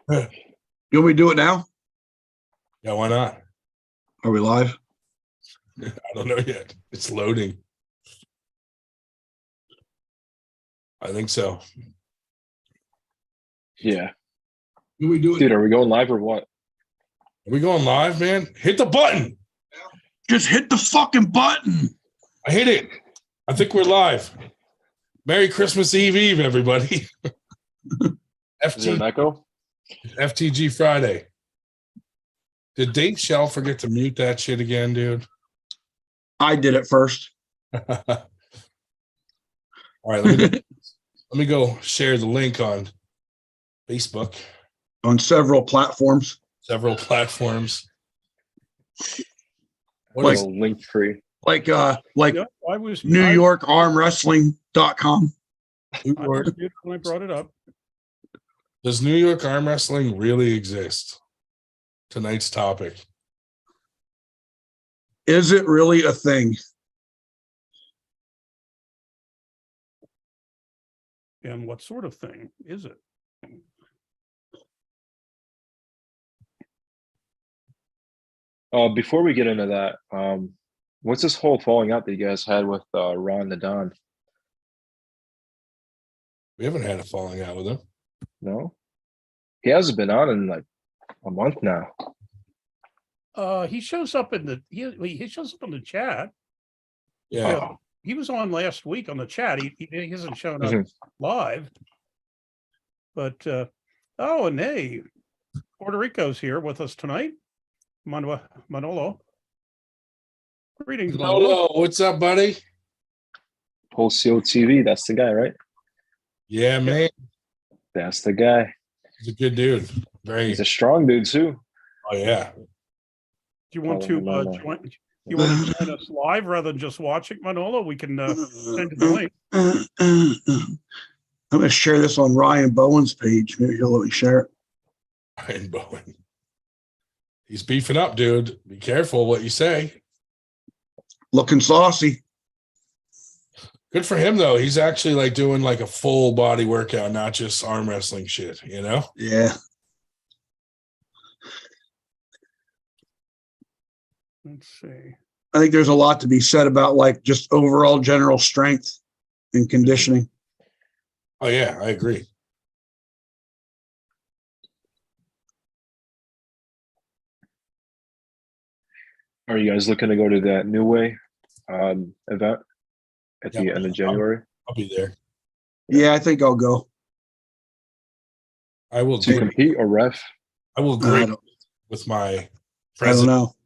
You want me to do it now? Yeah, why not? Are we live? I don't know yet. It's loading. I think so. Yeah. What are we doing? Dude, are we going live or what? Are we going live, man? Hit the button. Just hit the fucking button. I hit it. I think we're live. Merry Christmas Eve, everybody. Is there an echo? FTG Friday. Did Dave Shell forget to mute that shit again, dude? I did it first. All right, let me go share the link on Facebook. On several platforms. Several platforms. What Like is link free. Like I was New York Armwrestling.com. New I York? was good when I brought it up. Does New York arm wrestling really exist? Tonight's topic. Is it really a thing? And what sort of thing is it? Before we get into that, what's this whole falling out that you guys had with Ron the Don? We haven't had a falling out with him. No? He hasn't been on in like a month now. He shows up in the he shows up in the chat. Yeah. He was on last week on the chat. He hasn't shown up live. But oh, and hey, Puerto Rico's here with us tonight. Manolo. Greetings, Manolo. Manolo, what's up, buddy? Wholesale TV, that's the guy, right? Yeah, man. That's the guy. He's a good dude. Very. He's a strong dude too. Oh yeah. Do you want to join? You want to join us live rather than just watching, Manolo? We can send you the link. I'm going to share this on Ryan Bowen's page. Maybe he'll let me share it. Ryan Bowen. He's beefing up, dude. Be careful what you say. Looking saucy. Good for him, though. He's actually like doing like a full body workout, not just arm wrestling shit, you know? Yeah. Let's see. I think there's a lot to be said about like just overall general strength and conditioning. Oh, yeah, I agree. Are you guys looking to go to that New Way event at the end of January? I'll be there. Yeah, I think I'll go. I will To compete or ref? I will I agree don't, with my I don't president. know.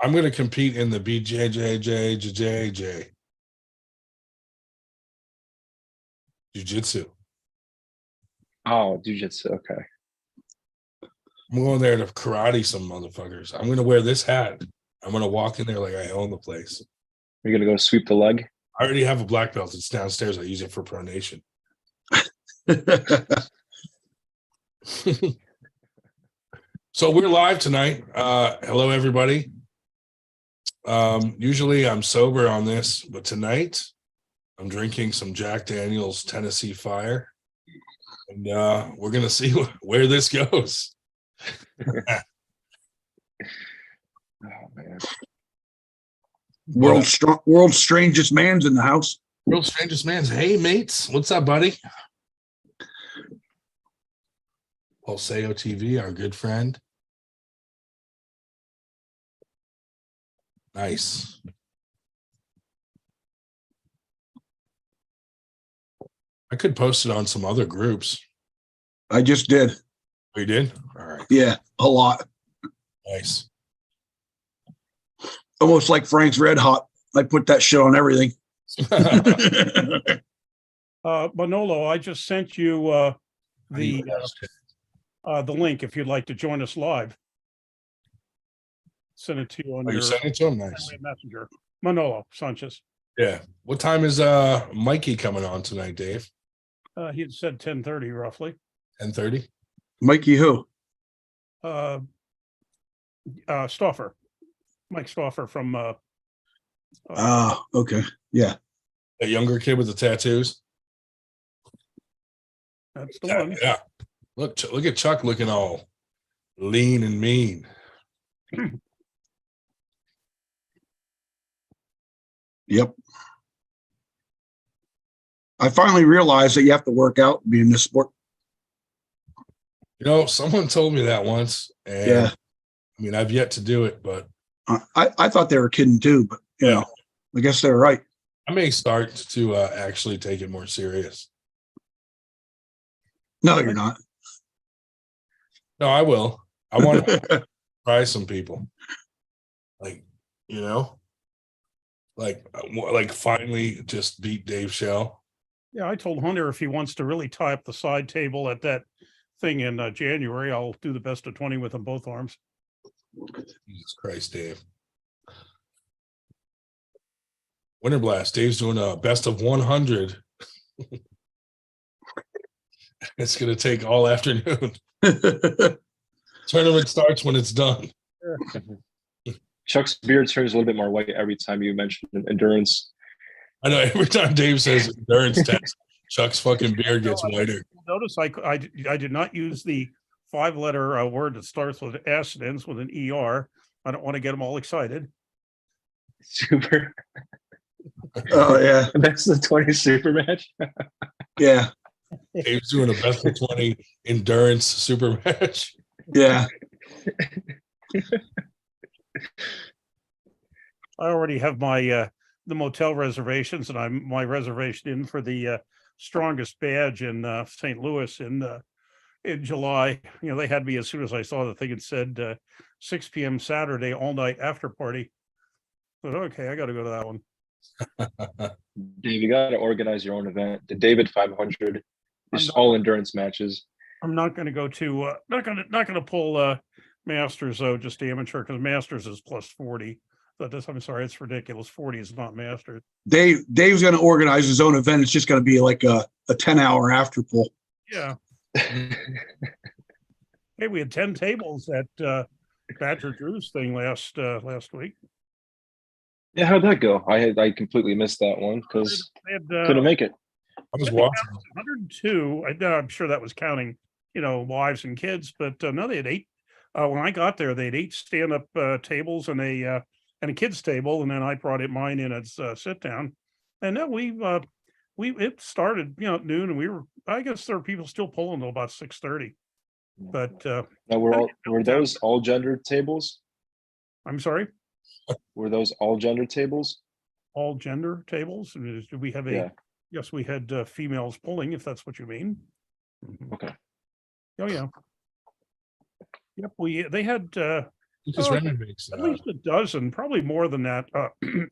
I'm going to compete in the BJJJ Jiu-Jitsu. Oh, jiu-jitsu. Okay. I'm going there to karate some motherfuckers. I'm going to wear this hat. I'm going to walk in there like I own the place. You're going to go sweep the leg? I already have a black belt. It's downstairs. I use it for pronation. So we're live tonight. Hello, everybody. Usually I'm sober on this, but tonight I'm drinking some Jack Daniel's Tennessee Fire. And we're going to see where this goes. Oh, man. World's strangest man's in the house. World's strangest man's. Hey, mates. What's up, buddy? Wholesale TV, our good friend. Nice. I could post it on some other groups. I just did. Oh, you did? All right. Yeah, a lot. Nice. Almost like Frank's Red Hot. I put that shit on everything. Manolo, I just sent you the link if you'd like to join us live. Send it to you on Oh, your you sent it to him? Nice. messenger. Manolo Sanchez. Yeah. What time is Mikey coming on tonight, Dave? He had said 10:30 roughly. 10:30? Mikey who? Stauffer. Mike Stauffer from Okay. Yeah. A younger kid with the tattoos? that's the one. Yeah. Look at Chuck looking all lean and mean. Yep. I finally realized that you have to work out to be in this sport. You know, someone told me that once, and Yeah. I mean, I've yet to do it, but I thought they were kidding too, but you know, I guess they're right. I may start to actually take it more serious. No, you're not. No, I will. I want to try some people. Like, you know, like finally just beat Dave Shell. Yeah, I told Hunter if he wants to really tie up the side table at that thing in January, I'll do the best of 20 with them both arms. Jesus Christ, Dave. Winter Blast. Dave's doing a best of 100. It's going to take all afternoon. Tournament starts when it's done. Chuck's beard turns a little bit more white every time you mention endurance. I know every time Dave says endurance test, Chuck's fucking beard gets whiter. Notice I did not use the 5-letter word that starts with S and ends with an ER. I don't want to get them all excited. Super. Oh yeah. That's the 20 super match. Yeah. Dave's doing a best of 20 endurance super match. Yeah. I already have my the motel reservations, and my reservation in for the strongest badge in St. Louis in July. You know, they had me as soon as I saw the thing. It said 6 p.m. Saturday, all night after party. But okay, I got to go to that one. Dave, you got to organize your own event. The David 500, just all endurance matches. I'm not going to go to not going to pull Masters though, just amateur, because Masters is plus 40. But this, I'm sorry, it's ridiculous. 40 is not Masters. Dave's going to organize his own event. It's just going to be like a 10-hour after pool. Yeah. Hey, we had 10 tables at Badger Drew's thing last week. Yeah, how'd that go? I completely missed that one because couldn't make it. I was watching. 102. I'm sure that was counting, you know, wives and kids, but no, they had 8. When I got there, they had 8 stand-up tables and a kids table, and then I brought mine in as sit down. And then it started, you know, at noon, and I guess there were people still pulling until about 6:30. But now were those all gender tables? I'm sorry. Were those all gender tables? All gender tables? Do we have a? Yeah. Yes, we had females pulling, if that's what you mean. Okay. Oh yeah. Yep. They had at least a dozen, probably more than that,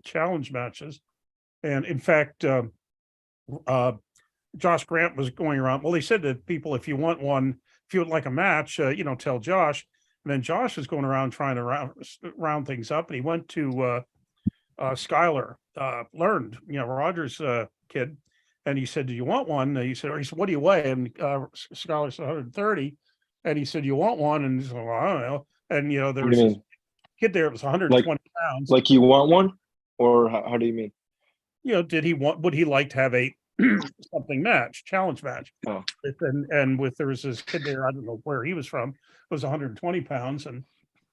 challenge matches. And in fact, Josh Grant was going around. Well, he said to people, if you want one, if you would like a match, you know, tell Josh. And then Josh was going around trying to round things up, and he went to Skylar, learned, you know, Roger's kid, and he said, "Do you want one?" He said, "What do you weigh?" And Skylar said 130, and he said, "You want one?" And he said, "Well, I don't know." And you know, there was this kid there. It was 120 pounds. Like you want one, or how do you mean? You know, would he like to have a something challenge match? Oh. And there was this kid there, I don't know where he was from, it was 120 pounds.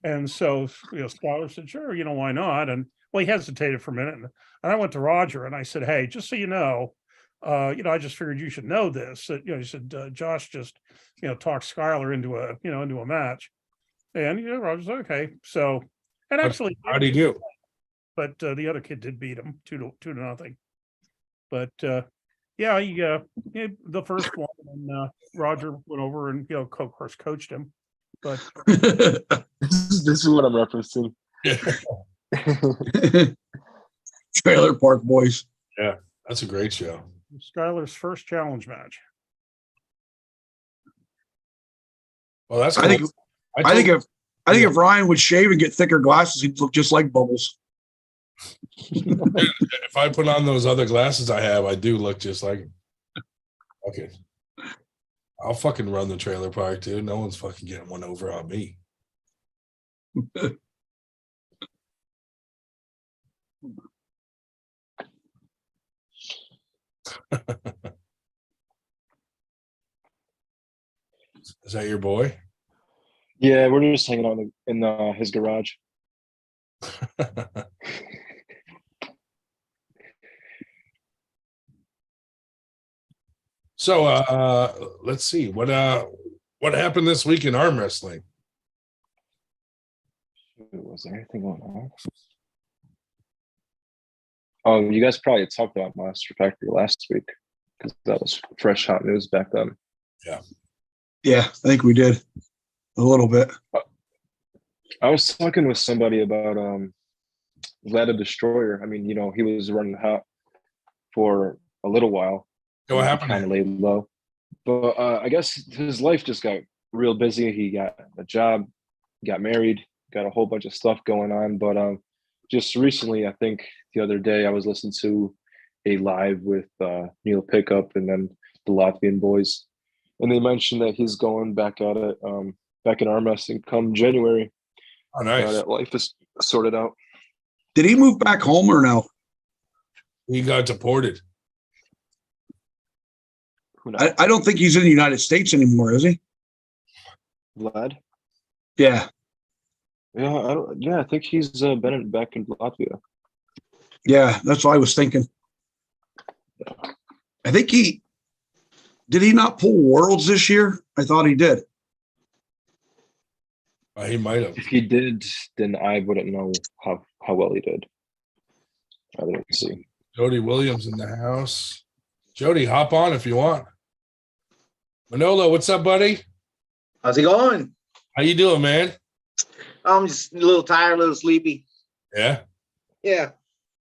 And so, you know, Scholar said, sure, you know, why not? And well, he hesitated for a minute. And I went to Roger and I said, hey, just so you know, I just figured you should know this. That, you know, he said, Josh just, you know, talked Skylar into a match. And, you know, Roger said, okay. So, and actually, how do you do? But the other kid did beat him 2-0. But yeah, the first one, and Roger went over and, you know, of course, coached him. But this is what I'm referencing. Trailer Park Boys. Yeah, that's a great show. Skylar's first challenge match. Well, that's cool. I think if Ryan would shave and get thicker glasses, he'd look just like Bubbles. If I put on those other glasses I have, I do look just like him. Okay. I'll fucking run the trailer park, dude. No one's fucking getting one over on me. Is that your boy? Yeah, we're just hanging out in his garage. So let's see what happened this week in arm wrestling. Was there anything going on? Oh, you guys probably talked about Monster Factory last week because that was fresh, hot news back then. Yeah, I think we did a little bit. I was talking with somebody about Vlad the Destroyer. I mean, you know, he was running hot for a little while. What happened? Kind of laid low, but I guess his life just got real busy. He got a job, got married, got a whole bunch of stuff going on. But just recently, I think the other day, I was listening to a live with Neil Pickup and then the Latvian boys, and they mentioned that he's going back at it, back in arm wrestling come January. Oh, nice. That life is sorted out. Did he move back home or no? He got deported. Who knows? I don't think he's in the United States anymore, is he? Vlad? Yeah. Yeah, I think he's been back in Latvia. Yeah, that's what I was thinking. I think did he not pull Worlds this year? I thought he did. He might have. If he did, then I wouldn't know how well he did. I didn't see. Jody Williams in the house. Jody, hop on if you want. Manolo, what's up, buddy? How's it going? How you doing, man? I'm just a little tired, a little sleepy. Yeah. Yeah.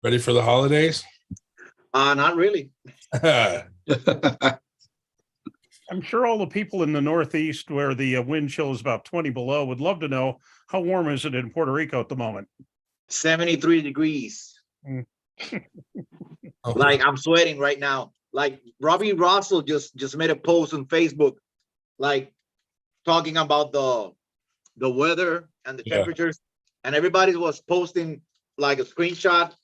Ready for the holidays? Not really. I'm sure all the people in the Northeast where the wind chill is about 20 below would love to know how warm is it in Puerto Rico at the moment? 73 degrees. Okay. Like I'm sweating right now. Like Robbie Russell just made a post on Facebook, like talking about the weather and the temperatures, and everybody was posting like a screenshot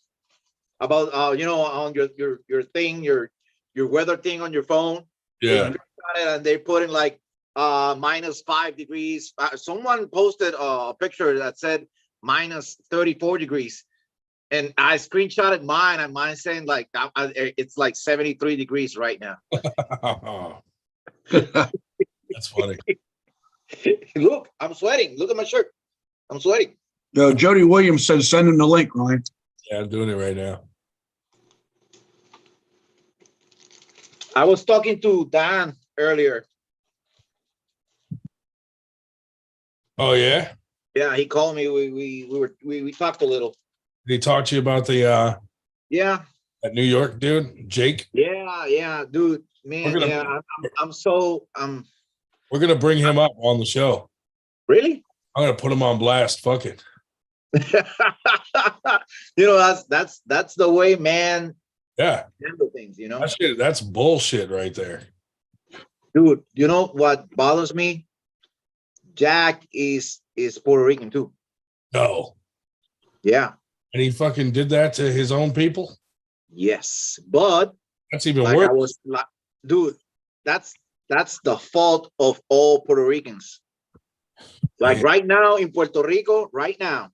about on your thing, your weather thing on your phone. Yeah. And they put in like -5 degrees. Someone posted a picture that said -34 degrees, and I screenshotted mine, and mine saying like it's like 73 degrees right now. That's funny. Look, I'm sweating. Look at my shirt. I'm sweating. Yo, Jody Williams said send him the link, Ryan. Yeah, I'm doing it right now. I was talking to Dan earlier. Oh yeah? Yeah, he called me. We talked a little. Did he talk to you about the Yeah. that New York dude, Jake? Yeah, dude, man. We're gonna bring him up on the show. Really? I'm gonna put him on blast. Fuck it. That's the way man Yeah. handle things, you know. That's bullshit right there. Dude, you know what bothers me? Jack is Puerto Rican too. No. Yeah. And he fucking did that to his own people? Yes. But That's even like worse. I was like, dude, that's the fault of all Puerto Ricans. Like right now in Puerto Rico, right now,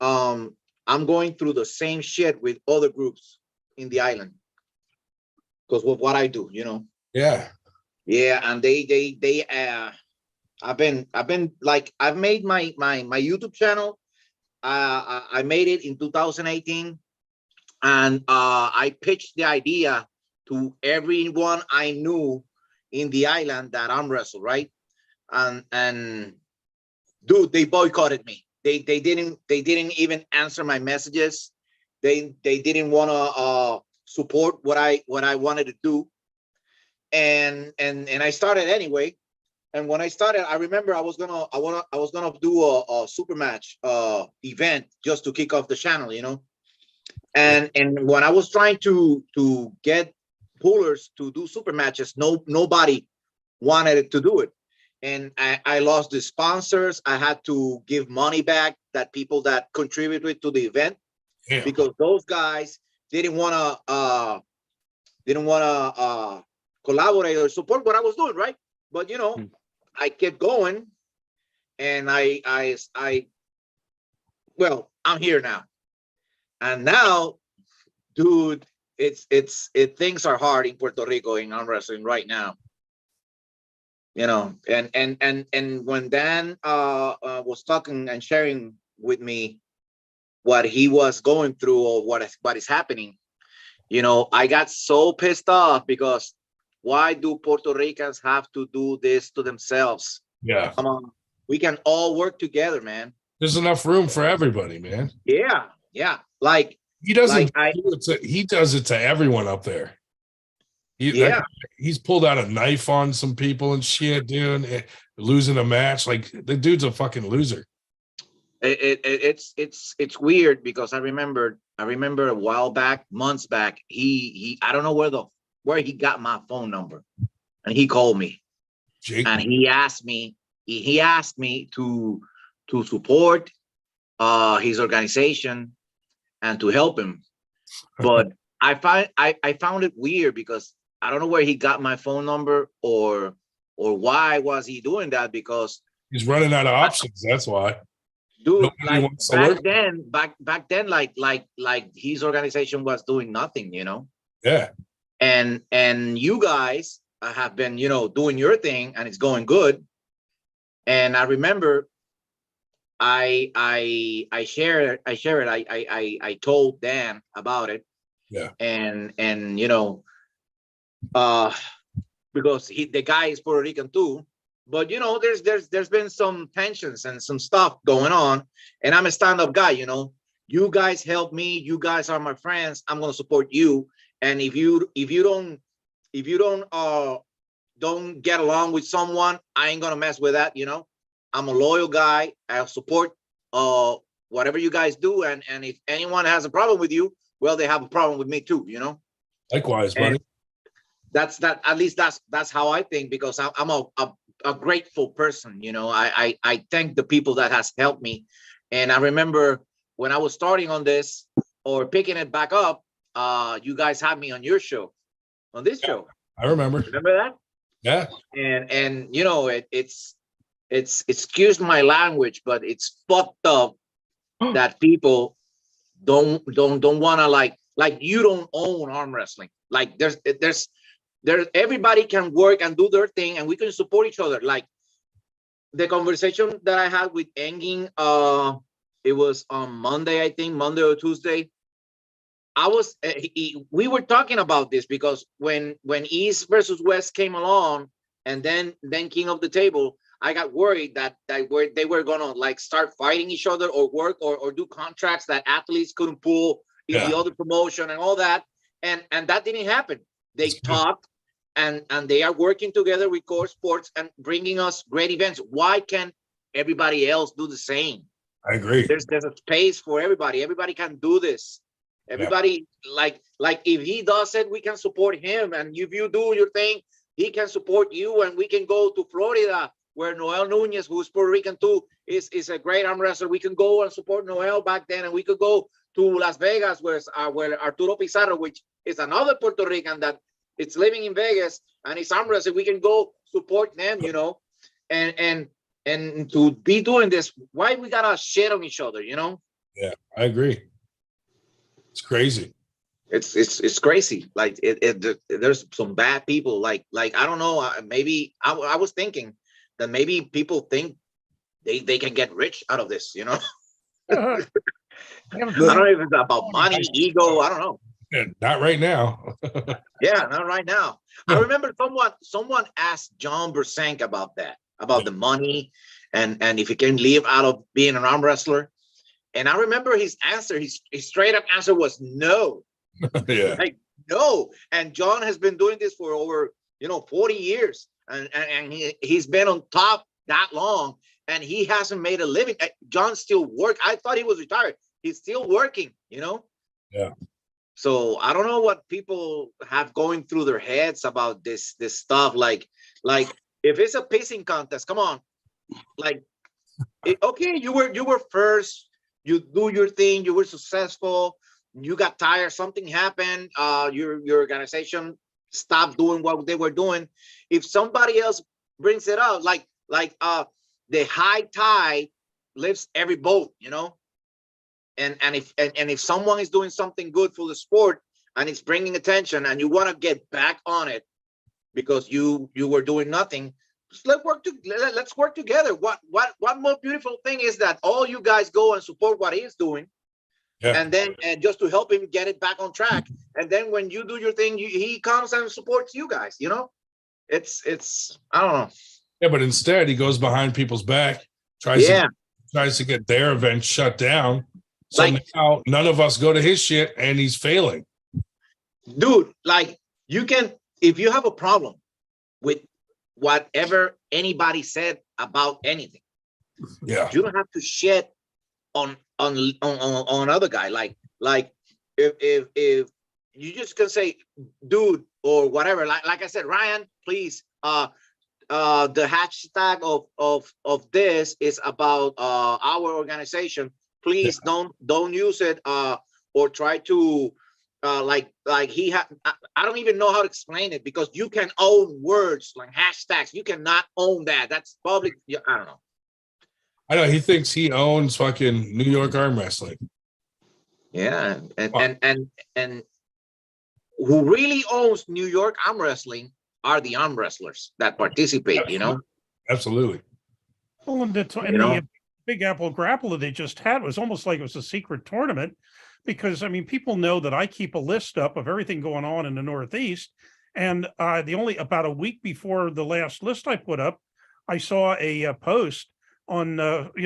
I'm going through the same shit with other groups in the island because of what I do, you know. Yeah. Yeah, and I've been like I've made my YouTube channel. I made it in 2018, and I pitched the idea to everyone I knew in the island that arm wrestle, right? And dude, they boycotted me. They didn't even answer my messages. They didn't want to support what I wanted to do. And I started anyway. And when I started, I remember I was gonna do a super match event just to kick off the channel, you know. And when I was trying to get pullers to do super matches, nobody wanted to do it. And I lost the sponsors. I had to give money back that people that contributed to the event. Damn. Because those guys didn't want to collaborate or support what I was doing, right? But you know, I kept going, and well, I'm here now, and now, dude, things are hard in Puerto Rico in arm wrestling right now. You know, and when Dan was talking and sharing with me what he was going through or what is happening, you know, I got so pissed off because why do Puerto Ricans have to do this to themselves? Yeah. Come on, we can all work together, man. There's enough room for everybody, man. Yeah, yeah. Like he doesn't. like he does it to everyone up there. He's pulled out a knife on some people and shit, dude. Losing a match, like the dude's a fucking loser. It's weird because I remember a while back, months back, he I don't know where he got my phone number, and he called me, Jake. And he asked me to support his organization and to help him. But I found it weird because I don't know where he got my phone number or why was he doing that, because he's running out of options. That's why. Dude, like back then, like his organization was doing nothing, you know. Yeah. And you guys have been, you know, doing your thing, and it's going good. And I remember, I told Dan about it. Yeah. And you know, because the guy is Puerto Rican too. But you know, there's been some tensions and some stuff going on, and I'm a stand-up guy. You know, you guys help me. You guys are my friends. I'm gonna support you. And if you don't get along with someone, I ain't gonna mess with that. You know, I'm a loyal guy. I'll support whatever you guys do. And if anyone has a problem with you, well, they have a problem with me too. You know. Likewise, buddy. That's at least that's how I think, because I'm a grateful person. You know, I thank the people that has helped me. And I remember when I was starting on this or picking it back up, you guys had me on your show, on this show. I remember that? Yeah. And you know, it's excuse my language, but it's fucked up that people don't want to like you don't own arm wrestling. Like there's everybody can work and do their thing, and we can support each other. Like the conversation that I had with Engin, it was on Monday, I think, Monday or Tuesday. We were talking about this because when East versus West came along, and then King of the Table, I got worried that they were gonna like start fighting each other or work or do contracts that athletes couldn't pull in the other promotion and all that, and that didn't happen. They talked. And they are working together with Core Sports and bringing us great events. Why can't everybody else do the same? I agree. There's a space for everybody. Everybody can do this. Everybody, like if he does it, we can support him. And if you do your thing, he can support you. And we can go to Florida, where Noel Nunez, who's Puerto Rican too, is a great arm wrestler. We can go and support Noel back then. And we could go to Las Vegas, where Arturo Pizarro, which is another Puerto Rican that it's living in Vegas, and it's arm wrestling. We can go support them, you know, and to be doing this, why we gotta shit on each other, you know? Yeah, I agree. It's crazy. It's crazy. Like there's some bad people. Like I don't know. Maybe I was thinking that maybe people think they can get rich out of this, you know? I don't know if it's about money, ego. I don't know. Not right now. Yeah, not right now. I remember someone asked John Bursank about that, about the money and if he can live out of being an arm wrestler. And I remember his answer, his straight up answer was no. Yeah. Like no. And John has been doing this for over, 40 years. And he's been on top that long, and he hasn't made a living. John still works. I thought he was retired. He's still working, Yeah. So I don't know what people have going through their heads about this stuff. Like if it's a pissing contest, come on. Like, okay, you were first. You do your thing. You were successful. You got tired. Something happened. Your organization stopped doing what they were doing. If somebody else brings it up, like the high tide lifts every boat, you know. And if someone is doing something good for the sport and it's bringing attention, and you want to get back on it because you were doing nothing, let's work together. What more beautiful thing is that all you guys go and support what he's doing, and then just to help him get it back on track. And then when you do your thing, he comes and supports you guys. You know, it's I don't know. Yeah, but instead he goes behind people's back, tries to get their event shut down. So now none of us go to his shit, and he's failing. Dude, like, you can, if you have a problem with whatever anybody said about anything, you don't have to shit on another guy. Like if you just can say, dude, or whatever. Like I said, Ryan, please, the hashtag of this is about our organization. Please don't use it or try to like he had. I don't even know how to explain it, because you can own words like hashtags. You cannot own that. That's public. I don't know. I know he thinks he owns fucking New York Armwrestling. Yeah, and who really owns New York Armwrestling are the arm wrestlers that participate. You know, absolutely. Well, and the Big Apple Grapple that they just had was almost like it was a secret tournament, because I mean, people know that I keep a list up of everything going on in the Northeast, and about a week before the last list I put up, I saw a post on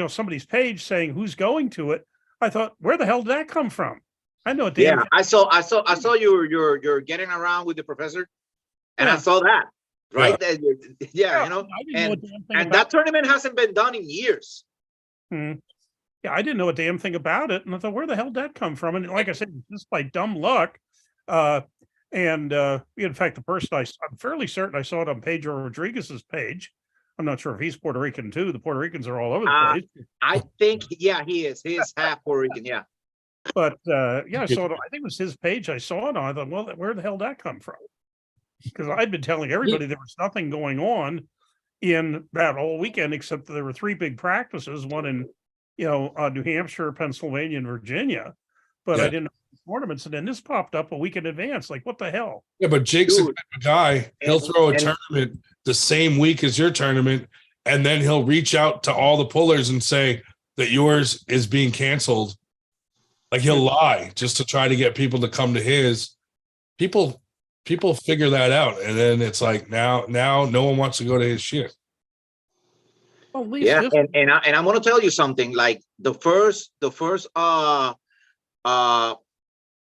somebody's page saying who's going to it. I thought, where the hell did that come from? I know. I saw you're getting around with the professor, and I saw that right there. Yeah, you know, and that tournament hasn't been done in years. Yeah, I didn't know a damn thing about it, and I thought, where the hell did that come from? And like I said, just by dumb luck, in fact, the person I'm fairly certain I saw it on Pedro Rodriguez's page. I'm not sure if he's Puerto Rican too. The Puerto Ricans are all over the place. I think, yeah, he is. He is half Puerto Rican, yeah. But I saw it. I think it was his page. I saw it on. I thought, well, where the hell did that come from? Because I'd been telling everybody there was nothing going on in that whole weekend, except that there were 3 big practices, one in New Hampshire, Pennsylvania, and Virginia. But I didn't know the tournaments, and then this popped up a week in advance. Like, what the hell? Yeah, but Jake's a guy. He'll throw a tournament the same week as your tournament, and then he'll reach out to all the pullers and say that yours is being canceled. Like, he'll lie just to try to get people to come to his. People figure that out, and then it's like now no one wants to go to his shit. Well, at least and I'm going to tell you something. Like the first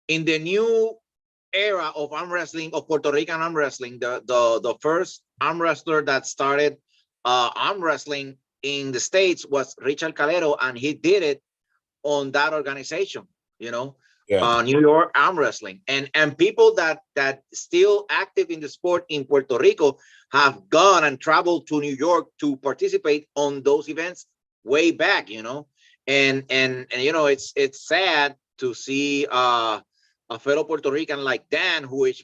in the new era of arm wrestling, of Puerto Rican arm wrestling, the first arm wrestler that started arm wrestling in the States was Richard Calero, and he did it on that organization, New York Arm Wrestling, and people that still active in the sport in Puerto Rico have gone and traveled to New York to participate on those events way back, and it's sad to see a fellow Puerto Rican like Dan, who is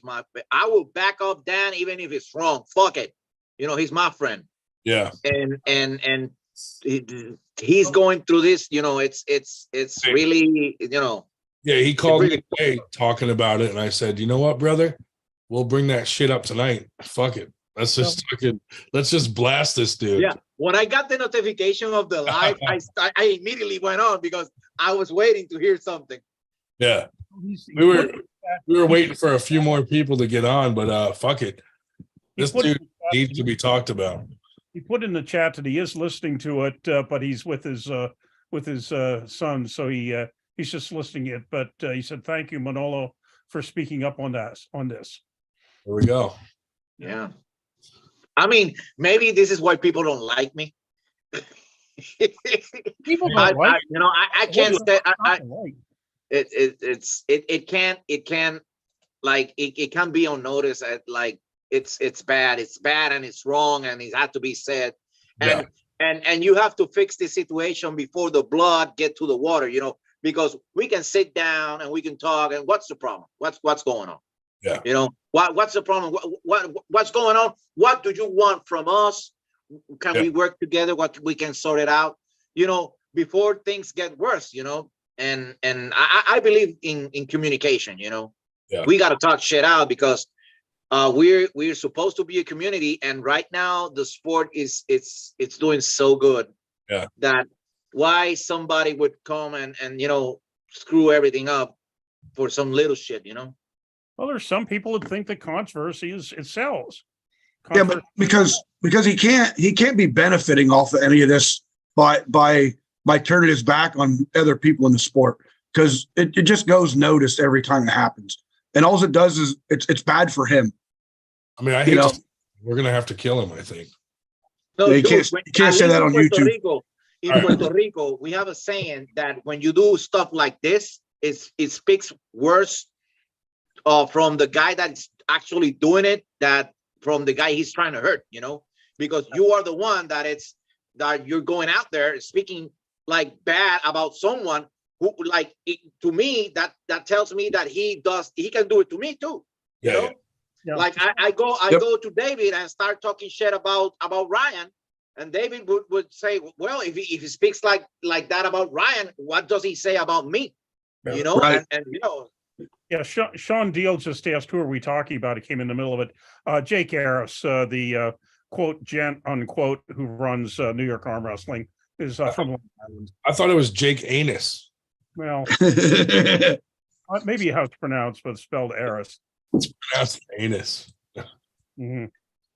I will back up Dan even if it's wrong. Fuck it, he's my friend. Yeah, and he's going through this. It's really Yeah, he called me today talking about it, and I said, "You know what, brother? We'll bring that shit up tonight. Fuck it. Let's just blast this dude." Yeah. When I got the notification of the live, I immediately went on because I was waiting to hear something. Yeah, we were waiting for a few more people to get on, but fuck it. This dude needs to be talked about. He put in the chat that he is listening to it, but he's with his son, so he's just listening it. But he said, "Thank you, Manolo, for speaking up on this." There we go. Yeah. I mean, maybe this is why people don't like me. People don't like I can't say it can't like it can be on notice at like it's bad and it's wrong and it had to be said. And you have to fix the situation before the blood get to the water, because we can sit down and we can talk, and what's the problem? What's going on? Yeah. What's the problem? What's going on? What do you want from us? can Yeah. we work together? What we can sort it out, before things get worse, and I believe in communication, Yeah. we got to talk shit out because we're supposed to be a community, and right now the sport is it's doing so good that why somebody would come and screw everything up for some little shit, Well, there's some people that think that controversy it sells. Yeah, but because he can't be benefiting off of any of this by turning his back on other people in the sport, because it just goes noticed every time it happens, and all it does is it's bad for him. I mean, I hate we're gonna have to kill him, I think. No, you can't say that on YouTube. In Puerto Rico, we have a saying that when you do stuff like this, it speaks worse from the guy that's actually doing it that from the guy he's trying to hurt, because you are the one that you're going out there speaking like bad about someone who, like, to me, that tells me that he can do it to me too. Yeah. Like I go to David and start talking shit about Ryan, and David would say, well, if he speaks like that about Ryan, what does he say about me? Right. And Yeah, Sean Deal just asked, who are we talking about? It came in the middle of it. Jake Harris, the quote gent unquote who runs New York Armwrestling, is from Long Island. I thought it was Jake Anus. Well, maybe how it's pronounced, but spelled Harris. It's pronounced Anus. Mm-hmm.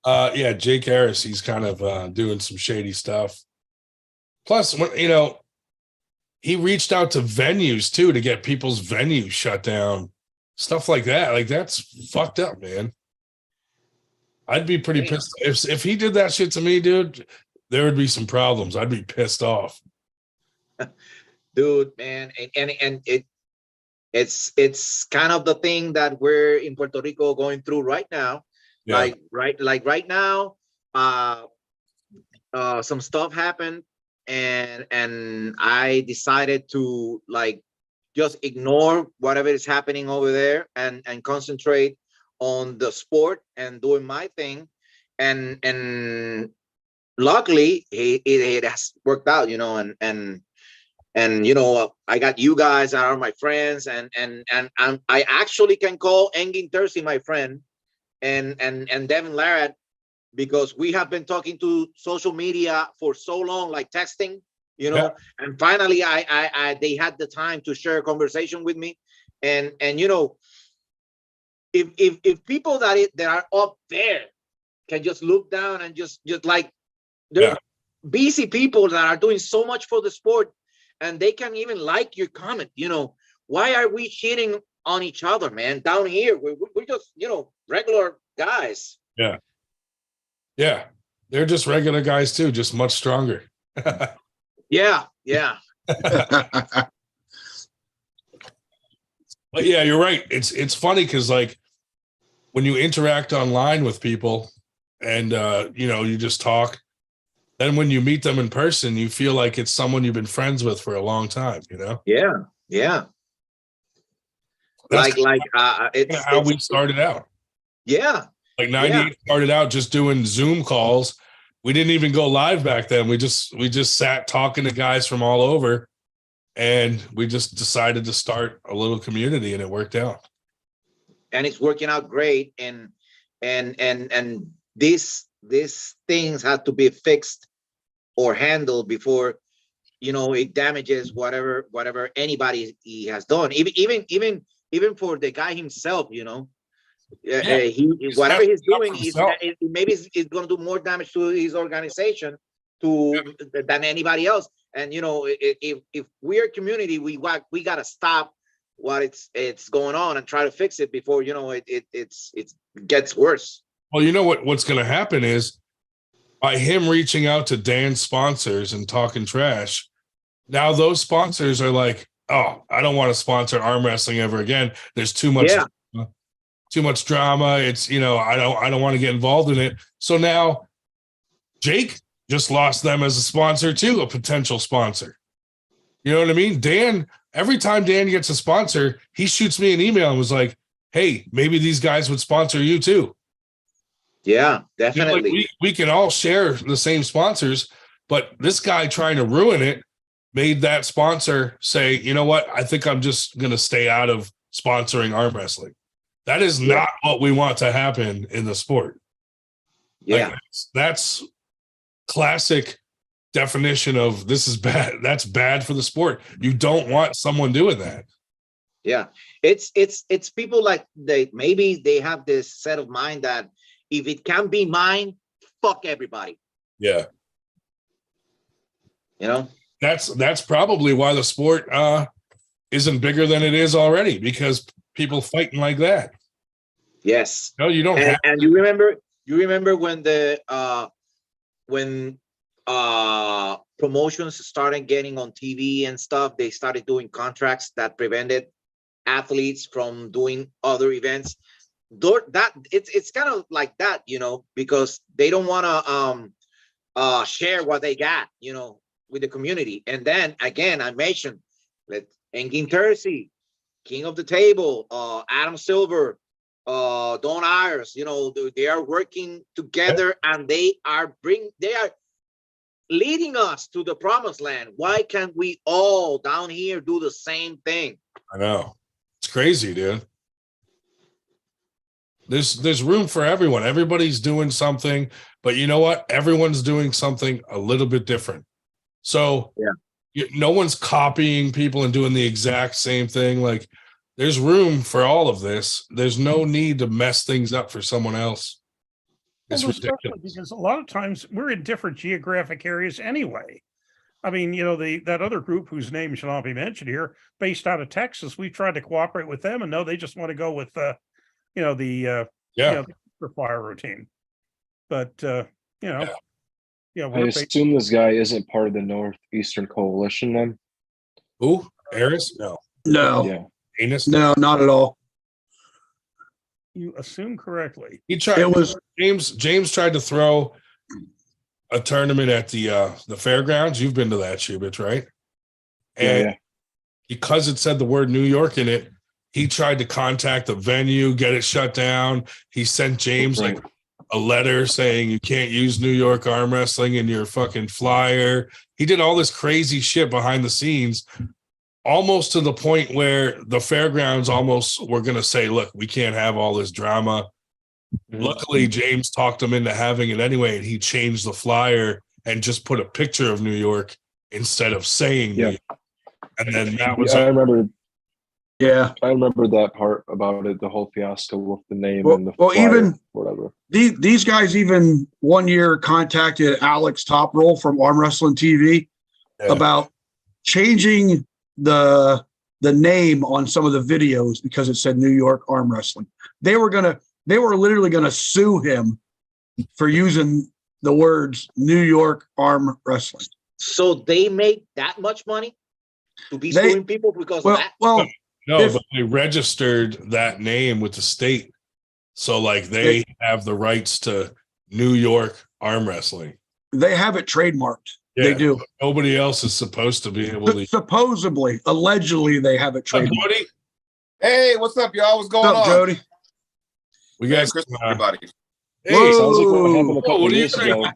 Yeah, Jake Harris, he's kind of doing some shady stuff. Plus, he reached out to venues too to get people's venues shut down. Stuff like that. Like, that's fucked up, man. I'd be pretty pissed. If he did that shit to me, dude, there would be some problems. I'd be pissed off. Dude, man. And it's kind of the thing that we're in Puerto Rico going through right now. Yeah. Like right now, some stuff happened, and I decided to just ignore whatever is happening over there and concentrate on the sport and doing my thing. And luckily it has worked out, and I got you guys that are my friends, and I actually can call Engin Terzi my friend, and Devin Larratt, because we have been talking to social media for so long, like texting, and finally they had the time to share a conversation with me, and if people that are up there can just look down and just like, they're busy people that are doing so much for the sport, and they can even like your comment, why are we cheating on each other, man? Down here we're just regular guys. Yeah, they're just regular guys too, just much stronger. Yeah. But yeah, you're right. It's funny because, like, when you interact online with people and you just talk, then when you meet them in person, you feel like it's someone you've been friends with for a long time, Yeah. That's it's how we started out. Yeah. Like 98 started out just doing Zoom calls. We didn't even go live back then. We just sat talking to guys from all over, and we just decided to start a little community, and it worked out. And it's working out great. And these things have to be fixed or handled before it damages whatever anybody he has done. Even for the guy himself, whatever he's doing maybe it's going to do more damage to his organization than anybody else. And if we're a community, we got to stop what it's going on and try to fix it before it gets worse. Well, what's going to happen is, by him reaching out to Dan's sponsors and talking trash, now those sponsors are like, oh, I don't want to sponsor arm wrestling ever again. There's too much drama. It's, I don't want to get involved in it. So now Jake just lost them as a sponsor too, a potential sponsor. You know what I mean? Dan, every time Dan gets a sponsor, he shoots me an email and was like, hey, maybe these guys would sponsor you too. Yeah, You know, like, definitely. we can all share the same sponsors, but this guy trying to ruin it made that sponsor say, you know what? I think I'm just going to stay out of sponsoring arm wrestling. That is Yeah. not what we want to happen in the sport. Yeah. Like, that's classic definition of this is bad. That's bad for the sport. You don't want someone doing that. Yeah. It's people like maybe they have this set of mind that if it can be mine, fuck everybody. Yeah. You know? That's probably why the sport isn't bigger than it is already, because people fighting like that. Yes. No, you don't have. And you remember when promotions started getting on TV and stuff, they started doing contracts that prevented athletes from doing other events. That it's kind of like that, you know, because they don't want to share what they got, you know, with the community. And then again, I mentioned that Engin Terzi, King of the Table, Adam Silver, Don Ayers, you know, they are working together and they are leading us to the promised land. Why can't we all down here do the same thing? I know. It's crazy, dude. There's room for everyone. Everybody's doing something, but you know what? Everyone's doing something a little bit different. So no one's copying people and doing the exact same thing. Like, there's room for all of this. There's no need to mess things up for someone else. It's ridiculous. Because a lot of times we're in different geographic areas anyway. I mean, you know, that other group whose name shall not be mentioned here, based out of Texas, we tried to cooperate with them, and no, they just want to go with the fire routine. But I assume this guy isn't part of the Northeastern Coalition then. Who? Harris? No. Yeah. Anus? No, not at all. You assume correctly. He tried. It was James tried to throw a tournament at the fairgrounds. You've been to that, Shubich, right? And because it said the word New York in it, he tried to contact the venue, get it shut down. He sent James like a letter saying you can't use New York arm wrestling in your fucking flyer. He did all this crazy shit behind the scenes, almost to the point where the fairgrounds almost were going to say, look, we can't have all this drama. Luckily, James talked him into having it anyway, and he changed the flyer and just put a picture of New York instead of saying New York. And then that was I remember that part about it, the whole fiasco with the name and the flyer, even whatever. These guys even one year contacted Alex Toproll from Arm Wrestling TV about changing the name on some of the videos because it said New York Arm Wrestling. They were literally gonna sue him for using the words New York Arm Wrestling. So they make that much money to be suing people because of that? Well, but they registered that name with the state. So like they have the rights to New York Arm Wrestling. They have it trademarked. Yeah, they do. Nobody else is supposed to be able to. Supposedly, allegedly, they have it trademarked. Jody? Hey, what's up, y'all? What's going on? Jody? We got Christmas, everybody. Hey, sounds like what happened a couple years ago.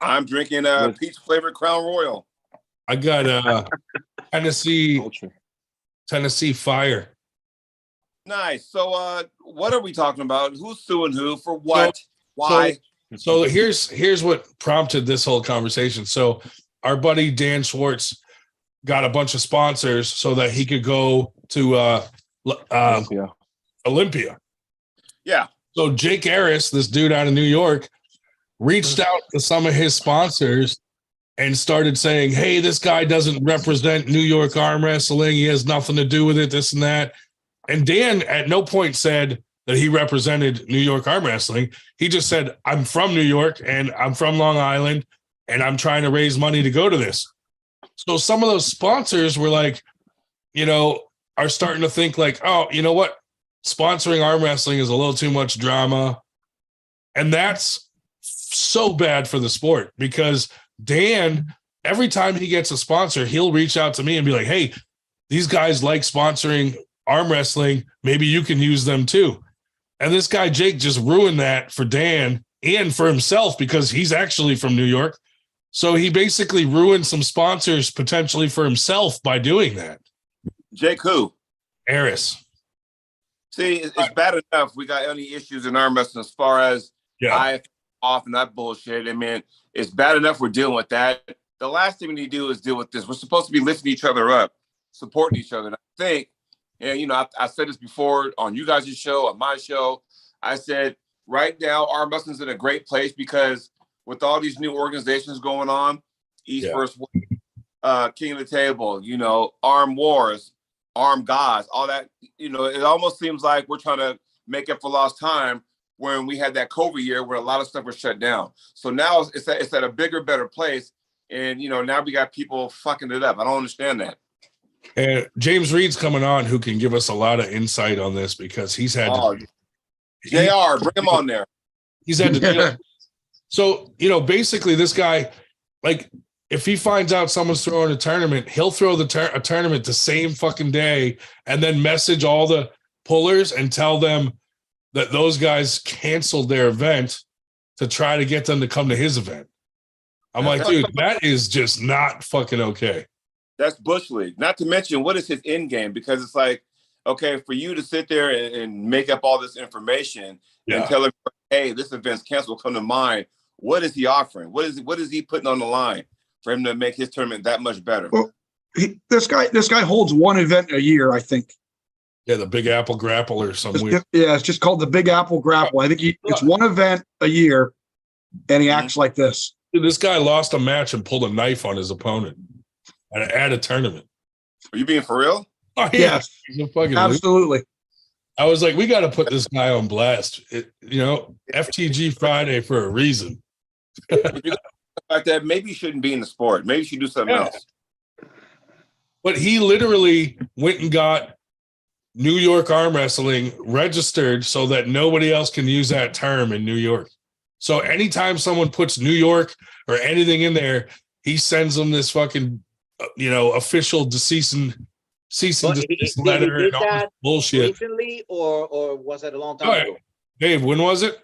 I'm drinking peach flavored Crown Royal. I got Tennessee Fire. Nice. So what are we talking about? Who's suing who for what? Why? So here's what prompted this whole conversation. So our buddy Dan Schwartz got a bunch of sponsors so that he could go to Olympia. Yeah. So Jake Harris, this dude out of New York, reached out to some of his sponsors and started saying, hey, this guy doesn't represent New York Arm Wrestling. He has nothing to do with it, this and that. And Dan at no point said that he represented New York Arm Wrestling. He just said, I'm from New York and I'm from Long Island and I'm trying to raise money to go to this. So some of those sponsors were like, are starting to think like, oh, you know what? Sponsoring arm wrestling is a little too much drama. And that's so bad for the sport because Dan, every time he gets a sponsor, he'll reach out to me and be like, hey, these guys like sponsoring arm wrestling. Maybe you can use them too. And this guy, Jake, just ruined that for Dan and for himself because he's actually from New York. So he basically ruined some sponsors potentially for himself by doing that. Jake who? Harris. See, it's bad enough we got any issues in arm wrestling as far as I off and that bullshit. I mean, it's bad enough we're dealing with that. The last thing we need to do is deal with this. We're supposed to be lifting each other up, supporting each other. And I think, and you know, I said this before on you guys' show, on my show. I said right now arm wrestling's in a great place because with all these new organizations going on, East First, King of the Table, you know, Arm Wars, Arm Gods, all that, you know, it almost seems like we're trying to make up for lost time when we had that COVID year where a lot of stuff was shut down. So now it's at a bigger, better place. And, you know, now we got people fucking it up. I don't understand that. And James Reed's coming on who can give us a lot of insight on this because he's had JR, bring him on there. He's had to So, you know, basically this guy, like, if he finds out someone's throwing a tournament, he'll throw a tournament the same fucking day and then message all the pullers and tell them that those guys canceled their event to try to get them to come to his event. I'm like, dude, that is just not fucking okay. That's Bush League. Not to mention, what is his end game? Because it's like, okay, for you to sit there and make up all this information and tell him, hey, this event's canceled, come to mind. What is he offering? What is he putting on the line for him to make his tournament that much better? Well, this guy holds one event a year, I think. Yeah, the Big Apple Grapple or something. Yeah, it's just called the Big Apple Grapple. I think it's one event a year, and he acts like this. Dude, this guy lost a match and pulled a knife on his opponent at a tournament. Are you being for real? Oh, yeah. Yes, absolutely. I was like, we got to put this guy on blast. You know, FTG Friday for a reason. Like that, maybe you shouldn't be in the sport. Maybe you should do something else. But he literally went and got New York Arm Wrestling registered so that nobody else can use that term in New York. So anytime someone puts New York or anything in there, he sends them this fucking, you know, official cease and desist letter and all this bullshit. Recently, or was it a long time ago? Dave, when was it?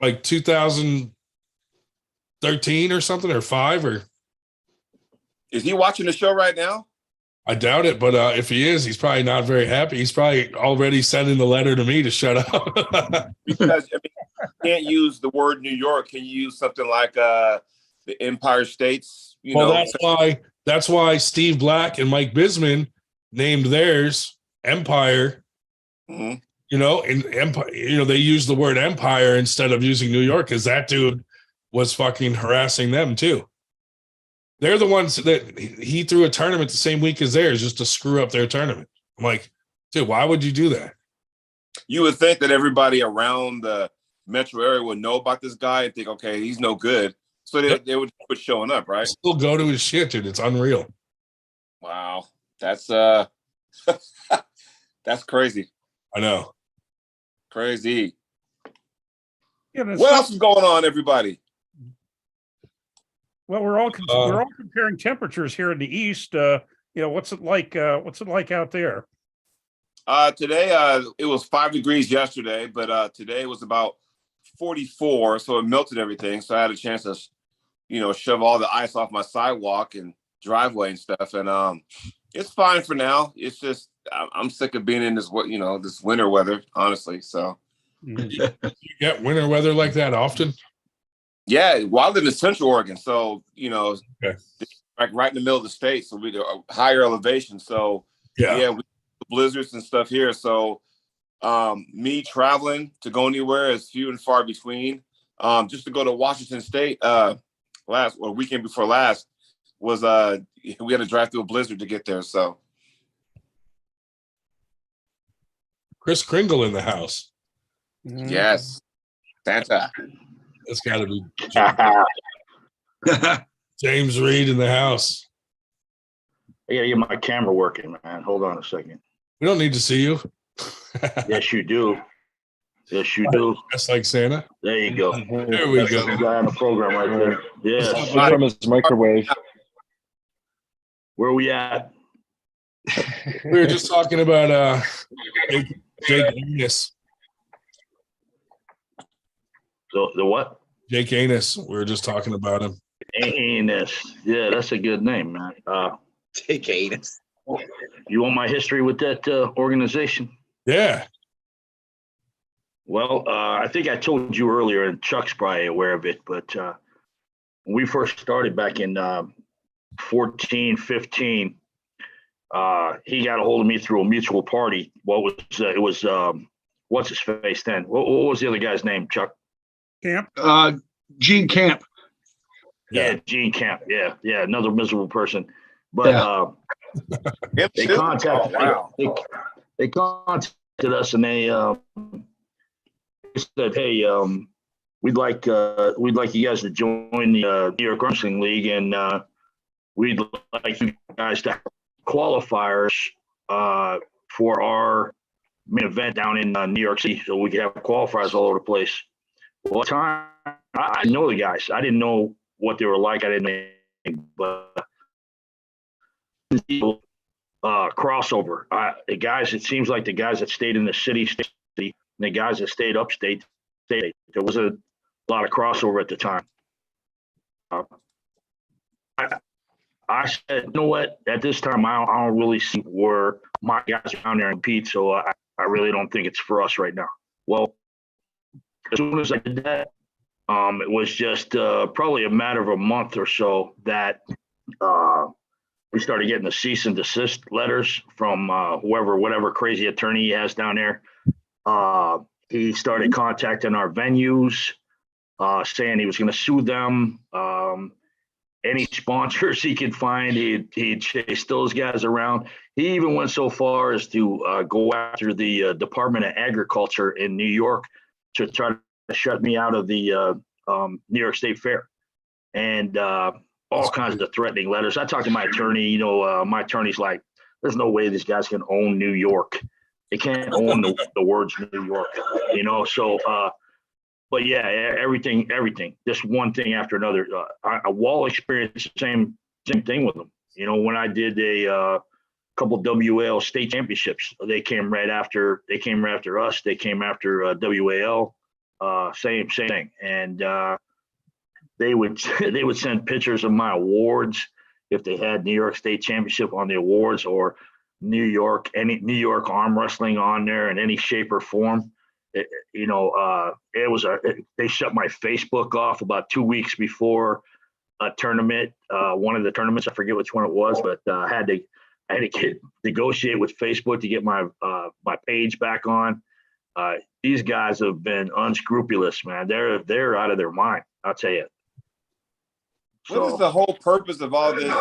Like 2013 or something, or 5, or? Is he watching the show right now? I doubt it, but if he is, he's probably not very happy. He's probably already sending the letter to me to shut up. Because I mean, you can't use the word New York. Can you use something like the Empire States? You know, that's why Steve Black and Mike Bisman named theirs Empire. Mm-hmm. You know, and Empire. You know, they use the word Empire instead of using New York because that dude was fucking harassing them too. They're the ones that he threw a tournament the same week as theirs just to screw up their tournament. I'm like, dude, why would you do that? You would think that everybody around the metro area would know about this guy and think, okay, he's no good. So they would quit showing up, right? Still go to his shit, dude. It's unreal. Wow. That's that's crazy. I know. Crazy. Yeah, what else is going on, everybody? Well, we're all comparing temperatures here in the east. You know, what's it like? What's it like out there? Today, it was 5 degrees yesterday, but today it was about 44, so it melted everything. So I had a chance to, you know, shove all the ice off my sidewalk and driveway and stuff. And it's fine for now. It's just I'm sick of being in this, you know, this winter weather, honestly. So you get winter weather like that often? Yeah, well, I live in Central Oregon, so you know, like right in the middle of the state, so we're higher elevation. So we blizzards and stuff here. So me traveling to go anywhere is few and far between. Just to go to Washington State weekend before last was we had to drive through a blizzard to get there. So Chris Kringle in the house. Yes, Santa. It's got to be James Reid in the house. I gotta get my camera working, man. Hold on a second. We don't need to see you. Yes, you do. Yes, you do. Just like Santa. There you go. There we go. The guy on the program right there. Yeah. From his microwave. Where we at? We were just talking about Jake Venus. The what? Jake Anus. We were just talking about him. Anus. Yeah, that's a good name, man. Take Anus. You want my history with that organization? Yeah. Well, I think I told you earlier, and Chuck's probably aware of it, but when we first started back in 14, 15, he got a hold of me through a mutual party. It was what's his face then? What was the other guy's name, Chuck? Camp. Gene Camp. Yeah, Gene Camp. Yeah, another miserable person. But they contacted. They contacted us, and they said, "Hey, we'd like you guys to join the New York Armwrestling League, and we'd like you guys to have qualifiers for our main event down in New York City, so we could have qualifiers all over the place." Well, at the time, I know the guys. I didn't know what they were like. I didn't know anything, but crossover. The guys, it seems like the guys that stayed in the city, and the guys that stayed upstate, stayed. There was a lot of crossover at the time. I said, you know what? At this time, I don't really see where my guys are down there and compete, so I really don't think it's for us right now. Well, as soon as I did that, it was just probably a matter of a month or so that we started getting the cease and desist letters from whatever crazy attorney he has down there. He started contacting our venues, saying he was going to sue them. Any sponsors he could find, he'd chase those guys around. He even went so far as to go after the Department of Agriculture in New York to try to shut me out of the New York State Fair, and all kinds of threatening letters. I talked to my attorney. My attorney's like, "There's no way these guys can own New York. They can't own the words New York." So. But yeah, everything, just one thing after another. Wall experienced the same thing with them. When I did a couple WAL state championships, they came right after us. They came after WAL, same thing. And they would send pictures of my awards if they had New York State Championship on the awards, or New York arm wrestling on there in any shape or form. They shut my Facebook off about 2 weeks before a tournament. One of the tournaments, I forget which one it was, but I had to negotiate with Facebook to get my page back on. These guys have been unscrupulous, man. They're out of their mind, I'll tell you. What is the whole purpose of all this?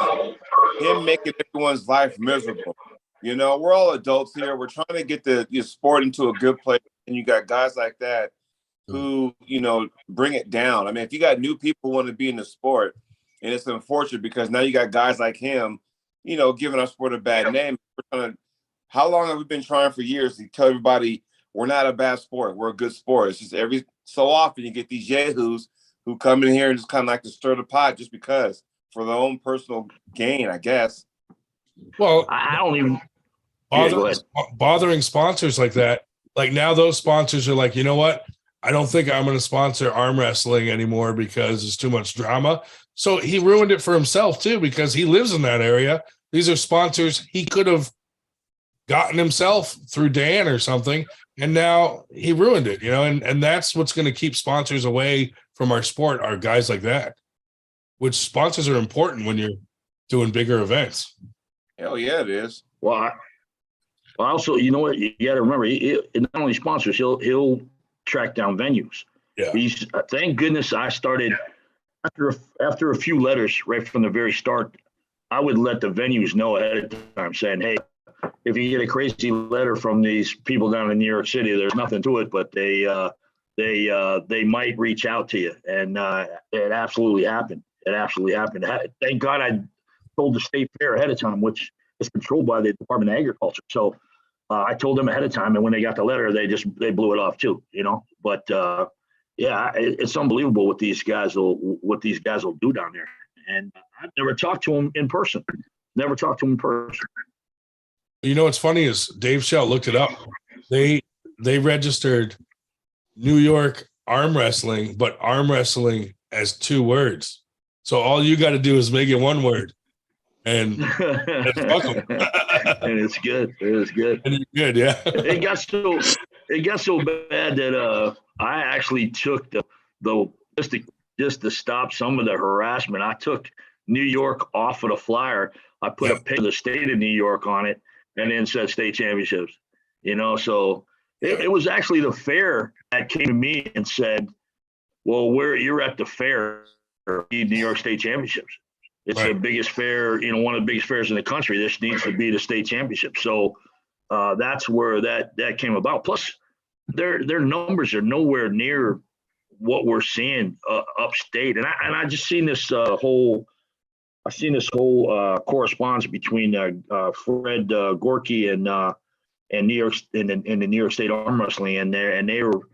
Him making everyone's life miserable. We're all adults here. We're trying to get the sport into a good place. And you got guys like that who, bring it down. I mean, if you got new people who want to be in the sport, and it's unfortunate because now you got guys like him, giving our sport a bad name. How long have we been trying for years to tell everybody we're not a bad sport, we're a good sport? It's just every so often you get these yahoos who come in here and just kind of like to stir the pot just because, for their own personal gain, I guess. Well, I don't even bothering sponsors like that. Like now those sponsors are like, you know what? I don't think I'm going to sponsor arm wrestling anymore because it's too much drama. So he ruined it for himself too, because he lives in that area. These are sponsors he could have gotten himself through Dan or something. And now he ruined it, and that's what's going to keep sponsors away from our sport, are guys like that, which sponsors are important when you're doing bigger events. Hell yeah, it is. Well, also, you know what? You got to remember, not only sponsors, he'll track down venues. Yeah. Thank goodness I started after a few letters right from the very start. I would let the venues know ahead of time, saying, "Hey, if you get a crazy letter from these people down in New York City, there's nothing to it, but they might reach out to you." And it absolutely happened. Thank God I told the state fair ahead of time, which is controlled by the Department of Agriculture. So I told them ahead of time, and when they got the letter, they blew it off too, But it's unbelievable what these guys will do down there. And I've never talked to them in person. What's funny is Dave Shell looked it up. They registered New York arm wrestling, but arm wrestling as 2 words. So all you got to do is make it 1 word, and fuck 'em. And it's good. It was good. And you're good, yeah. It got so bad that I actually took the just to stop some of the harassment. I took New York off of the flyer. I put a picture of the state of New York on it, and then said state championships. So it was actually the fair that came to me and said, "Well, you're at the fair, New York State Championships. It's the biggest fair, one of the biggest fairs in the country. This needs to be the state championship." So that's where that came about. Plus, their numbers are nowhere near what we're seeing upstate. And I just seen this whole correspondence between Fred Gorky and New York in the New York State Arm Wrestling, and they were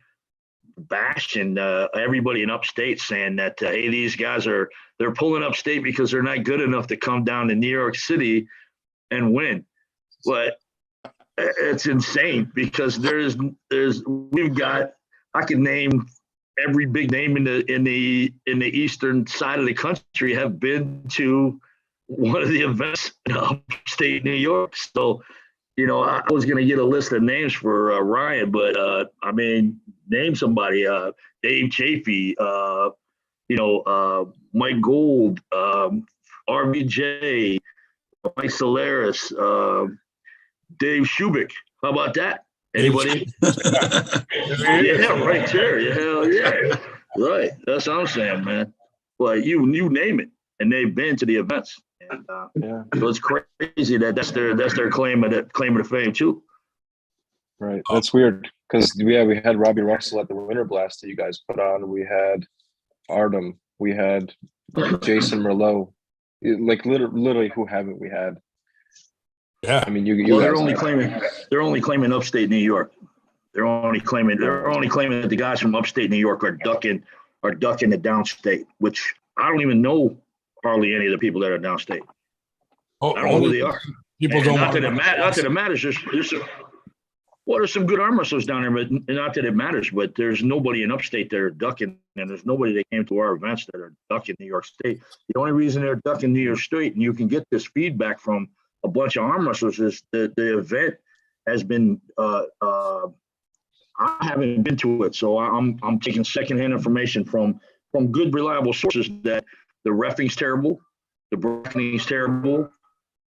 bashing everybody in upstate, saying that hey, these guys they're pulling upstate because they're not good enough to come down to New York City and win. But it's insane, because I can name every big name in the eastern side of the country have been to one of the events in upstate New York. So, I was going to get a list of names for Ryan, but name somebody. Dave Chafee, Mike Gould, RVJ, Mike Solaris, Dave Shubik. How about that? Anybody? Yeah, right there. Yeah, hell yeah. Right. That's what I'm saying, man. Well, you name it, and they've been to the events. And so it's crazy that's their claim of the fame too. Right. That's weird, because we had Robbie Russell at the Winter Blast that you guys put on. We had Artem. We had Jason Merlot. Like literally, who haven't we had? Yeah. They're only claiming upstate New York. They're only claiming that the guys from upstate New York are ducking the downstate, which I don't even know hardly any of the people that are downstate. I don't know who they are. People don't. Not that it matters. There's some good arm wrestlers down there, but not that it matters. But there's nobody in upstate that are ducking, and there's nobody that came to our events that are ducking New York State. The only reason they're ducking New York State, and you can get this feedback from a bunch of arm wrestlers, is that the event has been. I haven't been to it, so I'm taking secondhand information from good, reliable sources that the reffing's terrible, the bracketing's terrible,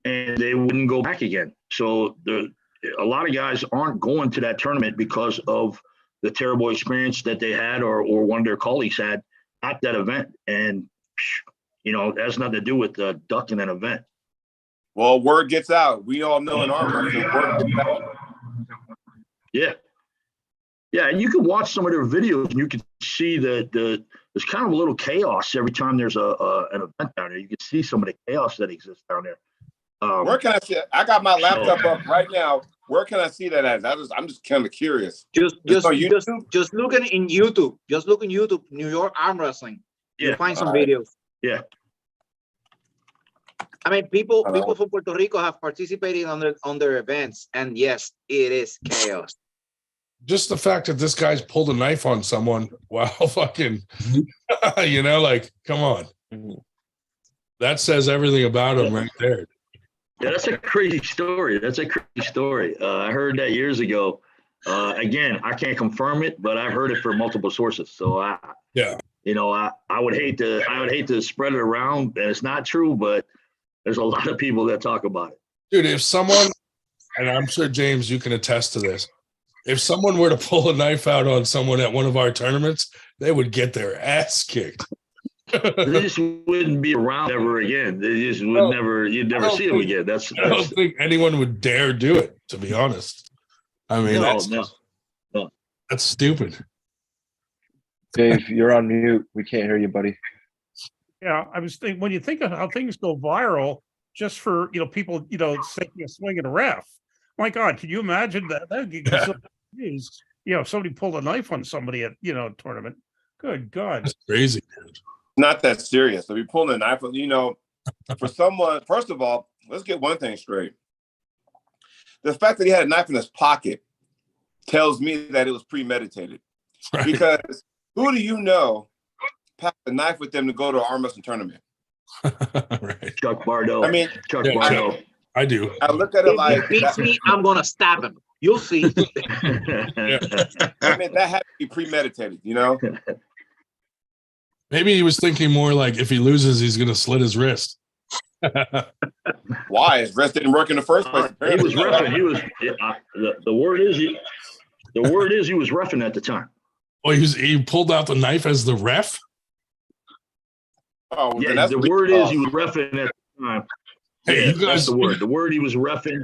and they wouldn't go back again. So a lot of guys aren't going to that tournament because of the terrible experience that they had or one of their colleagues had at that event. And, it has nothing to do with ducking an event. Well, word gets out. We all know in our word gets out. Yeah. Yeah, and you can watch some of their videos, and you can see that there's kind of a little chaos every time there's an event down there. You can see some of the chaos that exists down there. Where can I see it? I got my laptop up right now. Where can I see that at? I'm just kind of curious. Just looking in YouTube. Just look in YouTube, New York Arm Wrestling. You'll find some videos. Yeah. People from Puerto Rico have participated on their events, and yes, it is chaos. Just the fact that this guy's pulled a knife on someone while fucking, come on. That says everything about him right there. Yeah, that's a crazy story. I heard that years ago. Again, I can't confirm it, but I've heard it from multiple sources. So I would hate to spread it around, and it's not true, but there's a lot of people that talk about it. Dude, if someone, and I'm sure James, you can attest to this, if someone were to pull a knife out on someone at one of our tournaments, they would get their ass kicked. They just wouldn't be around ever again. They just would never. You'd never see them again. I don't think anyone would dare do it, to be honest. That's stupid. Dave, you're on mute. We can't hear you, buddy. Yeah, I was thinking, when you think of how things go viral, just for people, taking a swing at a ref. My God, can you imagine that? If somebody pulled a knife on somebody at a tournament. Good God, that's crazy, dude. Not that serious. If you're pulling a knife, for someone, first of all, let's get one thing straight. The fact that he had a knife in his pocket tells me that it was premeditated. Right. Because Who do you know packed a knife with them to go to an arm wrestling tournament? Right. Chuck Bardo. I mean, Chuck Yeah, Bardo. I do. I look at it If like he beats me, I'm gonna stab him. You'll see. I mean, that had to be premeditated, you know? Maybe he was thinking more like if he loses, he's going to slit his wrist. Why? His wrist didn't work in the first place. He was reffing. He was. The word is he was reffing at the time. Oh, he pulled out the knife as the ref. Oh, well, then Yeah, that's the what word is he was reffing at the time. Hey, Yeah, you guys. that's the word. The word he was reffing.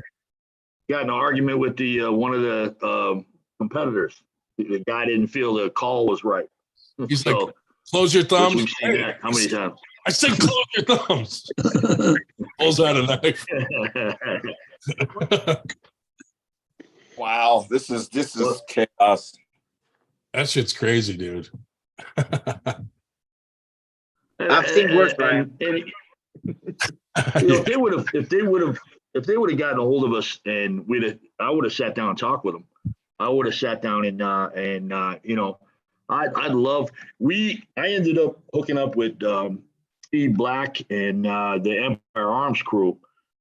Got in an argument with the one of the competitors. The guy didn't feel the call was right. He's like, close your thumbs. We've seen that how many times? I said, close your thumbs. Pulls out a knife. Wow, this is chaos. That shit's crazy, dude. I've seen worse, Brian. If they would have gotten a hold of us and I would have sat down and talked with them. I would have sat down and I'd love. I ended up hooking up with Steve Black and the Empire Arms crew,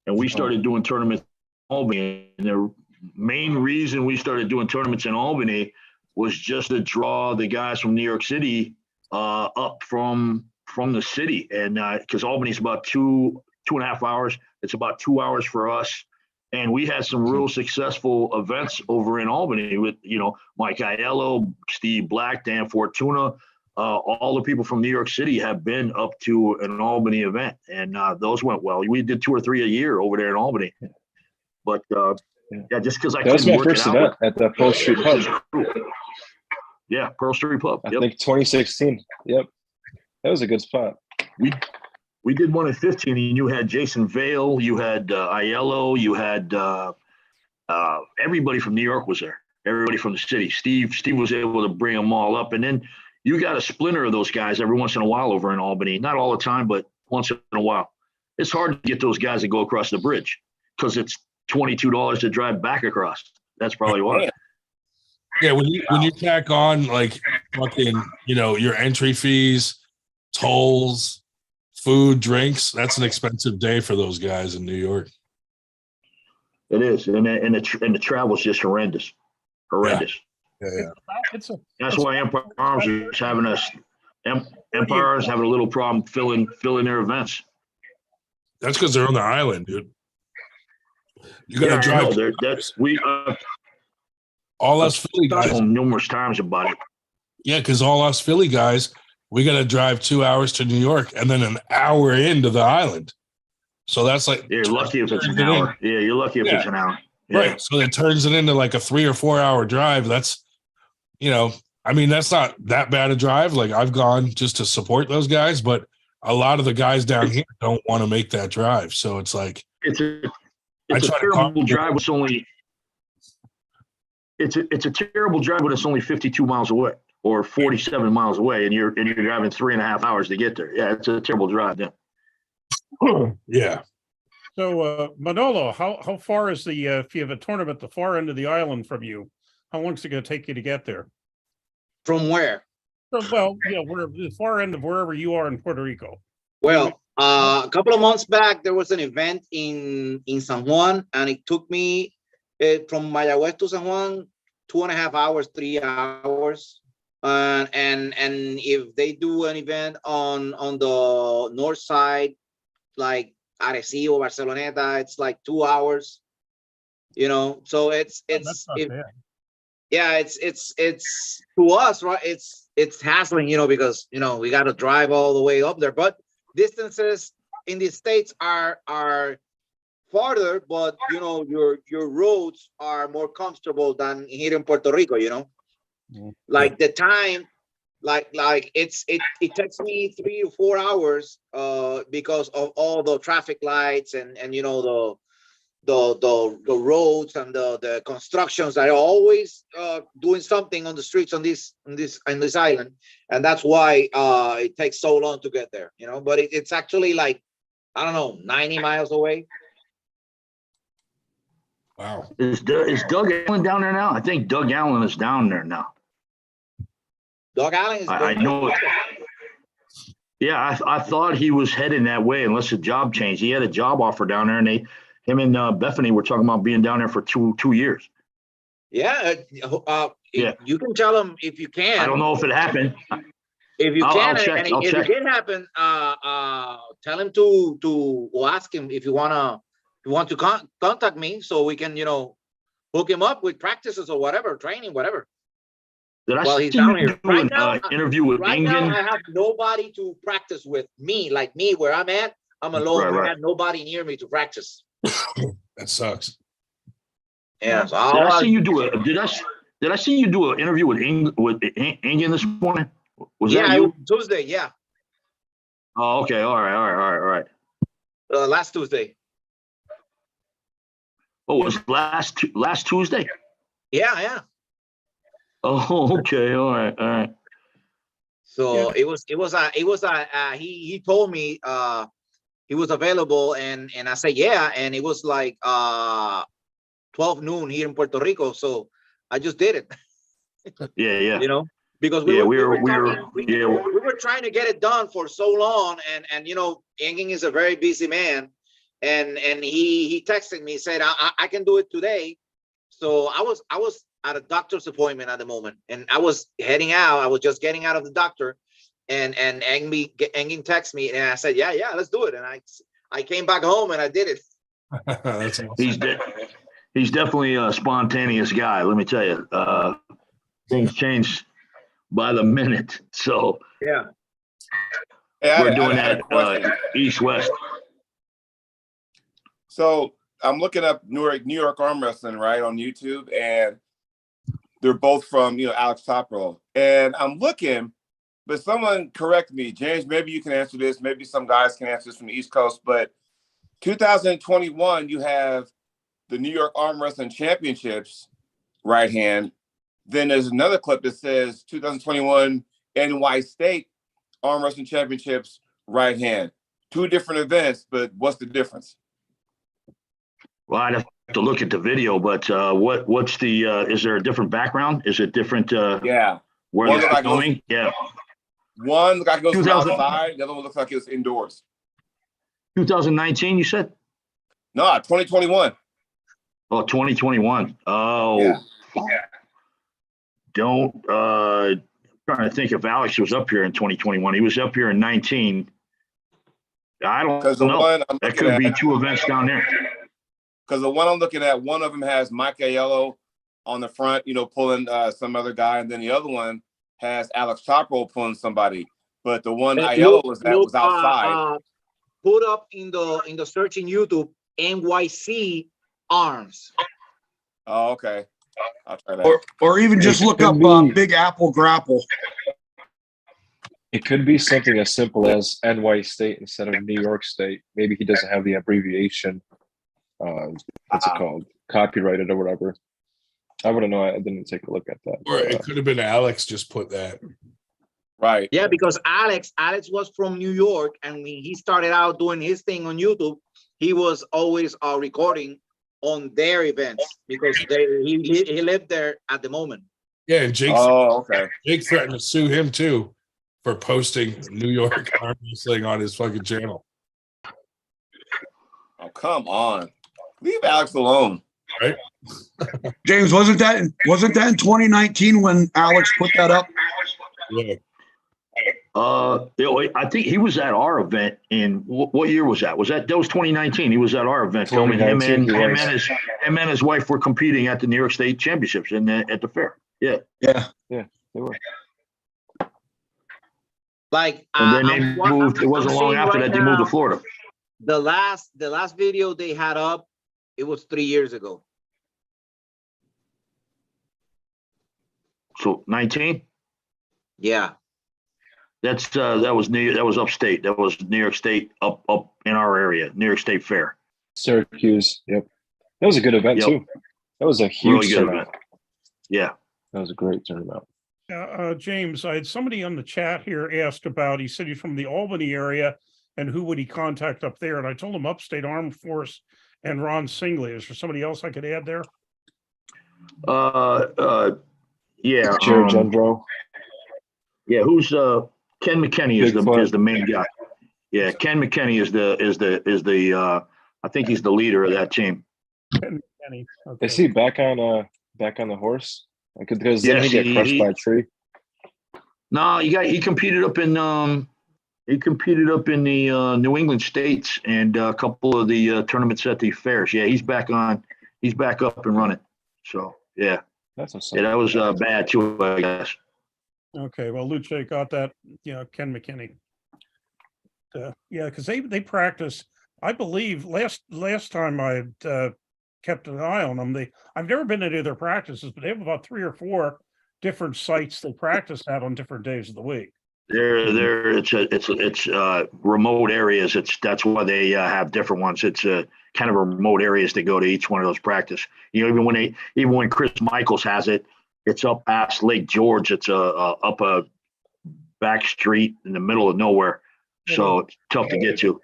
and we started doing tournaments in Albany. And the main reason we started doing tournaments in Albany was just to draw the guys from New York City up from the city, and because Albany's about 2.5 hours. It's about 2 hours for us. And we had some real successful events over in Albany with, Mike Aiello, Steve Black, Dan Fortuna. All the people from New York City have been up to an Albany event, and those went well. We did 2 or 3 a year over there in Albany. But just because that was my first event at the Pearl Street Pub. Yeah, Pearl Street Pub. I think 2016. Yep, that was a good spot. We did one in 15, and you had Jason Vale, you had Aiello, you had everybody from New York was there. Everybody from the city. Steve was able to bring them all up, and then you got a splinter of those guys every once in a while over in Albany. Not all the time, but once in a while. It's hard to get those guys to go across the bridge because it's $22 to drive back across. That's probably why. Yeah, when you tack on like fucking, your entry fees, tolls, food, drinks, that's an expensive day for those guys in New York. It is, and the travel's just horrendous. Yeah. That's why Empire Arms is having Empire Arms having a little problem filling their events. That's because they're on the island, dude. You got to drive. All us Philly guys. Numerous times about it. Yeah, because all us Philly guys, we got to drive 2 hours to New York and then an hour into the island. So that's like you're lucky if it's an hour. Yeah, you're lucky if it's an hour. Yeah. Right. So it turns it into like a 3 or 4 hour drive. That's, that's not that bad a drive. Like I've gone just to support those guys, but a lot of the guys down here don't want to make that drive. So it's like it's a terrible drive. It's a terrible drive when it's only 52 miles away or 47 miles away, and you're driving 3.5 hours to get there. Yeah, it's a terrible drive. Yeah. Yeah. So Manolo, how far is if you have a tournament the far end of the island from you? How long is it going to take you to get there? From where? Well, where the far end of wherever you are in Puerto Rico. Well, a couple of months back, there was an event in San Juan, and it took me from Mayagüez to San Juan 2.5 hours, 3 hours. And if they do an event on the north side, like Arecibo, Barceloneta, it's like 2 hours. So it's to us, right? It's hassling, because we got to drive all the way up there. But distances in the States are farther, but your roads are more comfortable than here in Puerto Rico. Like the time, like it takes me 3 or 4 hours because of all the traffic lights and the roads and the constructions that are always doing something on the streets on this island, and that's why it takes so long to get there. But it's actually like 90 miles away. Wow. Is Doug Allen down there now? I think Doug Allen is down there now. Doug Allen is I going know. Yeah, I thought he was heading that way unless the job changed. He had a job offer down there, and him and Bethany were talking about being down there for two years. Yeah, Yeah. you can tell him if you can. I don't know if it happened. If you I'll can, check. and I'll if check. it did happen, tell him to or ask him if you want to contact me so we can, hook him up with practices or whatever, training, whatever. Did I While see he's down you here. do Right an now, interview with right now, Ingen? I have nobody to practice with. Like me, where I'm at, I'm alone. Right. I had nobody near me to practice. That sucks. Yeah. So Did I see you do a? Did I see you do an interview with Ingen this morning? Was that it you? was Tuesday. Yeah. Oh, okay. All right. Last Tuesday. Oh, it was last Tuesday. Yeah. Oh, okay. All right. So it was he told me he was available and I said yeah, and it was like 12 noon here in Puerto Rico, so I just did it. Yeah. Because we were trying to get it done for so long, and Engin is a very busy man, and he texted me, said I can do it today. So I was at a doctor's appointment at the moment, and I was heading out. I was just getting out of the doctor, and Engin texted me, and I said yeah, let's do it. And I came back home and I did it. That's awesome. He's definitely a spontaneous guy. Let me tell you, things change by the minute. So Yeah. We're doing that east-west. So I'm looking up New York Armwrestling, right, on YouTube, and they're both from, Alex Topro. And I'm looking, but someone correct me, James, maybe you can answer this. Maybe some guys can answer this from the East Coast. But 2021, you have the New York Armwrestling Championships, right hand. Then there's another clip that says 2021 NY State Armwrestling Championships, right hand. Two different events, but what's the difference? Well, I'd have to look at the video, but what's the? Is there a different background? Is it different? Yeah. Where One they're going? Yeah. One looked like it goes from 2000 outside. The other one looks like it was indoors. 2019, you said? No, 2021. Oh, 2021. Oh. Yeah. Don't. I'm trying to think if Alex was up here in 2021. He was up here in 19. I don't know. That could be two events down there. Because the one I'm looking at, one of them has Mike Aiello on the front, pulling some other guy, and then the other one has Alex Topro pulling somebody. But the one Aiello was outside. Put up in the search in YouTube NYC Arms. Oh, okay. I'll try that. Or even just look up Big Apple Grapple. It could be something as simple as NY State instead of New York State. Maybe he doesn't have the abbreviation. What's it called? Copyrighted or whatever. I wouldn't know. I didn't take a look at that. Or it could have been Alex just put that. Right. Yeah, because Alex was from New York, and when he started out doing his thing on YouTube, he was always recording on their events because he lived there at the moment. Yeah, and Jake. Oh, okay. Jake threatened to sue him too for posting New York Armwrestling on his fucking channel. Oh, come on. Leave Alex alone. Right? James, wasn't that in 2019 when Alex put that up? Yeah. I think he was at our event in what year was that? That was 2019. He was at our event filming. Him and his wife were competing at the New York State Championships and at the fair. Yeah, they were. Like, and then they moved. It wasn't long after that they moved to Florida. The last video they had up, it was 3 years ago. So 19. Yeah. That was upstate. That was New York State up in our area. New York State Fair. Syracuse. Yep. That was a good event too. That was a huge really good turnout. event. Yeah. That was a great turnout. James, I had somebody on the chat here asked about, he said he's from the Albany area and who would he contact up there? And I told him Upstate Armed Force and Ron Singley. Is there somebody else I could add there? Yeah. Jared Gendro. Yeah, who's Ken McKinney is Bigfoot. the main guy. Yeah, Ken McKinney is the I think he's the leader of that team. Kenny. Okay. Is he back on the horse? Because didn't Yes, he get crushed by a tree? No, he competed up in the New England states and a couple of the tournaments at the fairs. Yeah, he's back up and running. So yeah, That's what's yeah, that was bad too, I guess. Okay, well, Luce got that, Ken McKinney. Yeah, because they practice, I believe, last time I kept an eye on them, I've never been to any of their practices, but they have about 3 or 4 different sites they practice at on different days of the week. It's remote areas. That's why they have different ones. It's kind of remote areas to go to each one of those practice. Even when Chris Michaels has it, it's up past Lake George. It's up a back street in the middle of nowhere, so it's tough to get to.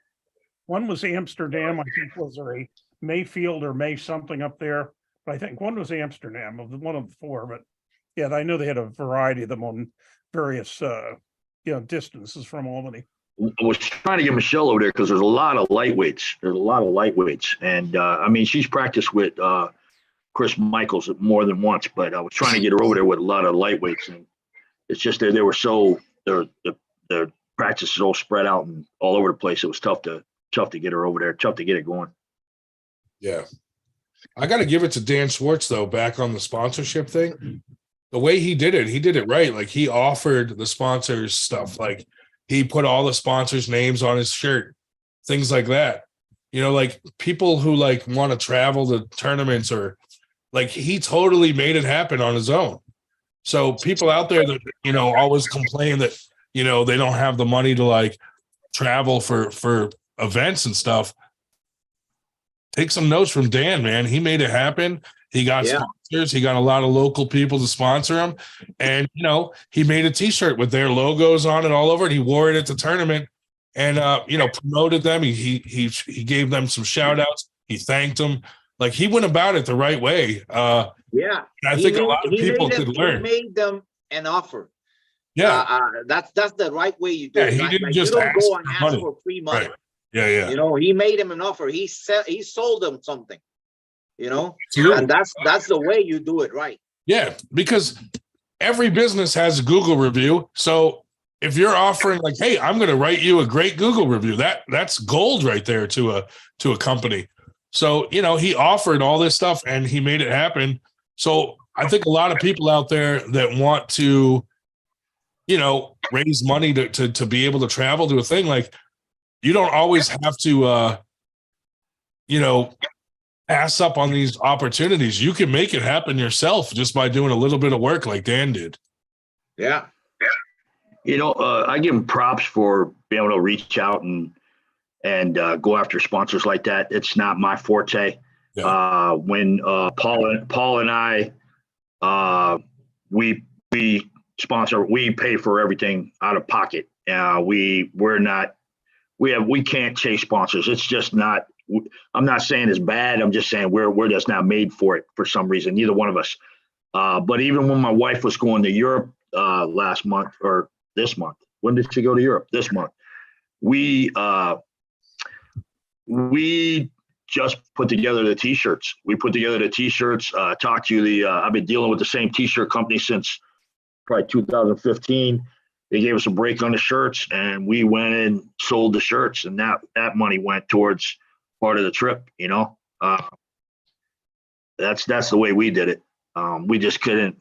One was Amsterdam, I think, was there a Mayfield or May something up there? But I think one was Amsterdam, one of the 4. But yeah, I know they had a variety of them on various distances from Albany. I was trying to get Michelle over there because there's a lot of lightweights. And I mean, she's practiced with Chris Michaels more than once, but I was trying to get her over there with a lot of lightweights, and it's just their practice is all spread out and all over the place. It was tough to get her over there, tough to get it going. Yeah. I got to give it to Dan Schwartz, though, back on the sponsorship thing. The way he did it right. Like, he offered the sponsors stuff. Like, he put all the sponsors' names on his shirt, things like that. Like, people who want to travel to tournaments, or he totally made it happen on his own. So people out there that, always complain that, they don't have the money to travel for events and stuff. Take some notes from Dan, man. He made it happen. He got sponsors. He got a lot of local people to sponsor him. And, he made a T-shirt with their logos on it all over it. He wore it at the tournament and, promoted them. He gave them some shout outs. He thanked them. He went about it the right way. I think a lot of people could learn. He made them an offer. Yeah. That's the right way you do it. He didn't just you don't ask go and for ask money. for free money. Right. Yeah. He made him an offer. He sold them something. Absolutely. And that's the way you do it right. Yeah, because every business has a Google review. So if you're offering hey, I'm going to write you a great Google review, that's gold right there to a company. So, he offered all this stuff and he made it happen. So I think a lot of people out there that want to, raise money to be able to travel to a thing, you don't always have to, pass up on these opportunities. You can make it happen yourself just by doing a little bit of work like Dan did. Yeah. I give him props for being able to reach out and go after sponsors like that. It's not my forte. Yeah. When Paul and I, we sponsor, we pay for everything out of pocket. We can't chase sponsors. It's just not. I'm not saying it's bad. I'm just saying we're just not made for it for some reason. Neither one of us. But even when my wife was going to Europe last month or this month, when did she go to Europe? This month. We just put together the T-shirts. Talked to I've been dealing with the same T-shirt company since probably 2015. They gave us a break on the shirts, and we went and sold the shirts, and that money went towards part of the trip. That's the way we did it. We just couldn't.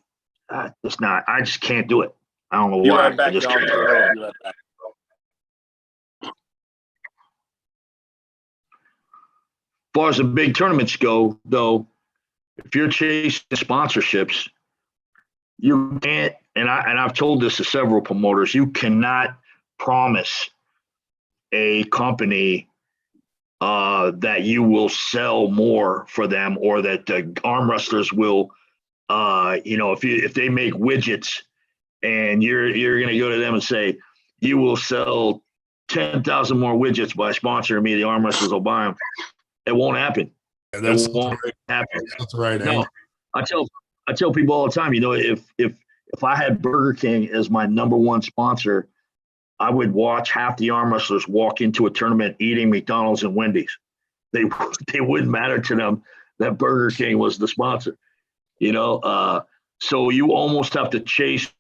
I just can't do it. I don't know why. I just can't do it. As far as the big tournaments go, though, if you're chasing sponsorships, you can't. And I've told this to several promoters. You cannot promise a company that you will sell more for them, or that the arm wrestlers will, if they make widgets and you're going to go to them and say, you will sell 10,000 more widgets by sponsoring me, the arm wrestlers will buy them. It won't happen. Yeah, that's it won't happen. That's right. No, I tell people all the time, if if I had Burger King as my number one sponsor, I would watch half the arm wrestlers walk into a tournament eating McDonald's and Wendy's. They wouldn't matter to them that Burger King was the sponsor, you know. So you almost have to chase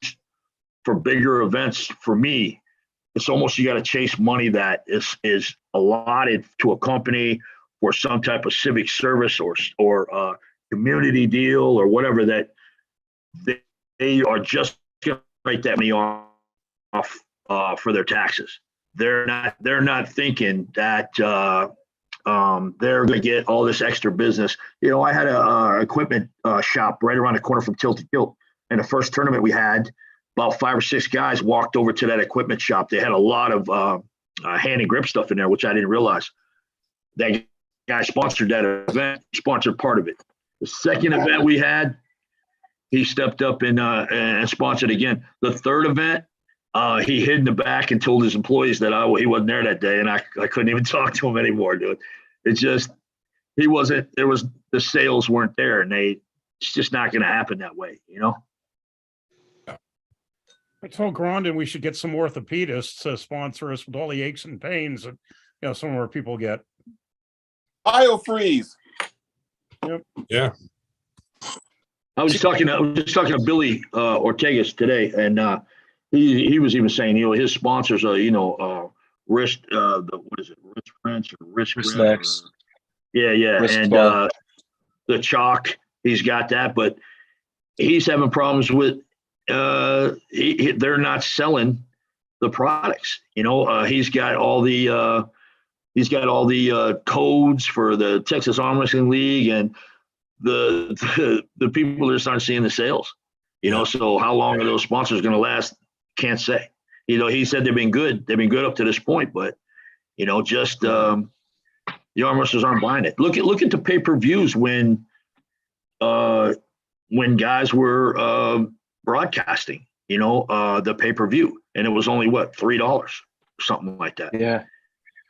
for bigger events. For me, it's almost you got to chase money that is allotted to a company for some type of civic service or community deal or whatever, that they are just going to write that money off for their taxes. They're not thinking that they're going to get all this extra business. You know, I had a equipment shop right around the corner from Tilt to Kilt, and the first tournament we had, about 5 or 6 guys walked over to that equipment shop. They had a lot of hand and grip stuff in there, which I didn't realize. That guy sponsored that event, sponsored part of it. The second event we had, he stepped up and sponsored again. The third event, he hid in the back and told his employees that he wasn't there that day, and I couldn't even talk to him anymore, dude. It's just the sales weren't there, and it's just not going to happen that way, you know. I told Grondin we should get some orthopedists to sponsor us with all the aches and pains that, you know, some of our people get. BioFreeze. Yep. Yeah. I was just talking to Billy Ortegas today, and he was even saying, you know, his sponsors are, you know, wrist, what is it, wrist wrench or wrist grip? Yeah, wrist and the chalk, he's got that, but he's having problems with. They're not selling the products. You know, he's got all the codes for the Texas Arm Wrestling League, and the people just aren't seeing the sales. You know, so how long are those sponsors going to last? Can't say. You know, he said they've been good. They've been good up to this point, but you know, just the arm wrestlers aren't buying it. Look at the pay-per-views when guys were broadcasting, you know, the pay-per-view, and it was only what, $3 or something like that.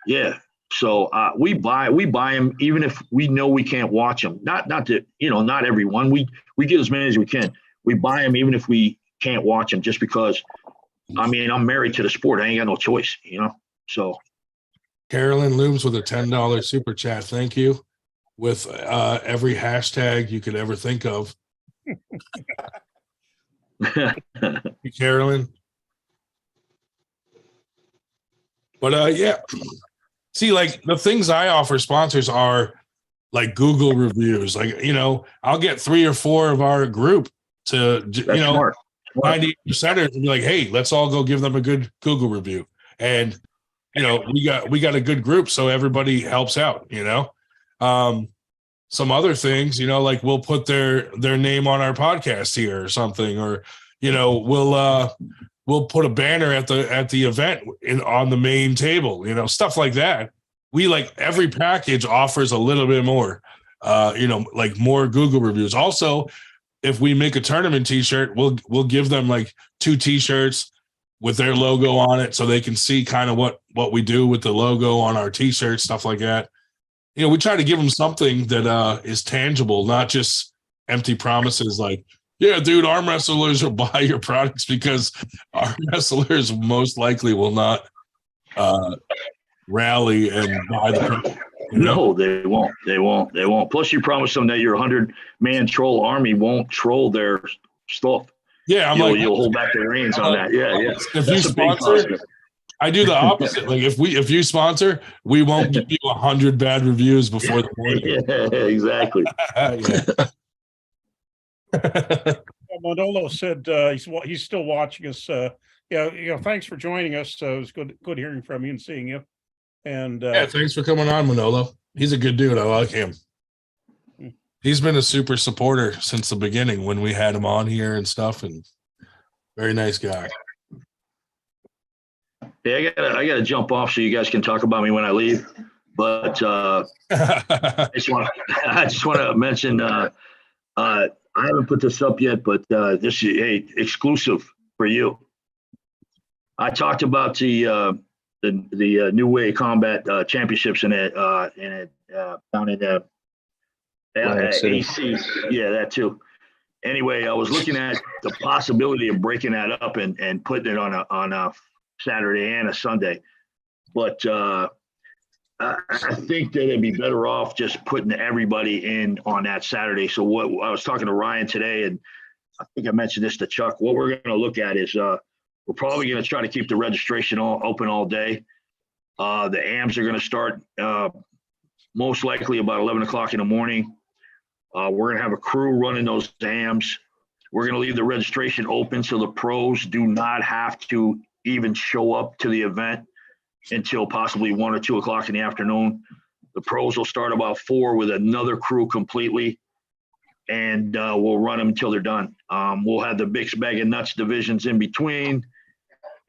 Yeah. So we buy them even if we know we can't watch them. Not that, you know, not everyone. We get as many as we can. We buy them even if we can't watch them, just because. I mean, I'm married to the sport. I ain't got no choice, you know. So. Carolyn Looms with a $10 super chat. Thank you. With every hashtag you could ever think of. Carolyn. But yeah, see, like the things I offer sponsors are like Google reviews. Like, you know, I'll get 3 or 4 of our group to, you know, smart. 90%ers and be like, hey, let's all go give them a good Google review. And, you know, we got a good group, so everybody helps out, you know. Some other things, you know, like we'll put their name on our podcast here or something, or, you know, we'll put a banner at the event on the main table, you know, stuff like that. We like every package offers a little bit more, you know, like more Google reviews. Also, if we make a tournament t-shirt, we'll give them like 2 t-shirts with their logo on it, so they can see kind of what we do with the logo on our t-shirts, stuff like that. You know, we try to give them something that is tangible, not just empty promises like, yeah, dude, arm wrestlers will buy your products, because arm wrestlers most likely will not rally and buy the product. You know? No, they won't. They won't. Plus, you promise them that your 100-man troll army won't troll their stuff. Yeah, you'll hold back the reins on that. Yeah. If you sponsor, I do the opposite. Like if you sponsor, we won't give you 100 bad reviews before the morning. Yeah, exactly. Manolo said he's still watching us. Yeah, you know, thanks for joining us. It was good hearing from you and seeing you. And yeah, thanks for coming on, Manolo. He's a good dude. I like him. He's been a super supporter since the beginning when we had him on here and stuff, and very nice guy. Yeah, I gotta jump off so you guys can talk about me when I leave. But I just want to mention I haven't put this up yet, but this is exclusive for you. I talked about the New Way Combat Championships down in AC. Yeah, that too. anyway, I was looking at the possibility of breaking that up and putting it on a Saturday and a Sunday, but I think that it'd be better off just putting everybody in on that Saturday. So what I was talking to Ryan today, and I think I mentioned this to Chuck, what we're going to look at is we're probably going to try to keep the registration open all day. The AMs are going to start most likely about 11 o'clock in the morning. We're going to have a crew running those AMs. We're going to leave the registration open so the pros do not have to even show up to the event until possibly 1 or 2 o'clock in the afternoon. The pros will start about 4 with another crew completely, and we'll run them until they're done. We'll have the mixed bag of nuts divisions in between,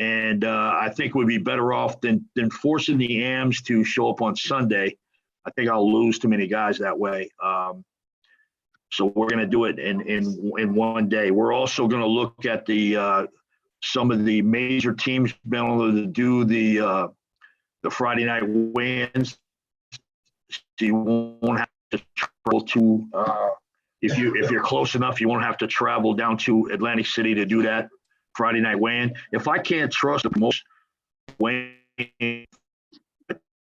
and I think we'd be better off than forcing the AMs to show up on Sunday. I think I'll lose too many guys that way. So we're going to do it in one day. We're also going to look at the some of the major teams being able to do the Friday night weigh-ins. So you won't have to travel to if you're close enough, you won't have to travel down to Atlantic City to do that Friday night weigh-in. If I can't trust the most weigh-in,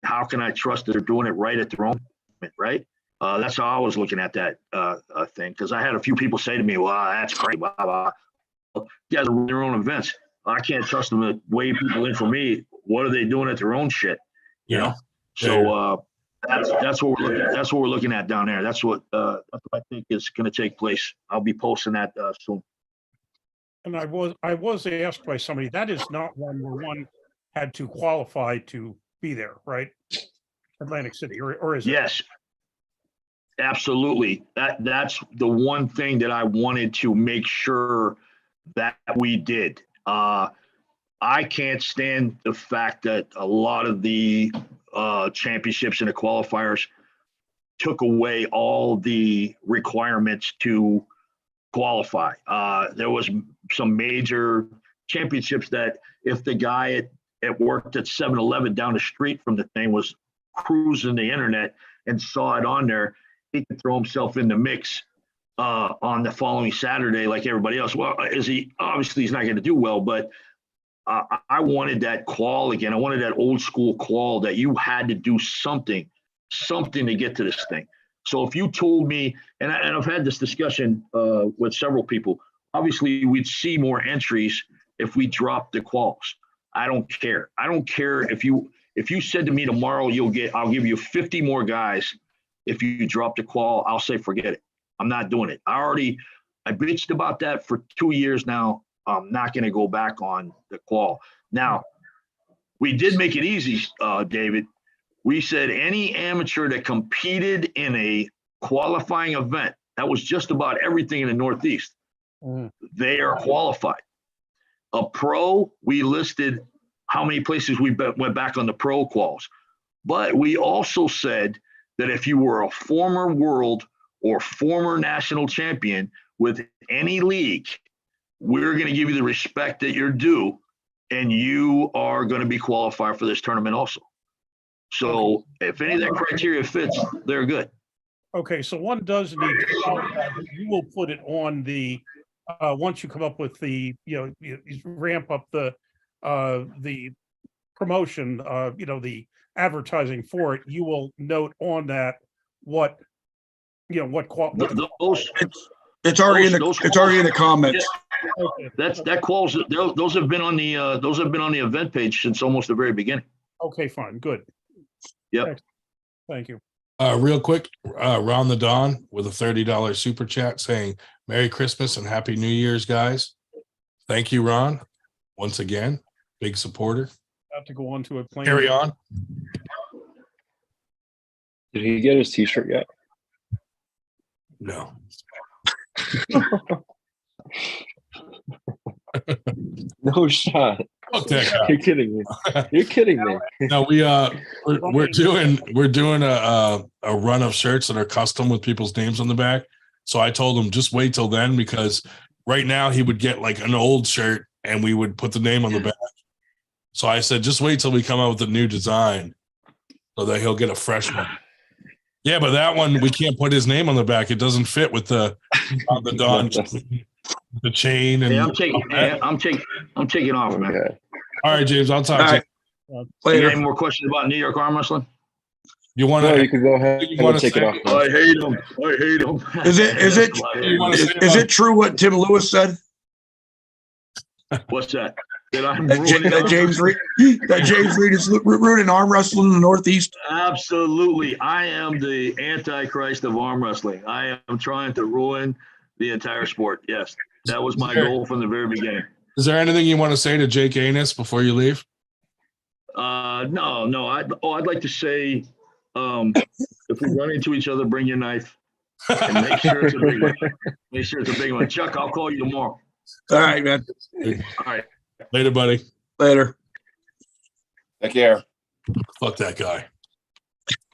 how can I trust that they're doing it right at their own moment, right? That's how I was looking at that thing, because I had a few people say to me, "Well, that's great, blah, blah." You guys are running their own events. I can't trust them to weigh people in for me. What are they doing at their own shit? You know? So that's what we're looking at down there. That's what I think is going to take place. I'll be posting that soon. And I was asked by somebody, that is not one where one had to qualify to be there, right? Atlantic City, or is it? Yes, absolutely. That's the one thing that I wanted to make sure that we did. I can't stand the fact that a lot of the championships and the qualifiers took away all the requirements to qualify. There was some major championships that if the guy at worked at 7-Eleven down the street from the thing was cruising the internet and saw it on there, he could throw himself in the mix on the following Saturday like everybody else. Well, obviously he's not going to do well, but I wanted that qual again. I wanted that old school qual that you had to do something to get to this thing. So if you told me, and I've had this discussion with several people, obviously we'd see more entries if we dropped the quals. I don't care. I don't care if you said to me tomorrow, I'll give you 50 more guys. If you drop the qual, I'll say, forget it. I'm not doing it. I bitched about that for 2 years now. I'm not going to go back on the qual. Now, we did make it easy, David. We said any amateur that competed in a qualifying event, that was just about everything in the Northeast, they are qualified. A pro, we listed how many places we went back on the pro quals. But we also said that if you were a former world or former national champion with any league, we're going to give you the respect that you're due, and you are going to be qualified for this tournament also. So if any of that criteria fits, they're good. Okay, so one does need to qualify, but you will put it on the once you come up with the you ramp up the promotion, the advertising for it. You will note on that what Those It's already in the comments. Yeah. Okay. That calls. Those have been on the event page since almost the very beginning. Okay, fine, good. Yep. Thank you. Real quick, Ron the Don with a $30 super chat saying Merry Christmas and Happy New Year's, guys. Thank you, Ron. Once again, big supporter. Have to go on to a plane. Carry on. Did he get his T-shirt yet? No. No shot. Fuck that guy. You're kidding me. You're kidding me. No, we're doing a run of shirts that are custom with people's names on the back. So I told him just wait till then, because right now he would get like an old shirt and we would put the name on the back. So I said just wait till we come out with a new design so that he'll get a fresh one. Yeah, but that one we can't put his name on the back. It doesn't fit with the on the Don, the chain, and I'm taking off, man. Okay. all right, James, I'll talk All to right. you. You Later. got any more questions about New York arm wrestling? You want No, to? you can go ahead you wanna and take it say- off. I hate him. I hate him. Is it You wanna say is it true what Tim Lewis said? What's that? That I'm That, ruining that arm James wrestling? Reid that James Reid is ruining arm wrestling in the Northeast. Absolutely. I am the antichrist of arm wrestling. I am trying to ruin the entire sport. Yes. That was my goal from the very beginning. Is there anything you want to say to Jake Anus before you leave? No. I'd like to say, if we run into each other, bring your knife and make sure it's a big one. Make sure it's a big one. Chuck, I'll call you tomorrow. All right, man. All right. Later, buddy. Later. Take care. Fuck that guy.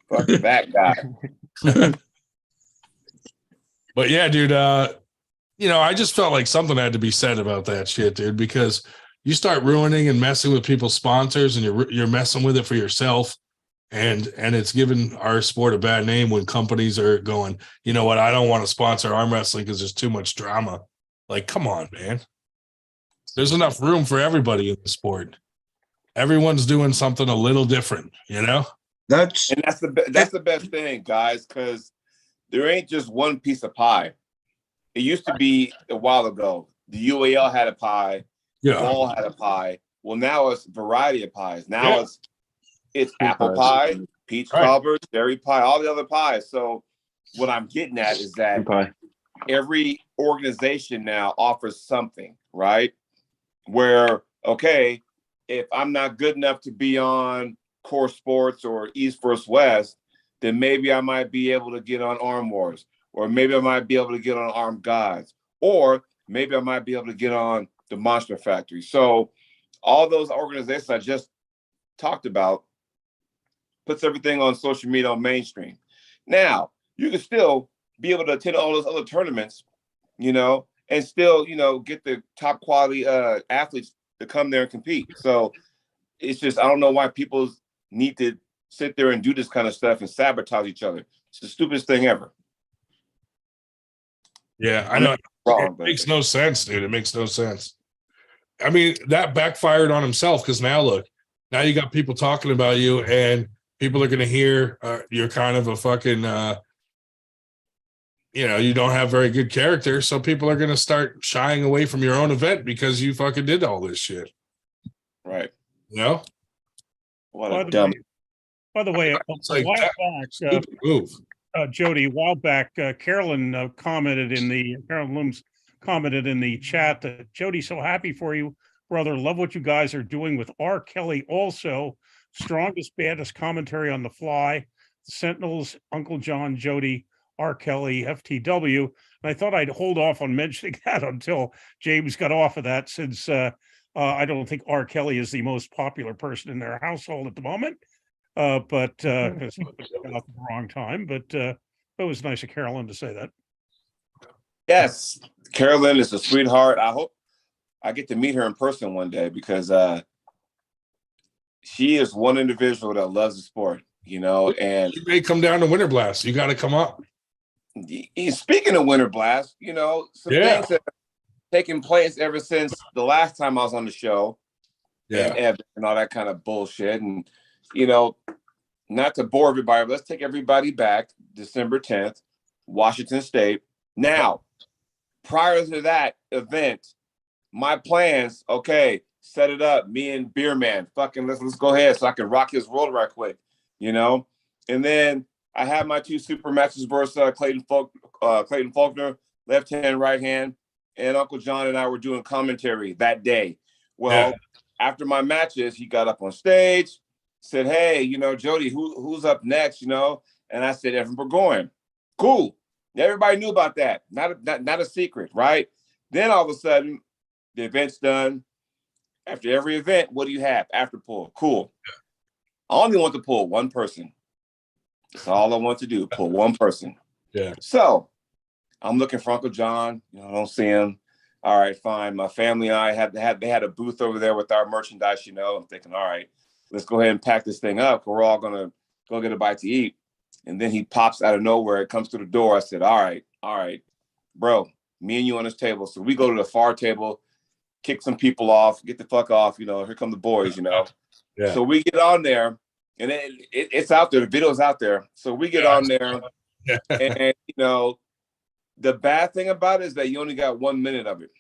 Fuck that guy. But yeah, dude, I just felt like something had to be said about that shit, dude, because you start ruining and messing with people's sponsors and you're messing with it for yourself. And it's given our sport a bad name when companies are going, you know what, I don't want to sponsor arm wrestling because there's too much drama. Like, come on, man. There's enough room for everybody in the sport. Everyone's doing something a little different, you know? That's the best thing, guys, because there ain't just one piece of pie. It used to be a while ago. The UAL had a pie. Yeah. Ball had a pie. Well, now it's a variety of pies. Now it's apple pie, peach cobbler, cherry pie, all the other pies. So what I'm getting at is that every organization now offers something, right? Where, okay, if I'm not good enough to be on Core Sports or East vs. West, then maybe I might be able to get on Arm Wars, or maybe I might be able to get on Armed Gods, or maybe I might be able to get on the Monster Factory. So all those organizations I just talked about puts everything on social media on mainstream. Now, you can still be able to attend all those other tournaments, and still, get the top quality athletes to come there and compete. So it's just, I don't know why people need to sit there and do this kind of stuff and sabotage each other. It's the stupidest thing ever. Yeah, I know. It makes no sense, dude. It makes no sense. I mean, that backfired on himself because now look, now you got people talking about you and people are going to hear you're kind of a fucking, you don't have very good character. So people are going to start shying away from your own event because you fucking did all this shit. Right. What a dumb. By the way, Jody, a while back, Carolyn Looms commented in the chat that Jody's so happy for you, brother. Love what you guys are doing with R. Kelly. Also, strongest, baddest commentary on the fly. Sentinels, Uncle John, Jody, R. Kelly, FTW. And I thought I'd hold off on mentioning that until James got off of that, since I don't think R. Kelly is the most popular person in their household at the moment. But because he was out at the wrong time. But it was nice of Carolyn to say that. Yes, Carolyn is a sweetheart. I hope I get to meet her in person one day because she is one individual that loves the sport, and you may come down to Winter Blast. You got to come up. Speaking of Winter Blast, some things that have taken place ever since the last time I was on the show, and all that kind of bullshit. And, not to bore everybody, but let's take everybody back. December 10th, Washington State. Now, prior to that event, my plans, set it up. Me and Beer Man, fucking let's go ahead so I can rock his world right quick, And then I had my two super matches versus Clayton Faulkner, left hand, right hand, and Uncle John and I were doing commentary that day. Well, after my matches, he got up on stage, said, "Hey, Jody, who's up next?" And I said, "Evan Burgoyne." Cool. Everybody knew about that. Not a secret, right? Then all of a sudden, the event's done. After every event, what do you have? After pull. Cool. I only want to pull one person. That's all I want to do, pull one person. Yeah. So I'm looking for Uncle John. I don't see him. All right, fine. My family and I they had a booth over there with our merchandise, I'm thinking, all right, let's go ahead and pack this thing up. We're all going to go get a bite to eat. And then he pops out of nowhere. It comes to the door. I said, all right. bro, me and you on this table. So we go to the far table, kick some people off, get the fuck off. Here come the boys. Yeah. So we get on there, and it's out there. The video's out there. So we get on there, and the bad thing about it is that you only got 1 minute of it.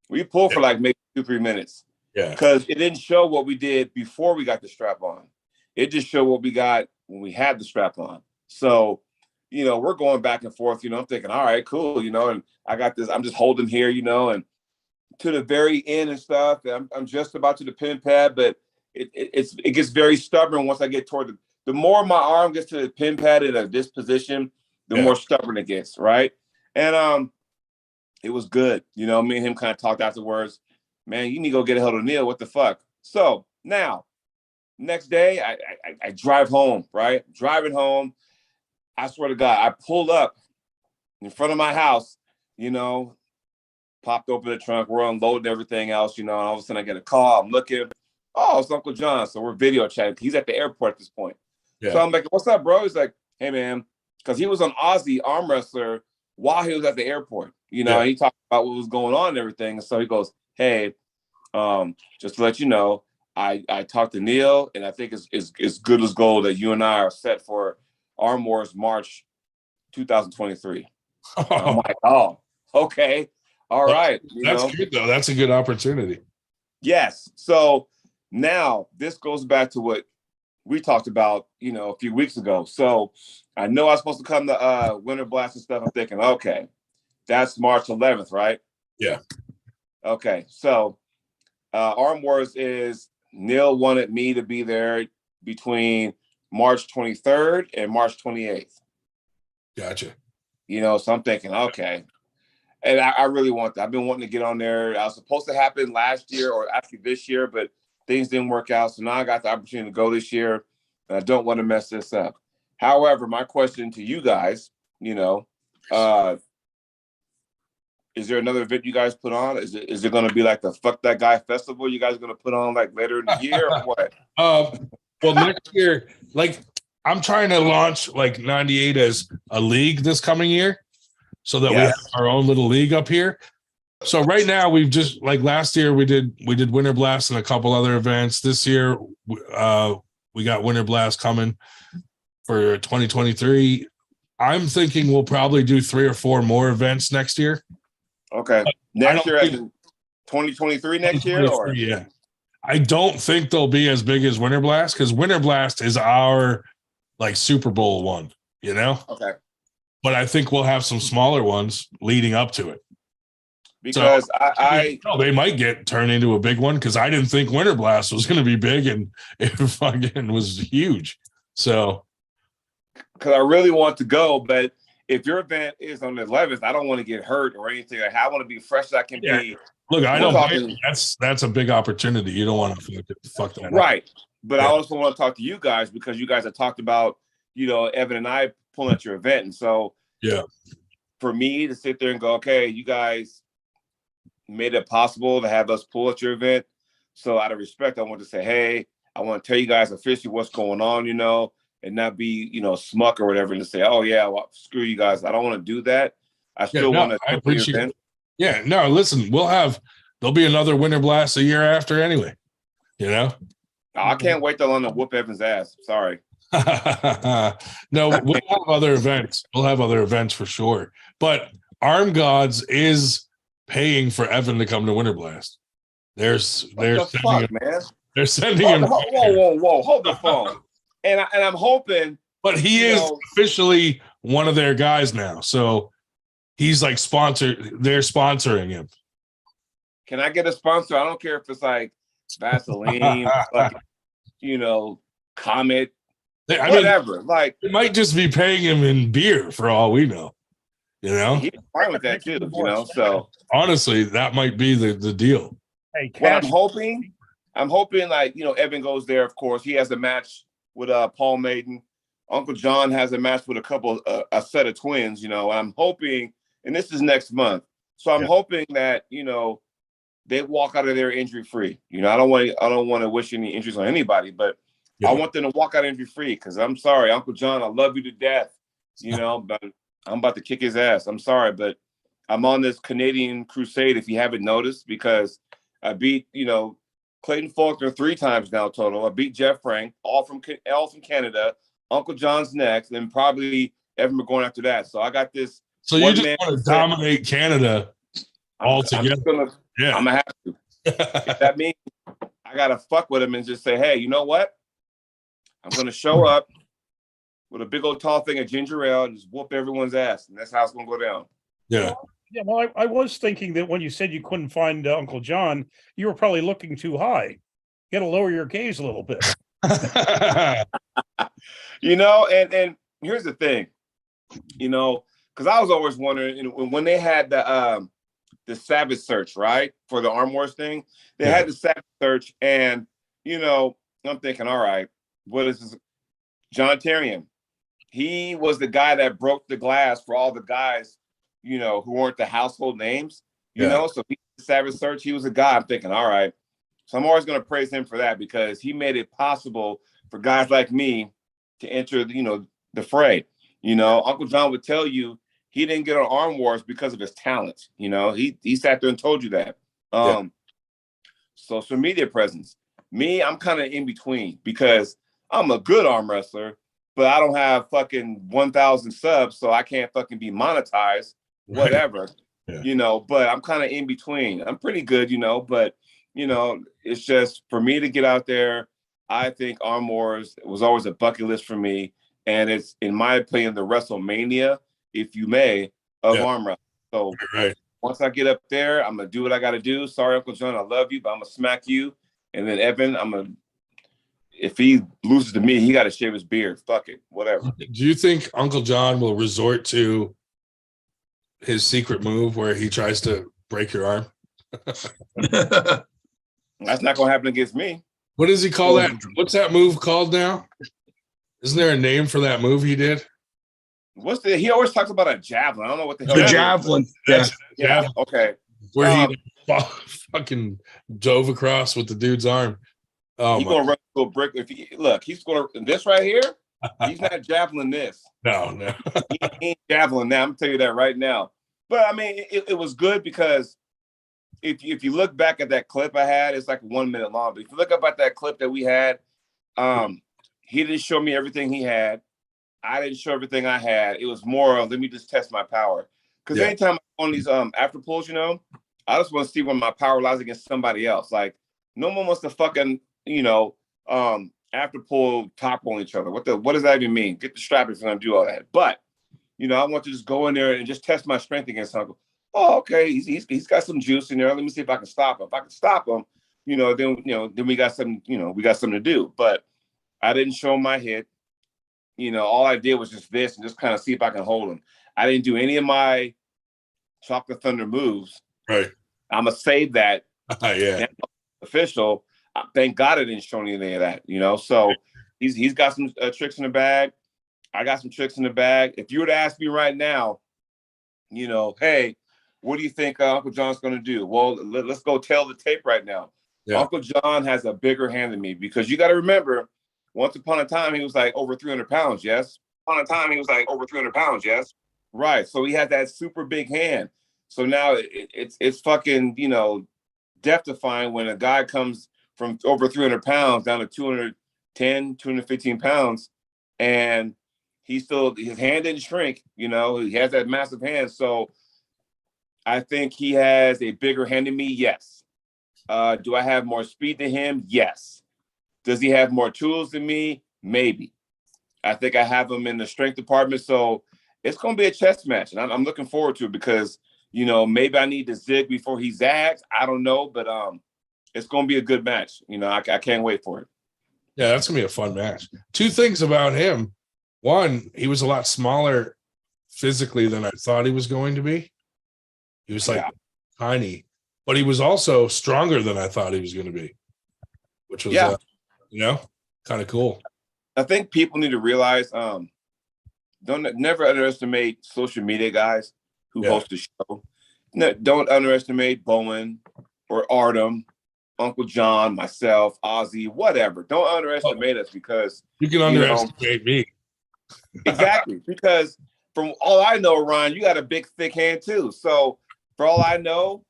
We pull for like maybe 2-3 minutes. Yeah. Because it didn't show what we did before we got the strap on. It just showed what we got when we had the strap on. So, we're going back and forth. I'm thinking, all right, cool. And I got this. I'm just holding here, and to the very end and stuff. I'm just about to the pin pad, but it gets very stubborn once I get toward the more my arm gets to the pin pad at this position, the more stubborn it gets, right? And it was good. Me and him kind of talked afterwards. Man, you need to go get a hold of Neil. What the fuck? So now, next day, I drive home, right? Driving home, I swear to God, I pulled up in front of my house, popped open the trunk. We're unloading everything else, and all of a sudden I get a call. I'm looking. Oh, it's Uncle John. So we're video chatting. He's at the airport at this point. Yeah. So I'm like, what's up, bro? He's like, hey, man. Because he was an Aussie arm wrestler while he was at the airport. And he talked about what was going on and everything. And so he goes, hey, just to let you know, I talked to Neil, and I think it's good as gold that you and I are set for Arm Wars March 2023. I'm like, oh, okay. All right. That's good, though. That's a good opportunity. Yes. So now this goes back to what we talked about, a few weeks ago. So I know I was supposed to come to Winter Blast and stuff. I'm thinking, okay, that's March 11th, right? Yeah. Okay. So Arm Wars is Neil wanted me to be there between March 23rd and March 28th. Gotcha. So I'm thinking, okay. And I really want that. I've been wanting to get on there. I was supposed to happen last year or actually this year, but things didn't work out. So now I got the opportunity to go this year, and I don't want to mess this up. However, my question to you guys, is there another event you guys put on? Is it going to be like the Fuck That Guy Festival you guys are going to put on like later in the year or what? Well, next year, like I'm trying to launch like 98 as a league this coming year so that we have our own little league up here. So right now we've just like last year we did Winter Blast and a couple other events. This year we got Winter Blast coming for 2023. I'm thinking we'll probably do 3 or 4 more events next year. Okay. Next year, as in 2023 next year? Or? Yeah. I don't think they'll be as big as Winter Blast because Winter Blast is our like Super Bowl one, Okay. But I think we'll have some smaller ones leading up to it. Because so, they might turn into a big one because I didn't think Winter Blast was going to be big and it fucking was huge. So, because I really want to go, but if your event is on the 11th, I don't want to get hurt or anything. I want to be fresh as I can be. Look, I don't. That's a big opportunity. You don't want to fuck that up. Right. But I also want to talk to you guys because you guys have talked about, Evan and I pulling at your event. And so, for me to sit there and go, okay, you guys made it possible to have us pull at your event. So out of respect, I want to say, hey, I want to tell you guys officially what's going on, and not be, smuck or whatever and say, oh, yeah, well, screw you guys. I don't want to do that. I still want to appreciate it. Yeah, no, listen, there'll be another Winter Blast a year after anyway, I can't wait till I'm to whoop Evan's ass. Sorry. No, we'll have other events. We'll have other events for sure. But Arm Gods is paying for Evan to come to Winter Blast. They're sending him. Whoa, hold the phone. And I'm hoping. But he is officially one of their guys now. So he's like they're sponsoring him. Can I get a sponsor? I don't care if it's like Vaseline, like, Comet, whatever. Like, it might just be paying him in beer for all we know. He's fine with that too, So honestly, that might be the deal. Hey, what I'm hoping like, Evan goes there, of course. He has a match with Paul Maiden. Uncle John has a match with a set of twins, and I'm hoping, and this is next month. So I'm hoping that, they walk out of there injury free. I don't want to wish any injuries on anybody, but I want them to walk out injury free because I'm sorry, Uncle John, I love you to death, but I'm about to kick his ass. I'm sorry, but I'm on this Canadian crusade, if you haven't noticed, because I beat, Clayton Faulkner 3 times now total. I beat Jeff Frank, all from Canada. Uncle John's next, and probably Evan McGorn after that. So I got this. So you just want to dominate Canada altogether. I'm gonna have to. If that means I gotta fuck with him and just say, hey, you know what? I'm gonna show up with a big old tall thing of ginger ale and just whoop everyone's ass, and that's how it's gonna go down. Yeah. Yeah, well, I was thinking that when you said you couldn't find Uncle John, you were probably looking too high. You got to lower your gaze a little bit. And here's the thing, because I was always wondering, when they had the Savage search, right, for the Arm Wars thing, they had the Savage search, and I'm thinking, all right, what is this? John Terrian, he was the guy that broke the glass for all the guys, who weren't the household names, so he Savage search, he was a guy. I'm thinking, all right, so I'm always going to praise him for that, because he made it possible for guys like me to enter, the fray. Uncle John would tell you he didn't get on Arm Wars because of his talent. He sat there and told you that. Social media presence. Me, I'm kind of in between, because I'm a good arm wrestler, but I don't have fucking 1,000 subs, so I can't fucking be monetized, whatever. But I'm kind of in between. I'm pretty good, but it's just for me to get out there. I think Arm Wars was always a bucket list for me, and it's, in my opinion, the WrestleMania, if you may, of arm wrestling. So once I get up there, I'm gonna do what I got to do. Sorry, Uncle John, I love you, but I'm gonna smack you. And then Evan, if he loses to me, he got to shave his beard. Fuck it, whatever. Do you think Uncle John will resort to his secret move where he tries to break your arm? That's not gonna happen against me. What does he call that? What's that move called now? Isn't there a name for that move he did? He always talks about a javelin. I don't know what the hell. The javelin. Yeah. Okay. Where he fucking dove across with the dude's arm. Oh, he's gonna run to a brick. He's gonna this right here. He's not javelin this. No. He ain't javelin now. I'm gonna tell you that right now. But I mean, it was good, because if you look back at that clip I had, it's like 1 minute long. But if you look up at that clip that we had, he didn't show me everything he had. I didn't show everything I had. It was more of, let me just test my power. Because anytime I'm on these after pulls, I just want to see when my power lies against somebody else. Like, no one wants to fucking, after pull top on each other. What does that even mean? Get the strap if you're gonna do all that. But I want to just go in there and just test my strength against Uncle. Oh, okay, he's got some juice in there. Let me see if I can stop him. If I can stop him, then we got something, we got something to do. But I didn't show him my hit. All I did was just this and just kind of see if I can hold him. I didn't do any of my Chocolate Thunder moves. Right. I'm gonna save that. Official. Thank God I didn't show anything of that. So he's got some tricks in the bag. I got some tricks in the bag. If you were to ask me right now, hey, what do you think Uncle John's going to do? Well, let's go tell the tape right now. Yeah. Uncle John has a bigger hand than me, because you got to remember, once upon a time, he was like over 300 pounds, yes? Right. So he had that super big hand. So now it's fucking, death defying when a guy comes from over 300 pounds down to 210, 215 pounds, and his hand didn't shrink, he has that massive hand. So I think he has a bigger hand than me, yes. Do I have more speed than him? Yes. Does he have more tools than me? Maybe. I think I have him in the strength department. So it's going to be a chess match, and I'm looking forward to it, because, maybe I need to zig before he zags. I don't know, but it's going to be a good match. I can't wait for it. Yeah, that's going to be a fun match. 2 things about him. One, he was a lot smaller physically than I thought he was going to be. He was tiny, but he was also stronger than I thought he was going to be, which was, kind of cool. I think people need to realize, never underestimate social media guys who host the show. No, don't underestimate Bowen or Artem, Uncle John, myself, Ozzy, whatever. Don't underestimate us, because you can underestimate me. Exactly, because from all I know, Ron, you got a big, thick hand too. So for all I know,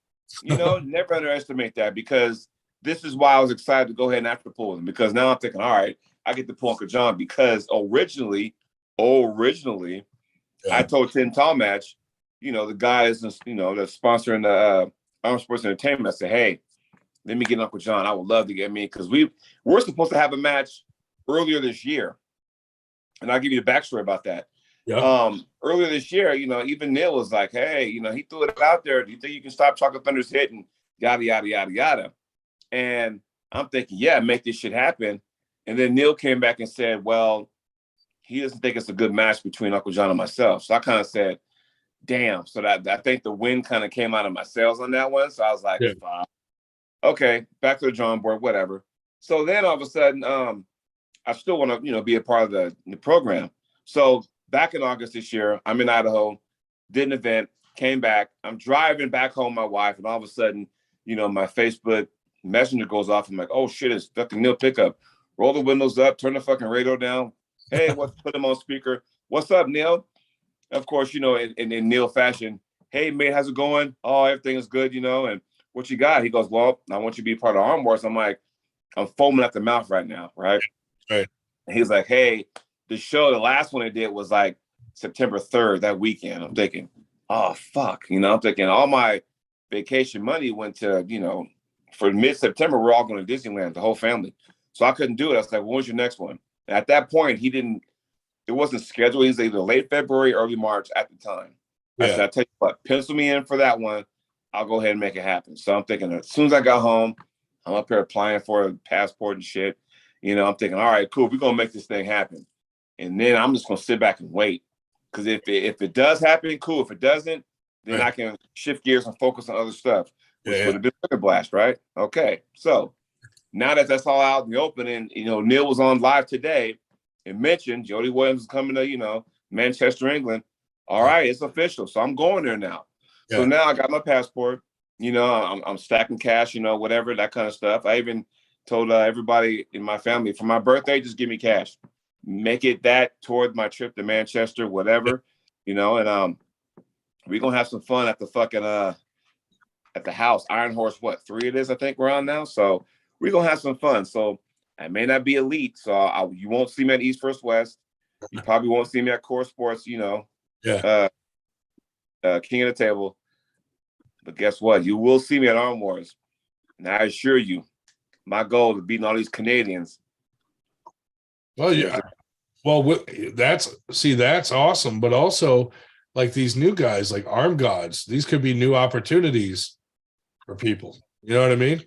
never underestimate that, because this is why I was excited to go ahead and after pull him, because now I'm thinking, all right, I get to pull Uncle John, because originally, I told Tim Talmatch, the guy is, that's sponsoring the Arm Sports Entertainment. I said, hey, let me get Uncle John. I would love to get me, because we're supposed to have a match earlier this year. And I'll give you the backstory about that. Yeah. Earlier this year, even Neil was like, hey, he threw it out there. Do you think you can stop Chocolate Thunder's hit? And yada, yada, yada, yada. And I'm thinking, yeah, make this shit happen. And then Neil came back and said, well, he doesn't think it's a good match between Uncle John and myself. So I kind of said, damn. So that I think the win kind of came out of my sails on that one. So I was like, fine. Okay, back to the drawing board, whatever. So then all of a sudden, I still want to, be a part of the program. So back in August this year, I'm in Idaho, did an event, came back. I'm driving back home with my wife, and all of a sudden, my Facebook Messenger goes off. I'm like, oh shit, it's fucking Neil Pickup. Roll the windows up, turn the fucking radio down. Hey, put him on speaker. What's up, Neil? Of course, in Neil fashion. Hey, mate, how's it going? Oh, everything is good, and what you got? He goes, well, I want you to be part of Arm Wars. I'm like, I'm foaming at the mouth right now, right? Right. And he's like, hey, the last one I did was like September 3rd, that weekend. I'm thinking, oh, fuck. I'm thinking all my vacation money went to, for mid-September, we're all going to Disneyland, the whole family. So I couldn't do it. I was like, well, when's your next one? And at that point, it wasn't scheduled. He was either late February, early March at the time. Yeah. I said, I tell you what, pencil me in for that one. I'll go ahead and make it happen. So I'm thinking, as soon as I got home, I'm up here applying for a passport and shit. I'm thinking, all right, cool. We're going to make this thing happen. And then I'm just going to sit back and wait. Because if it does happen, cool. If it doesn't, then I can shift gears and focus on other stuff, which would have been Winter Blast, right? Okay. So now that that's all out in the open, and, Neil was on live today and mentioned Jody Williams is coming to, Manchester, England. All right, it's official. So I'm going there now. Yeah. So now I got my passport. I'm stacking cash, whatever, that kind of stuff. I even told everybody in my family, for my birthday, just give me cash. Make it that toward my trip to Manchester, whatever, and we're going to have some fun at the fucking, at the house. Iron Horse, 3 it is, I think we're on now. So we're going to have some fun. So I may not be elite. So you won't see me at East First West. You probably won't see me at Core Sports, King of the Table. But guess what? You will see me at Arm Wars. And I assure you, my goal is beating all these Canadians. Well, yeah. Well, that's awesome. But also, like these new guys, like Arm Gods, these could be new opportunities for people. You know what I mean?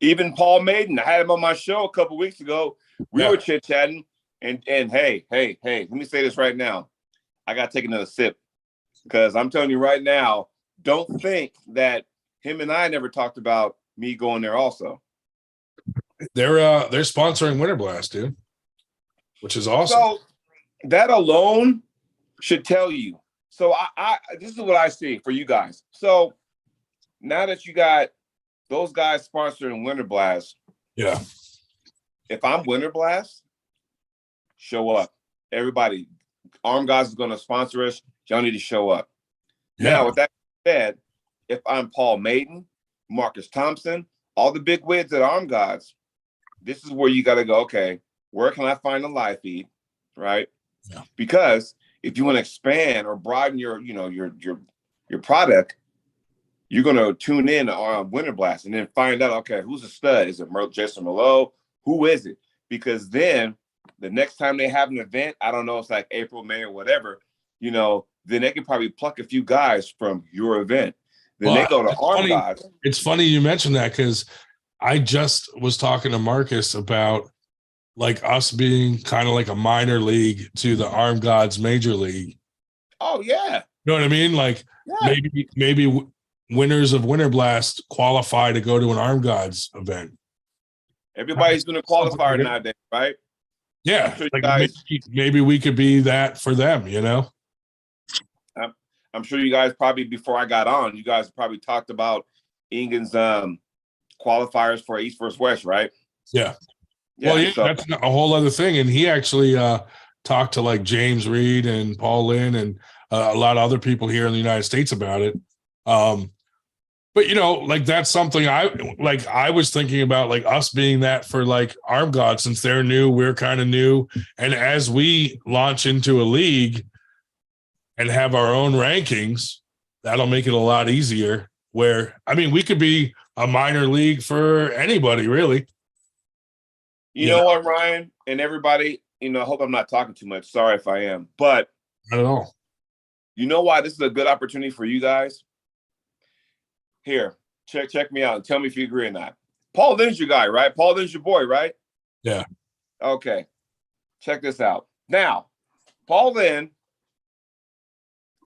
Even Paul Maiden, I had him on my show a couple weeks ago. We were chit-chatting. And hey, let me say this right now. I got to take another sip, because I'm telling you right now, don't think that him and I never talked about me going there also. They're sponsoring Winter Blast, dude, which is awesome. So that alone should tell you. So I this is what I see for you guys. So now that you got those guys sponsoring Winter Blast, if I'm Winter Blast, show up. Everybody, Arm Guys is going to sponsor us. Y'all need to show up. Yeah. Now, with that said, if I'm Paul Maiden, Marcus Thompson, all the big wigs at Arm Gods, this is where you got to go, okay, where can I find a live feed, right? Yeah. Because if you want to expand or broaden your product, you're going to tune in on Winter Blast and then find out, okay, who's a stud? Is it Jason Malo? Who is it? Because then the next time they have an event, I don't know, it's like April, May, or whatever, then they can probably pluck a few guys from your event. Then they go to Arm Gods. It's funny you mentioned that, because I just was talking to Marcus about like us being kind of like a minor league to the Arm Gods major league. Oh, yeah. You know what I mean? Like maybe winners of Winter Blast qualify to go to an Arm Gods event. Everybody's going to qualify nowadays, right? Yeah, sure like maybe we could be that for them, I'm sure you guys probably, before I got on, you guys probably talked about Engen's qualifiers for East First West, right? Yeah. Well, so that's a whole other thing. And he actually talked to like James Reid and Paul Lynn and a lot of other people here in the United States about it. But you know, like that's something I was thinking about, like us being that for like Arm God, since they're new, we're kind of new. And as we launch into a league and have our own rankings, that'll make it a lot easier. Where, I mean, we could be a minor league for anybody, really. You know what, Ryan, and everybody, you know, I hope I'm not talking too much. Sorry if I am, but I don't know. You know why this is a good opportunity for you guys? Here, check me out and tell me if you agree or not. Paul Lynn's your guy, right? Paul Lynn's your boy, right? Yeah. Okay. Check this out. Now, Paul Lynn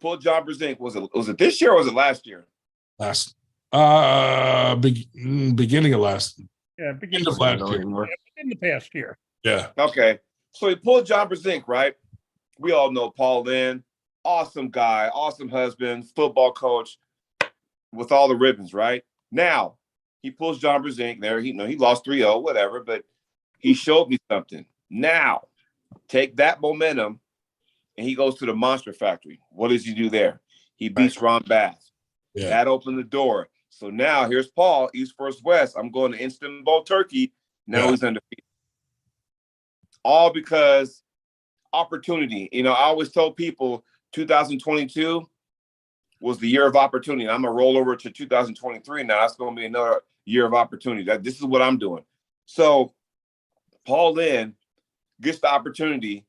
pulled John Brzezinski. Was it this year or was it last year? Beginning of last. Yeah, Beginning of last year. In the past year. Yeah. Okay. So he pulled John Brzezinski, right? We all know Paul Lynn. Awesome guy, awesome husband, football coach with all the ribbons, right? Now, he pulls John Brzezinski there. He lost 3-0, whatever, but he showed me something. Now, take that momentum, and he goes to the Monster Factory. What does he do there? He beats Ron Bass. Yeah. That opened the door. So now here's Paul, East versus West. I'm going to Instant Bowl Turkey. Now he's undefeated. All because opportunity. You know, I always tell people 2022 was the year of opportunity. I'm going to roll over to 2023 now. That's going to be another year of opportunity. This is what I'm doing. So Paul Lynn gets the opportunity,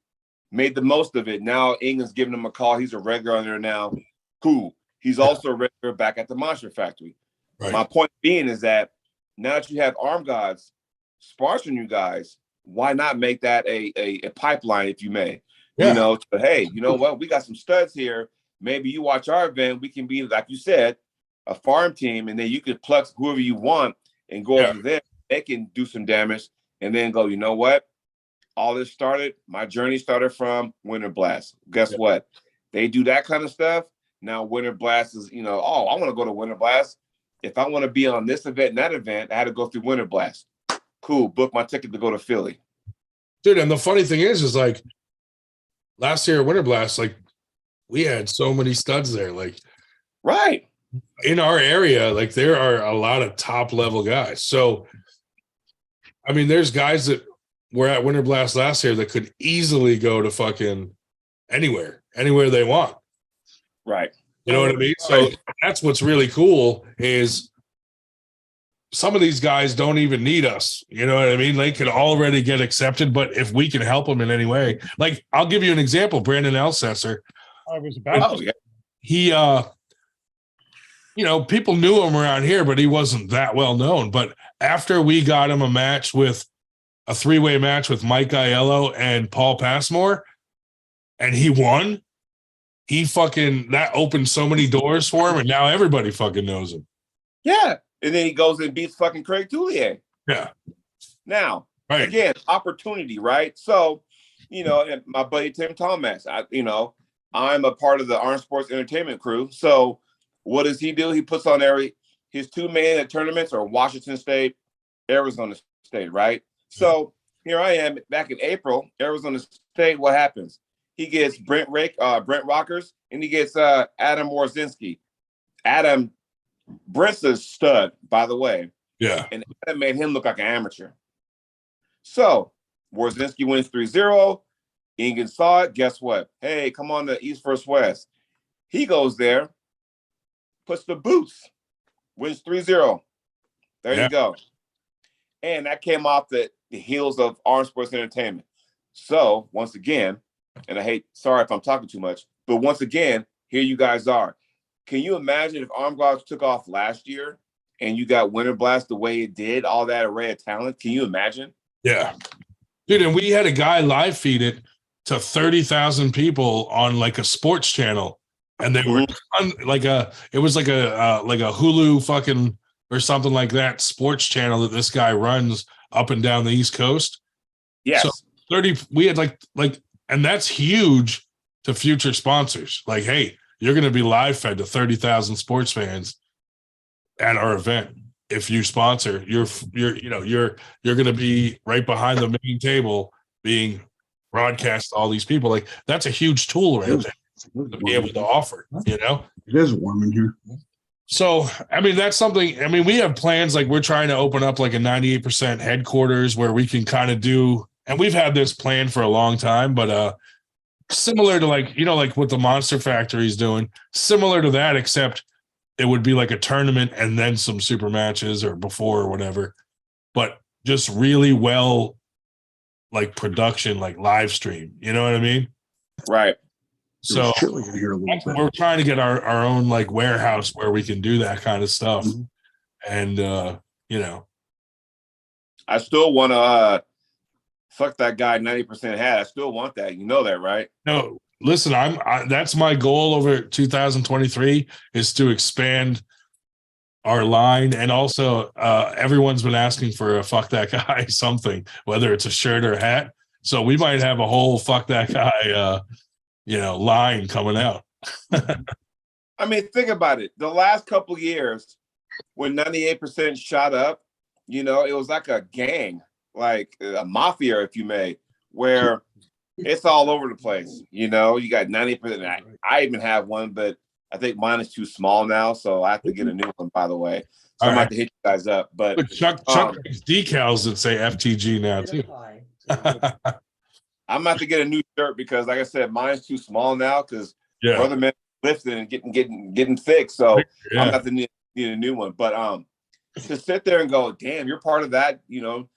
made the most of it. Now England's giving him a call. He's a regular on there now. Cool. He's also a regular back at the Monster Factory. Right. My point being is that now that you have Arm Gods sponsoring you guys, why not make that a pipeline, if you may? Yeah. You know, so, hey, you know what? We got some studs here. Maybe you watch our event. We can be, like you said, a farm team, and then you could pluck whoever you want and go over there. They can do some damage and then go, you know what? All this started, my journey started from Winter Blast. Guess what? They do that kind of stuff. Now Winter Blast is, you know, I want to go to Winter Blast. If I want to be on this event and that event, I had to go through Winter Blast. Cool. Book my ticket to go to Philly. Dude, and the funny thing is like last year at Winter Blast, like we had so many studs there. Like right. In our area, like there are a lot of top level guys. So I mean, there's guys that were at Winter Blast last year that could easily go to fucking anywhere they want. Right. You know what I mean? So that's what's really cool is some of these guys don't even need us. You know what I mean? They could already get accepted, but if we can help them in any way, like I'll give you an example, Brandon Elsesser. I was about he, you know, people knew him around here, but he wasn't that well known. But after we got him a match with a 3-way match with Mike Aiello and Paul Passmore, and he won, that opened so many doors for him, and now everybody fucking knows him. Yeah. And then he goes and beats fucking Craig Toulier. Yeah. Now, again, opportunity, right? So, you know, and my buddy Tim Thomas, I'm a part of the Armed Sports Entertainment crew. So what does he do? He puts on his two main tournaments are Washington State, Arizona State, right? So here I am back in April, Arizona State. What happens? He gets Brent Rockers, and he gets Adam Warzinski. Brent's a stud, by the way. Yeah. And Adam made him look like an amateur. So Warzinski wins 3-0. Ingen saw it. Guess what? Hey, come on to East versus West. He goes there, puts the boots, wins 3-0. There you go. And that came off the heels of Armed Sports Entertainment. So once again, and sorry if I'm talking too much, but once again, here you guys are. Can you imagine if Armed Guards took off last year and you got Winter Blast the way it did, all that array of talent? Can you imagine? Yeah. Dude, and we had a guy live feed it to 30,000 people on like a sports channel. And they were it was like a Hulu fucking or something like that sports channel that this guy runs up and down the East Coast. Yes. So we had like, and that's huge to future sponsors. Like, hey, you're going to be live fed to 30,000 sports fans at our event. If you sponsor, you're going to be right behind the main table being broadcast to all these people. Like that's a huge tool right there to be able to offer, you know? It is warm in here. So, I mean, that's something, I mean, we have plans, like we're trying to open up like a 98% headquarters where we can kind of do, and we've had this plan for a long time, but similar to like, you know, like what the Monster Factory is doing, similar to that, except it would be like a tournament and then some super matches or before or whatever, but just really well, like production, like live stream, you know what I mean? Right. So chilly in here a little bit. we're trying to get our own like warehouse where we can do that kind of stuff. And you know, I still want to fuck that guy 90% hat. I still want that. You know that, right? no, listen, that's my goal over 2023 is to expand our line. And also everyone's been asking for a fuck that guy something, whether it's a shirt or a hat. So we might have a whole fuck that guy you know, line coming out. I mean, think about it. The last couple of years when 98% shot up, you know, it was like a gang, like a mafia, if you may, where it's all over the place. You know, you got 90%. I even have one, but I think mine is too small now, so I have to get a new one, by the way. So I'm about to hit you guys up. But Chuck makes decals that say FTG now, too. I'm about to get a new shirt because, like I said, mine's too small now because brother man lifting and getting thick. So I'm about to need a new one. But to sit there and go, damn, you're part of that, you know,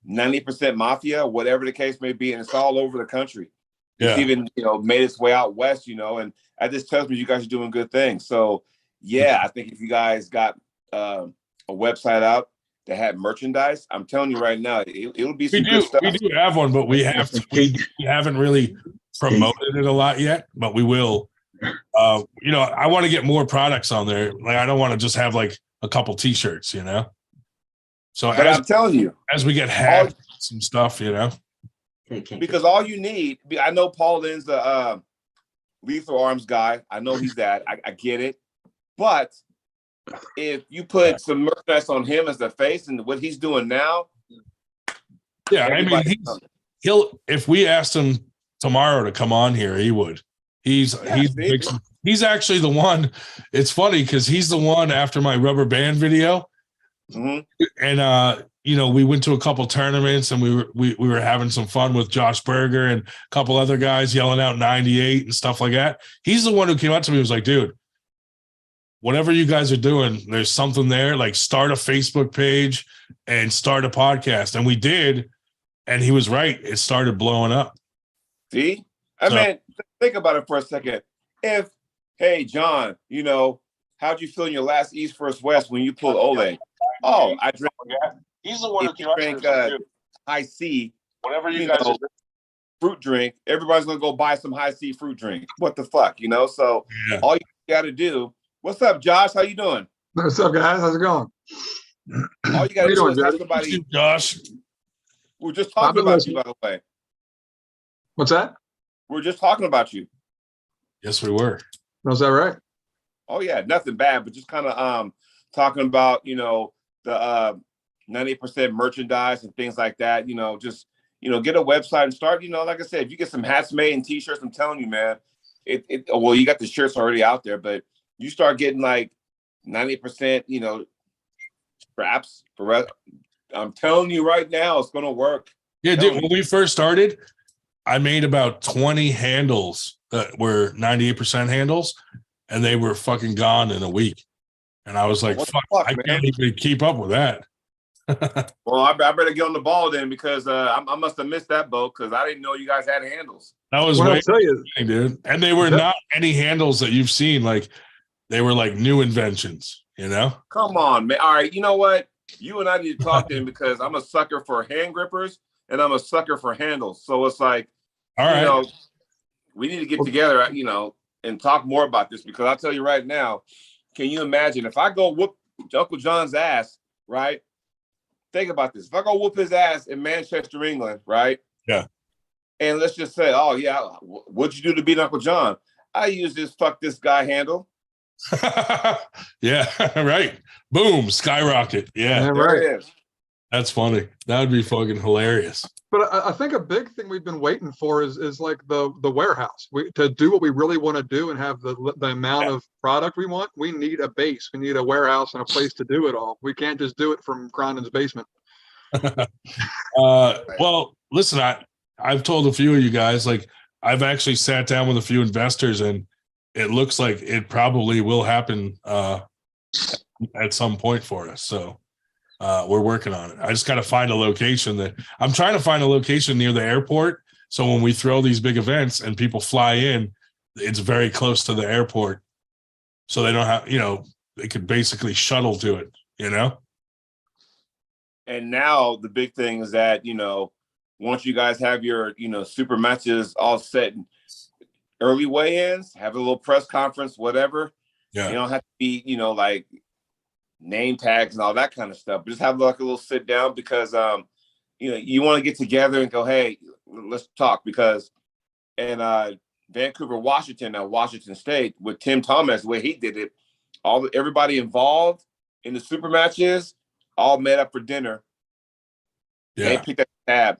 90% mafia, whatever the case may be, and it's all over the country. It's even, you know, made its way out west, you know, and that just tells me you guys are doing good things. So yeah, I think if you guys got a website out that had merchandise, I'm telling you right now, it'll be some good stuff. We do have one, but we haven't really promoted it a lot yet, but we will. You know, I want to get more products on there. Like I don't want to just have like a couple t-shirts, you know. So I'm telling you, as we get hats, some stuff, you know. Because all you need, I know Paul Lynn's the Lethal Arms guy. I know he's that. I get it. But if you put some merchandise on him as the face and what he's doing now. Yeah, I mean, he'll if we asked him tomorrow to come on here, he would. He's actually the one. It's funny because he's the one after my rubber band video. And you know, we went to a couple tournaments and we were having some fun with Josh Berger and a couple other guys yelling out 98 and stuff like that. He's the one who came up to me and was like, dude, whatever you guys are doing, there's something there. Like start a Facebook page and start a podcast. And we did. And he was right. It started blowing up. See? I mean, think about it for a second. If, hey, John, you know, how'd you feel in your last East vs. West when you pulled Ole? Oh, I drank. He's the one who drank high C. Whatever you guys fruit drink. Everybody's gonna go buy some high C fruit drink. What the fuck, you know? So all you got to do. What's up, Josh? How you doing? What's up, guys? How's it going? All you got to do is have somebody. Josh. We're just talking about you, by the way. What's that? We're just talking about you. Yes, we were. Was that right? Oh yeah, nothing bad, but just kind of talking about, you know, the 90% merchandise and things like that. You know, just, you know, get a website and start, you know, like I said, if you get some hats made and t-shirts, I'm telling you, man, well, you got the shirts already out there, but you start getting like 90%, you know, straps for, I'm telling you right now, it's going to work. Yeah, dude, when we first started, I made about 20 handles that were 98% handles, and they were fucking gone in a week. And I was like, fuck, I can't even keep up with that. Well, I better get on the ball then, because I must have missed that boat because I didn't know you guys had handles. That was way thing, dude. And they were not any handles that you've seen. Like, they were like new inventions, you know? Come on, man. All right, you know what? You and I need to talk then, because I'm a sucker for hand grippers and I'm a sucker for handles. So it's like, all right, you know, we need to get together, you know, and talk more about this, because I'll tell you right now, can you imagine if I go whoop Uncle John's ass, right? Think about this. If I go whoop his ass in Manchester, England, right? Yeah. And let's just say, oh, yeah, what'd you do to beat Uncle John? I use this fuck this guy handle. Yeah, right. Boom, skyrocket. Yeah, there it is. That's funny. That would be fucking hilarious. But I think a big thing we've been waiting for is like the warehouse. To do what we really want to do and have the amount of product we want, we need a base. We need a warehouse and a place to do it all. We can't just do it from Grondin's basement. Well, listen, I've told a few of you guys, like I've actually sat down with a few investors, and it looks like it probably will happen at some point for us. So we're working on it. I just got to find a location I'm trying to find a location near the airport. So when we throw these big events and people fly in, it's very close to the airport. So they don't have, they could basically shuttle to it, And now the big thing is that, once you guys have your, super matches all set, early weigh-ins, have a little press conference, whatever. Yeah. You don't have to be, like name tags and all that kind of stuff. But just have like a little sit down because, you want to get together and go, hey, let's talk. Because in Vancouver, Washington, now Washington State, with Tim Thomas, the way he did it, everybody involved in the super matches all met up for dinner. Yeah. They picked up the tab.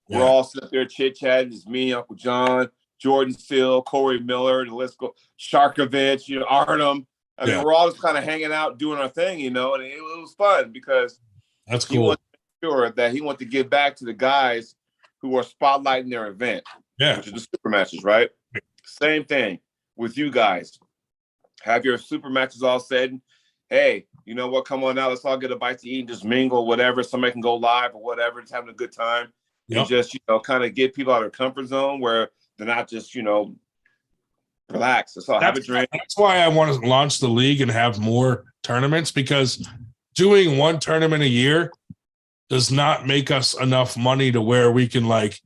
Yeah. We're all sitting there chit-chatting. It's me, Uncle John, Jordan Sill, Corey Miller, the list go, Sharkovich, Artem. I mean, we're all just kind of hanging out, doing our thing, and it was fun because that's cool. He wanted to make sure that he wanted to give back to the guys who are spotlighting their event, which is the super matches, right? Same thing with you guys. Have your super matches all set. Hey, you know what? Come on now, let's all get a bite to eat and just mingle, whatever. Somebody can go live or whatever, just having a good time. Yep. And just, kind of get people out of their comfort zone where they're not just, relax. Have a drink. That's why I want to launch the league and have more tournaments, because doing one tournament a year does not make us enough money to where we can like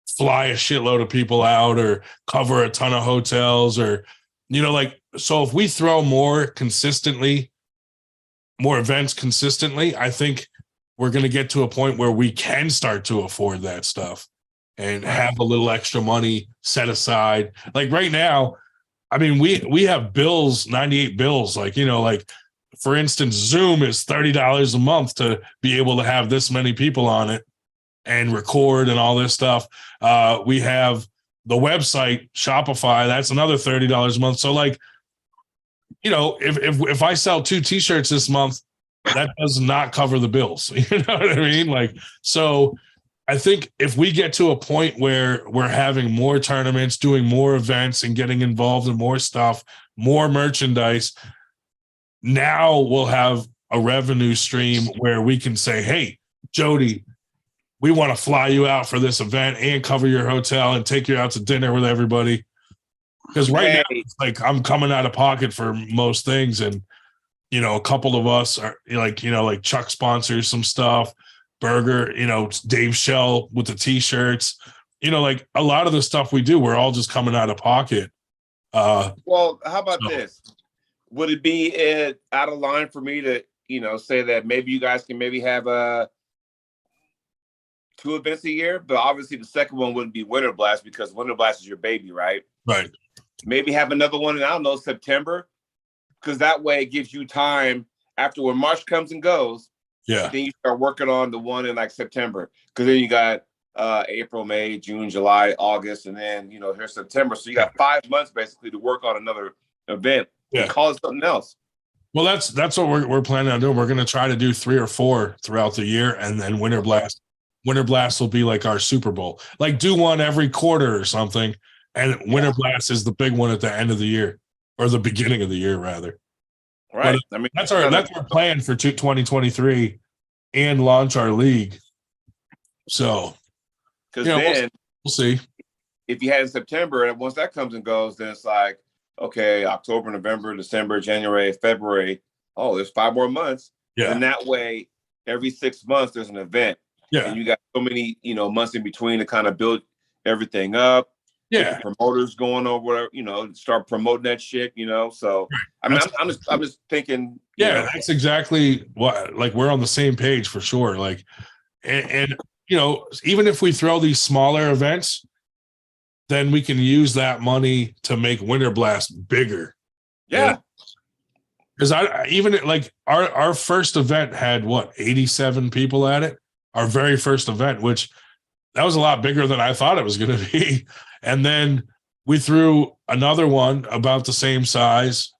fly a shitload of people out or cover a ton of hotels or, so if we throw more events consistently, I think we're going to get to a point where we can start to afford that stuff and have a little extra money set aside. Like right now, I mean, we have bills, 98 bills. Like, for instance, Zoom is $30 a month to be able to have this many people on it and record and all this stuff. We have the website, Shopify, that's another $30 a month. So like, if I sell 2 t-shirts this month, that does not cover the bills. You know what I mean? Like, so I think if we get to a point where we're having more tournaments, doing more events and getting involved in more stuff, more merchandise, now we'll have a revenue stream where we can say, hey, Jody, we want to fly you out for this event and cover your hotel and take you out to dinner with everybody. Because now it's like I'm coming out of pocket for most things. And, a couple of us are like Chuck sponsors some stuff. Burger, Dave Shell with the t-shirts, like a lot of the stuff we do, we're all just coming out of pocket. Well, how about this? Would it be out of line for me to, say that maybe you guys can maybe have 2 events a year, but obviously the second one wouldn't be Winter Blast because Winter Blast is your baby, right? Right. Maybe have another one in, I don't know, September, because that way it gives you time after when March comes and goes. Yeah. Then you start working on the one in like September, because then you got April, May, June, July, August, and then here's September. So you got 5 months basically to work on another event. Yeah. Call it something else. Well, that's what we're planning on doing. We're going to try to do 3 or 4 throughout the year, and then Winter Blast. Winter Blast will be like our Super Bowl. Like do one every quarter or something, and Winter Blast is the big one at the end of the year or the beginning of the year, rather. Right. But, I mean, that's our plan for 2023 and launch our league. So, because then we'll see. If you had in September, and once that comes and goes, then it's like, okay, October, November, December, January, February. Oh, there's 5 more months. Yeah. And that way, every 6 months there's an event. Yeah. And you got so many, months in between to kind of build everything up. Yeah. Promoters going over, start promoting that shit, So I mean, I'm just thinking. Yeah, that's exactly what. Like we're on the same page for sure. Like, and even if we throw these smaller events, then we can use that money to make Winter Blast bigger. Yeah. Because our first event had 87 people at it. Our very first event, which that was a lot bigger than I thought it was going to be. And then we threw another one about the same size.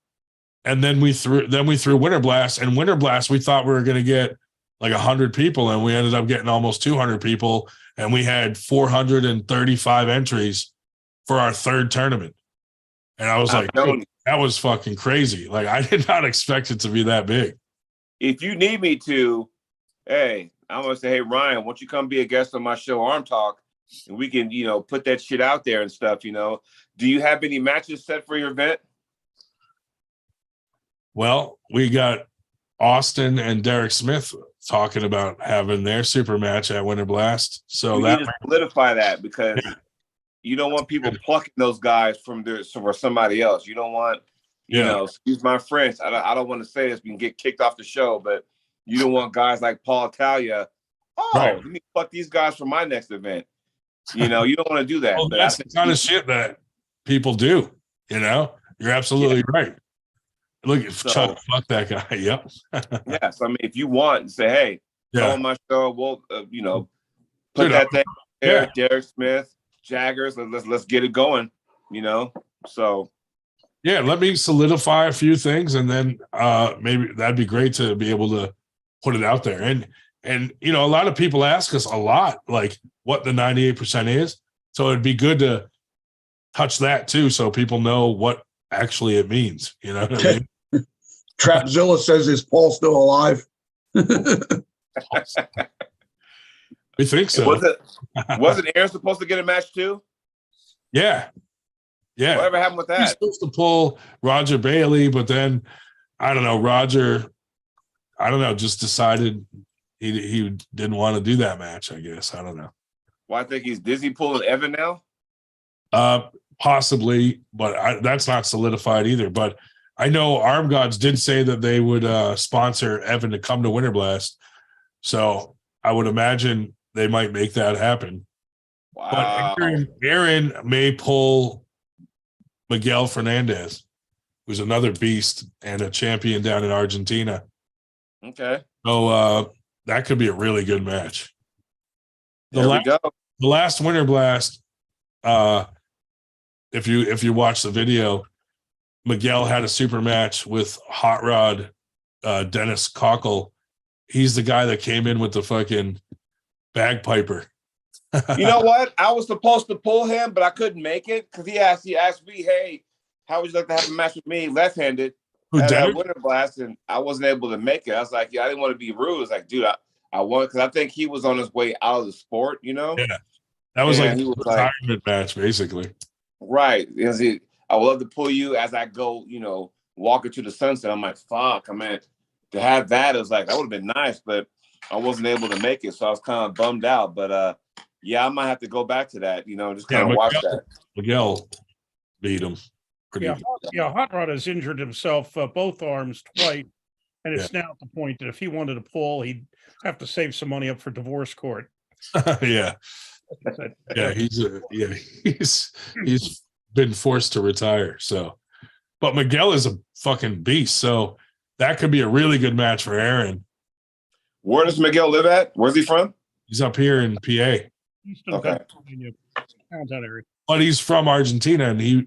And then we threw Winter Blast, and Winter Blast, we thought we were going to get like 100 people, and we ended up getting almost 200 people. And we had 435 entries for our third tournament. And I was like, that was fucking crazy. Like, I did not expect it to be that big. If you need me to, hey, I'm going to say, hey, Ryan, why don't you come be a guest on my show, Arm Talk, and we can, put that shit out there and stuff, Do you have any matches set for your event? Well, we got Austin and Derek Smith talking about having their super match at Winter Blast. So we need to solidify that, because you don't want people plucking those guys for somebody else. You don't want, excuse my French, I don't want to say this, we can get kicked off the show, but you don't want guys like Paul Italia. Let me pluck these guys for my next event. You don't want to do that. Well, that's the kind of shit that people do. You're absolutely right. Look at Chuck, fuck that guy. Yep. Yes, I mean, if you want, say, hey, come on my show. We'll, put that thing there. Derek Smith, Jaggers. Let's get it going. So. Yeah, let me solidify a few things, and then maybe that'd be great to be able to put it out there. And a lot of people ask us a lot, like what the 98% is. So it'd be good to touch that too, so people know what actually it means. You know what I mean? Trapzilla says, is Paul still alive? We think so. Wasn't Aaron supposed to get a match too? Yeah. Whatever happened with that? He's supposed to pull Roger Bailey, but then I don't know. Roger, just decided he didn't want to do that match. I guess I don't know. Well, I think he's Disney pulling Evan now. Possibly, but that's not solidified either. But I know Arm Gods did say that they would sponsor Evan to come to Winter Blast, so I would imagine they might make that happen. Wow. But Aaron may pull Miguel Fernandez, who's another beast and a champion down in Argentina. Okay. So that could be a really good match. There we go. The last Winter Blast, if you watch the video, Miguel had a super match with Hot Rod Dennis Cockle. He's the guy that came in with the fucking bagpiper. You know what? I was supposed to pull him, but I couldn't make it because he asked me, hey, how would you like to have a match with me left-handed at Winter Blast? And I wasn't able to make it. I was like, I didn't want to be rude. It's like, dude, I want, because I think he was on his way out of the sport, Yeah. That was like a retirement match, basically. Right. I would love to pull you as I go, walking to the sunset. I'm like, fuck, I mean, to have that, it was like, that would have been nice, but I wasn't able to make it. So I was kind of bummed out. But yeah, I might have to go back to that, just kind of watch that. Miguel beat him. Hot Rod has injured himself both arms twice. And it's now at the point that if he wanted to pull, he'd have to save some money up for divorce court. Yeah. He's been forced to retire. So, but Miguel is a fucking beast. So that could be a really good match for Aaron. Where does Miguel live at? Where's he from? He's up here in PA. Eastern Pennsylvania, downtown area. But he's from Argentina, and he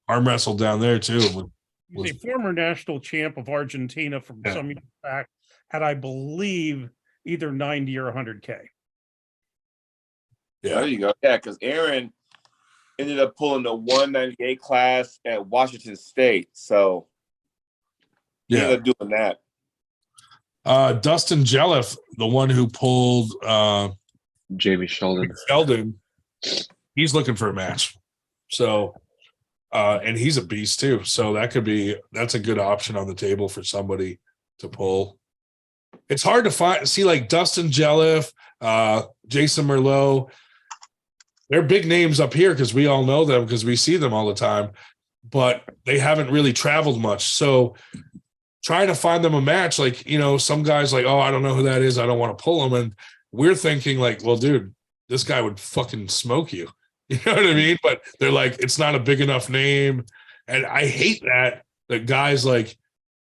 arm wrestled down there too. He's a former national champ of Argentina from some years back, at I believe either 90 or 100K. Yeah, there you go. Yeah, because Aaron ended up pulling the 198 class at Washington State. So he ended up doing that. Dustin Jelliff, the one who pulled Jamie Sheldon, he's looking for a match. So and he's a beast too. So that's a good option on the table for somebody to pull. It's hard to see like Dustin Jelliff, Jason Merlot. They're big names up here because we all know them because we see them all the time, but they haven't really traveled much. So trying to find them a match, like, some guys like, oh, I don't know who that is. I don't want to pull them. And we're thinking like, well, dude, this guy would fucking smoke you. You know what I mean? But they're like, it's not a big enough name. And I hate that guys like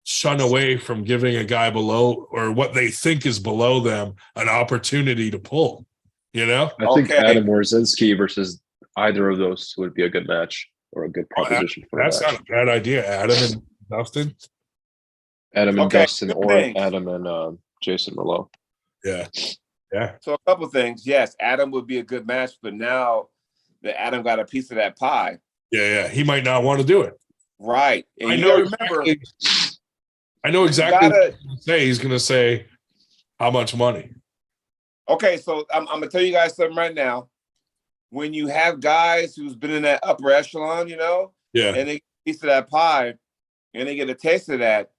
shun away from giving a guy below or what they think is below them an opportunity to pull. You know, I think Okay. Adam Warzinski versus either of those would be a good match or a good proposition for a that's match. not a bad idea. Adam and Dustin. Adam and Okay, Dustin, good or thing. Adam and Jason Merlot. Yeah. Yeah. So a couple things. Yes, Adam would be a good match, but now that Adam got a piece of that pie, Yeah. He might not want to do it. right? And I you know gotta remember, exactly. I know exactly gotta- what he's gonna say. He's going to say how much money. okay, so I'm gonna tell you guys something right now. When you have guys who's been in that upper echelon, you know, Yeah. and they get a piece of that pie, and they get a taste of that,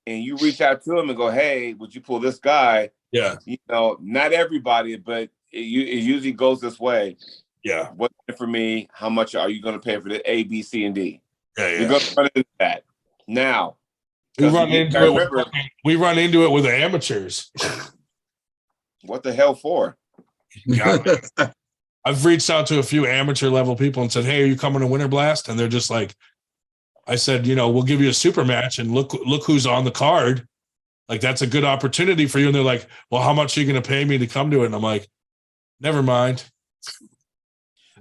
and you reach out to them and go, "Hey, would you pull this guy?" Yeah. You know, not everybody, but it usually goes this way. Yeah. What's in it for me? How much are you going to pay for the A, B, C, and D? Yeah. You're going to run into that. Now, We 'cause run you into gotta it. remember, We run into it with amateurs. what the hell for? I've reached out to a few amateur level people and said, "Hey, are you coming to Winter Blast?" And they're just like, I said, you know, we'll give you a super match and look who's on the card. Like, that's a good opportunity for you. And they're like, well, how much are you going to pay me to come to it? And I'm like, never mind.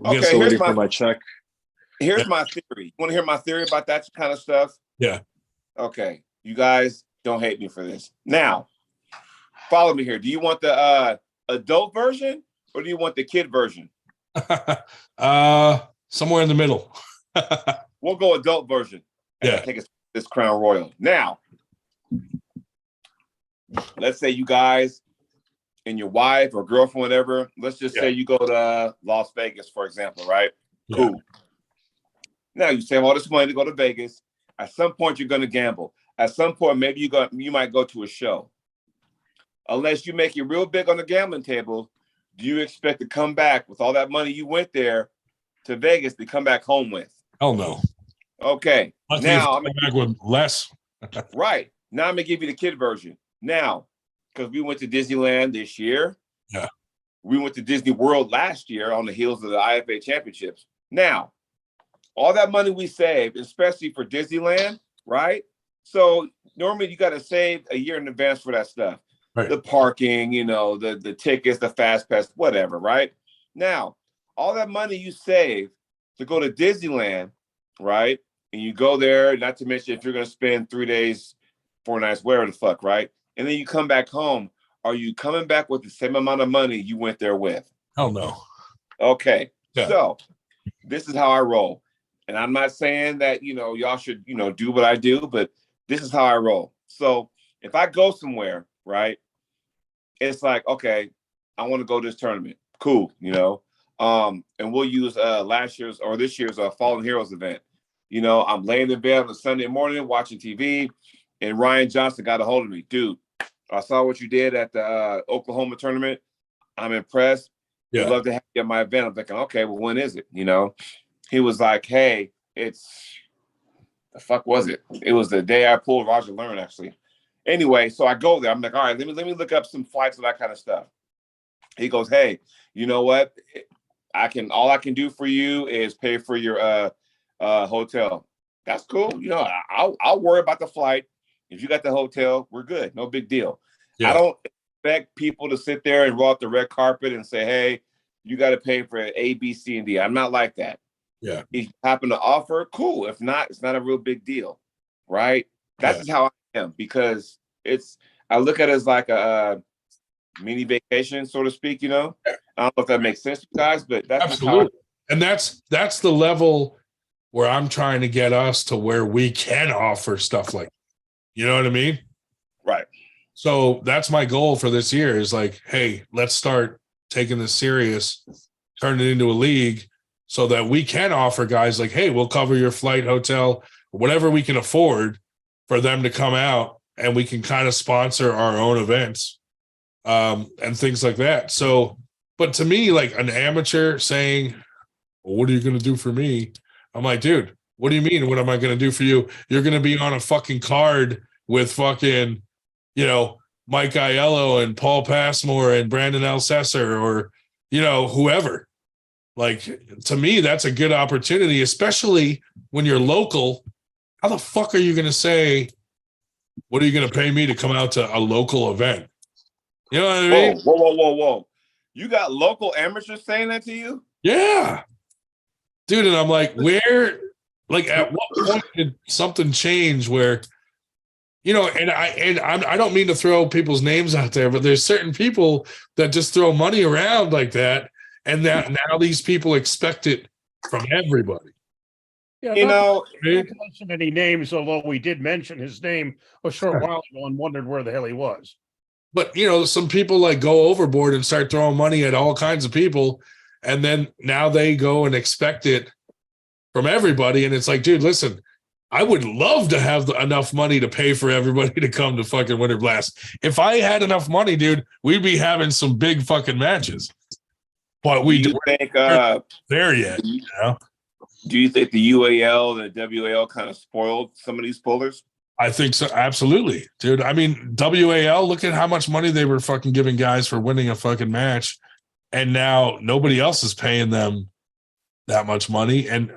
Okay, Still here's waiting for my check. Here's my theory. You want to hear my theory about that kind of stuff? Yeah. Okay, you guys don't hate me for this. Now, follow me here. Do you want the adult version or do you want the kid version? Somewhere in the middle. We'll go adult version. Yeah. I think it's this Crown Royal. Now, let's say you guys and your wife or girlfriend, whatever, let's just say you go to Las Vegas, for example, right? Yeah. Cool. Now you save all this money to go to Vegas. At some point, you're going to gamble. At some point, maybe you might go to a show. Unless you make it real big on the gambling table, do you expect to come back with all that money you went there to Vegas to come back home with? Hell no. Okay. Lucky Now I'm back with less. right. Now I'm gonna give you the kid version. Now, because we went to Disneyland this year. Yeah. We went to Disney World last year on the heels of the IFA championships. Now, all that money we saved, especially for Disneyland, right? So normally you got to save a year in advance for that stuff. Right. The parking, you know, the tickets, the fast pass, whatever, right? Now, all that money you save to go to Disneyland, right? And you go there, not to mention if you're going to spend 3 days, 4 nights, wherever the fuck, right? And then you come back home. Are you coming back with the same amount of money you went there with? Hell no. Okay. Yeah. So this is how I roll. And I'm not saying that, you know, y'all should, you know, do what I do, but this is how I roll. So if I go somewhere, right, it's like, okay, I want to go to this tournament. Cool, you know. And we'll use last year's or this year's Fallen Heroes event. You know, I'm laying in bed on a Sunday morning watching TV, and Ryan Johnson got a hold of me. Dude, I saw what you did at the Oklahoma tournament. I'm impressed. Yeah. I'd love to have you at my event. I'm thinking, okay, well, when is it? You know, he was like, hey, it's the fuck was it? It was the day I pulled Roger Learn, actually. Anyway, so I go there. I'm like, all right, let me look up some flights and that kind of stuff. He goes, hey, you know what? All I can do for you is pay for your hotel. That's cool. You know, I'll worry about the flight. If you got the hotel, we're good. No big deal. Yeah. I don't expect people to sit there and roll out the red carpet and say, hey, you got to pay for A, B, C, and D. I'm not like that. Yeah. If you happen to offer, cool. If not, it's not a real big deal. Right? That's just how I am, because I look at it as like a mini vacation, so to speak, you know. I don't know if that makes sense to you guys, but that's absolutely. And that's the level where I'm trying to get us to where we can offer stuff like, you know what I mean? Right. So that's my goal for this year is like, hey, let's start taking this serious, turn it into a league so that we can offer guys like, hey, we'll cover your flight, hotel, whatever we can afford for them to come out, and we can kind of sponsor our own events and things like that. So, but to me, like an amateur saying, well, what are you going to do for me? I'm like, dude, what do you mean? What am I going to do for you? You're going to be on a fucking card with fucking, you know, Mike Aiello and Paul Passmore and Brandon Alcesser or, you know, whoever. Like, to me, that's a good opportunity, especially when you're local. How the fuck are you going to say, what are you going to pay me to come out to a local event? You know what I mean? Whoa. You got local amateurs saying that to you? Yeah. Dude, and I'm like, where, like, at what point did something change where, you know, and I don't mean to throw people's names out there, but there's certain people that just throw money around like that, and that now these people expect it from everybody. Yeah, You know, not to mention any names, although we did mention his name a short while ago and wondered where the hell he was. But, you know, some people like go overboard and start throwing money at all kinds of people, and then now they go and expect it from everybody. And it's like, dude, listen, I would love to have enough money to pay for everybody to come to fucking Winter Blast. If I had enough money, dude, we'd be having some big fucking matches. But we do you think there yet, you know? Do you think the UAL and the WAL kind of spoiled some of these pullers? I think so. Absolutely, dude. I mean, WAL, look at how much money they were fucking giving guys for winning a fucking match. And now nobody else is paying them that much money. And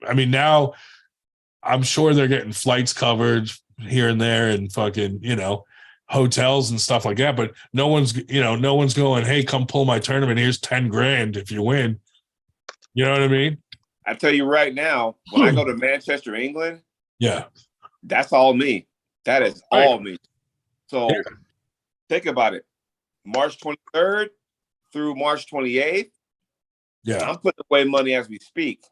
I mean, now I'm sure they're getting flights covered here and there and fucking, you know, hotels and stuff like that. But no one's going, hey, come pull my tournament. Here's 10 grand if you win. You know what I mean? I tell you right now, when I go to Manchester, England, yeah, that's all me. That is all me. So think about it. March 23rd through March 28th. Yeah. I'm putting away money as we speak.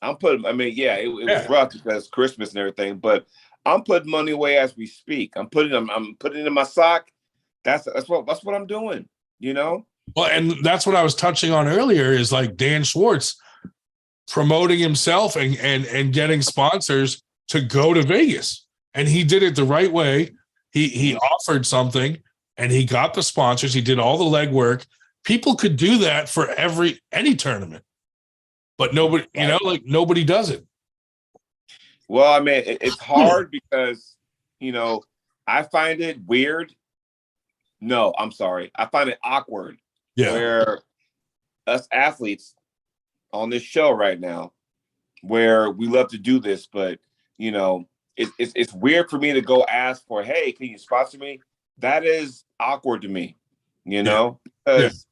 It was rough because Christmas and everything, but I'm putting money away as we speak. I'm putting it in my sock. That's what I'm doing, you know? Well, and that's what I was touching on earlier is like Dan Schwartz promoting himself and getting sponsors to go to Vegas. And he did it the right way. He offered something and he got the sponsors. He did all the legwork. People could do that for any tournament, but nobody, you know, like nobody does it. Well, I mean, it's hard because, you know, I find it weird. No, I'm sorry. I find it awkward. Yeah. Where us athletes on this show right now, where we love to do this, but you know, it's weird for me to go ask for, hey, can you sponsor me? That is awkward to me, you know, because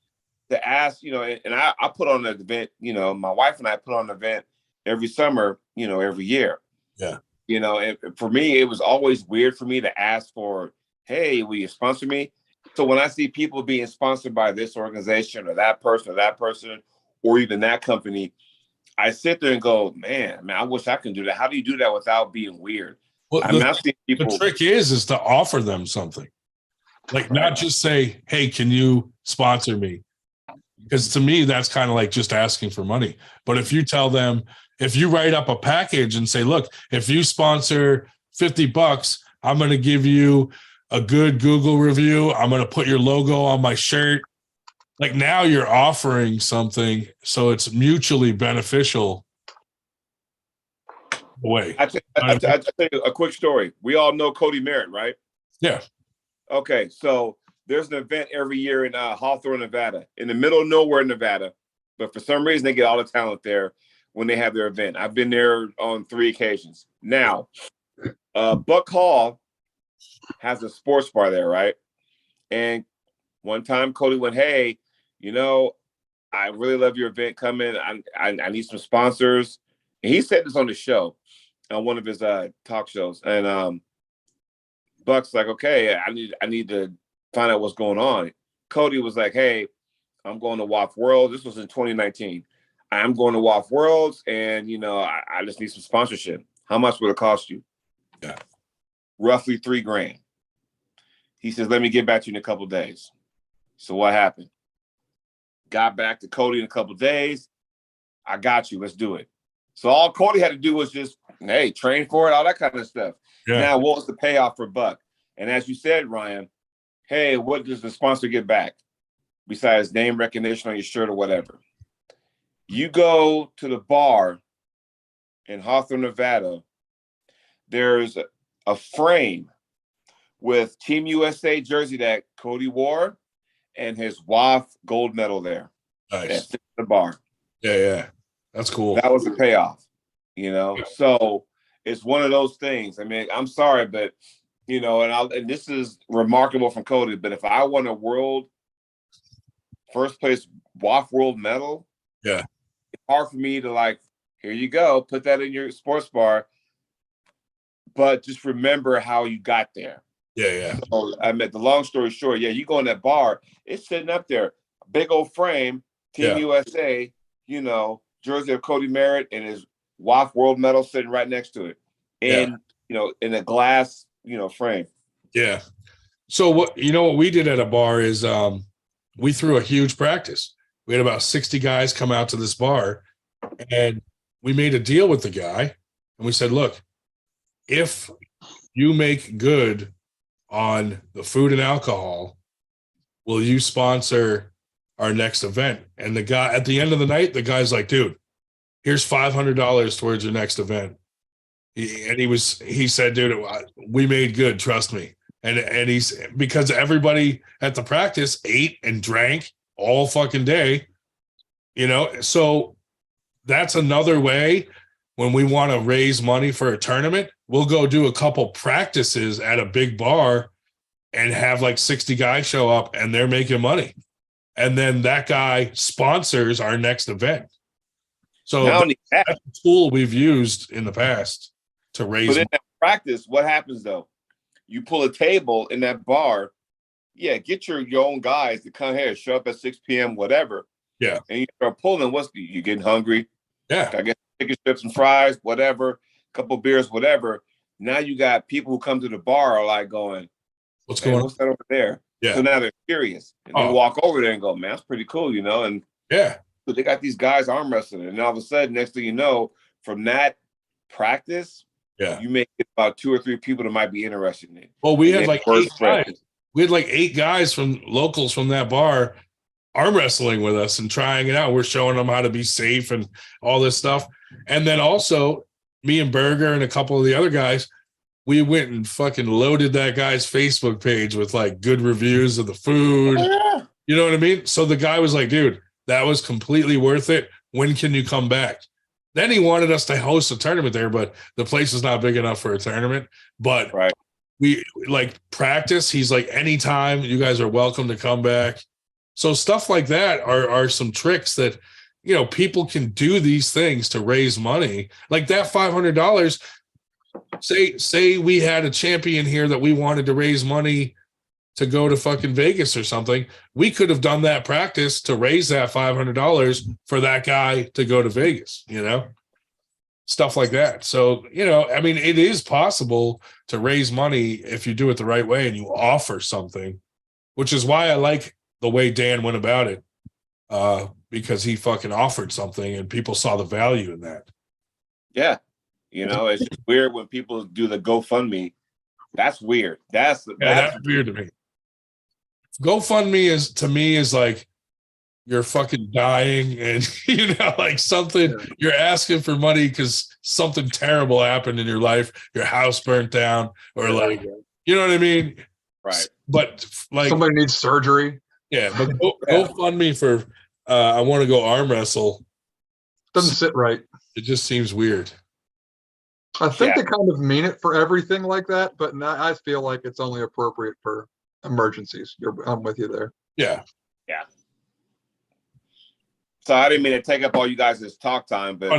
to ask, you know, and I put on an event, you know, my wife and I put on an event every summer, you know, every year. Yeah. You know, and for me, it was always weird for me to ask for, hey, will you sponsor me? So when I see people being sponsored by this organization or that person, or even that company, I sit there and go, man, I wish I could do that. How do you do that without being weird? Well, people. The trick is to offer them something. Like not just say, hey, can you sponsor me? Because to me, that's kind of like just asking for money. But if you tell them, if you write up a package and say, look, if you sponsor $50, I'm going to give you a good Google review. I'm going to put your logo on my shirt. Like now you're offering something, so it's mutually beneficial. I'll tell you a quick story. We all know Cody Merritt, right? Yeah. Okay, so there's an event every year in Hawthorne, Nevada, in the middle of nowhere, Nevada. But for some reason, they get all the talent there when they have their event. I've been there on 3 occasions. Now, Buck Hall has a sports bar there, right? And one time Cody went, hey, you know, I really love your event coming. I need some sponsors. And he said this on the show, on one of his talk shows. And Buck's like, okay, I need to find out what's going on. Cody was like, hey, I'm going to WAF Worlds. This was in 2019. I'm going to WAF Worlds, and, you know, I just need some sponsorship. How much would it cost you? Yeah. Roughly $3,000. He says, let me get back to you in a couple of days. So what happened? Got back to Cody in a couple of days. I got you. Let's do it. So all Cody had to do was just, hey, train for it, all that kind of stuff. Yeah. Now, what was the payoff for Buck? And as you said, Ryan, hey, what does the sponsor get back besides name recognition on your shirt or whatever? You go to the bar in Hawthorne, Nevada. There's a frame with Team USA jersey that Cody wore and his WAF gold medal there. Nice. At the bar. Yeah. That's cool. That was the payoff, you know? Yeah. So it's one of those things. I mean, I'm sorry, but, you know, and this is remarkable from Cody, but if I won a world first place WAF World medal. Yeah. It's hard for me to like, here you go, put that in your sports bar. But just remember how you got there. Yeah. So I mean, the long story short, yeah, you go in that bar, it's sitting up there, big old frame, Team USA, you know, jersey of Cody Merritt and his WAF World medal sitting right next to it. And, you know, in a glass, you know, frame. Yeah. So what we did at a bar is we threw a huge practice. We had about 60 guys come out to this bar, and we made a deal with the guy, and we said, look, if you make good on the food and alcohol, will you sponsor our next event? And the guy, at the end of the night, the guy's like, dude, here's $500 towards your next event. He said, dude, we made good, trust me. And he's, because everybody at the practice ate and drank all fucking day, you know. So that's another way. When we want to raise money for a tournament, we'll go do a couple practices at a big bar and have like 60 guys show up, and they're making money. And then that guy sponsors our next event. So that's a tool we've used in the past to raise money. But in that practice, what happens though? You pull a table in that bar. Yeah, get your own guys to come here, show up at 6 p.m., whatever. Yeah. And you start pulling. You getting hungry? Yeah. I guess chicken strips and fries, whatever, a couple beers, whatever. Now you got people who come to the bar are like going, what's going on? What's that over there? Yeah. So now they're curious. And they walk over there and go, man, that's pretty cool, you know? And so they got these guys arm wrestling. And all of a sudden, next thing you know, from that practice, you may get about 2 or 3 people that might be interested in it. Well, we had like 8 guys. We had like 8 guys from locals from that bar arm wrestling with us and trying it out. We're showing them how to be safe and all this stuff. And then also me and Berger and a couple of the other guys, we went and fucking loaded that guy's Facebook page with like good reviews of the food. You know what I mean? So the guy was like, dude, that was completely worth it. When can you come back? Then he wanted us to host a tournament there, but the place is not big enough for a tournament. But we like practice. He's like, anytime, you guys are welcome to come back. So stuff like that are some tricks that, you know, people can do these things to raise money. Like that $500. Say we had a champion here that we wanted to raise money to go to fucking Vegas or something. We could have done that practice to raise that $500 for that guy to go to Vegas, you know, stuff like that. So, you know, I mean, it is possible to raise money if you do it the right way and you offer something, which is why I like the way Dan went about it, because he fucking offered something and people saw the value in that. Yeah. You know, it's just weird when people do the GoFundMe. That's weird. That's weird to me. GoFundMe is like you're fucking dying and, you know, like something, you're asking for money because something terrible happened in your life, your house burnt down, or like, you know what I mean? Right. But like somebody needs surgery. Yeah, but GoFundMe for I want to go arm wrestle doesn't sit right. It just seems weird. I think they kind of mean it for everything like that, but I feel like it's only appropriate for emergencies. I'm with you there. Yeah. Yeah. So I didn't mean to take up all you guys' talk time, but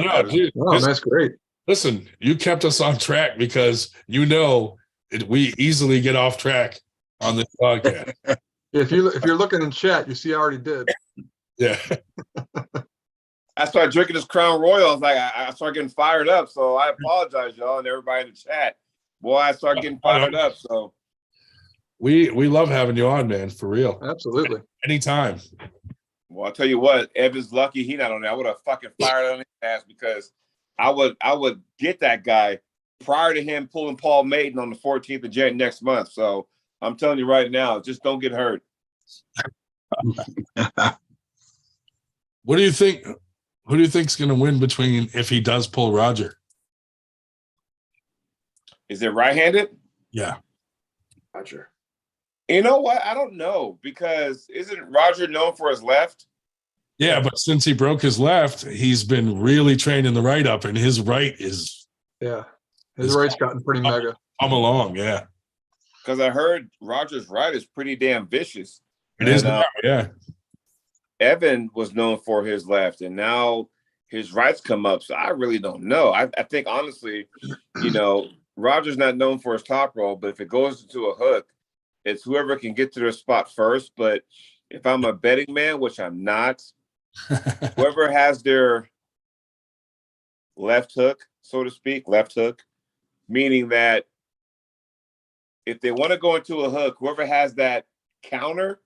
that's great. Listen, you kept us on track because you know we easily get off track on this podcast. If you're looking in chat, you see I already did. Yeah. I started drinking this Crown Royal. I started getting fired up. So I apologize, y'all, and everybody in the chat. Boy, I started getting fired up. So we love having you on, man, for real. Absolutely. Anytime. Well, I'll tell you what, Evan's lucky he not on there. I would have fucking fired on his ass because I would get that guy prior to him pulling Paul Maiden on the 14th of January next month. So I'm telling you right now, just don't get hurt. What do you think? Who do you think's going to win between if he does pull Roger? Is it right-handed? Yeah. Roger. You know what? I don't know because isn't Roger known for his left? Yeah, but since he broke his left, he's been really training the right up, and his right is his right's gotten pretty mega. Come along, yeah. Because I heard Roger's right is pretty damn vicious. It is now, yeah. Evan was known for his left, and now his rights come up. So I really don't know. I think honestly, Roger's not known for his top roll, but if it goes into a hook, it's whoever can get to their spot first. But if I'm a betting man, which I'm not, whoever has their left hook, so to speak, left hook, meaning that if they want to go into a hook, whoever has that counter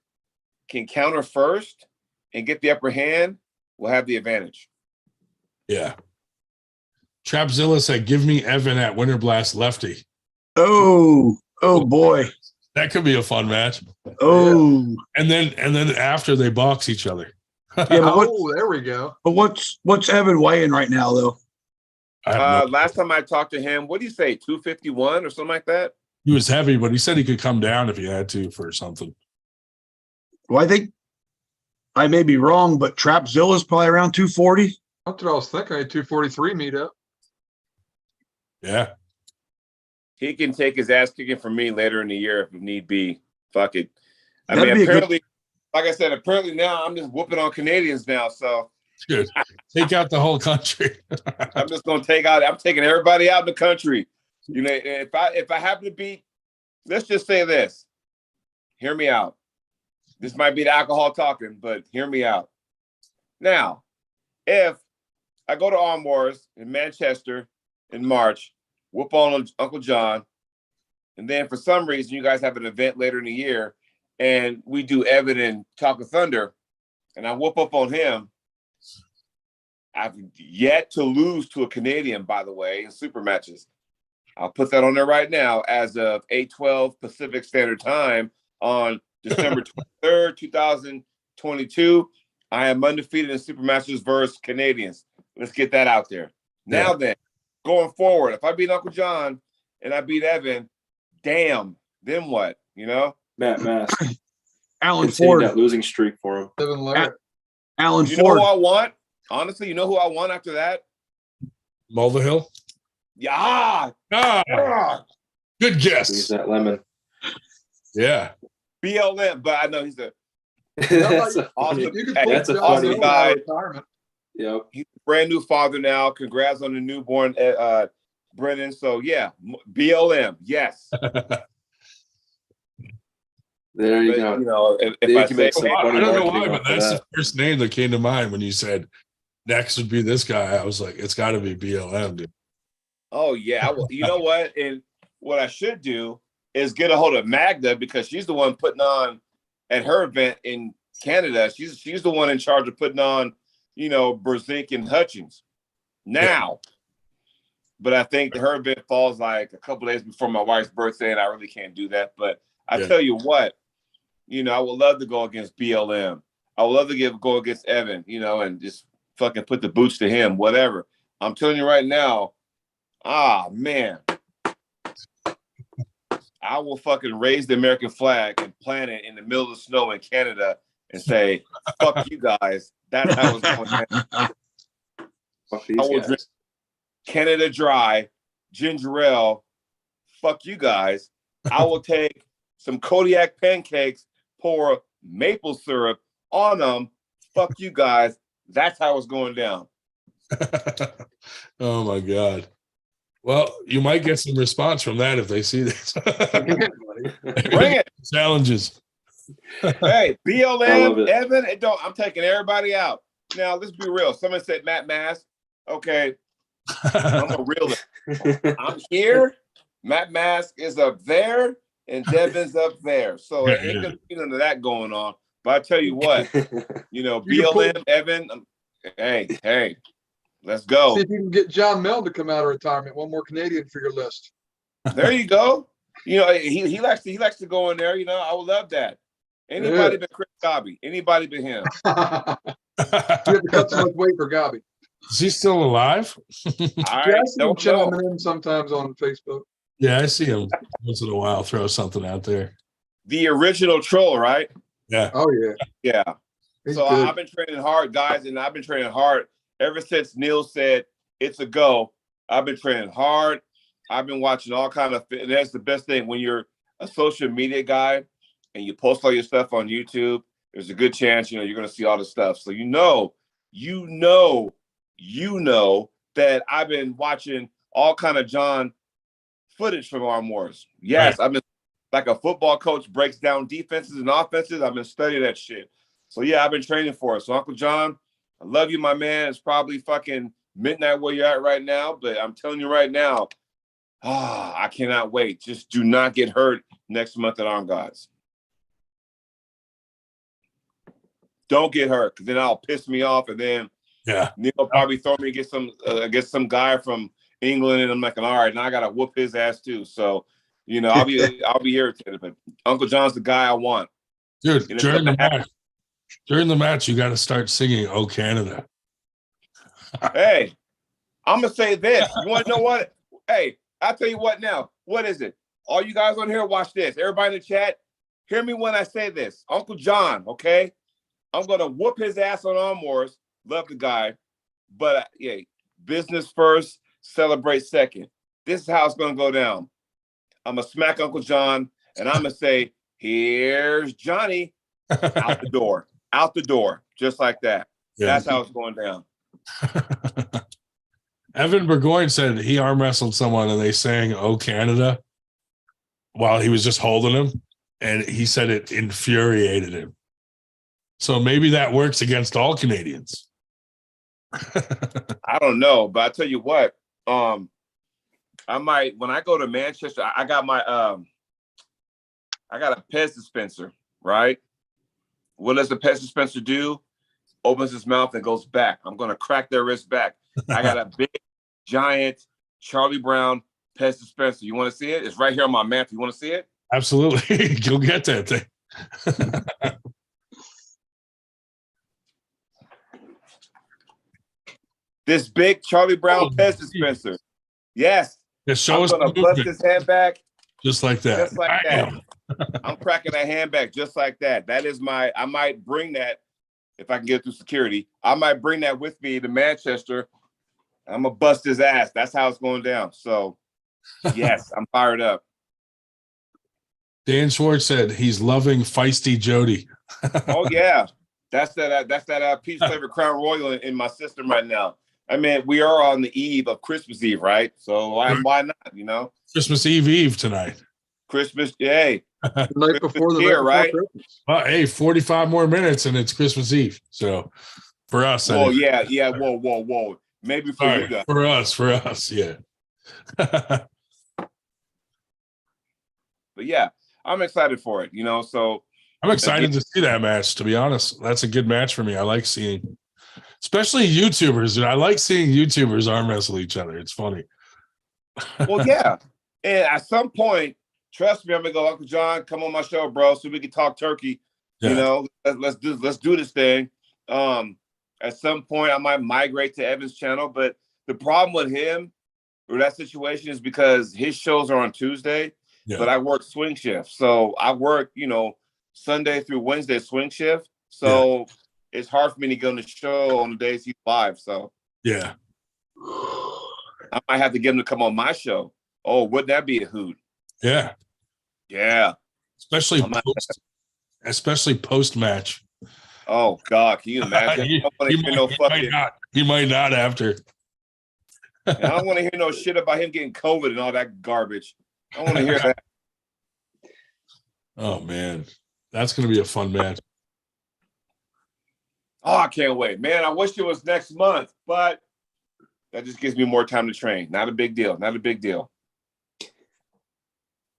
can counter first and get the upper hand will have the advantage. Yeah. Trapzilla said, give me Evan at Winter Blast lefty. Oh boy. That could be a fun match. Oh. And then after they box each other. Yeah, but there we go. But what's Evan weighing right now though? Last time I talked to him, what do you say, 251 or something like that? He was heavy, but he said he could come down if he had to for something. Well, I think I may be wrong, but Trapzilla's probably around 240. That's what I was thinking. I had 243 meetup. Yeah. He can take his ass kicking from me later in the year if need be. Fuck it. I That'd mean, be apparently, like I said, apparently now I'm just whooping on Canadians now. So good. Take out the whole country. I'm just gonna I'm taking everybody out in the country. If I happen to be, let's just say this. Hear me out. This might be the alcohol talking, but hear me out. Now, if I go to Arm Wars in Manchester in March, whoop on Uncle John, and then for some reason you guys have an event later in the year, and we do Evan and Talk of Thunder, and I whoop up on him. I've yet to lose to a Canadian, by the way, in super matches. I'll put that on there right now as of 8/12 Pacific Standard Time on December 23rd, 2022. I am undefeated in super matches versus Canadians. Let's get that out there. Now then, going forward, if I beat Uncle John and I beat Evan, damn, then what? Matt Mask. Alan Continue Ford. that losing streak for him. Alan You Ford. know who I want? Honestly, you know who I want after that? Mulvihill? Yeah. Good guess. Use that lemon. Yeah. BLM, but I know he's a That's a funny, that's a funny guy. Yep. He's a brand new father now. Congrats on the newborn, Brennan. So yeah, BLM, yes. There you But, go. if I can say, make some I funny don't know why, marketing but off of that's that. the first name that came to mind when you said next would be this guy. I was like, it's got to be BLM, dude. oh yeah, I will. You know what? And what I should do is get a hold of Magda because she's the one putting on at her event in Canada. She's the one in charge of putting on, Berzink and Hutchins now. But I think her event falls like a couple days before my wife's birthday, and I really can't do that. But I tell you what, I would love to go against BLM. I would love to go against Evan, and just fucking put the boots to him, whatever. I'm telling you right now, man, I will fucking raise the American flag and plant it in the middle of the snow in Canada and say, fuck you guys. That's how it's going down. Fuck these I will guys. drink Canada Dry, ginger ale. Fuck you guys. I will take some Kodiak pancakes, pour maple syrup on them. Fuck you guys. That's how it's going down. Oh my God. Well, you might get some response from that if they see this. Bring it. Challenges. Hey, I love BLM, it. Evan, I'm taking everybody out. Now, let's be real. Someone said Matt Mask. Okay, I'm a realist. I'm here. Matt Mask is up there, and Devin's up there. So it ain't gonna be none of that going on. But I tell you what, BLM, Evan, hey, let's go. See if you can get John Mel to come out of retirement. One more Canadian for your list. There you go. He likes to go in there. I would love that. Anybody but Chris Gobby. Anybody but him. You have to cut so much weight for Gobby. Is he still alive? I see him chiming in sometimes on Facebook. Yeah, I see him once in a while throw something out there. The original troll, right? Yeah. Oh yeah. Yeah. He's So good. I've been training hard, guys, and I've been training hard ever since Neil said it's a go. I've been training hard. I've been watching all kind of. And that's the best thing when you're a social media guy and you post all your stuff on YouTube there's a good chance, you're going to see all this stuff. So that I've been watching all kind of John footage from Arm Wars. Yes, right. I've been like a football coach breaks down defenses and offenses. I've been studying that shit. So yeah, I've been training for it. So Uncle John, I love you, my man. It's probably fucking midnight where you're at right now, but I'm telling you right now, I cannot wait. Just do not get hurt next month at Arm Gods. Don't get hurt, because then I'll piss me off, and then Neil probably throw me against some guy from England, and I'm like, all right, now I gotta whoop his ass too. So, I'll be irritated, but Uncle John's the guy I want. Dude, during the match, you got to start singing "Oh Canada." Hey, I'm gonna say this. You want to know what? Hey, I'll tell you what now. What is it? All you guys on here, watch this. Everybody in the chat, hear me when I say this. Uncle John, okay? I'm gonna whoop his ass on Arm Wars. Love the guy, but business first, celebrate second. This is how it's gonna go down. I'm gonna smack Uncle John, and I'm gonna say, "Here's Johnny," out the door, just like that. Yeah. That's how it's going down. Evan Burgoyne said he arm wrestled someone, and they sang "Oh Canada" while he was just holding him, and he said it infuriated him. So maybe that works against all Canadians. I don't know, but I tell you what, I might, when I go to Manchester, I got a Pez dispenser, right? What does the Pez dispenser do? Opens his mouth and goes back. I'm going to crack their wrist back. I got a big, giant Charlie Brown Pez dispenser. You want to see it? It's right here on my mantle. You want to see it? Absolutely. Go get that thing. This big Charlie Brown Pez dispenser. Yes. Just show us. I'm going to bust his hand back. Just like that. Just like that. I'm cracking that hand back just like that. That is I might bring that, if I can get through security, I might bring that with me to Manchester. I'm going to bust his ass. That's how it's going down. So, yes, I'm fired up. Dan Schwartz said he's loving feisty Jody. Oh, yeah. That's that peach flavored Crown Royal in my system right now. I mean, we are on the eve of Christmas Eve, right? So why not, Christmas Eve tonight. Christmas, hey. The night before the here, right? Well, hey, 45 more minutes and it's Christmas Eve. So for us. Whoa, yeah. Whoa. Maybe for you guys. For us, yeah. But yeah, I'm excited for it, so. I'm excited to see that match, to be honest. That's a good match for me. I like seeing, especially YouTubers. Dude, I like seeing YouTubers arm wrestle each other. It's funny. Well, yeah. And at some point, trust me, I'm gonna go, Uncle John, come on my show, bro, so we can talk turkey. Yeah. Let's do this thing. At some point, I might migrate to Evan's channel, but the problem with him or that situation is because his shows are on Tuesday, but I work swing shift, so I work, Sunday through Wednesday swing shift. So it's hard for me to go on the show on the days he's live. So yeah, I might have to get him to come on my show. Oh, wouldn't that be a hoot? Yeah. Especially post match. Oh God, can you imagine? He might not after. I don't want to hear no shit about him getting COVID and all that garbage. I don't want to hear that. Oh man, that's gonna be a fun match. Oh, I can't wait, man. I wish it was next month, but that just gives me more time to train. Not a big deal.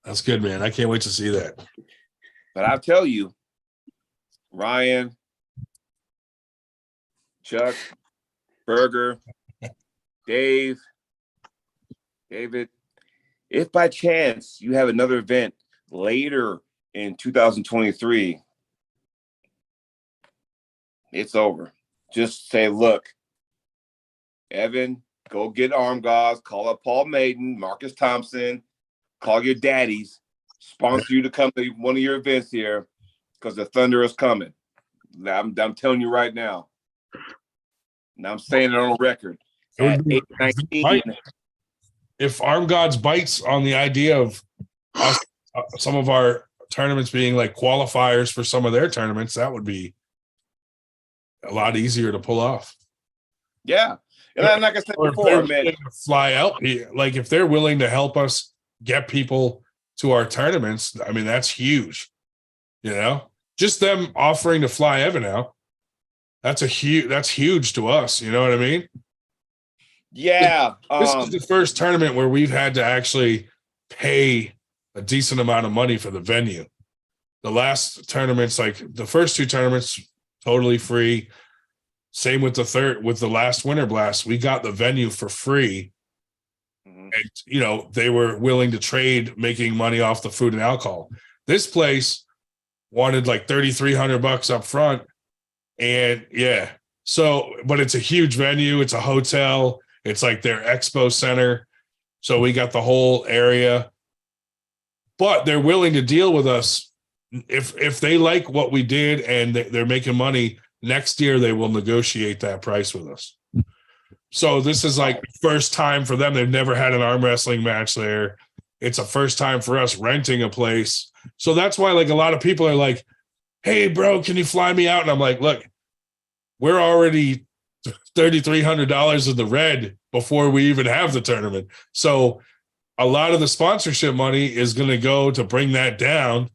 That's good, man. I can't wait to see that. But I'll tell you, Ryan, Chuck, Berger, David, if by chance you have another event later in 2023, it's over. Just say, look, Evan, go get arm guards, call up Paul Maiden, Marcus Thompson, call your daddies, sponsor you to come to one of your events here because the Thunder is coming. I'm telling you right now. And I'm saying it on record. At 8-19, if Arm Gods bites on the idea of us, some of our tournaments being like qualifiers for some of their tournaments, that would be a lot easier to pull off. Yeah. And like I said Or if before, they're man, willing to fly out, like if they're willing to help us get people to our tournaments, I mean, that's huge. You know, just them offering to fly Evan out, that's huge to us. You know what I mean? yeah. This is the first tournament where we've had to actually pay a decent amount of money for the venue. The last tournaments, like the first two tournaments, totally free. Same with the last Winter Blast, we got the venue for free. Mhm. And, you know, they were willing to trade making money off the food and alcohol. This place wanted like $3,300 up front. And yeah, so, but it's a huge venue. It's a hotel. It's like their expo center. So we got the whole area, but they're willing to deal with us. If they like what we did and they're making money, next year they will negotiate that price with us. So this is like the first time for them. They've never had an arm wrestling match there. It's a first time for us renting a place. So that's why like a lot of people are like, hey bro, can you fly me out? And I'm like, look, we're already $3,300 in the red before we even have the tournament. So a lot of the sponsorship money is going to go to bring that down,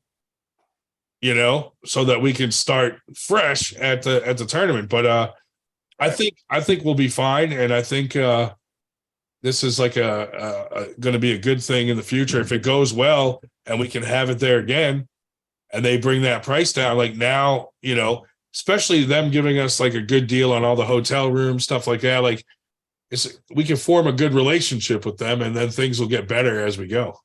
you know, so that we can start fresh at the tournament. But I think we'll be fine, and I think this is like a going to be a good thing in the future if it goes well and we can have it there again, and they bring that price down. Like now, you know, especially them giving us like a good deal on all the hotel rooms, stuff like that. Like we can form a good relationship with them, and then things will get better as we go.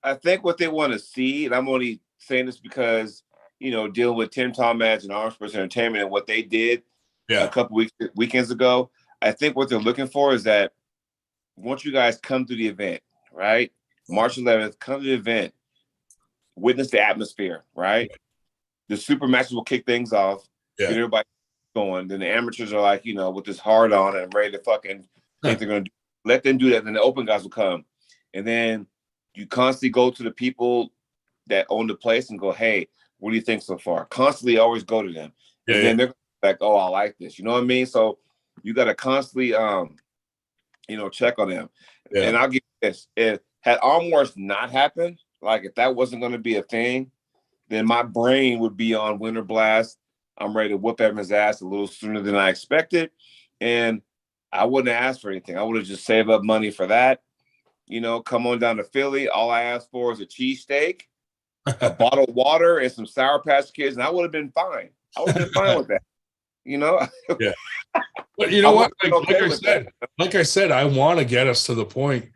I think what they want to see, and I'm only saying this because, you know, dealing with Tim Tom Madge and Arm Sports Entertainment and what they did a couple weekends ago, I think what they're looking for is that once you guys come to the event, right? March 11th, come to the event, witness the atmosphere, right? The super matches will kick things off, get everybody going. Then the amateurs are like, you know, with this hard on and ready to fucking think they're going to do. Let them do that. Then the open guys will come. And then you constantly go to the people that own the place and go, hey, what do you think so far? Constantly always go to them. And then they're like, oh, I like this. You know what I mean? So you got to constantly, you know, check on them. And I'll give you this. If had Arm Wars not happened, like if that wasn't going to be a thing, then my brain would be on Winter Blast. I'm ready to whoop Evans' ass a little sooner than I expected. And I wouldn't have asked for anything. I would have just saved up money for that. You know, come on down to Philly. All I asked for is a cheesesteak, a bottle of water, and some Sour Patch Kids, and I would have been fine. I would have been fine with that. You know? Yeah. But you know what? Like I said, I want to get us to the point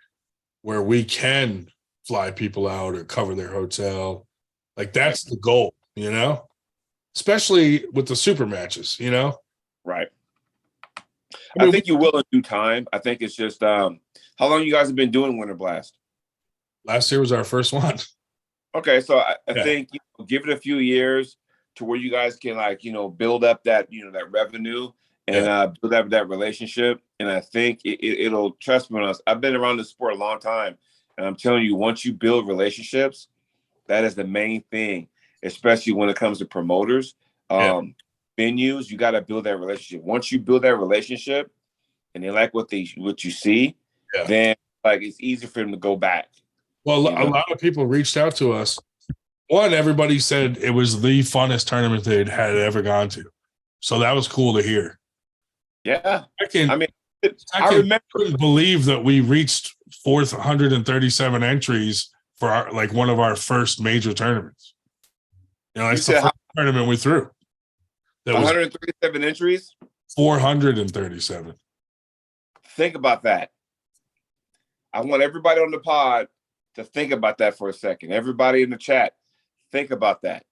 where we can fly people out or cover their hotel. Like that's the goal, you know? Especially with the super matches, you know? Right. I think you will in due time. I think it's just how long you guys have been doing Winter Blast? Last year was our first one. Okay, so I think give it a few years to where you guys can like, you know, build up that, you know, that revenue and build up that relationship. And I think it'll, trust me on us. I've been around this sport a long time, and I'm telling you, once you build relationships, that is the main thing, especially when it comes to promoters, venues. You got to build that relationship. Once you build that relationship, and they like what you see, then like it's easy for them to go back. Well, a lot of people reached out to us. One, everybody said it was the funnest tournament they'd had ever gone to. So that was cool to hear. Yeah. I couldn't believe that we reached 437 entries for one of our first major tournaments. You know, it's the first tournament we threw. That 137 entries? 437. Think about that. I want everybody on the pod to think about that for a second. Everybody in the chat, think about that.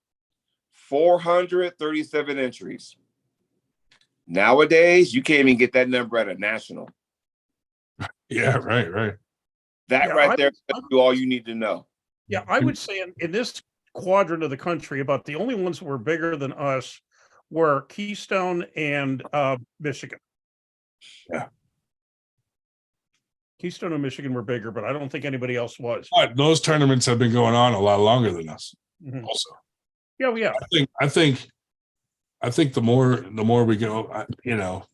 437 entries. Nowadays, you can't even get that number at a national. Yeah, right. That right there tells you all you need to know. Yeah, I would say in this quadrant of the country, about the only ones that were bigger than us were Keystone and Michigan. Yeah. Keystone and Michigan were bigger, but I don't think anybody else was. But those tournaments have been going on a lot longer than us. Also, Yeah. I think the more we go,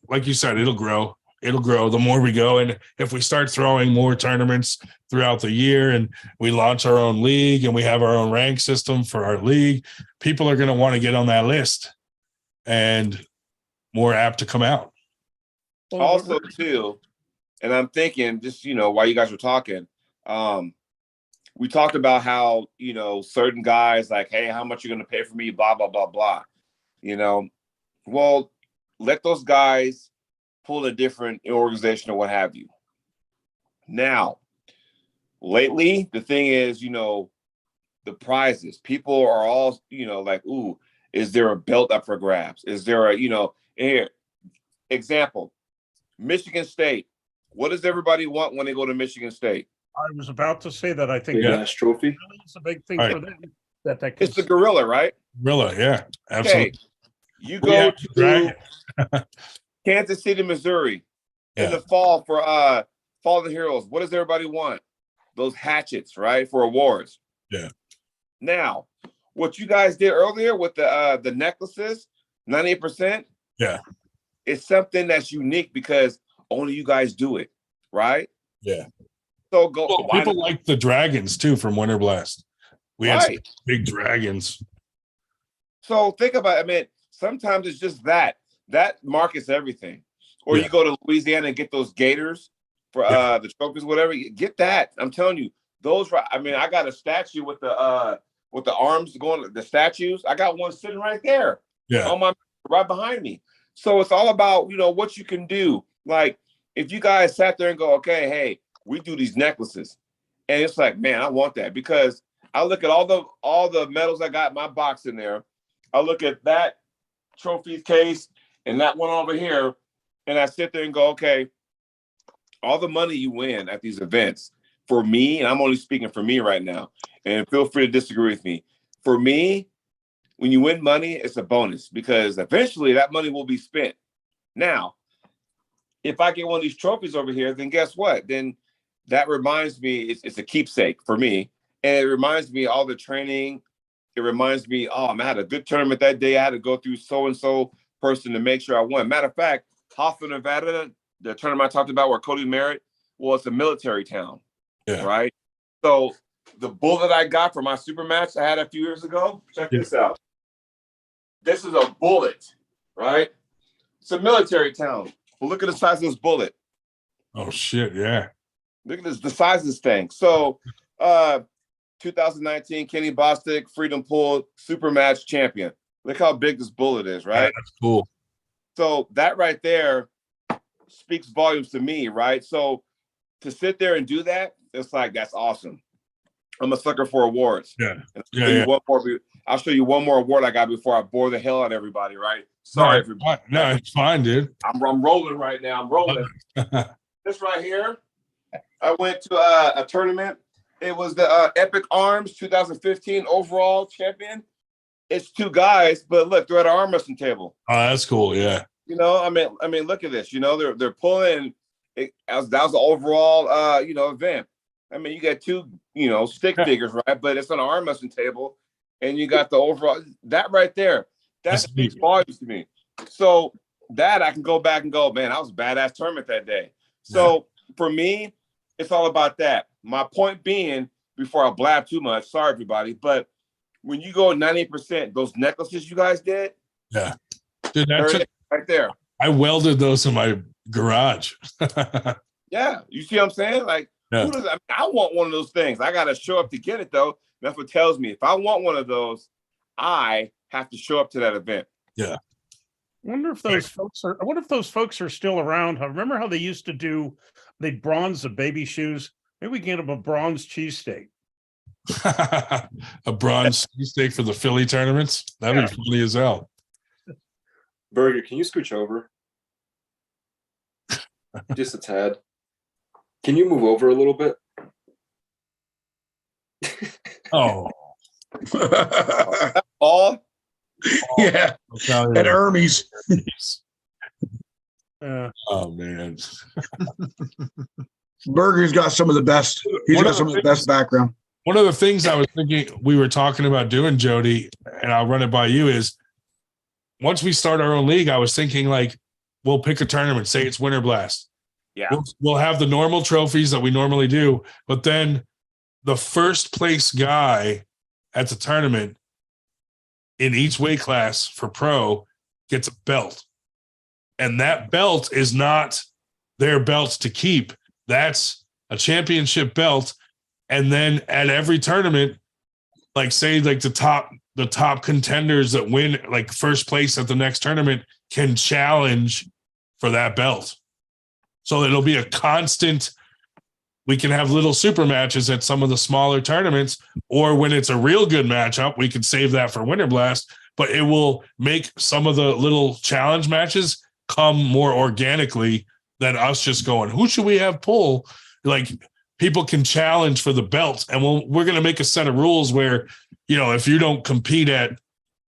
like you said, it'll grow. It'll grow the more we go. And if we start throwing more tournaments throughout the year and we launch our own league and we have our own rank system for our league, people are going to want to get on that list and more apt to come out. Also, too, and I'm thinking just, while you guys were talking, we talked about how, certain guys like, hey, how much you're going to pay for me, blah, blah, blah, blah. Well, let those guys pull a different organization or what have you. Now, lately, the thing is, the prizes, people are all, like, ooh, is there a belt up for grabs? Is there here, example, Michigan State. What does everybody want when they go to Michigan State? I was about to say that. I think that's trophy. Really is a big thing for them. It's the gorilla, right? Gorilla, yeah, absolutely. Okay. You go to Kansas City, Missouri in the fall for Fall of the Heroes. What does everybody want? Those hatchets, right? For awards. Yeah. Now, what you guys did earlier with the necklaces, 98%. Yeah. It's something that's unique because only you guys do it, right? Yeah. So people like the dragons too from Winter Blast. We had some big dragons. So think about it. I mean, sometimes it's just that markets everything. Or you go to Louisiana and get those gators for the trophies, whatever. Get that. I'm telling you, those. I mean, I got a statue with the arms going. The statues. I got one sitting right there. Yeah. On my right behind me. So it's all about what you can do. Like if you guys sat there and go, okay, hey, we do these necklaces, and it's like, man, I want that because I look at all the medals I got in my box in there. I look at that trophy case and that one over here, and I sit there and go, okay, all the money you win at these events, for me, and I'm only speaking for me right now, and feel free to disagree with me. For me, when you win money, it's a bonus because eventually that money will be spent. Now, if I get one of these trophies over here, then guess what? Then that reminds me, it's a keepsake for me. And it reminds me all the training. It reminds me, I had a good tournament that day. I had to go through so-and-so person to make sure I won. Matter of fact, Hoffman, Nevada, the tournament I talked about where Cody Merritt, well, it's a military town, right? So the bullet I got for my super match I had a few years ago, check this out. This is a bullet, right? It's a military town. Well, look at the size of this bullet. Oh, shit, yeah. Look at the size of this thing. So 2019, Kenny Bostic, Freedom Pool, super match champion. Look how big this bullet is, right? Yeah, that's cool. So that right there speaks volumes to me, right? So to sit there and do that, it's like, that's awesome. I'm a sucker for awards. I'll show you one more award I got before I bore the hell out of everybody, right? Sorry, everybody. No, it's fine, dude. I'm rolling right now. I'm rolling. This right here, I went to a tournament. It was the Epic Arms 2015 overall champion. It's two guys, but look, they're at an arm wrestling table. Oh, that's cool. Yeah. I mean, look at this. They're pulling. That was the overall, event. I mean, you got two, stick figures, right? But it's on an arm wrestling table, and you got the overall. That right there, that speaks volumes to me. So that I can go back and go, man, I was a badass tournament that day. So for me, it's all about that. My point being, before I blab too much, sorry everybody, but when you go 90%, those necklaces you guys did, dude, that's right there. I welded those in my garage. Yeah, you see what I'm saying? Like, who does? I want one of those things. I got to show up to get it, though. That's what tells me if I want one of those, I have to show up to that event. Yeah. I wonder if those folks are still around. I remember how they used to do. They'd bronze the baby shoes. Maybe we can get them a bronze cheesesteak. A bronze cheesesteak for the Philly tournaments. That'd be funny as hell. Burger, can you scooch over? Just a tad. Can you move over a little bit? Oh. All? Yeah. At Hermes. Oh, man. Burger's got some of the best. He's got some of the best background. One of the things I was thinking we were talking about doing, Jody, and I'll run it by you, is once we start our own league, I was thinking like we'll pick a tournament, say it's Winter Blast. Yeah. We'll have the normal trophies that we normally do, but then the first place guy at the tournament in each weight class for pro gets a belt. And that belt is not their belt to keep. That's a championship belt. And then at every tournament, like say like the top contenders that win like first place at the next tournament can challenge for that belt. So it'll be a constant. We can have little super matches at some of the smaller tournaments, or when it's a real good matchup, we can save that for Winter Blast, but it will make some of the little challenge matches come more organically than us just going, who should we have pull? Like people can challenge for the belt, and we're going to make a set of rules where, you know, if you don't compete at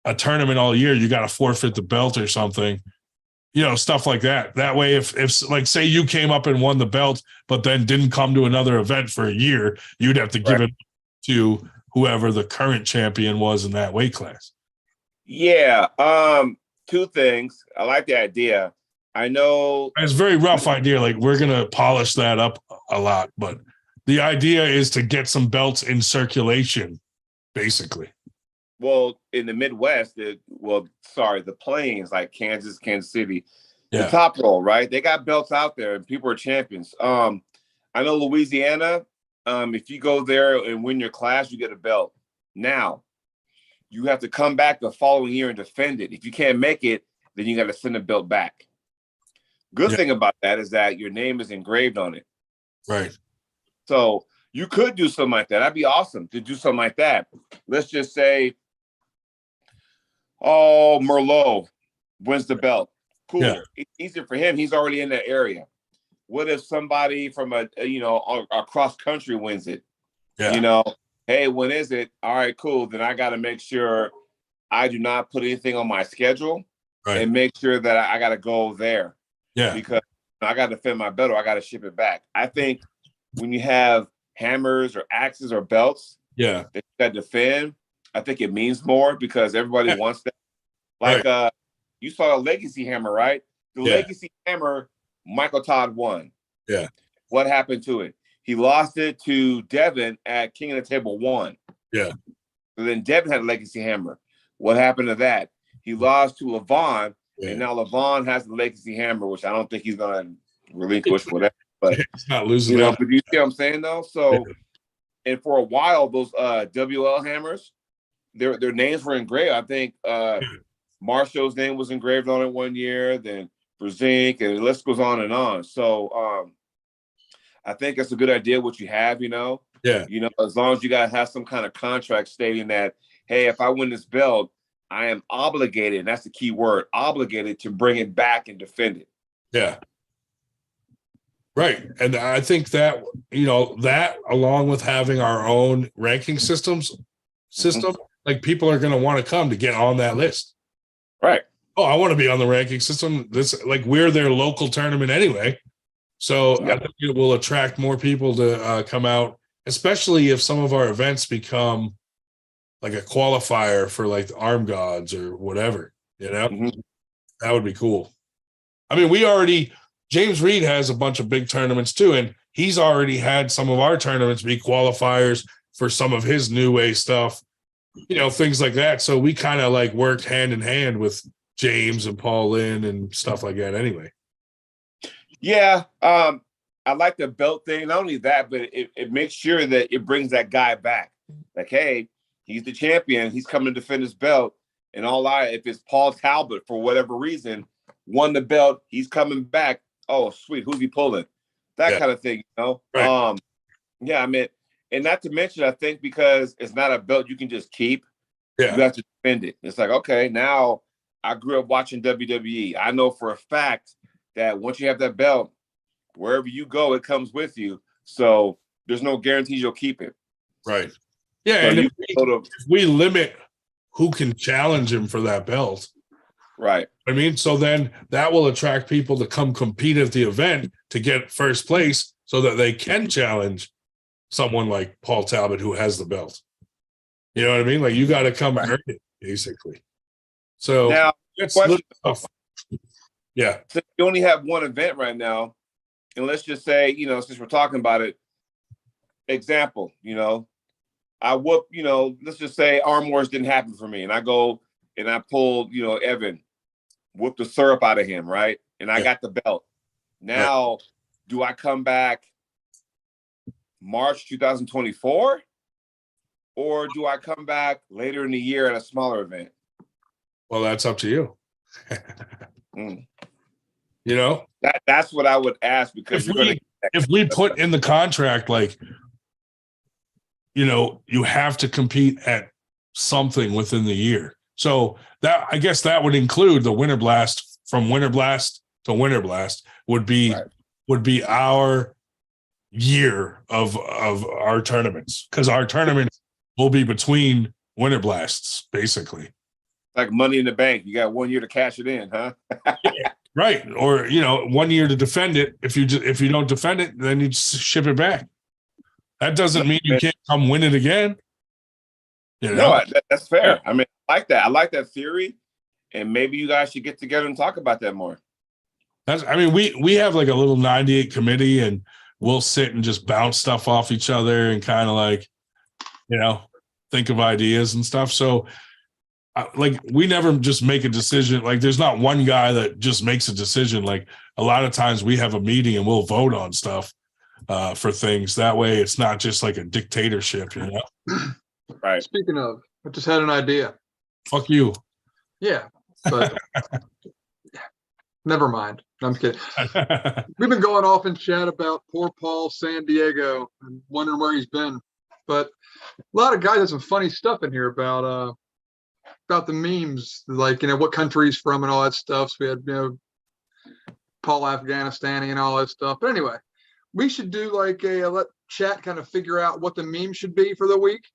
a tournament all year, you got to forfeit the belt or something, you know, stuff like that. That way, if like say you came up and won the belt, but then didn't come to another event for a year, you'd have to give it to whoever the current champion was in that weight class. Yeah. Two things. I like the idea. I know it's a very rough idea. Like we're going to polish that up a lot, but the idea is to get some belts in circulation, basically. Well, in the Midwest, the Plains, like Kansas City, the top roll, right? They got belts out there and people are champions. I know Louisiana, if you go there and win your class, you get a belt. Now, you have to come back the following year and defend it. If you can't make it, then you got to send the belt back. Good thing about that is that your name is engraved on it. Right. So you could do something like that. That'd be awesome to do something like that. Let's just say, Merlot wins the belt. Cool. Yeah. It's easier for him. He's already in that area. What if somebody from a cross country wins it? Yeah. You know, hey, when is it? All right, cool. Then I got to make sure I do not put anything on my schedule and make sure that I got to go there. Yeah. Because I got to defend my belt or I got to ship it back. I think when you have hammers or axes or belts that you got to defend, I think it means more because everybody wants that. Like you saw a legacy hammer, right? The legacy hammer, Michael Todd won. Yeah. What happened to it? He lost it to Devin at King of the Table 1. Yeah. So then Devin had a legacy hammer. What happened to that? He lost to Levon, and now Levon has the legacy hammer, which I don't think he's gonna relinquish whatever. But he's not losing that. But you see what I'm saying though? So and for a while, those WL hammers, their names were engraved. I think Marshall's name was engraved on it one year, then Brzezinski, and the list goes on and on. So I think it's a good idea what you have, you know. Yeah. You know, as long as you guys have some kind of contract stating that, hey, if I win this belt, I am obligated, and that's the key word, obligated to bring it back and defend it. Yeah. Right. And I think that, you know, that along with having our own ranking system, like people are going to want to come to get on that list. Right. Oh, I want to be on the ranking system. This, like, we're their local tournament anyway. So I think it will attract more people to come out, especially if some of our events become like a qualifier for like the Arm Gods or whatever, you know. That would be cool. I mean, James Reid has a bunch of big tournaments too, and he's already had some of our tournaments be qualifiers for some of his new way stuff, you know, things like that. So we kind of like worked hand in hand with James and Paul Lynn and stuff like that anyway. Yeah. I like the belt thing. Not only that, but it makes sure that it brings that guy back. Like, hey, he's the champion. He's coming to defend his belt. And if it's Paul Talbot, for whatever reason, won the belt, he's coming back. Oh, sweet. Who's he pulling? That kind of thing, you know? Right. Yeah, I mean, and not to mention, I think because it's not a belt you can just keep, you have to defend it. It's like, okay, now I grew up watching WWE. I know for a fact that once you have that belt, wherever you go, it comes with you. So there's no guarantees you'll keep it. Right. Yeah, So and if we limit who can challenge him for that belt. Right. I mean, so then that will attract people to come compete at the event to get first place so that they can challenge someone like Paul Talbot who has the belt. You know what I mean? Like, you got to come earn it, basically. So Now, that's question. tough. Yeah. So you only have one event right now, and let's just say, since we're talking about it, example, I whoop, let's just say Arm Wars didn't happen for me, and I go and I pulled, Evan, whoop the syrup out of him, right? And I got the belt. Now, do I come back March 2024? Or do I come back later in the year at a smaller event? Well, that's up to you. That's what I would ask, because if we put in the contract, like, you have to compete at something within the year. So that, I guess that would include the Winter Blast. From Winter Blast to Winter Blast would be our year of our tournaments, because our tournaments will be between Winter Blasts, basically. Like Money in the Bank. You got 1 year to cash it in, huh? Right. Or, 1 year to defend it. If you don't defend it, then you just ship it back. That doesn't mean you can't come win it again. No, that's fair. I mean, I like that. I like that theory. And maybe you guys should get together and talk about that more. We have like a little 98 committee, and we'll sit and just bounce stuff off each other and kind of like, think of ideas and stuff. So like, we never just make a decision. Like, there's not one guy that just makes a decision. Like, a lot of times we have a meeting and we'll vote on stuff for things. That way it's not just like a dictatorship, Right. Speaking of, I just had an idea. Fuck you. Yeah, but never mind. I'm kidding. We've been going off in chat about poor Paul San Diego and wondering where he's been. But a lot of guys have some funny stuff in here about the memes, like, what country he's from and all that stuff. So we had, Paul Afghanistani and all that stuff. But anyway, we should do like let chat kind of figure out what the meme should be for the week.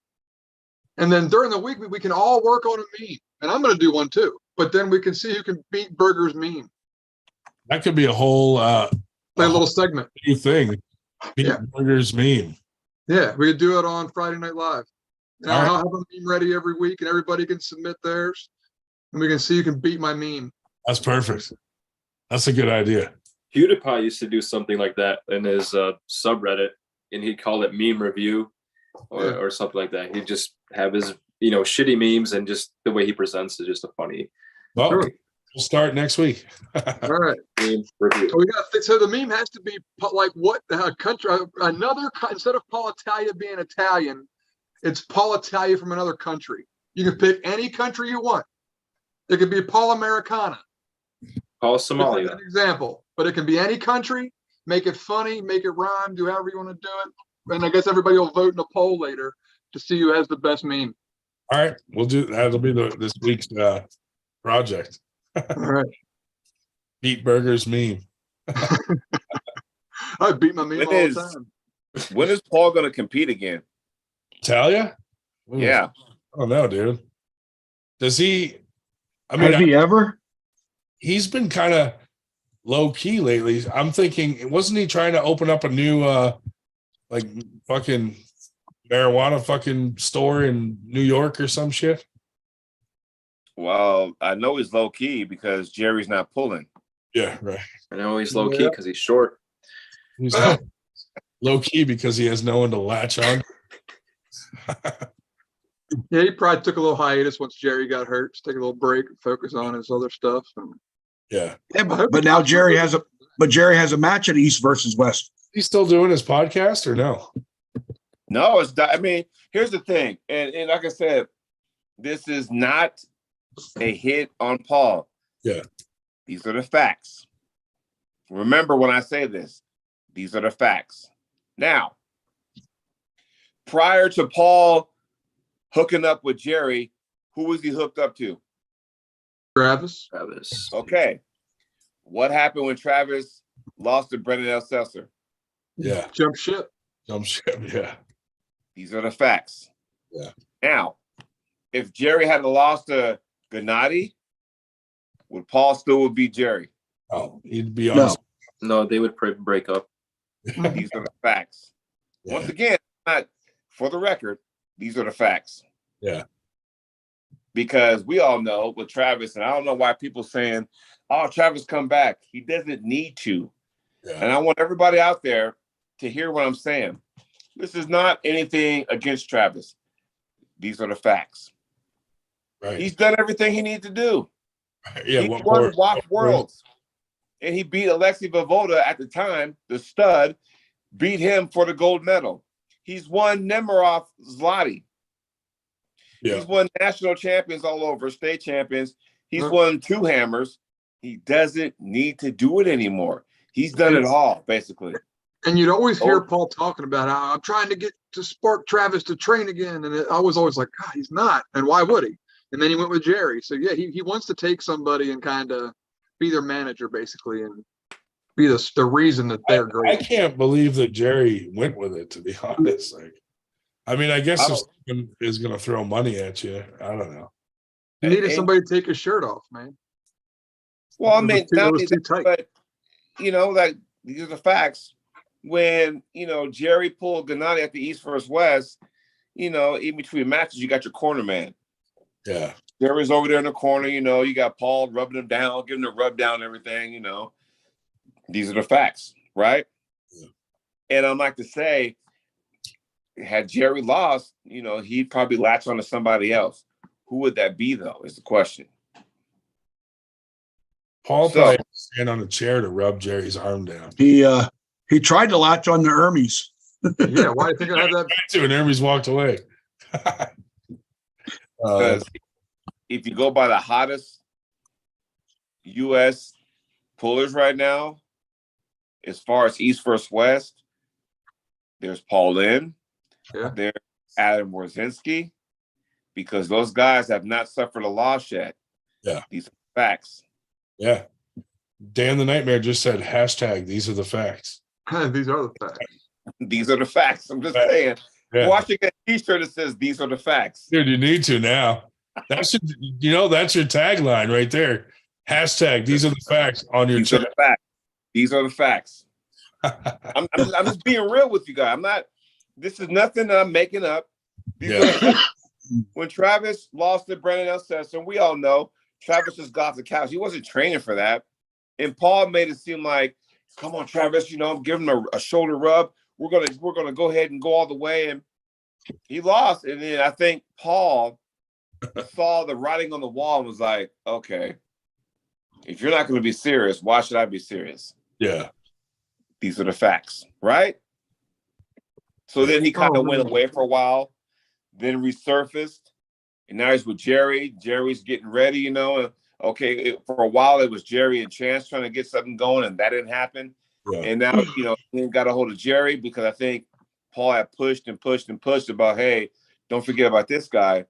And then during the week, we can all work on a meme. And I'm going to do one too. But then we can see who can beat Burger's meme. That could be a whole a little segment. New thing. Beat Burger's meme. Yeah, we could do it on Friday Night Live. And All right. I'll have a meme ready every week, and everybody can submit theirs. And we can see who can beat my meme. That's perfect. That's a good idea. PewDiePie used to do something like that in his subreddit, and he'd call it meme review or something like that. He'd just have his shitty memes, and just the way he presents is just a funny. Well, we'll start next week. All right. Meme review. So the meme has to be like what country? Instead of Paul Italia being Italian, it's Paul Italia from another country. You can pick any country you want. It could be Paul Americana. Paul Somalia. An example, but it can be any country. Make it funny, make it rhyme, do however you want to do it. And I guess everybody will vote in a poll later to see who has the best meme. All right, we'll do that'll be this week's project. All right. Beat Burger's meme. I beat my meme all the time. When is Paul going to compete again? Italia? Yeah. I don't know, dude. Does he? Has he ever? He's been kind of low key lately. I'm thinking, wasn't he trying to open up a new like fucking marijuana fucking store in New York or some shit? Well, I know he's low key because Jerry's not pulling. Yeah, right. I know he's low key because he's short. He's low key because he has no one to latch on. Yeah, he probably took a little hiatus once Jerry got hurt. Just take a little break and focus on his other stuff. Yeah. But now Jerry has a match at East versus West. He's still doing his podcast or no? No, it's not. I mean, here's the thing, and like I said, this is not a hit on Paul. Yeah. These are the facts. Remember when I say this, these are the facts. Now, prior to Paul hooking up with Jerry, who was he hooked up to? Travis. Okay. What happened when Travis lost to Brendan Elsesser? Yeah. Jump ship. Yeah. These are the facts. Yeah. Now, if Jerry had lost to Gennady, would Paul still beat Jerry? Oh, he'd be on. No, they would break up. These are the facts. Yeah. Once again, not, for the record, these are the facts. Yeah. Because we all know with Travis, and I don't know why people saying, "Oh, Travis, come back." He doesn't need to. Yeah. And I want everybody out there to hear what I'm saying. This is not anything against Travis. These are the facts. Right. He's done everything he needs to do. Yeah. He won WAP Worlds. And he beat Alexei Vovoda at the time, the stud, beat him for the gold medal. He's won Nemiroff Zloty. Yeah. He's won national champions all over, state champions. He's won 2 hammers. He doesn't need to do it anymore. He's done it all, basically. And you'd always hear Paul talking about how I'm trying to get to spark Travis to train again. And I was always like, God, he's not. And why would he? And then he went with Jerry. So, yeah, he wants to take somebody and kind of be their manager, basically, and be the reason that they're great. I can't believe that Jerry went with it, to be honest. Like, I mean, I guess if someone is going to throw money at you, I don't know. He needed somebody to take his shirt off, man. Well, I mean, it was too tight. But, like, these are the facts. When, Jerry pulled Gennady at the East versus West, in between matches, you got your corner man. Yeah. Jerry's over there in the corner, you got Paul rubbing him down, giving him a rub down and everything, These are the facts, right? Yeah. And I'd like to say, had Jerry lost, he'd probably latch on to somebody else. Who would that be, though, is the question. Paul probably stand on a chair to rub Jerry's arm down. He tried to latch on the Hermes. Yeah, why do you think I had that? And Hermes walked away. If you go by the hottest U.S. pullers right now, as far as East versus West, there's Paul Lynn, there's Adam Warzinski, because those guys have not suffered a loss yet. Yeah. These are facts. Yeah. Dan the Nightmare just said, hashtag, these are the facts. These are the facts. These are the facts. I'm just saying. Yeah. Watching a t-shirt that says, these are the facts. Dude, you need to now. That's that's your tagline right there. Hashtag, these are the facts on your These are the facts. These are the facts. I'm just being real with you guys. This is nothing that I'm making up. These are the facts. When Travis lost to Brandon Elsesser, we all know Travis just got off the couch. He wasn't training for that. And Paul made it seem like, come on, Travis, give him a shoulder rub. We're gonna go ahead and go all the way. And he lost. And then I think Paul saw the writing on the wall and was like, okay, if you're not going to be serious, why should I be serious? Yeah. These are the facts, right? So then he kind of went away for a while, then resurfaced, and now he's with Jerry. Jerry's getting ready, and for a while it was Jerry and Chance trying to get something going, and that didn't happen. Yeah. And now, he got a hold of Jerry because I think Paul had pushed and pushed and pushed about, hey, don't forget about this guy.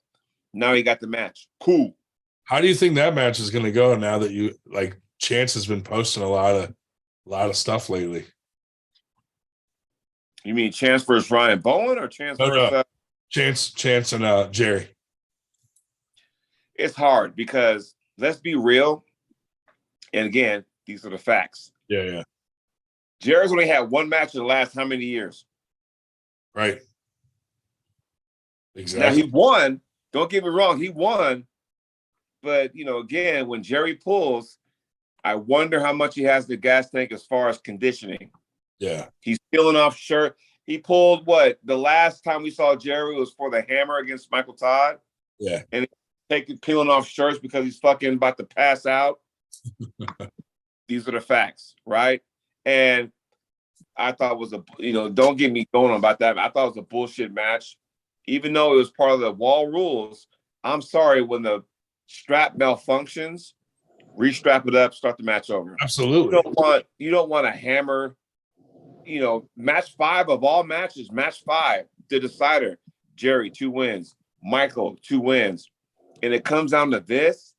Now he got the match. Cool. How do you think that match is going to go now that Chance has been posting a lot of stuff lately? You mean Chance versus Ryan Bowen or Chance versus Chance and Jerry? It's hard because let's be real. And again, these are the facts. Yeah. Jerry's only had one match in the last how many years? Right. Exactly. Now he won. Don't get me wrong, he won. But, again, when Jerry pulls, I wonder how much he has in the gas tank as far as conditioning. Yeah. He's peeling off shirt. He pulled the last time we saw Jerry was for the hammer against Michael Todd. Yeah. And peeling off shirts because he's fucking about to pass out. These are the facts, right? And I thought it was don't get me going on about that. I thought it was a bullshit match. Even though it was part of the wall rules, I'm sorry, when the strap malfunctions, restrap it up, start the match over. Absolutely. You don't want to hammer, match 5 of all matches, match 5, the decider, Jerry, 2 wins, Michael, 2 wins. And it comes down to this,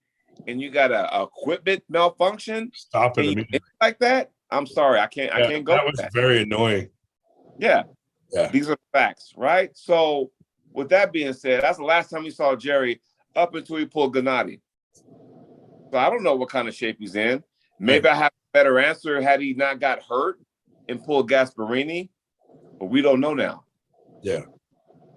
and you got a equipment malfunction. Stop it immediately. Like that. I'm sorry, I can't go. That was very annoying. Yeah. Yeah. These are the facts, right? So with that being said, that's the last time we saw Jerry up until he pulled Gennady. So I don't know what kind of shape he's in. Maybe I have a better answer had he not got hurt and pulled Gasparini, but we don't know now. Yeah.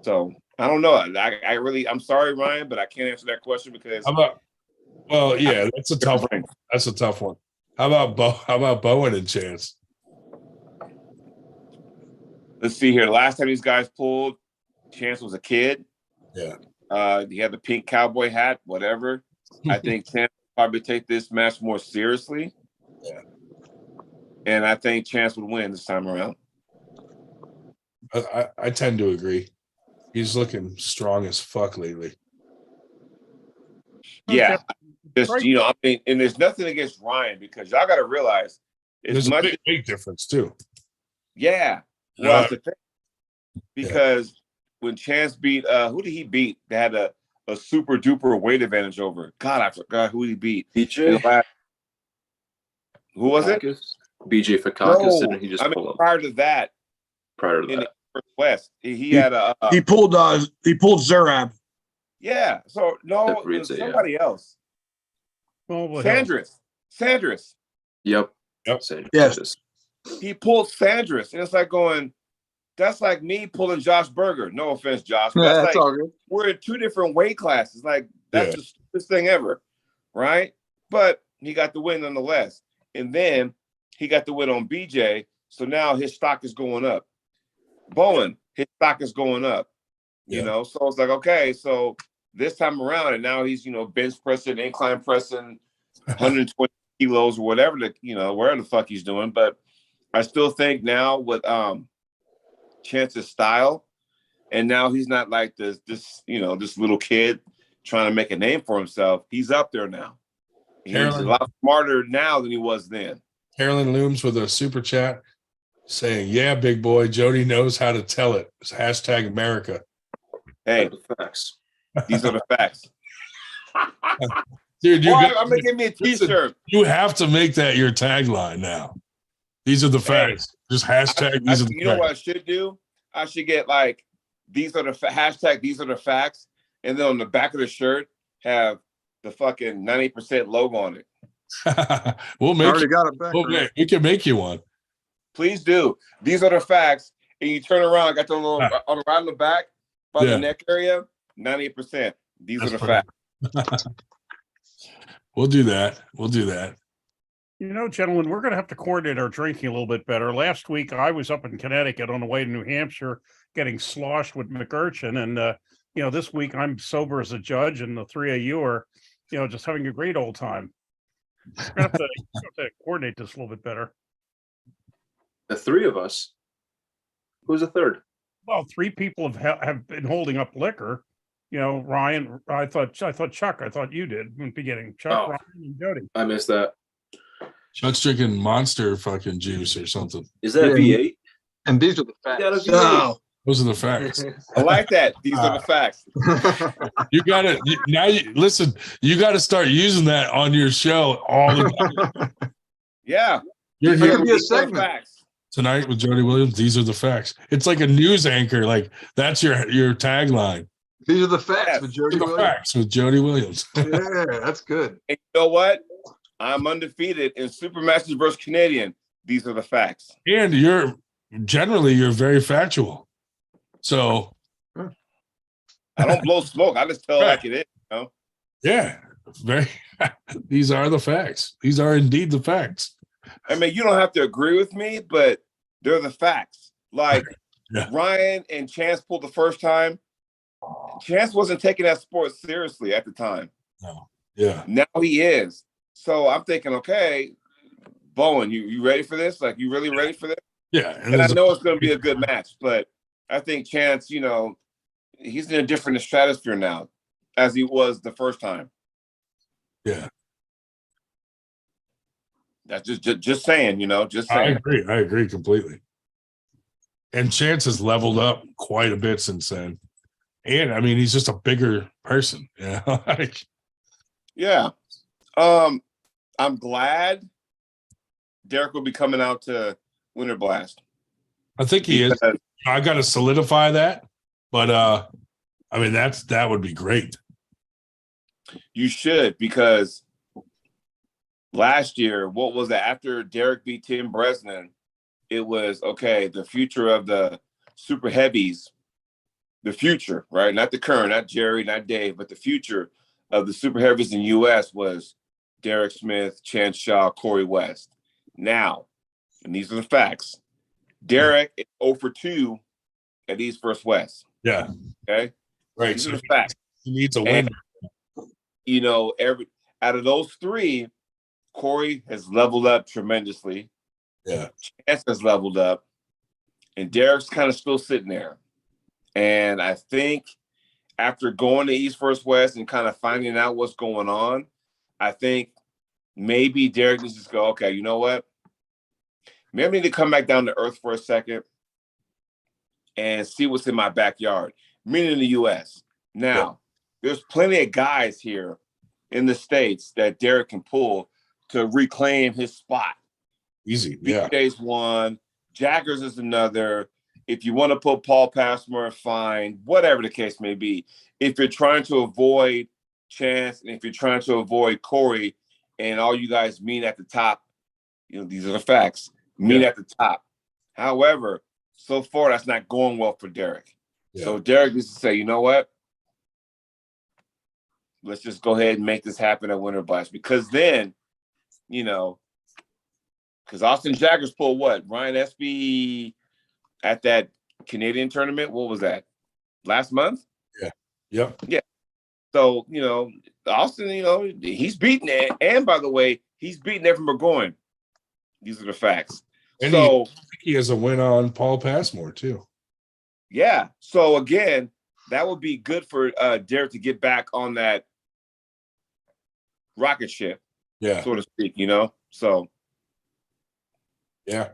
So I don't know. I'm sorry, Ryan, but I can't answer that question because that's a tough one. That's a tough one. How about Bowen and Chance? Let's see here. The last time these guys pulled, Chance was a kid. Yeah. He had the pink cowboy hat, whatever. I think Chance would probably take this match more seriously. Yeah. And I think Chance would win this time around. I tend to agree. He's looking strong as fuck lately. Yeah. I mean, and there's nothing against Ryan because y'all got to realize there's a big difference too. Yeah. Well, that's the thing. Because when Chance beat, who did he beat? They had a super duper weight advantage over. God, I forgot who he beat. BJ. Who was it? BJ Fakakis. No, And he just pulled up. prior to that, in the West, he had he pulled Zurab. Yeah. So no, it was somebody else. Sandris. Yep. Yes. He pulled Sandris, and it's like going. That's like me pulling Josh Berger. No offense, Josh. But that's like, all good. We're in two different weight classes. Like that's the stupidest thing ever, right? But he got the win nonetheless, and then he got the win on BJ. So now his stock is going up. Bowen, his stock is going up. You know, so it's like okay, so this time around, and now he's bench pressing, incline pressing, 120 kilos or whatever wherever the fuck he's doing. But I still think now with Chance's style, and now he's not like this little kid trying to make a name for himself. He's up there now. He's a lot smarter now than he was then. Carolyn Looms with a super chat saying, "Yeah, big boy, Jody knows how to tell it. It's hashtag America." Hey, the facts. These are the facts. Dude, I'm gonna give me a T-shirt. You have to make that your tagline now. These are the facts. Just hashtag these are the facts. You know what I should do? I should get like these are the hashtag these are the facts, and then on the back of the shirt have the fucking 90% logo on it. We'll make. I already got it back. We can make you one. Please do. These are the facts, and you turn around. Got the little on right on the back by the neck area. 90%. These are the facts. We'll do that. We'll do that. Gentlemen, we're going to have to coordinate our drinking a little bit better. Last week, I was up in Connecticut on the way to New Hampshire getting sloshed with McUrchin. And, this week I'm sober as a judge, and the three of you are, just having a great old time. We're going to have to coordinate this a little bit better. The three of us? Who's the third? Well, three people have been holding up liquor. Ryan, I thought Chuck, I thought you did in the beginning. Chuck, Ryan, and Jody. I missed that. Chuck's drinking Monster fucking juice or something. Is that V8? And these are the facts. No. Those are the facts. I like that. These are the facts. You got to listen. You got to start using that on your show all the time. Yeah, you're here. Be a segment. Tonight with Jody Williams. These are the facts. It's like a news anchor. Like that's your tagline. These are the facts with Jody Williams. Facts with Jody Williams. Yeah, that's good. And you know what? I'm undefeated in Super Masters versus Canadian. These are the facts. And you're very factual. So I don't blow smoke. I just tell like it is. Yeah, these are the facts. These are indeed the facts. I mean, you don't have to agree with me, but they're the facts. Like Ryan and Chance pulled the first time. Chance wasn't taking that sport seriously at the time. No. Yeah. Now he is. So I'm thinking, okay, Bowen, you ready for this? Like, you really ready for this? Yeah. And I know it's going to be a good match, but I think Chance, he's in a different stratosphere now as he was the first time. Yeah. That's just saying, just saying. I agree completely. And Chance has leveled up quite a bit since then. And I mean, he's just a bigger person. Yeah. I'm glad Derek will be coming out to Winter Blast. I think he is. I got to solidify that, but I mean that would be great. You should, because last year, what was that? After Derek beat Tim Bresnan, it was okay. The future of the super heavies the future, right? Not the current, not Jerry, not Dave, but the future of the super heavies in the U.S. was Derek Smith, Chance Shaw, Corey West. Now, and these are the facts, Derek is 0 for 2 at East vs. West. Yeah. Okay. Right. These So are the facts. he needs a win. And, you know, out of those three, Corey has leveled up tremendously. Yeah. Chance has leveled up. And Derek's kind of still sitting there. And I think after going to East vs. West and kind of finding out what's going on, I think maybe Derek needs to just go, okay, you know what? Maybe I need to come back down to earth for a second and see what's in my backyard, meaning the U.S. Now, there's plenty of guys here in the States that Derek can pull to reclaim his spot. Easy. Yeah. BJ's one. Jaggers is another. If you want to put Paul Passmore, fine. Whatever the case may be. If you're trying to avoid Chance and if you're trying to avoid Corey and all you guys meet at the top, you know, these are the facts. Meet at the top. However, so far, that's not going well for Derek. Yeah. So Derek needs to say, you know what? Let's just go ahead and make this happen at Winter Blast. Because then, you know, because Austin Jaggers pulled what? Ryan Espy at that Canadian tournament? What was that? Last month? Yeah. Yep. Yeah. So, you know, Austin, you know, he's beaten it. And by the way, he's beaten Evan Burgoyne. These are the facts. And so he has a win on Paul Passmore too. Yeah. So again, that would be good for Derek to get back on that rocket ship, so to speak, you know? So yeah.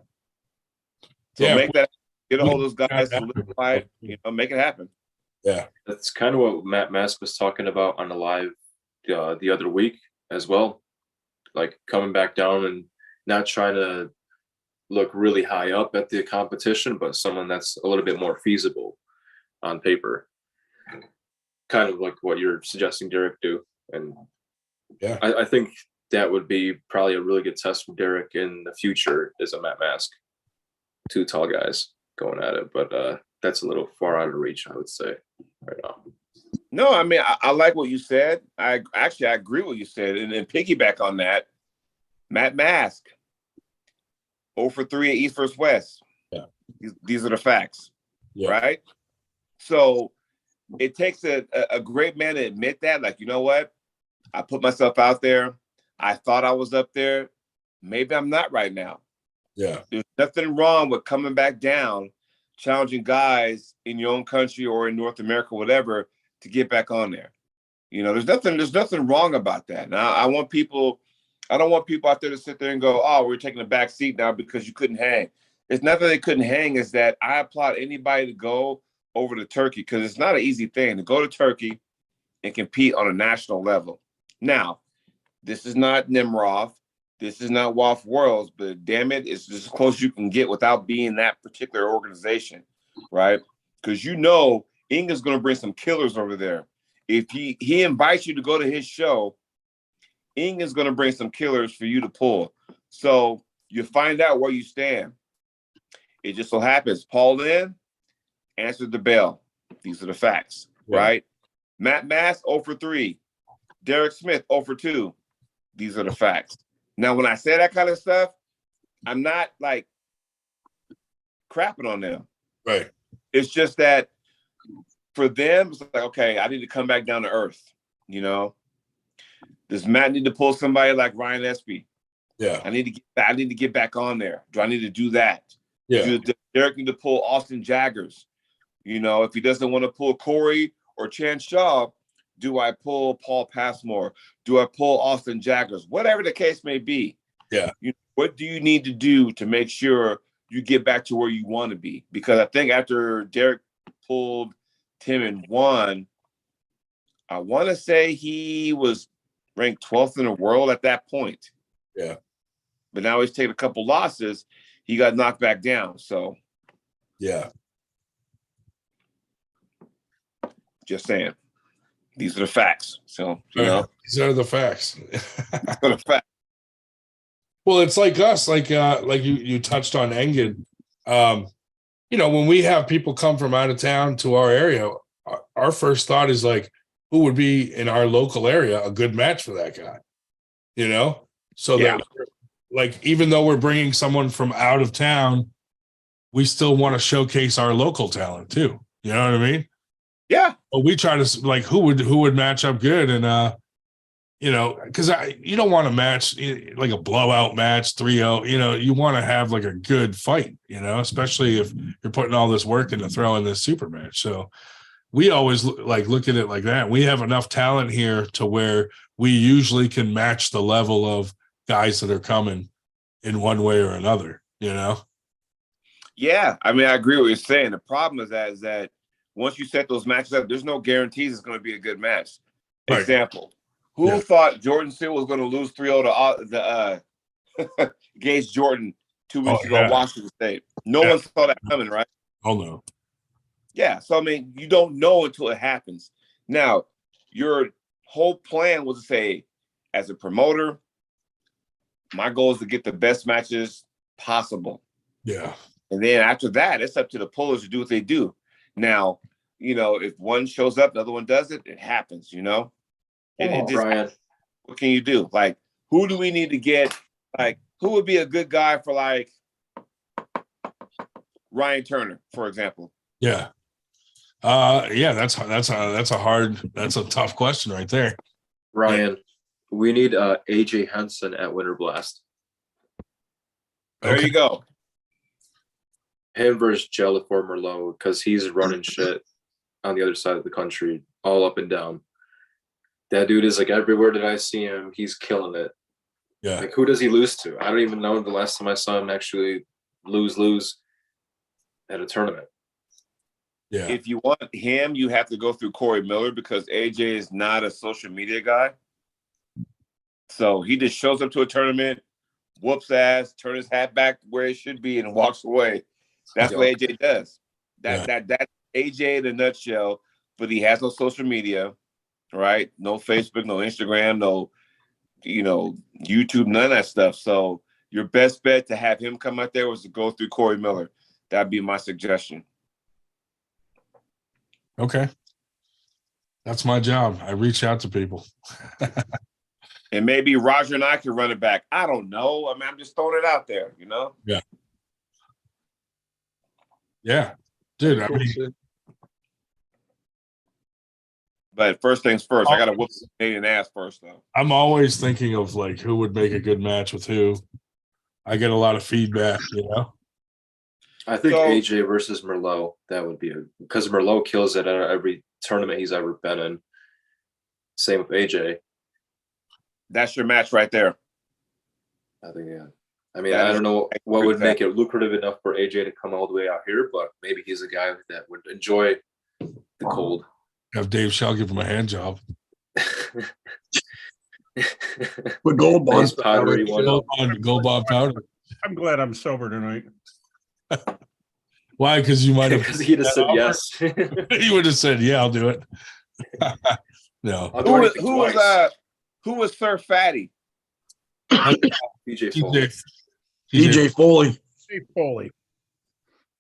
So make that, get a hold of those guys, solidify it, you know, make it happen. Yeah. That's kind of what Matt Mask was talking about on the live the other week as well. Like coming back down and not trying to look really high up at the competition, but someone that's a little bit more feasible on paper. Kind of like what you're suggesting Derek do. And yeah, I think that would be probably a really good test for Derek in the future is a Matt Mask. 2 tall guys going at it, but that's a little far out of reach, I would say, right now. No, I mean, I like what you said. I agree with what you said. And then piggyback on that, Matt Mask, 0 for 3 at East vs. West. Yeah. These are the facts, right? So it takes a great man to admit that, like, you know what? I put myself out there. I thought I was up there. Maybe I'm not right now. Yeah. There's nothing wrong with coming back down, challenging guys in your own country or in North America, whatever, to get back on there. You know, there's nothing wrong about that. Now, I don't want people out there to sit there and go, oh, we're taking a back seat now because you couldn't hang. It's not that they couldn't hang, is that I applaud anybody to go over to Turkey because it's not an easy thing to go to Turkey and compete on a national level. Now, this is not Nimrov. This is not WAF Worlds, but damn it, it's as close as you can get without being that particular organization, right? Because you know Inga's going to bring some killers over there. If he invites you to go to his show, Inga's going to bring some killers for you to pull. So you find out where you stand. It just so happens Paul Lynn answered the bell. These are the facts, right? Matt Mask, 0 for 3. Derek Smith, 0 for 2. These are the facts. Now, when I say that kind of stuff, I'm not like crapping on them. Right. It's just that for them, it's like, okay, I need to come back down to earth. You know, does Matt need to pull somebody like Ryan Espy? Yeah. I need to get back on there. Do I need to do that? Yeah. Does Derek need to pull Austin Jaggers? You know, if he doesn't want to pull Corey or Chance Shaw, do I pull Paul Passmore? Do I pull Austin Jaggers? Whatever the case may be. Yeah. What do you need to do to make sure you get back to where you want to be? Because I think after Derek pulled Tim and won, I want to say he was ranked 12th in the world at that point. Yeah. But now he's taken a couple losses. He got knocked back down. So, yeah. Just saying. These are the facts. So, you know. These are the facts. These are the facts. Well, it's like us, like you touched on Engin. You know, when we have people come from out of town to our area, our first thought is like, who would be in our local area a good match for that guy? You know, so Yeah. that like even though we're bringing someone from out of town, we still want to showcase our local talent too. You know what I mean? Yeah. But we try to like who would match up good, and you know, because you don't want to match like a blowout match 3-0. You know, you want to have like a good fight. You know, especially if you're putting all this work into throwing this super match. So we always look at it like that. We have enough talent here to where we usually can match the level of guys that are coming in one way or another, you know? Yeah. I mean, I agree with what you're saying. The problem is that once you set those matches up, there's no guarantees it's going to be a good match. Right. Example, who thought Jordan Seal was going to lose 3-0 to the Gage Jordan 2 weeks ago in Washington State? No one saw that coming, right? Oh, no. Yeah. So, I mean, you don't know until it happens. Now, your whole plan was to say, as a promoter, my goal is to get the best matches possible. Yeah. And then after that, it's up to the pullers to do what they do. Now, you know, if one shows up, the other one doesn't, it happens, you know? It just, Brian. what can you do? Like, who do we need to get? Like, who would be a good guy for, like, Ryan Turner, for example? Yeah. That's a tough question right there. Ryan, we need AJ Henson at Winter Blast. There you go. Him versus Jellifer Merlot, because he's running shit on the other side of the country, all up and down. That dude is like everywhere that I see him, he's killing it. Yeah. Like, who does he lose to? I don't even know the last time I saw him actually lose at a tournament. Yeah. If you want him, you have to go through Corey Miller because AJ is not a social media guy. So he just shows up to a tournament, whoops ass, turn his hat back where it should be, and walks away. That's what AJ does. That's AJ in a nutshell. But he has no social media, right? No Facebook, no Instagram, no, you know, YouTube, none of that stuff. So your best bet to have him come out there was to go through Corey Miller. That'd be my suggestion. Okay. That's my job. I reach out to people. And maybe Roger and I can run it back. I don't know. I mean, I'm just throwing it out there, you know? Yeah. Yeah. Dude, I mean, but first things first, I got to whoop the Canadian ass first, though. I'm always thinking of like who would make a good match with who. I get a lot of feedback, you know? I think AJ versus Merlot, that would be because Merlot kills it at every tournament he's ever been in. Same with AJ. That's your match right there. I think, yeah. I mean, I don't know what would make it lucrative enough for AJ to come all the way out here, but maybe he's a guy that would enjoy the cold. Have Dave Shell give him a hand job. With gold bond Nice powdery one. Gold bond powder. I'm glad I'm sober tonight. Why? Because you might have. Because he'd have said yes. He would have said, "Yeah, I'll do it." No. Who was Sir Fatty? DJ Foley. DJ Foley. Steve Foley.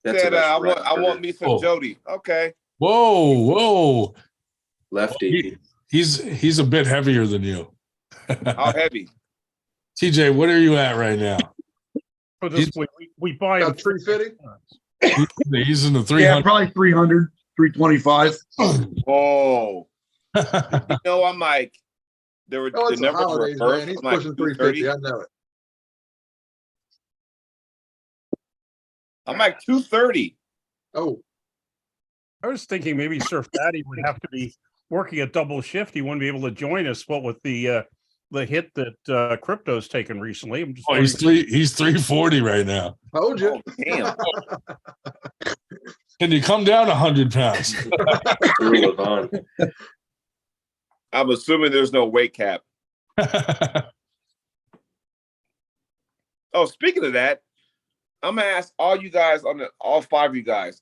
Said, I want me some Jody. Okay. Whoa. Lefty. He's a bit heavier than you. How heavy? TJ, what are you at right now? For this we buy him 350. He's in the 300. Yeah, probably 300, 325. Oh. You know, I'm like, there were the numbers were reversed. He's like pushing 350. I know it. I'm like 230. Oh. I was thinking maybe Sir Fatty would have to be working a double shift. He wouldn't be able to join us. What with the hit that crypto's taken recently? I'm just he's 340 right now. Told you. Oh, damn. Can you come down 100 pounds? I'm assuming there's no weight cap. Oh, speaking of that, I'm gonna ask all you guys all five of you guys.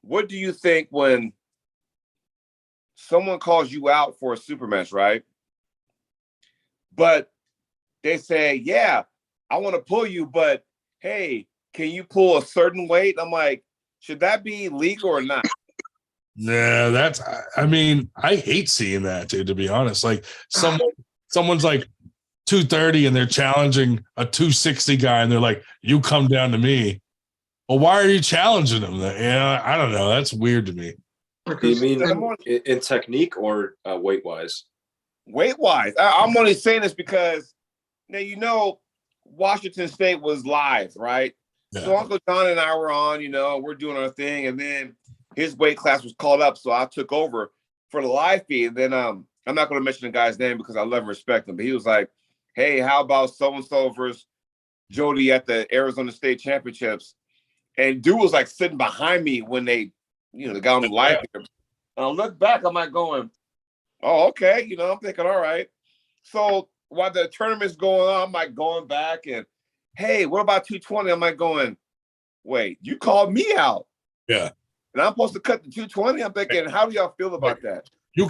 What do you think when someone calls you out for a super match, right? But they say, yeah, I want to pull you, but hey, can you pull a certain weight? I'm like, should that be legal or not? Yeah, that's. I mean, I hate seeing that, dude. To be honest, like someone's like 230 and they're challenging a 260 guy, and they're like, "You come down to me." Well, why are you challenging him? Yeah, I don't know. That's weird to me. Do you mean in technique or weight wise? Weight wise, I'm only saying this because now Washington State was live, right? Yeah. So Uncle John and I were on, we're doing our thing, and then his weight class was called up, so I took over for the live feed. And then I'm not going to mention the guy's name because I love and respect him, but he was like, "Hey, how about so and so versus Jody at the Arizona State Championships?" And dude was like sitting behind me when they, the guy on the live feed. And I look back, I'm like going, "Oh, okay." I'm thinking, all right. So while the tournament's going on, I'm like going back and, "Hey, what about 220?" I'm like going, "Wait, you called me out." Yeah. And I'm supposed to cut the 220. I'm thinking, how do y'all feel about that? I'm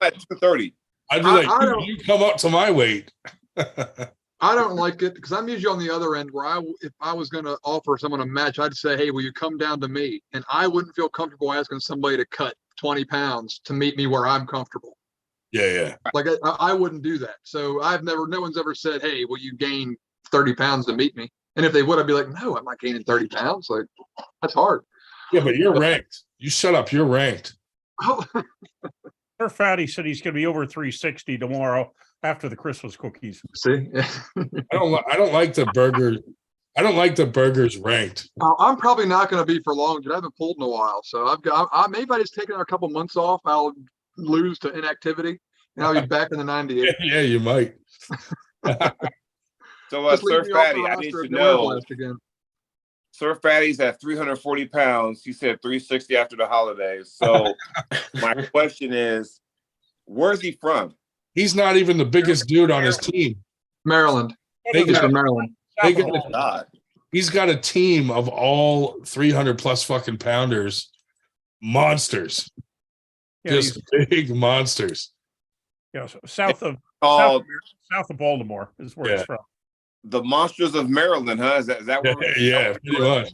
at 230. I'd be like, you come up to my weight. I don't like it because I'm usually on the other end where if I was going to offer someone a match, I'd say, "Hey, will you come down to me?" And I wouldn't feel comfortable asking somebody to cut 20 pounds to meet me where I'm comfortable. Yeah. Like I wouldn't do that. So no one's ever said, "Hey, will you gain 30 pounds to meet me?" And if they would, I'd be like, "No, I'm not gaining 30 pounds. Like, that's hard." Yeah, but you're ranked. You shut up. You're ranked. Oh. Sir Fatty said he's going to be over 360 tomorrow after the Christmas cookies. See, I don't like the burger. I don't like the burgers ranked. I'm probably not going to be for long, but I haven't pulled in a while. So maybe I just taking a couple months off. I'll lose to inactivity, and I'll be back in the 98. Yeah, you might. So, Sir Fatty, I need to know. Sir Fatty's at 340 pounds. He said 360 after the holidays. So my question is, where's he from? He's not even the biggest dude on his team. Maryland. He's from Maryland. He's got a team of all 300 plus fucking pounders, monsters, just big monsters. Yeah, so south of Baltimore is where it's from. The Monsters of Maryland, huh? Is that where? Yeah, pretty much.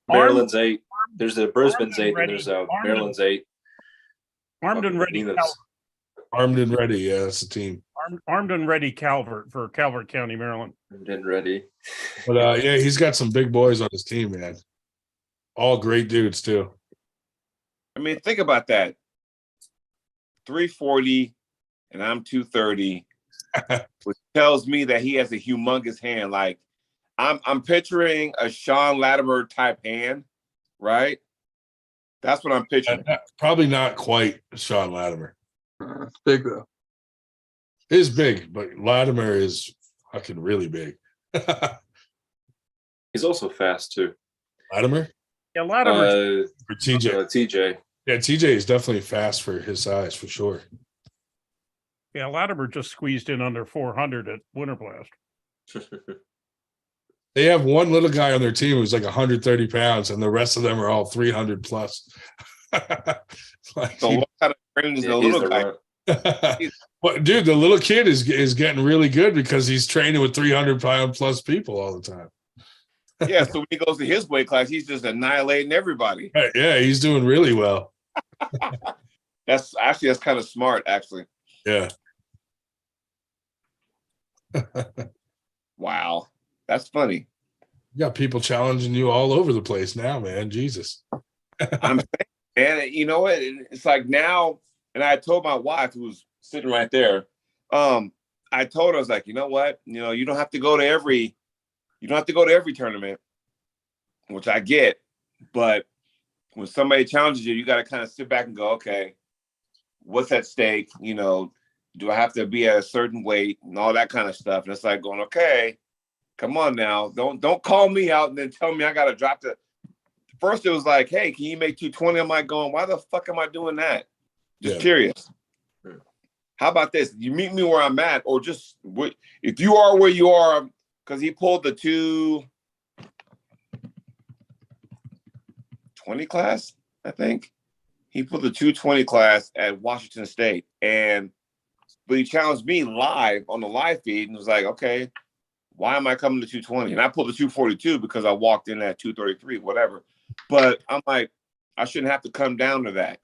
Maryland's 8. There's the Brisbane's 8, and there's Maryland's 8. Armed and Ready. Armed and Ready, yeah, that's the team. Armed and Ready Calvert for Calvert County, Maryland. Armed and Ready. But he's got some big boys on his team, man. All great dudes too. I mean, think about that. 340, and I'm 230. Which tells me that he has a humongous hand. Like I'm picturing a Sean Latimer type hand, right? That's what I'm picturing. Probably not quite Sean Latimer. It's big though. It is big, but Latimer is fucking really big. He's also fast too. Latimer? Yeah, Latimer. For TJ. TJ. Yeah, TJ is definitely fast for his size, for sure. Yeah, Latimer just squeezed in under 400 at Winter Blast. They have one little guy on their team who's like 130 pounds, and the rest of them are all 300 plus. So what kind of training is the little guy? But dude, the little kid is getting really good because he's training with 300-pound plus people all the time. Yeah, so when he goes to his weight class, he's just annihilating everybody. Right, yeah, he's doing really well. That's kind of smart, actually. Yeah. Wow, that's funny. You got people challenging you all over the place now, man. Jesus. I'm saying, and you know what? It's like now, and I told my wife, who was sitting right there, I told her, I was like, you know what? You don't have to go to every tournament, which I get, but when somebody challenges you, you got to kind of sit back and go, okay, what's at stake? Do I have to be at a certain weight and all that kind of stuff? And it's like going, okay, come on now. Don't call me out and then tell me I got to drop the. First, it was like, hey, can you make 220? I'm like going, why the fuck am I doing that? Just curious. How about this? You meet me where I'm at, or just if you are where you are, because he pulled the 220 class, I think. He pulled the 220 class at Washington State. But he challenged me live on the live feed and was like, okay, why am I coming to 220? And I pulled the 242 because I walked in at 233, whatever. But I'm like, I shouldn't have to come down to that.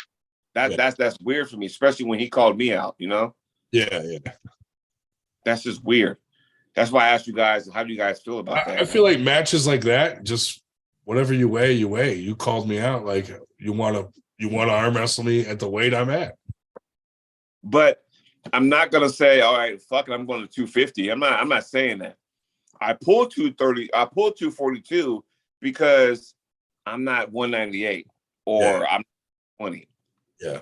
That's weird for me, especially when he called me out. Yeah. That's just weird. That's why I asked you guys, how do you guys feel about that? I feel like matches like that, just whatever you weigh, you weigh. You called me out, like you want to arm wrestle me at the weight I'm at. But I'm not gonna say, all right, fuck it, I'm going to 250. I'm not saying that. I pulled 230. I pulled 242 because I'm not 198 or I'm 20. Yeah.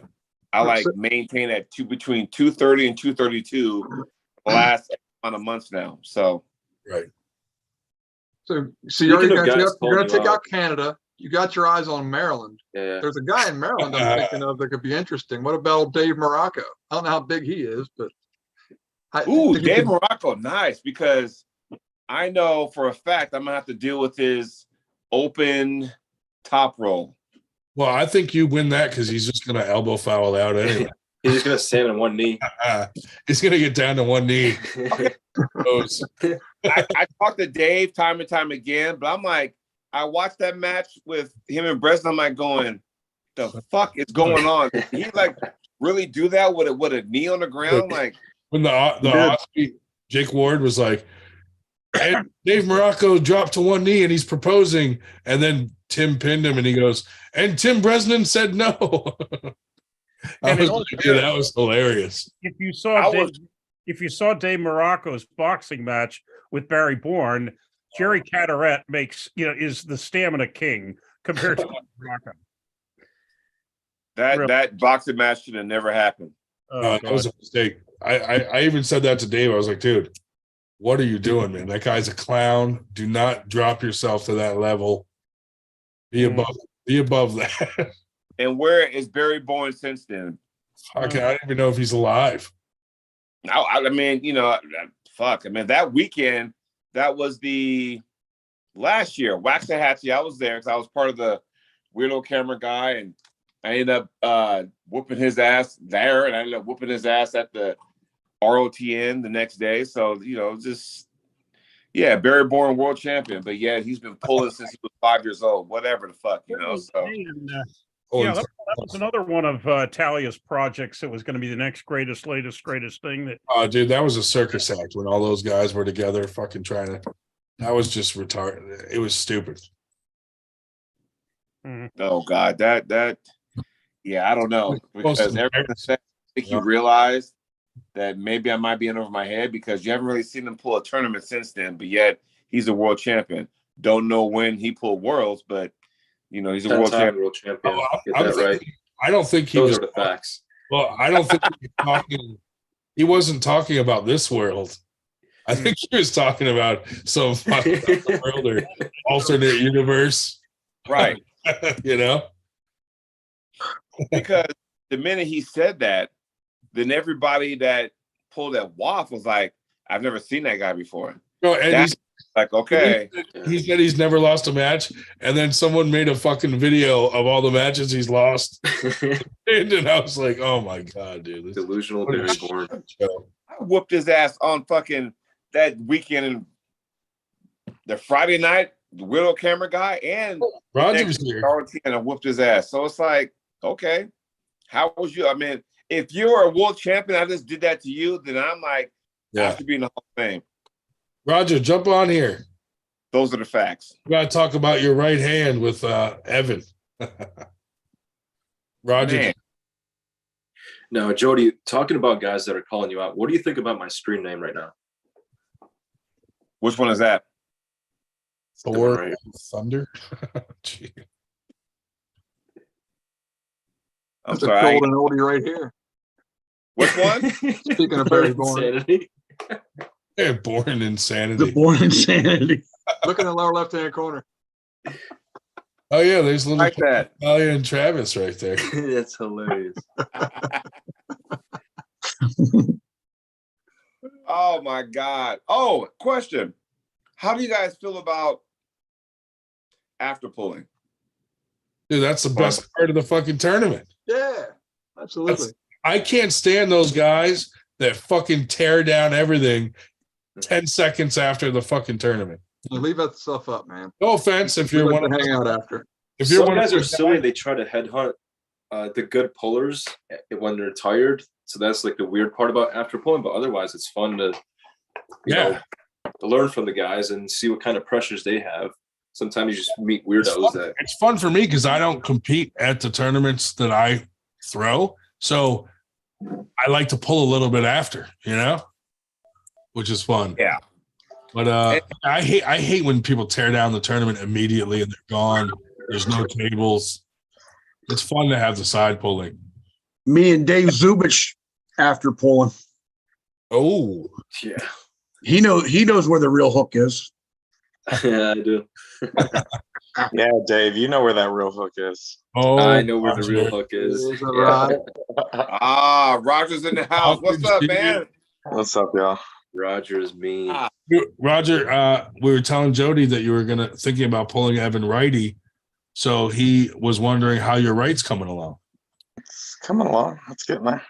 I like maintain that between 230 and 232 the last amount of months now. So right. So you're gonna take out Canada. You got your eyes on Maryland. Yeah. There's a guy in Maryland I'm thinking of that could be interesting. What about old Dave Morocco? I don't know how big he is, but Dave Morocco, nice, because I know for a fact I'm gonna have to deal with his open top roll. Well, I think you win that because he's just gonna elbow foul out anyway. He's just gonna stand on one knee. He's gonna get down to one knee. I talked to Dave time and time again, but I'm like, I watched that match with him and Breslin. I'm like going, the fuck is going on? Did he like really do that with a knee on the ground? Like when the Aussie, Jake Ward was like, and Dave Morocco dropped to one knee and he's proposing, and then Tim pinned him and he goes, and Tim Bresnan said no. That was hilarious. If you saw Dave Morocco's boxing match with Barry Bourne, Jerry Cataret is the stamina king compared to Morocco. That boxing match should have never happened. That was a mistake. I even said that to Dave. I was like, dude, what are you doing, man? That guy's a clown. Do not drop yourself to that level. Be above that. And where is Barry Bourne since then? Fuck, I don't even know if he's alive. I mean, fuck. I mean, that weekend, that was the last year, Waxahachie. I was there because I was part of the Weirdo Camera Guy, and I ended up whooping his ass there, and I ended up whooping his ass at the ROTN the next day. So, Barry Bourne world champion, but yeah, he's been pulling since he was 5 years old, whatever the fuck, so. That was another one of Talia's projects. It was going to be the next latest thing. Dude, that was a circus act when all those guys were together, fucking trying to. That was just retarded. It was stupid. Oh God, that. Yeah, I don't know, because everyone said, I think you realized that maybe I might be in over my head because you haven't really seen him pull a tournament since then. But yet he's a world champion. Don't know when he pulled worlds, but. He's a world champion. Right. I don't think he Those are the facts. Well, I don't think he wasn't talking about this world. I think he was talking about some fucking world or alternate universe. Right. Because the minute he said that, then everybody that pulled that waff was like, I've never seen that guy before. No, and he's like, okay. He said he's never lost a match, and then someone made a fucking video of all the matches he's lost. And I was like, oh my God, dude. Delusional Barry Bourne. I whooped his ass on fucking that weekend, and the Friday night, the Widow Camera Guy, and Roger was here. And I whooped his ass. So it's like, okay, how was you? I mean, if you're a world champion, I just did that to you, then I'm like, I should be in the Hall of Fame. Roger, jump on here. Those are the facts. We got to talk about your right hand with Evan. Roger. Man. Now, Jody, talking about guys that are calling you out, what do you think about my stream name right now? Which one is that? Thor Right. Thunder. That's a golden oldie right here. Which one? Speaking of Barry Bourne. Yeah, Born Insanity. The Born Insanity. Look in the lower left-hand corner. Oh yeah, there's little like that. Talia and Travis right there. That's hilarious. Oh my God. Oh, question. How do you guys feel about after pulling? Dude, that's the best part of the fucking tournament. Yeah, absolutely. I can't stand those guys that fucking tear down everything 10 seconds after the fucking tournament. You leave that stuff up, man. No offense if you're one of hang out after. If you're Some one guys of are silly, they try to headhunt the good pullers when they're tired. So that's like the weird part about after pulling, but otherwise it's fun to, you know, to learn from the guys and see what kind of pressures they have. Sometimes you just meet weirdos it's fun for me because I don't compete at the tournaments that I throw. So I like to pull a little bit after, you know, which is fun. Yeah. But I hate when people tear down the tournament immediately and they're gone. There's no tables. It's fun to have the side pulling. Me and Dave Zubich after pulling. Oh, yeah. He knows where the real hook is. Yeah, I do. Yeah, Dave, you know where that real hook is. Oh, I know where the real hook is. Roger's in the house. What's up, man? What's up, y'all? Roger's mean. Roger, we were telling Jody that you were thinking about pulling Evan righty. So he was wondering how your right's coming along. It's coming along. It's getting there.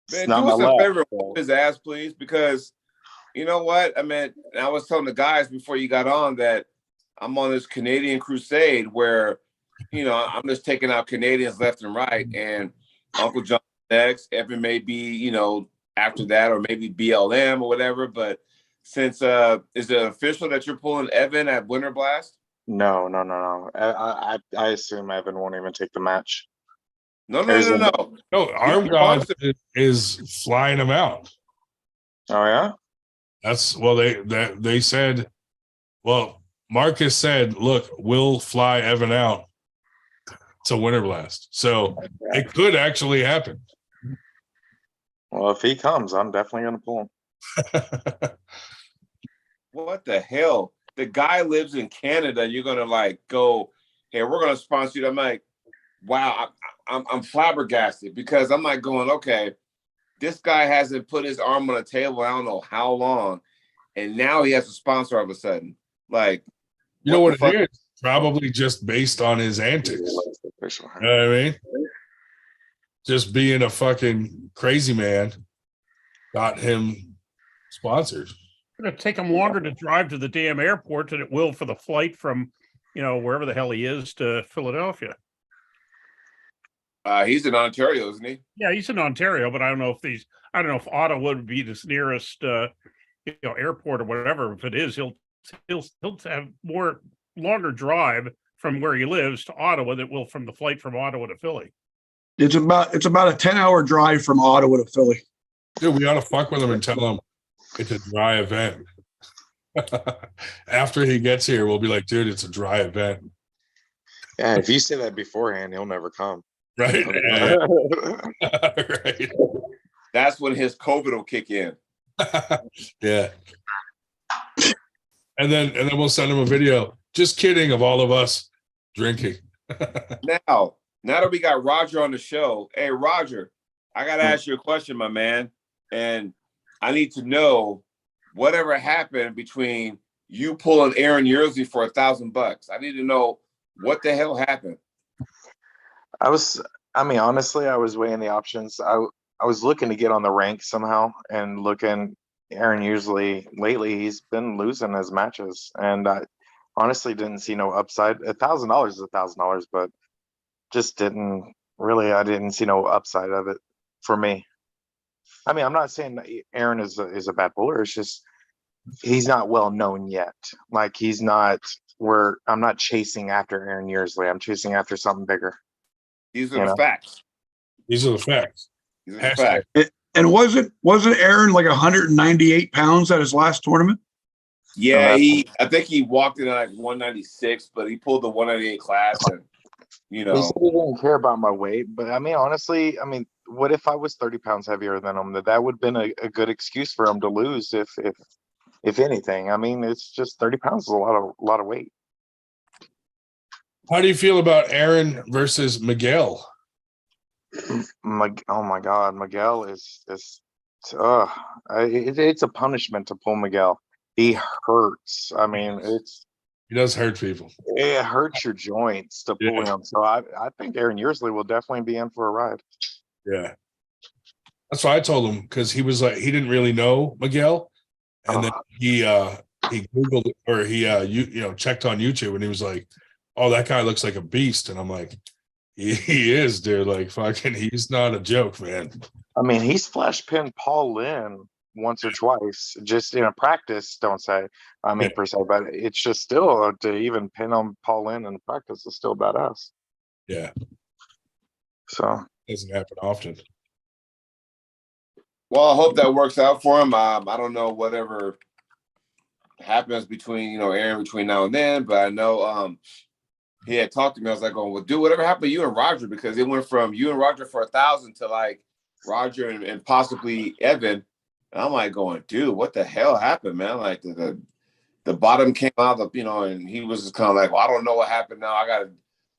Man, do us a favor, whoop his ass, please, because you know what? I mean, I was telling the guys before you got on that I'm on this Canadian crusade where, you know, I'm just taking out Canadians left and right, and Uncle John next, Evan may be, you know, after that, or maybe BLM or whatever. But since is it official that you're pulling Evan at Winter Blast? No. I assume Evan won't even take the match. No. No, Arm God is flying him out. Oh yeah. They said. Well, Marcus said, "Look, we'll fly Evan out to Winter Blast." So it could actually happen. Well, if he comes, I'm definitely going to pull him. What the hell? The guy lives in Canada. You're gonna like go, hey, we're gonna sponsor you. I'm like, wow, I'm flabbergasted because I'm like going, okay, this guy hasn't put his arm on the table I don't know how long, and now he has a sponsor all of a sudden. Like, you know what it is? Probably just based on his antics. You know what I mean? Just being a fucking crazy man got him sponsored. It's going to take him longer to drive to the damn airport than it will for the flight from, you know, wherever the hell he is to Philadelphia. He's in Ontario, isn't he? Yeah, he's in Ontario, but I don't know if Ottawa would be his nearest, airport or whatever. If it is, he'll have longer drive from where he lives to Ottawa than it will from the flight from Ottawa to Philly. It's about a 10-hour drive from Ottawa to Philly. Dude, we ought to fuck with him and tell him it's a dry event. After he gets here, we'll be like, dude, it's a dry event. Yeah, if you say that beforehand, he'll never come. Right? Right. That's when his COVID will kick in. Yeah. And then we'll send him a video. Just kidding, of all of us drinking. Now that we got Roger on the show, hey Roger, I gotta ask you a question, my man. And I need to know whatever happened between you pulling Aaron Yearsley for $1,000. I need to know what the hell happened. Honestly, I was weighing the options. I was looking to get on the rank somehow, and looking Aaron Yearsley lately, he's been losing his matches, and I honestly didn't see no upside. $1,000 is $1,000, but just I didn't see no upside of it for me. I mean, I'm not saying that Aaron is a bad puller. It's just he's not well known yet. Like, he's not where I'm not chasing after Aaron Yearsley. I'm chasing after something bigger. These are the facts. These are the facts. These are the facts. And wasn't Aaron like 198 pounds at his last tournament? Yeah, I think he walked in at like 196, but he pulled the 198 class, and you know, he said he didn't care about my weight. But I mean, honestly, what if I was 30 pounds heavier than him? That would have been a good excuse for him to lose, if anything. I mean, it's just 30 pounds is a lot of weight. How do you feel about Aaron versus Miguel? Oh my God, Miguel is it's a punishment to pull Miguel. He hurts. I mean, he does hurt people. It hurts your joints to pull him. So I think Aaron Yearsley will definitely be in for a ride. Yeah, that's why I told him, because he was like, he didn't really know Miguel, and then he Googled, or he checked on YouTube, and he was like, oh, that guy looks like a beast. And I'm like, he is, dude. Like, fucking, he's not a joke, man. I mean, he's flash pinned Paul Lynn once or twice, just in a practice. Don't say, I mean, per se, but it's just still to even pin on Paul Lynn in practice is still badass. Yeah. So Doesn't happen often. Well, I hope that works out for him. I don't know whatever happens between, Aaron between now and then, but I know he had talked to me. I was like, oh, well, dude, whatever happened to you and Roger, because it went from you and Roger for 1,000 to like Roger and possibly Evan. And I'm like going, dude, what the hell happened, man? Like the bottom came out of, and he was just kind of like, well, I don't know what happened now. I got to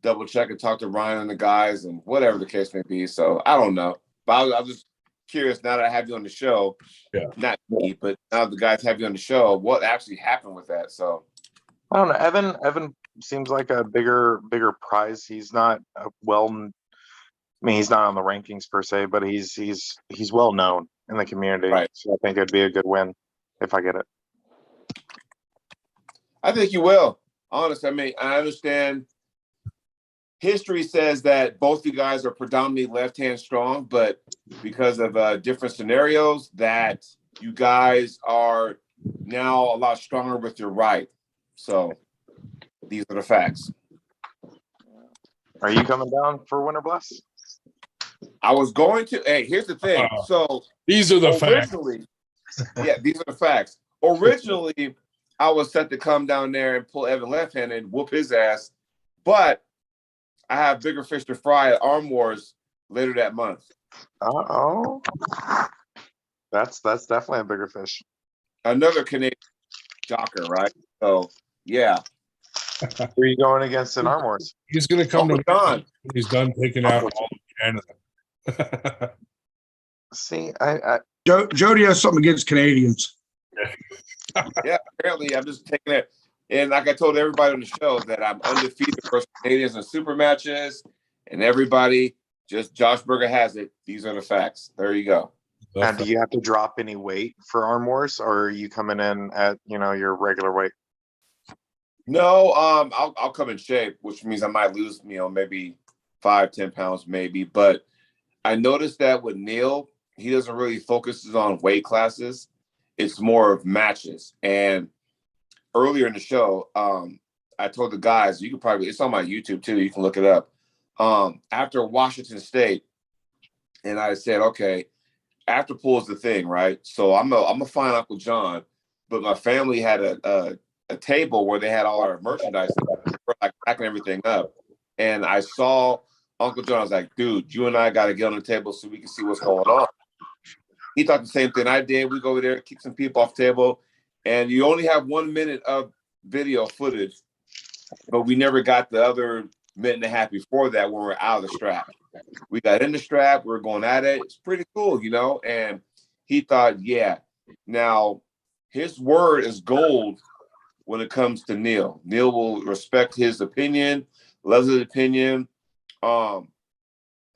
double check and talk to Ryan and the guys and whatever the case may be. So I don't know. But I was just curious now that I have you on the show. Yeah. Not me, but now the guys have you on the show. What actually happened with that? So I don't know. Evan seems like a bigger prize. He's not he's not on the rankings per se, but he's well known in the community. Right. So I think it'd be a good win if I get it. I think you will. Honestly, I mean, I understand history says that both you guys are predominantly left-hand strong, but because of different scenarios, that you guys are now a lot stronger with your right. So these are the facts. Are you coming down for Winter Blast? I was going to. Hey, here's the thing. So these are the facts. Yeah, these are the facts. Originally, I was set to come down there and pull Evan left-handed, whoop his ass, but I have bigger fish to fry at Arm Wars later that month. Oh, that's definitely a bigger fish. Another Canadian jocker, right? So yeah. Who are you going against in Arm Wars? He's gonna come to Don. He's done taking out all of Canada. See, Jody has something against Canadians. Yeah, apparently I'm just taking it. And like I told everybody on the show that I'm undefeated versus Canadians in super matches, and everybody, just Josh Berger has it. These are the facts. There you go. and do you have to drop any weight for Arm Wars, or are you coming in at your regular weight? No, I'll come in shape, which means I might lose, maybe 5-10 pounds, maybe. But I noticed that with Neil, he doesn't really focus on weight classes. It's more of matches. And earlier in the show, I told the guys, you could probably, it's on my YouTube too, you can look it up. After Washington State, and I said, okay, after pool is the thing, right? So I'm a find Uncle John, but my family had a table where they had all our merchandise, like packing everything up. And I saw Uncle John. I was like, dude, you and I got to get on the table so we can see what's going on. He thought the same thing I did. We go over there, kick some people off the table, and you only have 1 minute of video footage, but we never got the other minute and a half before that when we're out of the strap. We got in the strap, we were going at it. It's pretty cool, and he thought, yeah. Now, his word is gold when it comes to Neil. Neil will respect his opinion, loves his opinion. The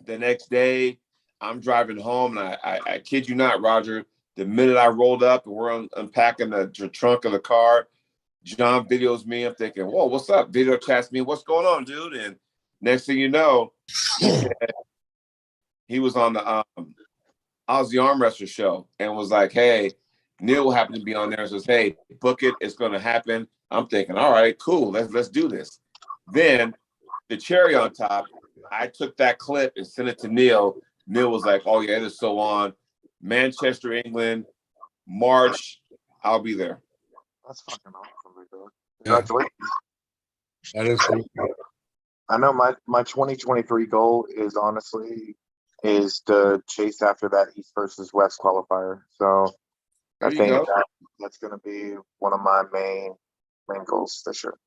next day, I'm driving home, and I kid you not, Roger, the minute I rolled up and we're unpacking the trunk of the car, John videos me. I'm thinking, whoa, what's up? Video chats me, what's going on, dude? And next thing you know, he was on the Aussie Arm Wrestler show and was like, hey, Neil happened to be on there and says, hey, book it. It's going to happen. I'm thinking, all right, cool. Let's do this. Then the cherry on top, I took that clip and sent it to Neil. Neil was like, oh, yeah, it is so on. Manchester, England, March. I'll be there. That's fucking awesome. Congratulations. That is cool. I know my 2023 goal is honestly to chase after that East versus West qualifier. So I think that's going to be one of my main goals this year.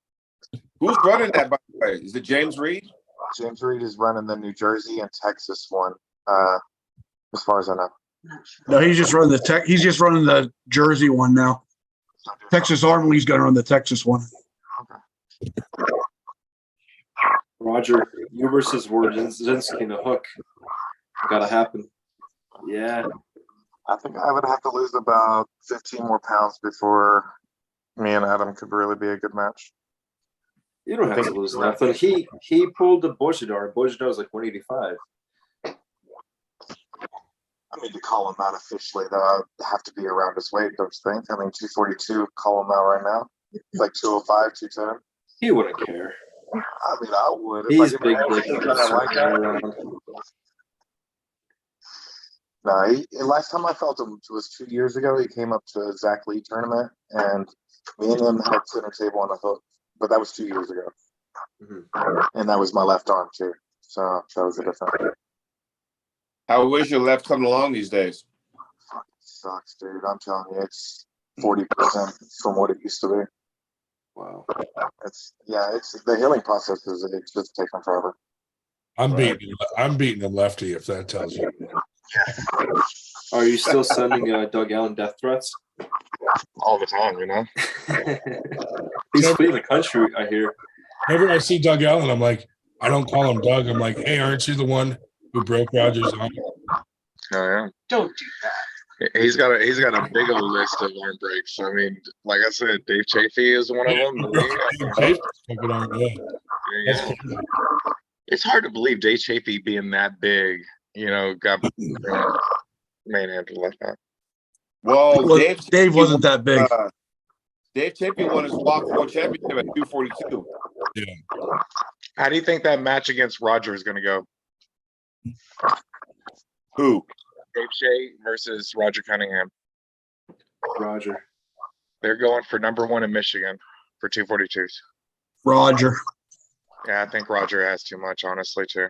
Who's running that, by the way? Is it James Reid? James Reid is running the New Jersey and Texas one, as far as I know. No, he's just running the Jersey one now. Texas Arm League's going to run the Texas one. Okay. Roger, you versus Wardzinski in the hook. Gotta happen. Yeah. I think I would have to lose about 15 more pounds before me and Adam could really be a good match. You don't have to lose nothing. He pulled the Bushido, and Bushido was like 185. I mean, to call him out officially, though, I have to be around his weight, don't you think? I mean, 242, call him out right now. It's like 205, 210. He wouldn't care. I mean, I would. If He's I big dick. like that. No, last time I felt him was 2 years ago. He came up to a Zach Lee tournament, and me and him had center table on the hook. But that was 2 years ago. And that was my left arm, too. So that was a different. How is your left coming along these days? Fucking sucks, dude. I'm telling you, it's 40% from what it used to be. Wow. It's the healing process it's just taking forever. I'm beating him lefty, if that tells you. Are you still sending Doug Allen death threats? All the time, you know? He's fleeing the country, I hear. Whenever I see Doug Allen, I'm like, I don't call him Doug. I'm like, hey, aren't you the one who broke Rogers' arm? Oh, yeah. Don't do that. He's got a big old list of arm breaks. I mean, like I said, Dave Chafee is one of them. Yeah. It's hard to believe Dave Chafee being that big, got manhandled like that. Well, Dave wasn't that big. Dave Chafee won his walk world championship at 242. Yeah. How do you think that match against Roger is going to go? Who? Dave Shea versus Roger Cunningham. Roger. They're going for #1 in Michigan for 242s. Roger. Yeah, I think Roger has too much, honestly, too.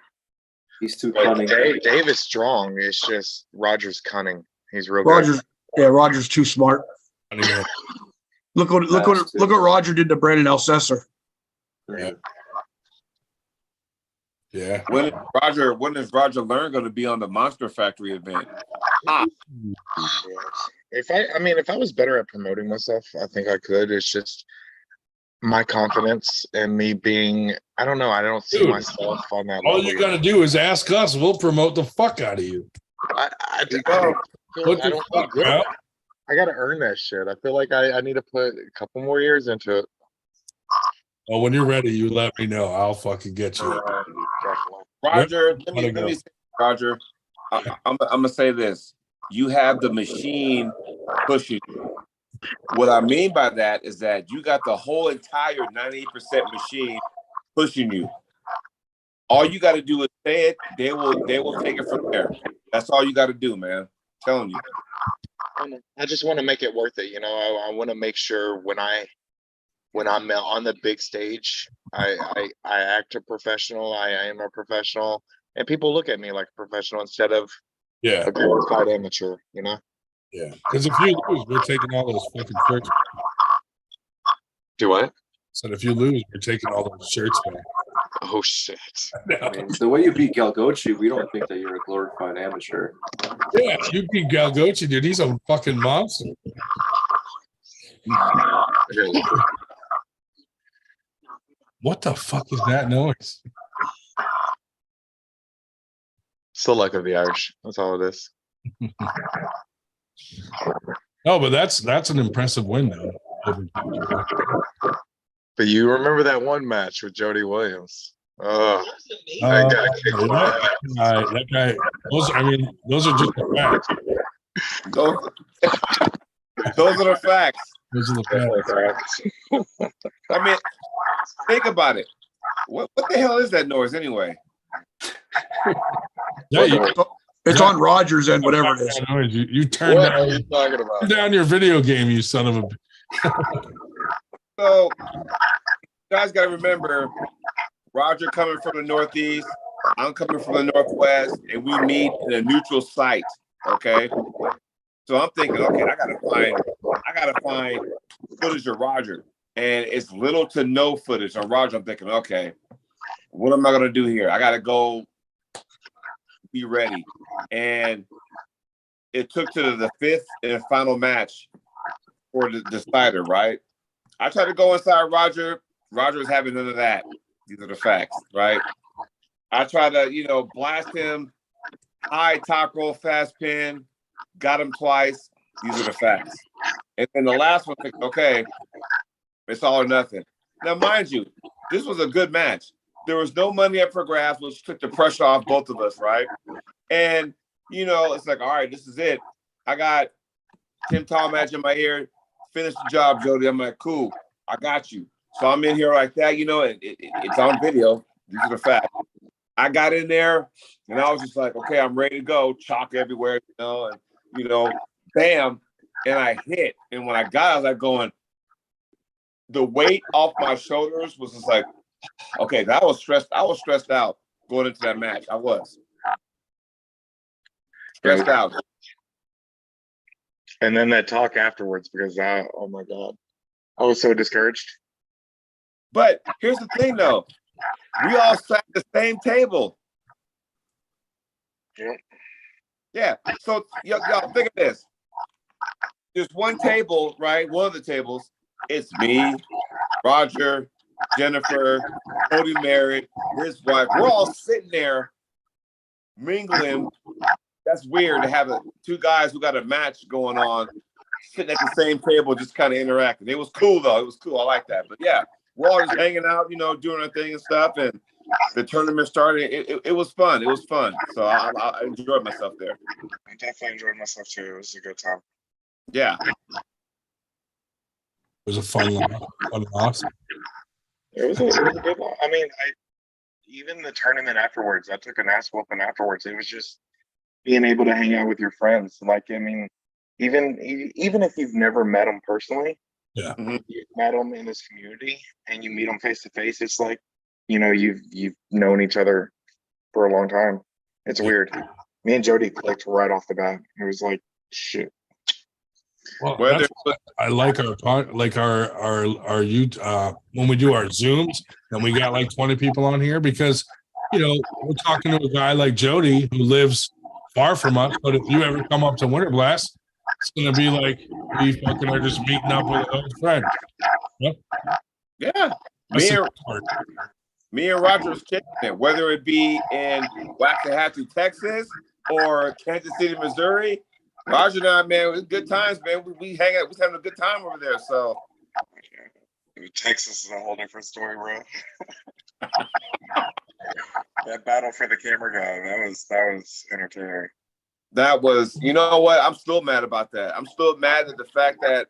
He's too cunning. Dave is strong. It's just Roger's cunning. He's real good. Roger's too smart. Look what Roger did to Brandon Elsesser. Yeah. When is Roger Learn going to be on the Monster Factory event? If I was better at promoting myself, I think I could. It's just my confidence and me being, I don't know. I don't see myself on that All level. you got to do is ask us. We'll promote the fuck out of you. I don't feel good. I got to earn that shit. I feel like I need to put a couple more years into it. Well, when you're ready, you let me know. I'll fucking get you. Roger, let me say, Roger, I'm going to say this. You have the machine pushing you. What I mean by that is that you got the whole entire 98% machine pushing you. All you got to do is say it. They will take it from there. That's all you got to do, man. I'm telling you. I just want to make it worth it. I want to make sure when I'm on the big stage, I act a professional. I am a professional, and people look at me like a professional instead of a glorified amateur. Yeah, because if you lose, we're taking all those fucking shirts. Do what? So if you lose, we're taking all those shirts back. Oh shit! I mean, the way you beat Galgochi, we don't think that you're a glorified amateur. Yeah, you beat Galgochi, dude. He's a fucking monster. What the fuck is that noise? It's the luck of the Irish. That's all it is. No, but that's an impressive win, though. But you remember that one match with Jody Williams? Oh, that guy. Those are just the facts. Those are the facts. Those are the facts. I mean, think about it. What the hell is that noise anyway? Yeah, it's on Rogers end, whatever it is. You turn down your video game, you son of a. So, you guys got to remember, Roger coming from the Northeast, I'm coming from the Northwest, and we meet in a neutral site. Okay, so I'm thinking, okay, I gotta find footage of Roger, and it's little to no footage on Roger. I'm thinking, okay, what am I gonna do here? I gotta go be ready, and it took to the fifth and final match for the decider, right? I tried to go inside Roger. Roger was having none of that. These are the facts, right? I tried to, blast him, high top roll, fast pin, got him twice. These are the facts. And then the last one, okay, it's all or nothing. Now, mind you, this was a good match. There was no money up for grabs, which took the pressure off both of us, right? And, you know, it's like, all right, this is it. I got Tim Talmadge in my ear. Finish the job, Jody. I'm like, cool. I got you. So I'm in here like that, you know, and it's on video. These are the facts. I got in there, and I was just like, okay, I'm ready to go. Chalk everywhere, you know, bam. And I hit. And when I got, I was like going, the weight off my shoulders was just like, okay, I was stressed out going into that match. I was stressed out. And then that talk afterwards, because oh my God, I was so discouraged. But here's the thing, though. We all sat at the same table. Yeah. Yeah. So y'all think of this. There's one table, right? One of the tables. It's me, Roger, Jennifer, Cody married, his wife. We're all sitting there mingling. That's weird to have two guys who got a match going on sitting at the same table, just kind of interacting. It was cool, though. It was cool. I like that. But yeah, we're all just hanging out, you know, doing our thing and stuff. And the tournament started. It was fun. It was fun. So I enjoyed myself there. I definitely enjoyed myself too. It was a good time. Yeah. It was a fun loss. It was a good one. I mean, even the tournament afterwards, I took an ass whooping afterwards. It was just being able to hang out with your friends. Like, I mean, even if you've never met them personally, yeah, you've met them in this community and you meet them face to face. It's like, you know, you've known each other for a long time. It's weird. Me and Jody clicked right off the bat. It was like, shit. Well, I like our youth when we do our Zooms and we got like 20 people on here, because, you know, we're talking to a guy like Jody who lives far from us, but if you ever come up to Winter Blast, it's gonna be like we fucking are just meeting up with an old friend. Yep. Yeah. Me and Roger was kicking it, whether it be in Waxahachie, Texas, or Kansas City, Missouri. Roger and I, man, it was good times, man. We hang out. We was having a good time over there. So Texas is a whole different story, bro. That battle for the camera guy, that was entertaining. That was, you know what? I'm still mad about that. I'm still mad at the fact that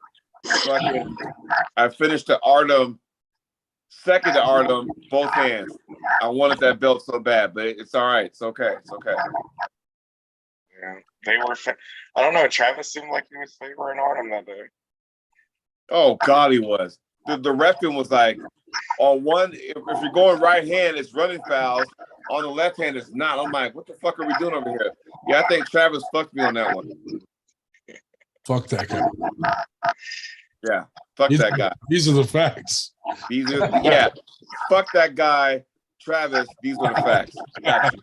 I finished the Artem, second to Artem, both hands. I wanted that belt so bad, but it's all right. It's okay. It's okay. Yeah, they were. I don't know. Travis seemed like he was favoring Artem that day. Oh God, he was. The referee was like, on one, if you're going right hand, it's running fouls. On the left hand, it's not. I'm like, what the fuck are we doing over here? Yeah, I think Travis fucked me on that one. Fuck that guy. Yeah, fuck that guy. These are the facts. Yeah, fuck that guy, Travis. These are the facts. Got you.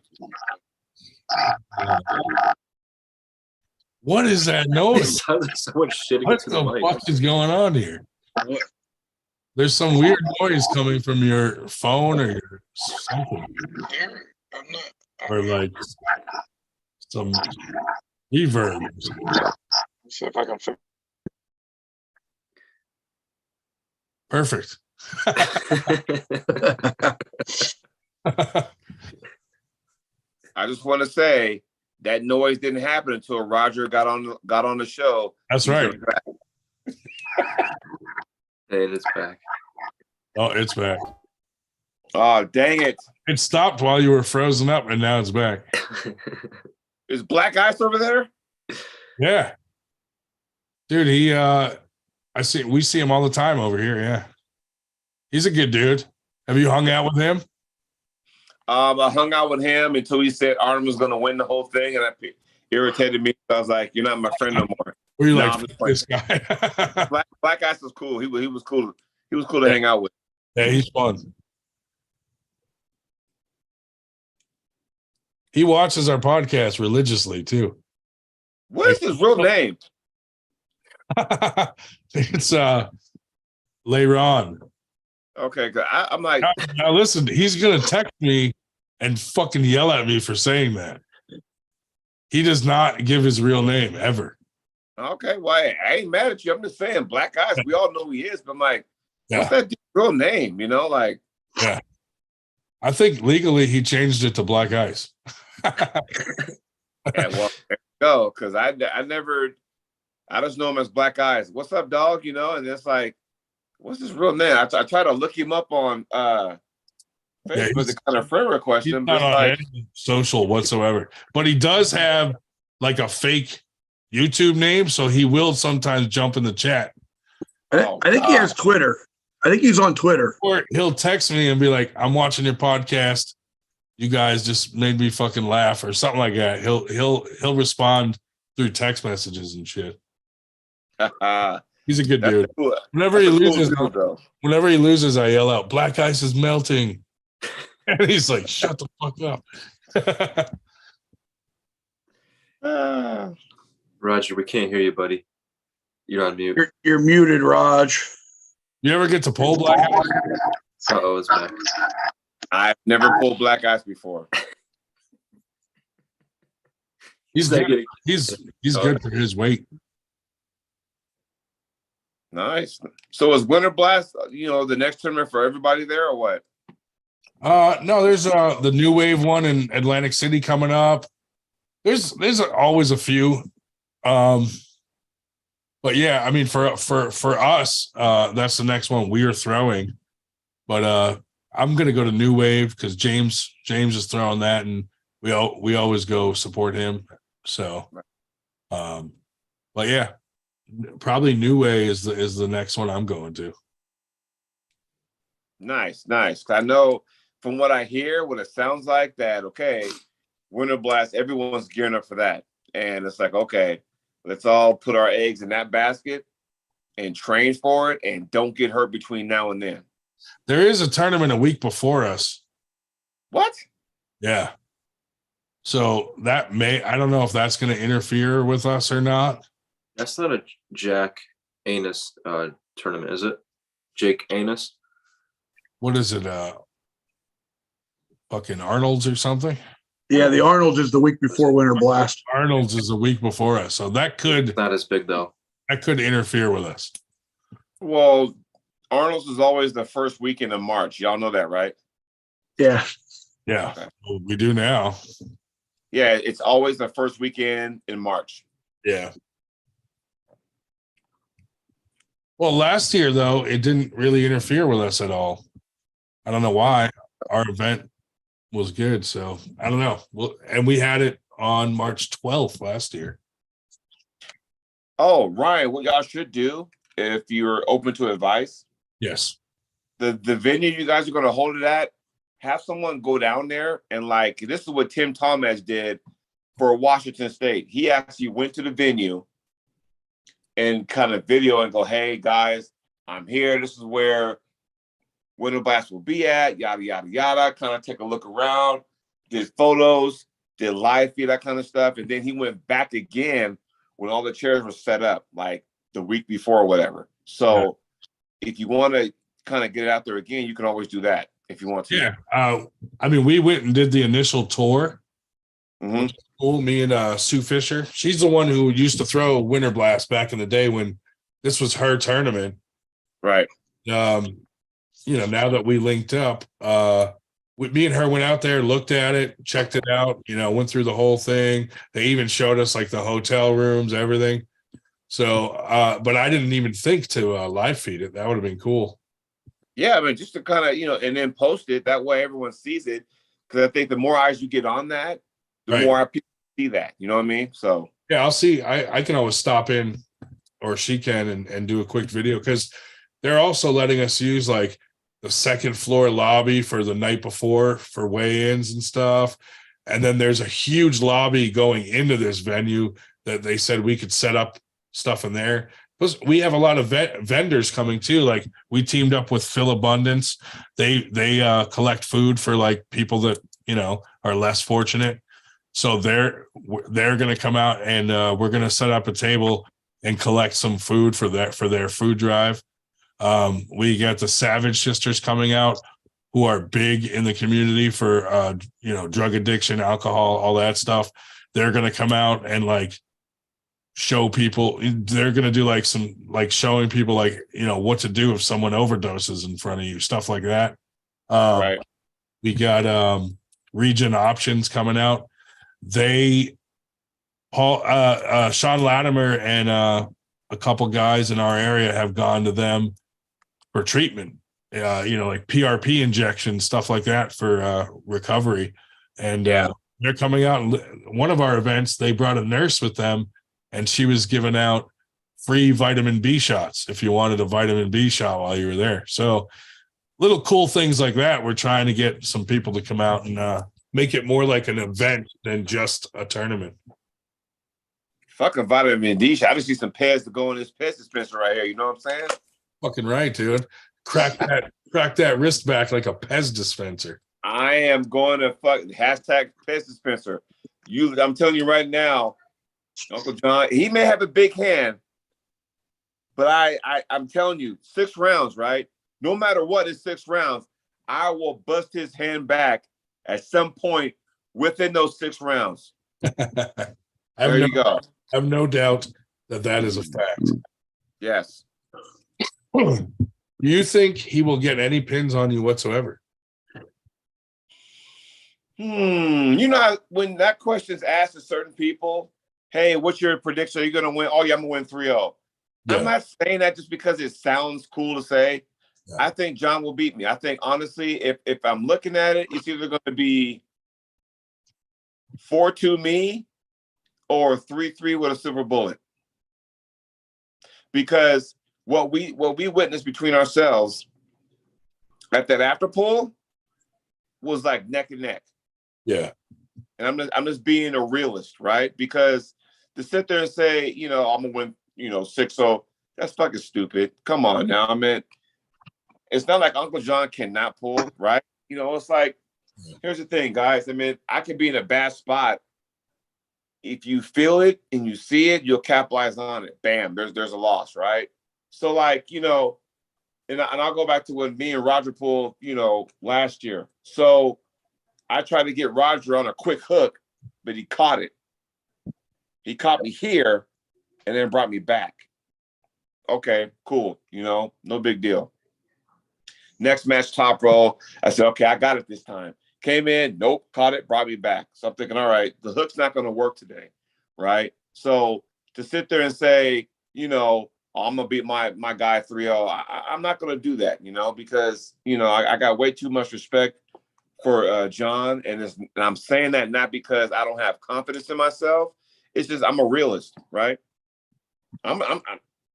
What is that noise? Sounds like someone shitting What into the the mic. fuck is going on here? There's some weird noise coming from your phone or your something. I'm not. Or like some reverb. Let's see if I can fix. Perfect. I just want to say that noise didn't happen until Roger got on the show. That's right. Hey, it's back. Oh, it's back. Oh, dang it. It stopped while you were frozen up, and now it's back. Is Black Ice over there? Yeah. Dude, we see him all the time over here, yeah. He's a good dude. Have you hung out with him? I hung out with him until he said Artem was going to win the whole thing, and that irritated me. I was like, "You're not my friend no more." Were you like this guy? Black Ice was cool. He was cool. He was cool to hang out with. Yeah, he's fun. He watches our podcast religiously too. What is his real name? It's Leiron. Okay, good. I'm like, now listen, he's gonna text me and fucking yell at me for saying that. He does not give his real name ever. Okay, well, I ain't mad at you. I'm just saying, Black Ice. We all know who he is, but I'm like, what's that dude's real name? You know, like Yeah. I think legally he changed it to Black Ice. Yeah, well, there you go. Because I just know him as Black Eyes. What's up, dog? You know, and it's like, what's his real name? I try to look him up on Facebook to kind of friend request him. Not But on like, any social whatsoever. But he does have like a fake YouTube name, so he will sometimes jump in the chat. I think he has Twitter. I think he's on Twitter. Or he'll text me and be like, I'm watching your podcast. You guys just made me fucking laugh or something like that. He'll respond through text messages and shit. He's a good dude. Cool. Whenever he loses, I yell out, Black Ice is melting. And he's like, shut the fuck up. Roger, we can't hear you, buddy. You're on mute. You're muted, Raj. You ever get to pull Black Ice? Uh-oh, it's back. I've never pulled Black Ice before. He's good. He's good for his weight. Nice. So is Winter Blast, the next tournament for everybody there or what? No, there's the New Wave one in Atlantic City coming up. There's always a few. But yeah, I mean for us, that's the next one we are throwing. But I'm gonna go to New Wave because James is throwing that, and we always go support him. So, but yeah, probably New Wave is the next one I'm going to. Nice. I know from what I hear, what it sounds like that. Okay, Winter Blast, everyone's gearing up for that, and it's like, okay, let's all put our eggs in that basket and train for it, and don't get hurt between now and then. There is a tournament a week before us. What? Yeah. So that I don't know if that's going to interfere with us or not. That's not a Jack Anus tournament, is it? Jake Anus? What is it? Fucking Arnold's or something? Yeah, the Arnold's is the week before Winter Blast. Arnold's is a week before us. So that could not as big though. That could interfere with us. Well, Arnold's is always the first weekend of March. Y'all know that, right? Yeah. Yeah. Okay. Well, we do now. Yeah, it's always the first weekend in March. Yeah. Well, last year, though, it didn't really interfere with us at all. I don't know why. Our event was good, so I don't know. And we had it on March 12th last year. Oh, Ryan, what y'all should do if you're open to advice. Yes. The venue you guys are going to hold it at, have someone go down there and this is what Tim Thomas did for Washington State. He actually went to the venue and kind of video and go, hey, guys, I'm here. This is where Winter Blast will be at, yada, yada, yada. Kind of take a look around, did photos, did live feed, that kind of stuff. And then he went back again when all the chairs were set up, like the week before or whatever. So if you want to kind of get it out there again, you can always do that if you want to. Yeah. I mean, we went and did the initial tour. Mm-hmm. Cool. Me and Sue Fisher. She's the one who used to throw Winter Blast back in the day when this was her tournament. Right. Now that we linked up, me and her went out there, looked at it, checked it out, went through the whole thing. They even showed us the hotel rooms, everything. So, but I didn't even think to live feed it. That would have been cool. Yeah, I mean, just to kind of, and then post it. That way everyone sees it. Because I think the more eyes you get on that, the more people see that. You know what I mean? So. Yeah, I'll see. I can always stop in, or she can, and do a quick video. Because they're also letting us use the second floor lobby for the night before for weigh-ins and stuff. And then there's a huge lobby going into this venue that they said we could set up stuff in there. Plus, we have a lot of vendors coming too. We teamed up with Phil Abundance. They collect food for people that are less fortunate. So they're going to come out and we're going to set up a table and collect some food for their food drive. We got the Savage Sisters coming out, who are big in the community for drug addiction, alcohol, all that stuff. They're going to come out and show people. They're going to do some showing people what to do if someone overdoses in front of you, stuff like that. Right. We got region options coming out. They Sean Latimer and a couple guys in our area have gone to them for treatment, like PRP injections, stuff like that for recovery. And they're coming out. And one of our events, they brought a nurse with them, and she was giving out free vitamin B shots if you wanted a vitamin B shot while you were there. So little cool things like that. We're trying to get some people to come out and make it more like an event than just a tournament. Fucking vitamin D shot. I just need some pads to go in this pest dispenser right here. You know what I'm saying? Fucking right, dude. Crack that wrist back like a Pez dispenser. I am going to hashtag pest dispenser. I'm telling you right now, Uncle John, he may have a big hand, but I'm telling you, 6 rounds, right? No matter what, it's 6 rounds. I will bust his hand back at some point within those 6 rounds. There you go. I have no doubt that is a fact. Yes. Do you think he will get any pins on you whatsoever? You know, when that question is asked to certain people, hey, what's your prediction? Are you going to win? Oh, yeah, I'm going to win 3-0. Yeah. I'm not saying that just because it sounds cool to say. Yeah. I think John will beat me. I think, honestly, if I'm looking at it, it's either going to be 4-2 me or 3-3 with a silver bullet. Because what we witnessed between ourselves at that after pull was like neck and neck. Yeah. And I'm just being a realist, right? Because to sit there and say, I'm gonna win, 6-0, that's fucking stupid. Come on now. I mean, it's not like Uncle John cannot pull, right? It's like, here's the thing, guys. I mean, I could be in a bad spot. If you feel it and you see it, you'll capitalize on it. Bam, there's a loss, right? So like, and I'll go back to when me and Roger pulled, last year. So I tried to get Roger on a quick hook, but he caught it. He caught me here and then brought me back. Okay, cool. No big deal. Next match, top roll. I said, okay, I got it this time. Came in, nope, caught it, brought me back. So I'm thinking, all right, the hook's not going to work today, right? So to sit there and say, I'm going to beat my guy 3-0, I'm not going to do that, because, I got way too much respect for John. And I'm saying that not because I don't have confidence in myself. It's just I'm a realist, right? I'm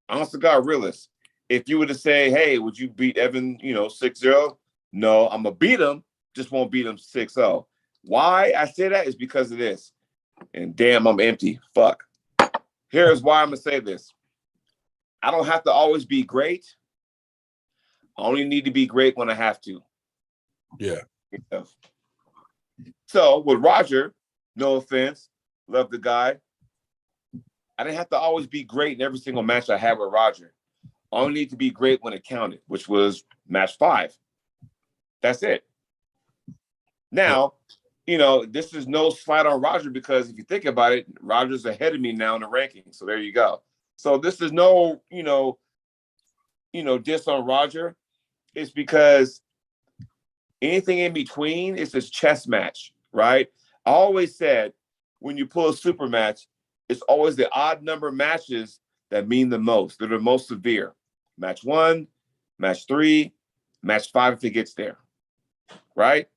honest to God realist. If you were to say, hey, would you beat Evan, 6-0? No, I'm going to beat him. Just won't beat him 6-0. Why I say that is because of this. And damn, I'm empty. Fuck. Here's why I'm going to say this. I don't have to always be great. I only need to be great when I have to. Yeah. So with Roger, no offense, love the guy. I didn't have to always be great in every single match I had with Roger. I only need to be great when it counted, which was match 5. That's it. Now, this is no slight on Roger because if you think about it, Roger's ahead of me now in the rankings. So there you go. So this is no, diss on Roger. It's because anything in between is this chess match, right? I always said when you pull a super match, it's always the odd number matches that mean the most. They're the most severe. Match 1, match 3, match 5 if it gets there, right?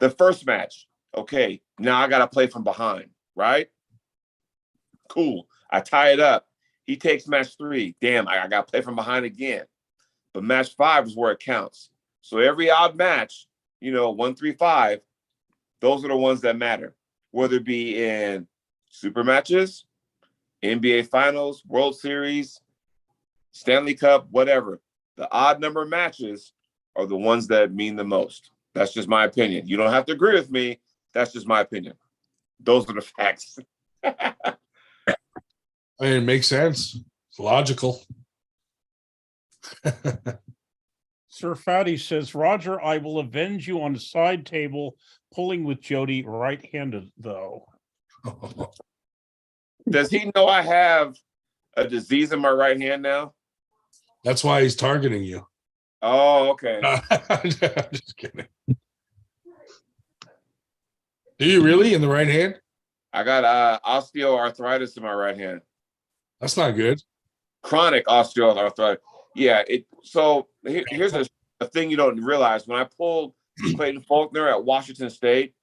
The first match, okay, now I got to play from behind, right? Cool. I tie it up. He takes match 3. Damn, I got to play from behind again. But match 5 is where it counts. So every odd match, 1, 3, 5, those are the ones that matter, whether it be in super matches, NBA Finals, World Series, Stanley Cup, whatever. The odd number matches are the ones that mean the most. That's just my opinion. You don't have to agree with me. That's just my opinion. Those are the facts. I mean, it makes sense. It's logical. Sir Fatty says, Roger, I will avenge you on the side table, pulling with Jody right-handed, though. Does he know I have a disease in my right hand now? That's why he's targeting you. Oh, okay. I'm just kidding. Do you really in the right hand? I got osteoarthritis in my right hand. That's not good. Chronic osteoarthritis. Yeah. So here's a thing you don't realize. When I pulled Clayton Faulkner at Washington State,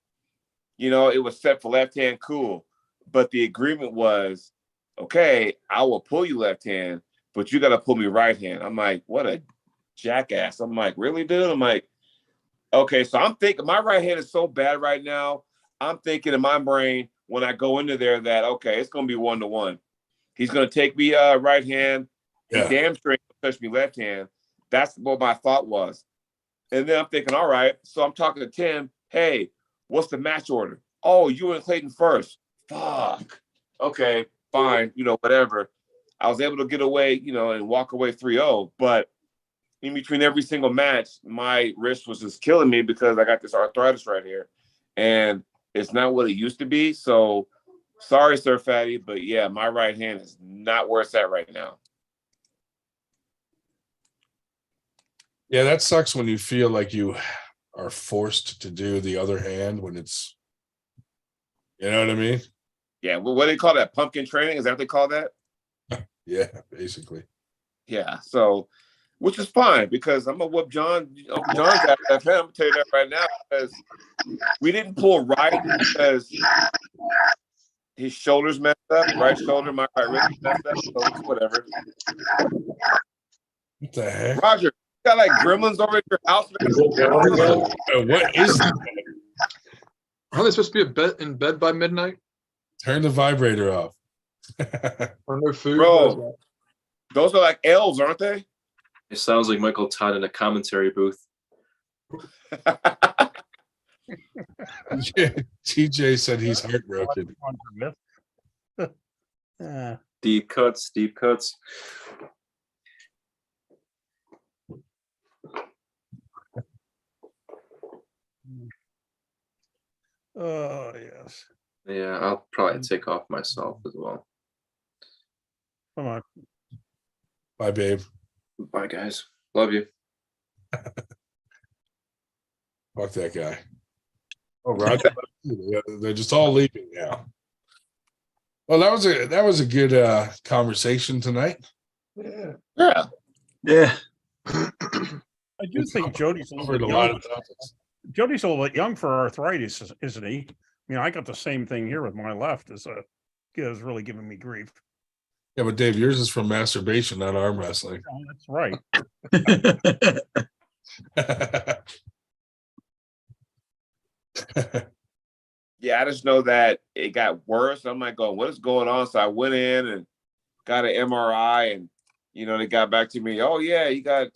it was set for left hand, cool. But the agreement was, okay, I will pull you left hand, but you got to pull me right hand. I'm like, what a jackass. I'm like, really, dude? I'm like, okay. So I'm thinking my right hand is so bad right now. I'm thinking in my brain when I go into there that, okay, it's going to be 1-to-1. He's going to take me right hand. Yeah. He damn straight touch me left hand. That's what my thought was. And then I'm thinking, all right. So I'm talking to Tim. Hey, what's the match order? Oh, you and Clayton first. Fuck. Okay, fine. Whatever. I was able to get away, and walk away 3-0. But in between every single match, my wrist was just killing me because I got this arthritis right here. And it's not what it used to be. So sorry, Sir Fatty. But yeah, my right hand is not where it's at right now. Yeah, that sucks when you feel like you are forced to do the other hand when it's, you know what I mean? Yeah, well, what do they call that? Pumpkin training? Is that what they call that? Yeah, basically. Yeah, so, which is fine because I'm going to whoop Uncle John's ass. I'm going to tell you that right now because we didn't pull right because his shoulders messed up. Right shoulder, my right wrist messed up. So it's whatever. What the heck? Roger, you got like gremlins over at your house? What is that? Are they supposed to be in bed by midnight? Turn the vibrator off. Or no food? Bro, those are like elves, aren't they? It sounds like Michael Todd in a commentary booth. TJ said he's heartbroken. Deep cuts, deep cuts. Oh, yes. Yeah, I'll probably take off myself as well. Come on. Bye, babe. Bye, guys. Love you. Fuck that guy. Oh, Roger. They're just all leaving now. Well, that was a good conversation tonight. Yeah. Yeah. I do think Jody's a little Covered bit a lot young. of topics. Jody's a little bit young for arthritis, isn't he? I mean, I got the same thing here with my left. Is really giving me grief. Yeah, but Dave, yours is from masturbation, not arm wrestling. Oh, that's right. Yeah, I just know that it got worse. I'm like going, what is going on? So I went in and got an MRI and, they got back to me. Oh, yeah, you got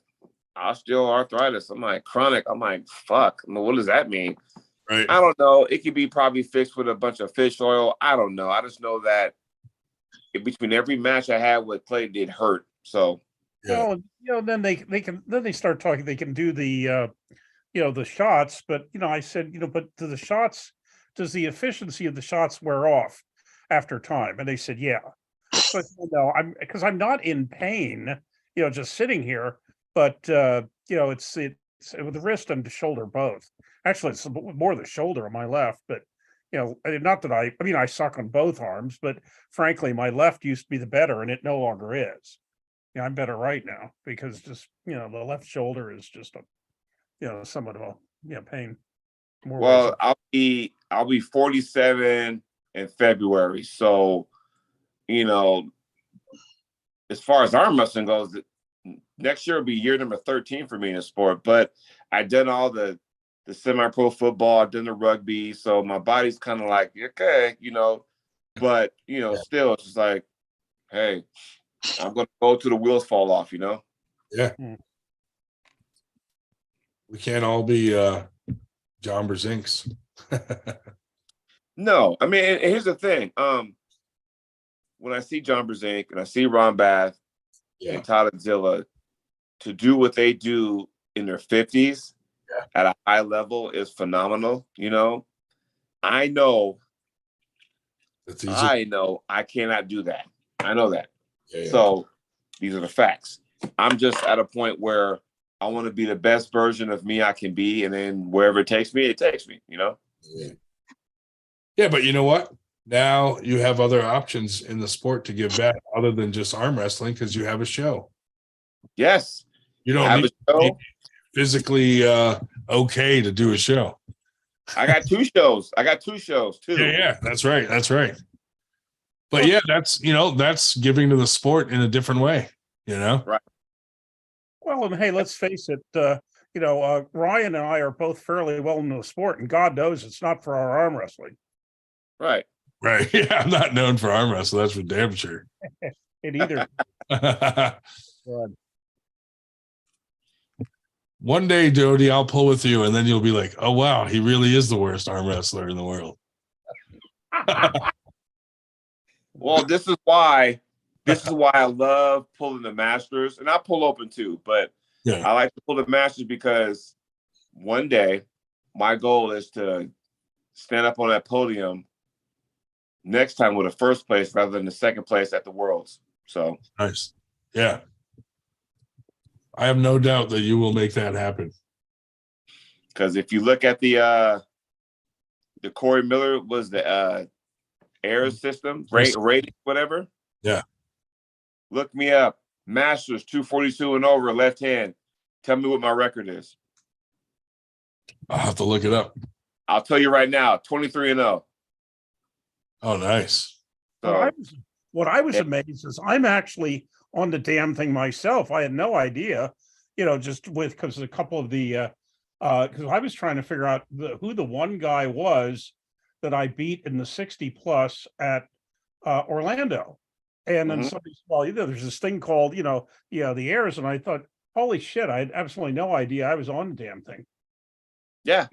osteoarthritis. I'm like, chronic. I'm like, fuck. What does that mean? Right. I don't know. It could be probably fixed with a bunch of fish oil. I don't know. I just know that between every match I had with Clay, it hurt. So, yeah. Well, then they start talking. They can do the, the shots. But I said, but do the shots? Does the efficiency of the shots wear off after time? And they said, yeah. But because I'm not in pain, just sitting here. But it's with the wrist and the shoulder both. Actually, it's more the shoulder on my left, but not that I suck on both arms, but frankly, my left used to be the better, and it no longer is. I'm better right now because just the left shoulder is just a somewhat of a pain. Well, I'll be 47 in February, so as far as arm wrestling goes, next year will be year number 13 for me in the sport. But I've done all the semi-pro football, I've done the rugby, so my body's kind of like, okay, but still it's just like, hey, I'm gonna go till the wheels fall off, Yeah. We can't all be John Brzezinks. No, I mean, and here's the thing. When I see John Brzink and I see Ron Bath and Todd Zilla, to do what they do in their 50s at a high level is phenomenal. I know I cannot do that. I know that. Yeah. So these are the facts. I'm just at a point where I want to be the best version of me I can be, and then wherever it takes me, you know? Yeah, but you know what? Now you have other options in the sport to give back other than just arm wrestling because you have a show. Yes. You don't have need a show. to be physically okay to do a show. I got 2 shows. I got 2 shows too. Yeah, that's right. That's right. But yeah, that's that's giving to the sport in a different way, Right. Well, and hey, let's face it, Ryan and I are both fairly well into the sport, and God knows it's not for our arm wrestling. Right. Right. Yeah, I'm not known for arm wrestling, that's for damn sure. It either. One day, Jody, I'll pull with you, and then you'll be like, "Oh wow, he really is the worst arm wrestler in the world." Well, this is why I love pulling the Masters, and I pull open too. But I like to pull the Masters because one day my goal is to stand up on that podium next time with a first place rather than the second place at the Worlds. So nice. Yeah. I have no doubt that you will make that happen. Because if you look at the Corey Miller was the air system, rating, whatever. Yeah. Look me up. Masters 242 and over, left hand. Tell me what my record is. I'll have to look it up. I'll tell you right now, 23 and 0. Oh, nice. So what I was amazed is I'm actually on the damn thing myself. I had no idea, just because a couple of the because I was trying to figure out who the one guy was that I beat in the 60 plus at Orlando. And then somebody said, well, there's this thing called, the airs. And I thought, holy shit, I had absolutely no idea I was on the damn thing. Yeah.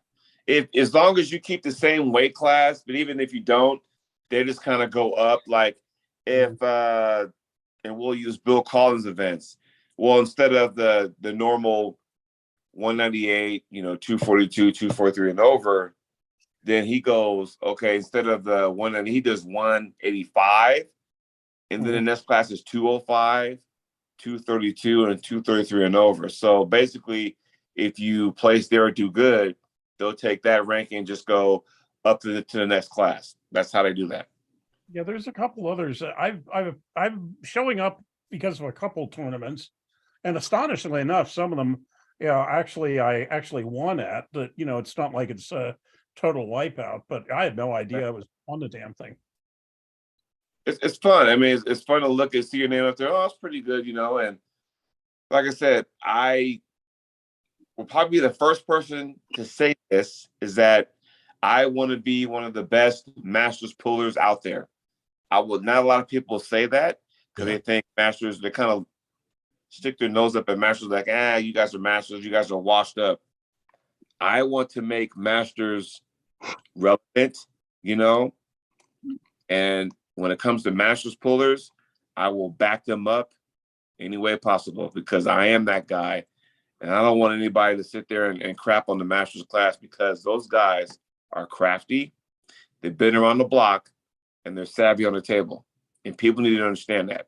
As long as you keep the same weight class, but even if you don't, they just kind of go up. Like if and we'll use Bill Collins events. Well, instead of the normal 198, 242, 243 and over, then he goes, okay, instead of the 190, he does 185. And then the next class is 205, 232, and 233 and over. So basically, if you place there or do good, they'll take that ranking and just go up to the next class. That's how they do that. Yeah, there's a couple others. I'm showing up because of a couple tournaments, and astonishingly enough, some of them, I actually won at. But it's not like it's a total wipeout. But I had no idea I was on the damn thing. It's fun. I mean, it's fun to look and see your name up there. Oh, it's pretty good, And like I said, I will probably be the first person to say this, is that I want to be one of the best Masters pullers out there. Not a lot of people say that because they think Masters, they kind of stick their nose up at Masters like, you guys are Masters, you guys are washed up. I want to make Masters relevant, and when it comes to Masters pullers, I will back them up any way possible because I am that guy. And I don't want anybody to sit there and crap on the Masters class because those guys are crafty. They've been around the block and they're savvy on the table. And people need to understand that.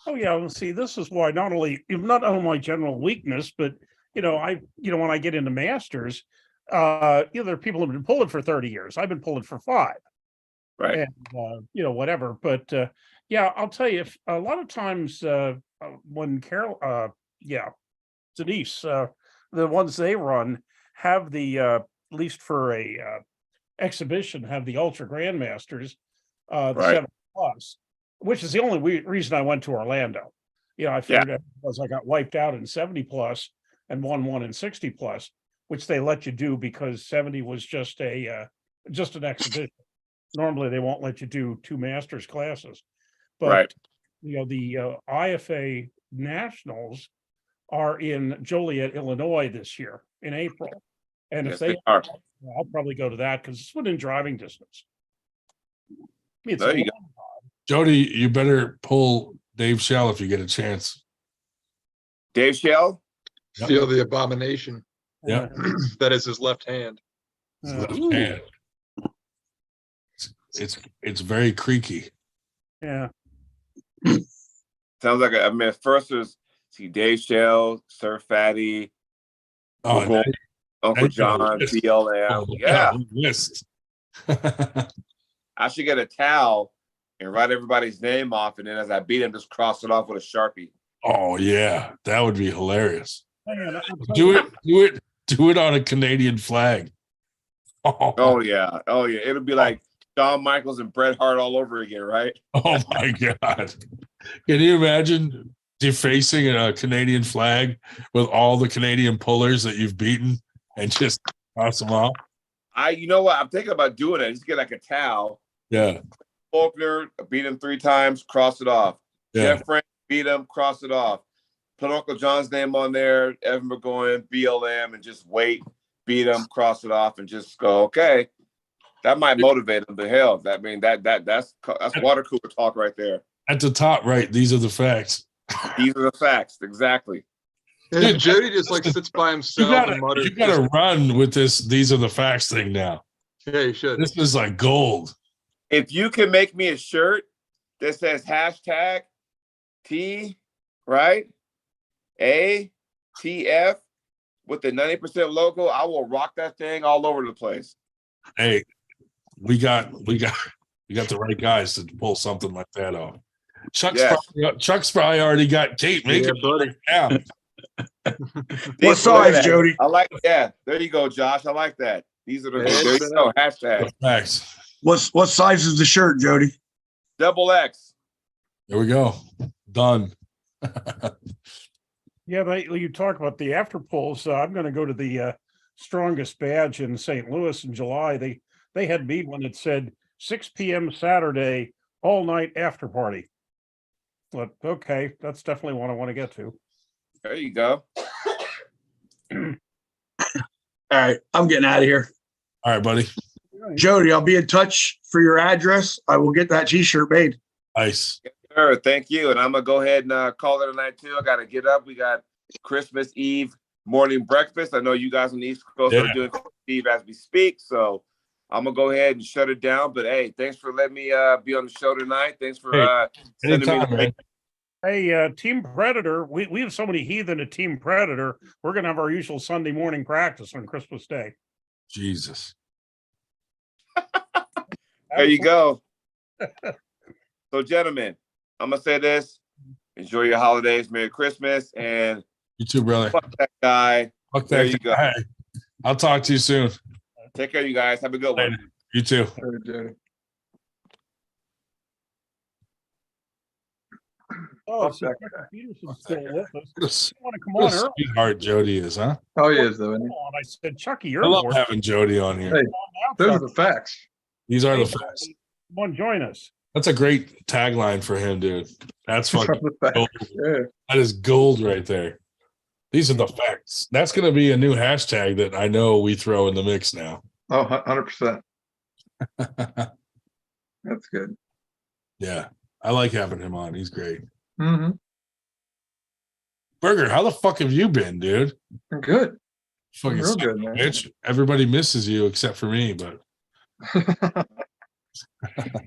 Oh yeah, well, see, this is why not only my general weakness, but when I get into Masters, there are people who've been pulling for 30 years. I've been pulling for 5. Right. And whatever. But I'll tell you, if a lot of times when Denise, the ones they run have the at least for a exhibition, have the Ultra Grandmasters, the 7 plus, which is the only reason I went to Orlando. I figured because I got wiped out in 70 plus and won one in 60 plus, which they let you do because 70 was just an exhibition. Normally they won't let you do 2 Masters classes, but the IFA Nationals are in Joliet, Illinois this year in April. And if they are, I'll probably go to that because it's within driving distance. There you go. Jody, you better pull Dave Shell if you get a chance. Dave Shell? Feel the abomination. Yeah. That is his left hand. His left hand. It's very creaky. Yeah. Sounds like at first see Dave Shell, Sir Fatty, Oh, Uncle, Uncle John, BLM. Oh, Yeah. we missed. I should get a towel and write everybody's name off, and then as I beat him, just cross it off with a Sharpie. Oh yeah, that would be hilarious. Man, Do it on a Canadian flag. Oh yeah. It'll be like Shawn Michaels and Bret Hart all over again, right? Oh my God. Can you imagine defacing a Canadian flag with all the Canadian pullers that you've beaten and just cross them off? You know what? I'm thinking about doing it. Just get like a towel. Yeah. Faulkner, beat him 3 times, cross it off. Yeah. Jeff Frank, beat him, cross it off. Put Uncle John's name on there, Evan Burgoyne, BLM, and just wait, beat him, cross it off, and just go, okay. That might motivate him to hell. That's water cooler talk right there. At the top, right? These are the facts. These are the facts, exactly. And Jody just like sits by himself and mutters. You gotta run with this. These are the facts thing now. Yeah, you should. This is like gold. If you can make me a shirt that says hashtag T, right? ATF with the 90% logo, I will rock that thing all over the place. Hey, we got the right guys to pull something like that off. Chuck's probably already got Kate making buddy. Yeah. What size, Jody? I like that. There you go, Josh. I like that. These are the there you go, hashtag. Facts. What size is the shirt, Jody? XXX. There we go. Done. Yeah, but you talk about the after pulls. I'm going to go to the strongest badge in St. Louis in July. They had me one that said 6 p.m. Saturday, all night after party. But okay, that's definitely one I want to get to. There you go. All right, I'm getting out of here. All right, buddy. Jody, I'll be in touch for your address. I will get that T-shirt made. Nice. Sure, thank you. And I'm gonna go ahead and call it a night too. I gotta get up. We got Christmas Eve morning breakfast. I know you guys on the East Coast are doing Christmas Eve as we speak, so I'm gonna go ahead and shut it down. But hey, thanks for letting me be on the show tonight. Thanks for sending me the Hey, Team Predator, we have so many heathen at Team Predator. We're going to have our usual Sunday morning practice on Christmas Day. Jesus. There you go. So, gentlemen, I'm going to say this. Enjoy your holidays. Merry Christmas. And you too, brother. Fuck that guy. Fuck there that you guy. go. I'll talk to you soon. Take care, you guys. Have a good one. You too. Oh, so Peterson's still with us. You want to come on early? Sweetheart Jody is, huh? Oh, he is, though. Isn't he? I said, Chucky, you're I love bored. having Jody on here. Hey, those are the facts. These are the facts. Come on, join us. That's a great tagline for him, dude. That's fucking gold. Yeah. That is gold right there. These are the facts. That's going to be a new hashtag that I know we throw in the mix now. Oh, 100%. That's good. Yeah. I like having him on. He's great. Mm-hmm. Burger, how the fuck have you been, dude? I'm good. Fucking real good, man. Bitch. Everybody misses you except for me, but I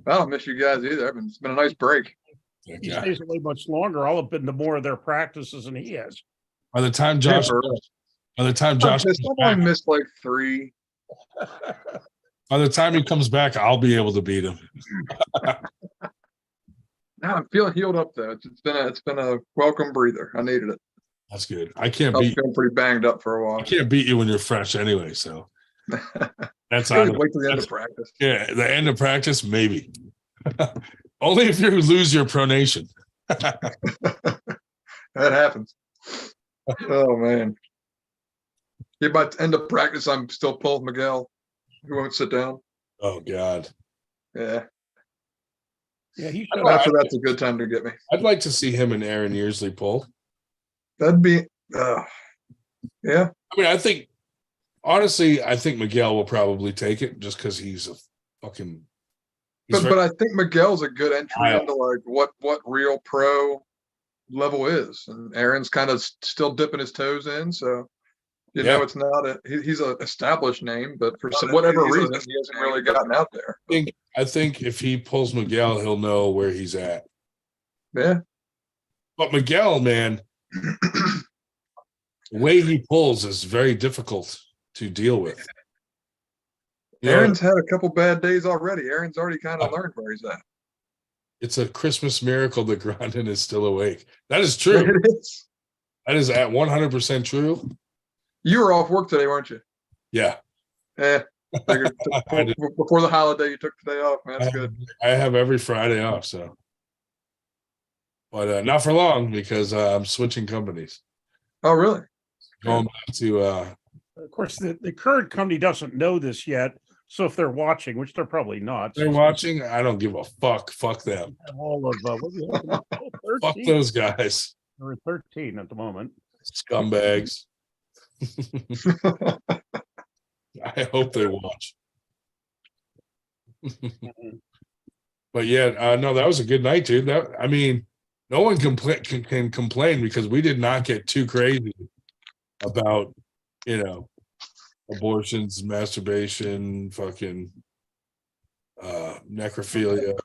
don't miss you guys either. It's been a nice break. He stays away much longer. I'll have been to more of their practices than he has. By the time Josh I missed like 3. By the time he comes back, I'll be able to beat him. Now I'm feeling healed up though. It's been a welcome breather. I needed it. That's good. I can't I was beat. feeling pretty banged up for a while. I can't beat you when you're fresh anyway. So that's wait till the end of practice. Yeah, the end of practice, maybe. Only if you lose your pronation. That happens. Oh man. Yeah, by the end of practice, I'm still pulling Miguel. He won't sit down. Oh God. Yeah. Yeah, after that's a good time to get me. I'd like to see him and Aaron Yearsley pull. That'd be yeah. I mean, I think Miguel will probably take it just because he's a fucking. But I think Miguel's a good entry into like what real pro level is, and Aaron's kind of still dipping his toes in. So you know, it's not he's an established name, but for whatever reason, he hasn't really gotten out there. I think if he pulls Miguel, he'll know where he's at. Yeah. But Miguel, man, The way he pulls is very difficult to deal with. You know, Aaron's had a couple bad days already. Aaron's already kind of learned where he's at. it's a Christmas miracle that Grondin is still awake. That is true. It is. That is at 100% true. You were off work today, weren't you? Yeah. Figured before the holiday, you took the day off, man. That's good. I have every Friday off, so. But not for long because I'm switching companies. Oh, really? Going back to Of course, the current company doesn't know this yet. So if they're watching, which they're probably not, they're watching. I don't give a fuck. Fuck them. all of what do you have? Fuck 13? those guys. We're at 13 at the moment. Scumbags. I hope they watch. But yeah, no, that was a good night, dude. I mean, no one can complain because we did not get too crazy about, abortions, masturbation, fucking necrophilia.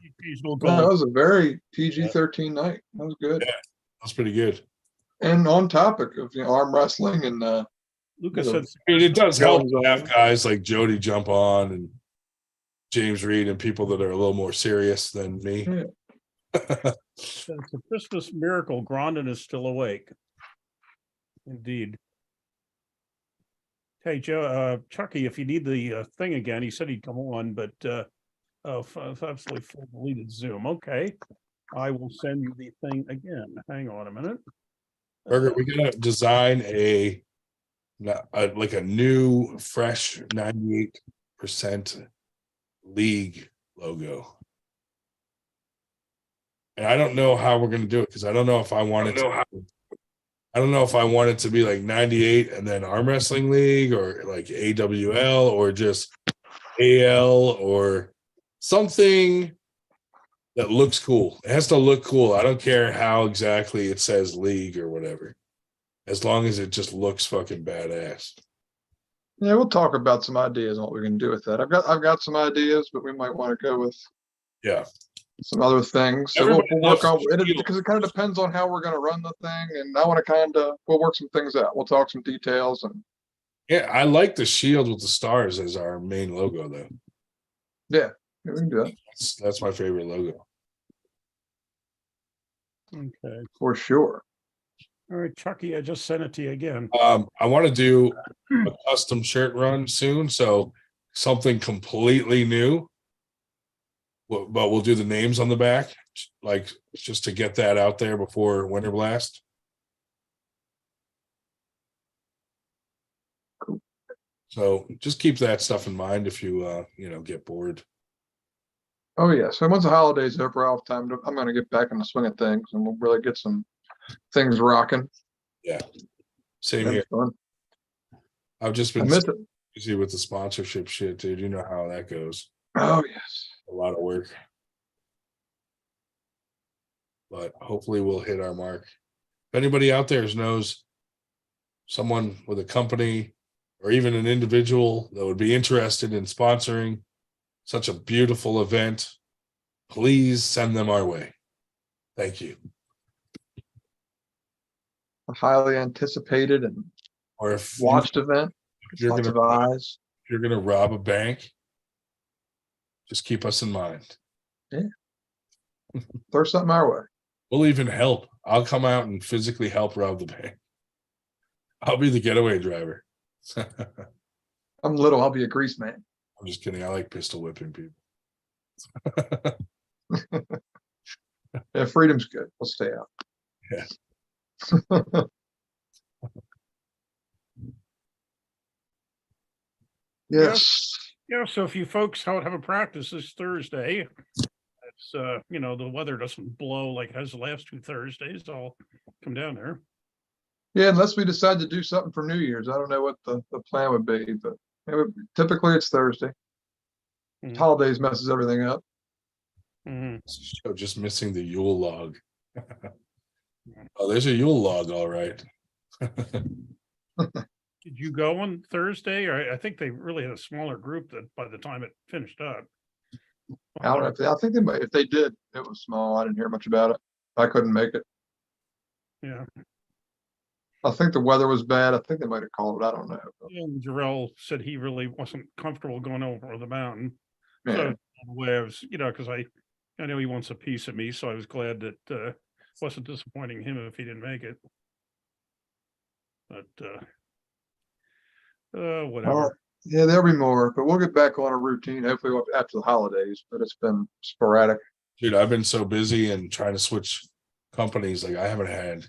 That was a very PG-13 night. That was good. Yeah, that's pretty good. And on topic of arm wrestling and Lucas said, it does help to have guys like Jody jump on and James Reid and people that are a little more serious than me. Yeah. it's a Christmas miracle. Grondin is still awake. Indeed. Hey, Joe, Chucky, if you need the thing again, he said he'd come on, but absolutely full deleted Zoom. Okay. I will send you the thing again. Hang on a minute. Burger, we're gonna design a new, fresh 98% league logo. And I don't know how we're gonna do it because I don't know if I want it to be like 98 and then arm wrestling league or like AWL or just AL or something that looks cool. It has to look cool. I don't care how exactly it says league or whatever, as long as it just looks fucking badass. yeah, we'll talk about some ideas on what we can do with that. I've got some ideas, but we might want to go with some other things. So we'll work on it because it kind of depends on how we're going to run the thing, and I want to we'll work some things out. We'll talk some details and. Yeah, I like the shield with the stars as our main logo, though. Yeah, we can do that. That's my favorite logo. Okay. For sure. All right, Chucky, I just sent it to you again. I want to do a custom shirt run soon, so something completely new. But we'll do the names on the back, like just to get that out there before Winter Blast. Cool. So just keep that stuff in mind if you get bored. Oh yeah. So once the holidays over, I'll have time I'm going to get back in the swing of things, and we'll really get some things rocking. Yeah. Same That's here. fun. I've just been I miss it. busy with the sponsorship shit, dude. You know how that goes. Oh yes. A lot of work. But hopefully we'll hit our mark. If anybody out there knows someone with a company or even an individual that would be interested in sponsoring such a beautiful event, please send them our way. Thank you. A highly anticipated and Or if watched event. if you're Lots gonna of eyes. if you're gonna rob a bank, just keep us in mind. Yeah. Throw something our way. We'll even help. I'll come out and physically help rob the bank. I'll be the getaway driver. I'm little. I'll be a grease man. I'm just kidding. I like pistol whipping people. Yeah, freedom's good. We'll stay out. Yeah. Yes. Yeah, so if you folks don't have a practice this Thursday, it's the weather doesn't blow like it has the last 2 Thursdays, I'll come down there. Yeah, unless we decide to do something for New Year's. I don't know what the plan would be, but typically it's Thursday. Mhm. Holidays messes everything up. Mhm. So just missing the Yule log. Oh, there's a Yule log, all right. Did you go on Thursday? Or I think they really had a smaller group that by the time it finished up. I don't know if I think they might. If they did, it was small. I didn't hear much about it. I couldn't make it. Yeah. I think the weather was bad. I think they might have called it. I don't know. And Jarrell said he really wasn't comfortable going over the mountain. Yeah. So in a way I was, because I know he wants a piece of me, so I was glad that wasn't disappointing him if he didn't make it. But whatever. Yeah, there'll be more, but we'll get back on a routine. Hopefully after the holidays. But it's been sporadic. Dude, I've been so busy and trying to switch companies. Like I haven't had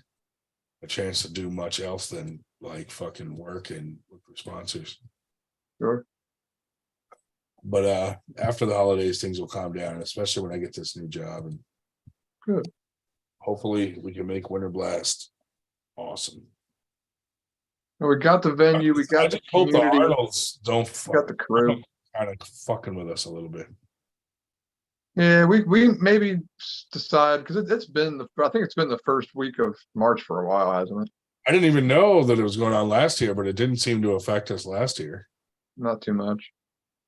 a chance to do much else than like fucking work and look for sponsors. Sure. But after the holidays, things will calm down, especially when I get this new job. And Good. hopefully we can make Winter Blast awesome. Well, we got the venue. We got the hope the community. Arnolds don't Got the crew. kind of fucking with us a little bit. Yeah, we maybe decide because it's been I think it's been the first week of March for a while, hasn't it? I didn't even know that it was going on last year, but it didn't seem to affect us last year. Not too much.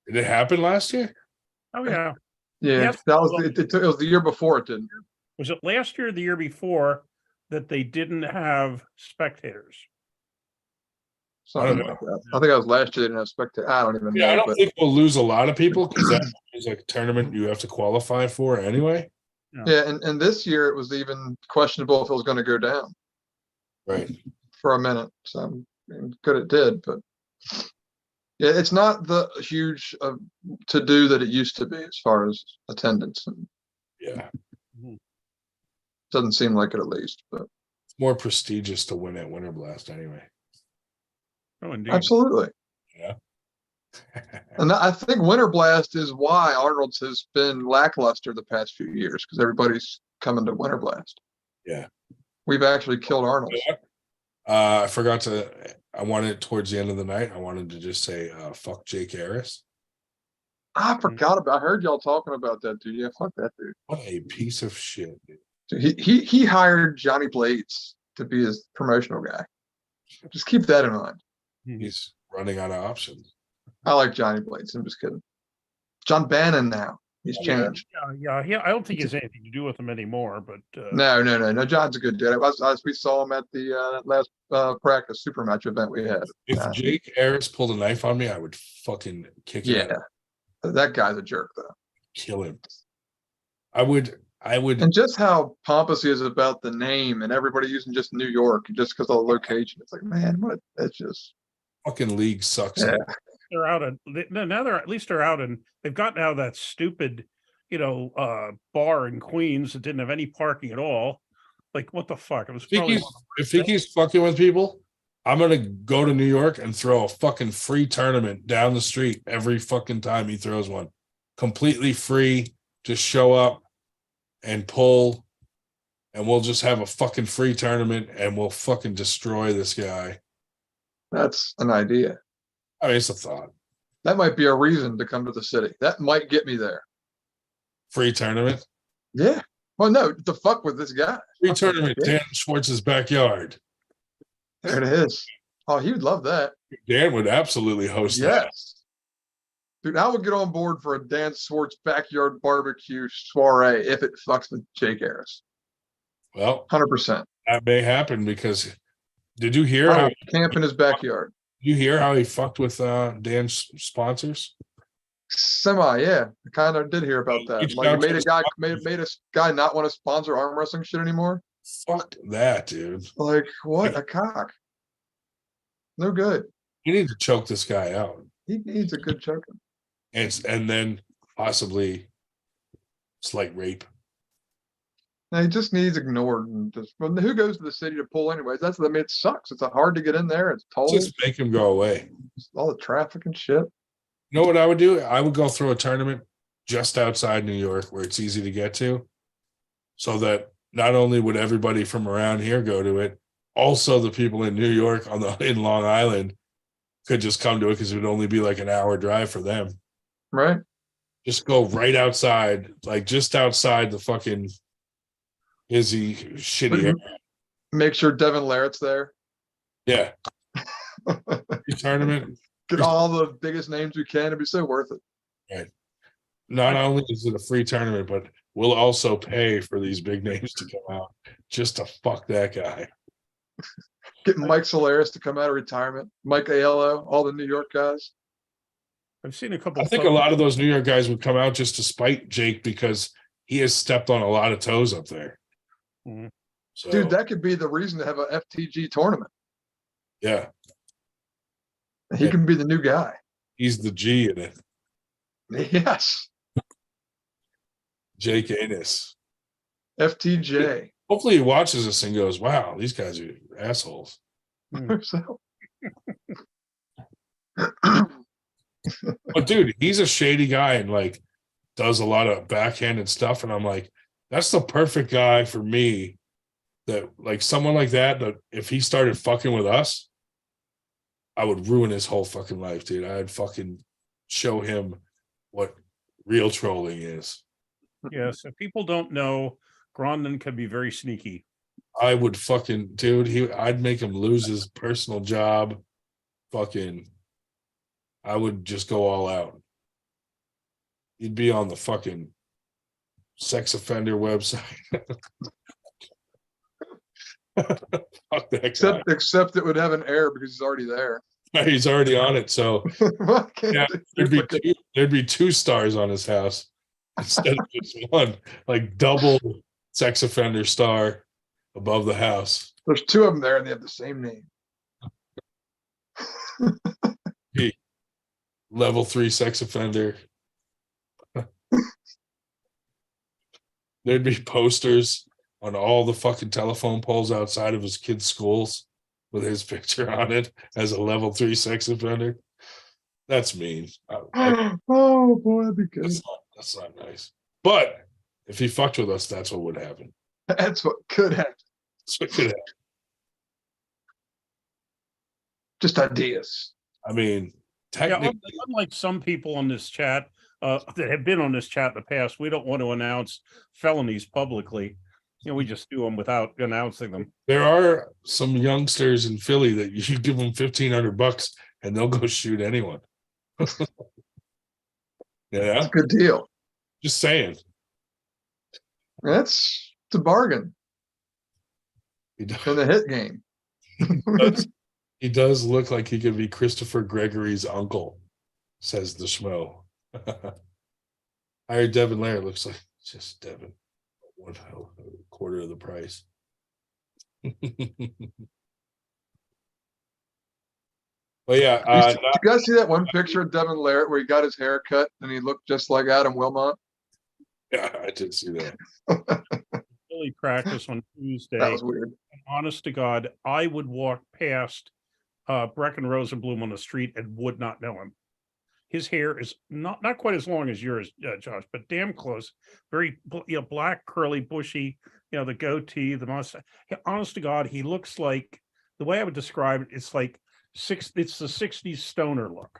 Did it happen last year? Oh yeah. Yeah, Yes. that was it was the year before it didn't. Was it last year or the year before that they didn't have spectators? Something like that. I think that was last year. They didn't have spectators. I don't even know. Yeah, I don't but think we'll lose a lot of people because that is like a tournament you have to qualify for anyway. yeah, and this year it was even questionable if it was going to go down Right. for a minute. So I mean, good it did, but yeah, it's not the huge to do that it used to be as far as attendance, and Yeah. doesn't seem like it at least. But It's more prestigious to win at Winter Blast anyway. Oh, indeed. absolutely. Yeah. And I think Winter Blast is why Arnold's has been lackluster the past few years because everybody's coming to Winter Blast. Yeah. We've actually killed Arnold's. I forgot to. I wanted towards the end of the night. I wanted to just say, "Fuck Jake Harris." I forgot about. I heard y'all talking about that dude. Yeah, fuck that dude. What a piece of shit, dude. Dude, he hired Johnny Blades to be his promotional guy. Just keep that in mind. He's running out of options. I like Johnny Blades. I'm just kidding. John Bannon now. He's changed. Yeah. I don't think he has anything to do with them anymore. But No. John's a good dude. We saw him at the last practice super match event we had. If Jake Harris pulled a knife on me, I would fucking kick him. Yeah, that guy's a jerk though. Kill him. I would. And just how pompous he is about the name and everybody using just New York just because of the location. It's like, man, what? It's just fucking league sucks. Yeah. they're out and now they're at least they're out and they've gotten out of that stupid, bar in Queens that didn't have any parking at all. Like, what the fuck? It was probably if Vicky's fucking with people, I'm gonna go to New York and throw a fucking free tournament down the street every fucking time he throws one. Completely free. Just show up and pull, and we'll just have a fucking free tournament and we'll fucking destroy this guy. That's an idea. I mean, it's a thought. That might be a reason to come to the city. That might get me there. Free tournament? Yeah. Well, no, the fuck with this guy. Free tournament, Dan Schwartz's backyard. There it is. Oh, he would love that. Dan would absolutely host that. Yes. Dude, I would get on board for a Dan Swartz backyard barbecue soiree if it fucks with Jake Harris. Well, 100%. that may happen because did you hear how camp in his backyard? You hear how he fucked with Dan's sponsors? Yeah. I kind of did hear about that. Like, it made a guy not want to sponsor arm wrestling shit anymore. Fuck that, dude. Like, what a cock. No good. You need to choke this guy out. He needs a good choking. And then possibly slight rape. No, he just needs ignored. And just, well, who goes to the city to pull anyways? It sucks. It's hard to get in there. It's toll. Just make him go away. All the traffic and shit. You know what I would do? I would go through a tournament just outside New York where it's easy to get to, so that not only would everybody from around here go to it, also the people in New York in Long Island could just come to it because it would only be like an hour drive for them. Right. Just go right outside, like just outside the fucking shitty area. Make sure Devin Larrett's there. Yeah. Tournament. Get all the biggest names we can. It'd be so worth it. Right. Not only is it a free tournament, but we'll also pay for these big names to come out just to fuck that guy. Getting Mike Solaris to come out of retirement, Mike Aiello, all the New York guys. I've seen a couple. I think a lot of those New York guys would come out just to spite Jake because he has stepped on a lot of toes up there. Mm-hmm. So, Dude, that could be the reason to have a FTG tournament. yeah, He can be the new guy. he's the G in it. Yes. Jake Anus. FTJ. Hopefully he watches this and goes, wow, these guys are assholes. So- But dude, he's a shady guy and like does a lot of backhanded stuff. And I'm like, that's the perfect guy for me. That like someone like that if he started fucking with us, I would ruin his whole fucking life, dude. I'd fucking show him what real trolling is. Yes, if people don't know, Grondin can be very sneaky. I would fucking dude, I'd make him lose his personal job. Fucking I would just go all out. He'd be on the fucking sex offender website. Fuck that guy. Except it would have an error because he's already there. He's already on it. So yeah, there'd be 2 stars on his house instead of just one, like double sex offender star above the house. There's 2 of them there and they have the same name. Level 3 sex offender. There'd be posters on all the fucking telephone poles outside of his kids' schools with his picture on it as a level 3 sex offender. That's mean. Oh boy, that'd be good. That's not nice. But if he fucked with us, that's what would happen. That's what could happen. That's what could happen. Just ideas. I mean, technically, unlike some people on this chat that have been on this chat in the past, we don't want to announce felonies publicly. You know, we just do them without announcing them. there are some youngsters in Philly that you give them $1,500 and they'll go shoot anyone. Yeah, It's a good deal. just saying. It's a bargain He does, in the hit game. he does look like he could be Christopher Gregory's uncle, says the schmo. I heard Devin Lair looks like just Devin. 1/4 of the price. But yeah, Did you guys see that one picture of Devin Lair where he got his hair cut and he looked just like Adam Wilmot? yeah, I did see that. Philly practice on Tuesday. That was weird. Honest to God, I would walk past Brecken Rosenblum on the street and would not know him. His hair is not quite as long as yours, Josh, but damn close. Very, black, curly, bushy. The goatee, the mustache. Honest to God, he looks like, the way I would describe it, it's like it's the '60s stoner look.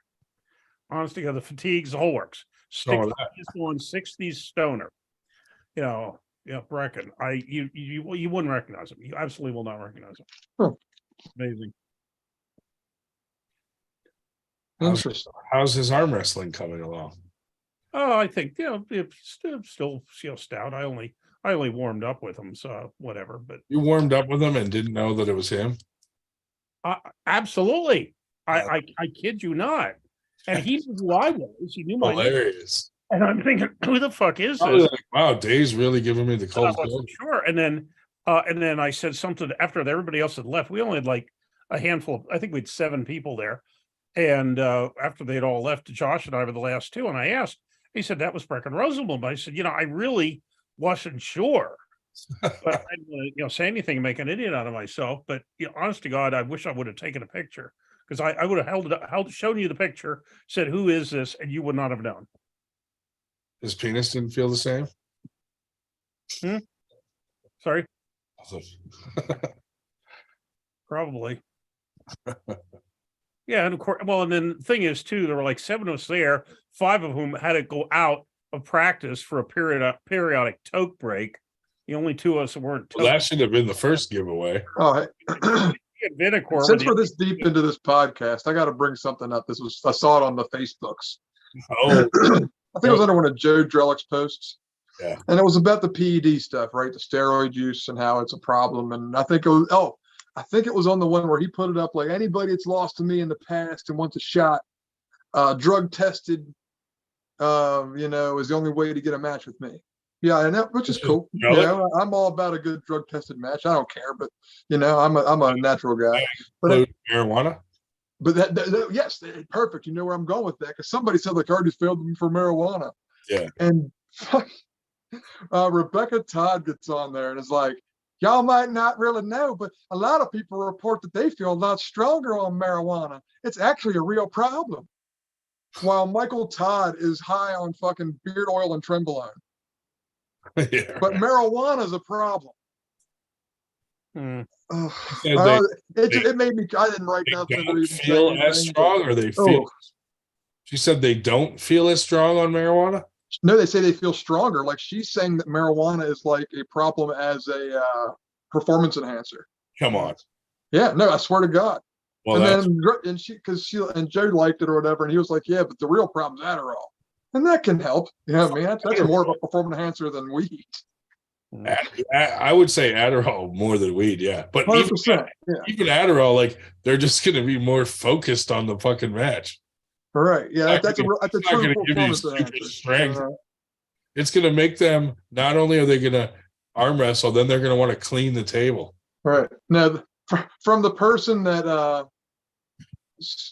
Honest to God, the fatigues, the whole works. Stick on '60s stoner. Brecken. You wouldn't recognize him. You absolutely will not recognize him. Huh. Amazing. Interesting. How's his arm wrestling coming along? Oh, I think it's still stout. I only warmed up with him, so whatever. But You warmed up with him and didn't know that it was him? absolutely, I kid you not. And he knew who I was. He knew my name. Hilarious. And I'm thinking, who the fuck is I was this? like, wow, Dave's really giving me the I cold. wasn't sure. And then I said something after everybody else had left. We only had like a handful. I think we had 7 people there. And after they'd all left, Josh and I were the last 2. And I asked, he said, that was Brecken Rosenblum. I said, I really wasn't sure. But I didn't say anything and make an idiot out of myself. But honest to God, I wish I would have taken a picture because I would have shown you the picture, said, who is this? And you would not have known. His penis didn't feel the same? Sorry? Probably. Yeah, and of course, and then the thing is too, there were like 7 of us there, 5 of whom had to go out of practice for a periodic toke break. The only 2 of us weren't. Well, that should have been the first giveaway. Oh, Vinicor, since we're this deep into this podcast, I got to bring something up. I saw it on the Facebooks. Oh, I think it was under one of Joe Drellick's posts. Yeah. And it was about the PED stuff, right? The steroid use and how it's a problem. And I think I think it was on the one where he put it up like anybody that's lost to me in the past and wants a shot, drug tested, is the only way to get a match with me. Yeah, and that, which is cool. I'm all about a good drug tested match. I don't care, but I'm a natural guy. But marijuana. But that yes, perfect. You know where I'm going with that, because somebody said like I already failed them for marijuana. Yeah. And Rebecca Todd gets on there and is like, y'all might not really know, but a lot of people report that they feel a lot stronger on marijuana. It's actually a real problem. While Michael Todd is high on fucking beard oil and Trenbolone. Yeah, but marijuana is a problem. It made me. I didn't write nothing. Don't feel as strong, or they feel. She said they don't feel as strong on marijuana. No, they say they feel stronger. Like she's saying that marijuana is like a problem as a performance enhancer. Come on. Yeah, no, I swear to God. Well, and Joe liked it or whatever, and he was like, yeah, but the real problem is Adderall, and that can help. You know what I mean? That's more of a performance enhancer than weed. I would say Adderall more than weed, yeah. But even Adderall, like they're just going to be more focused on the fucking match. Right? Yeah, that's a true performance strength. It's going to make them. Not only are they going to arm wrestle, then they're going to want to clean the table. Right now, from the person that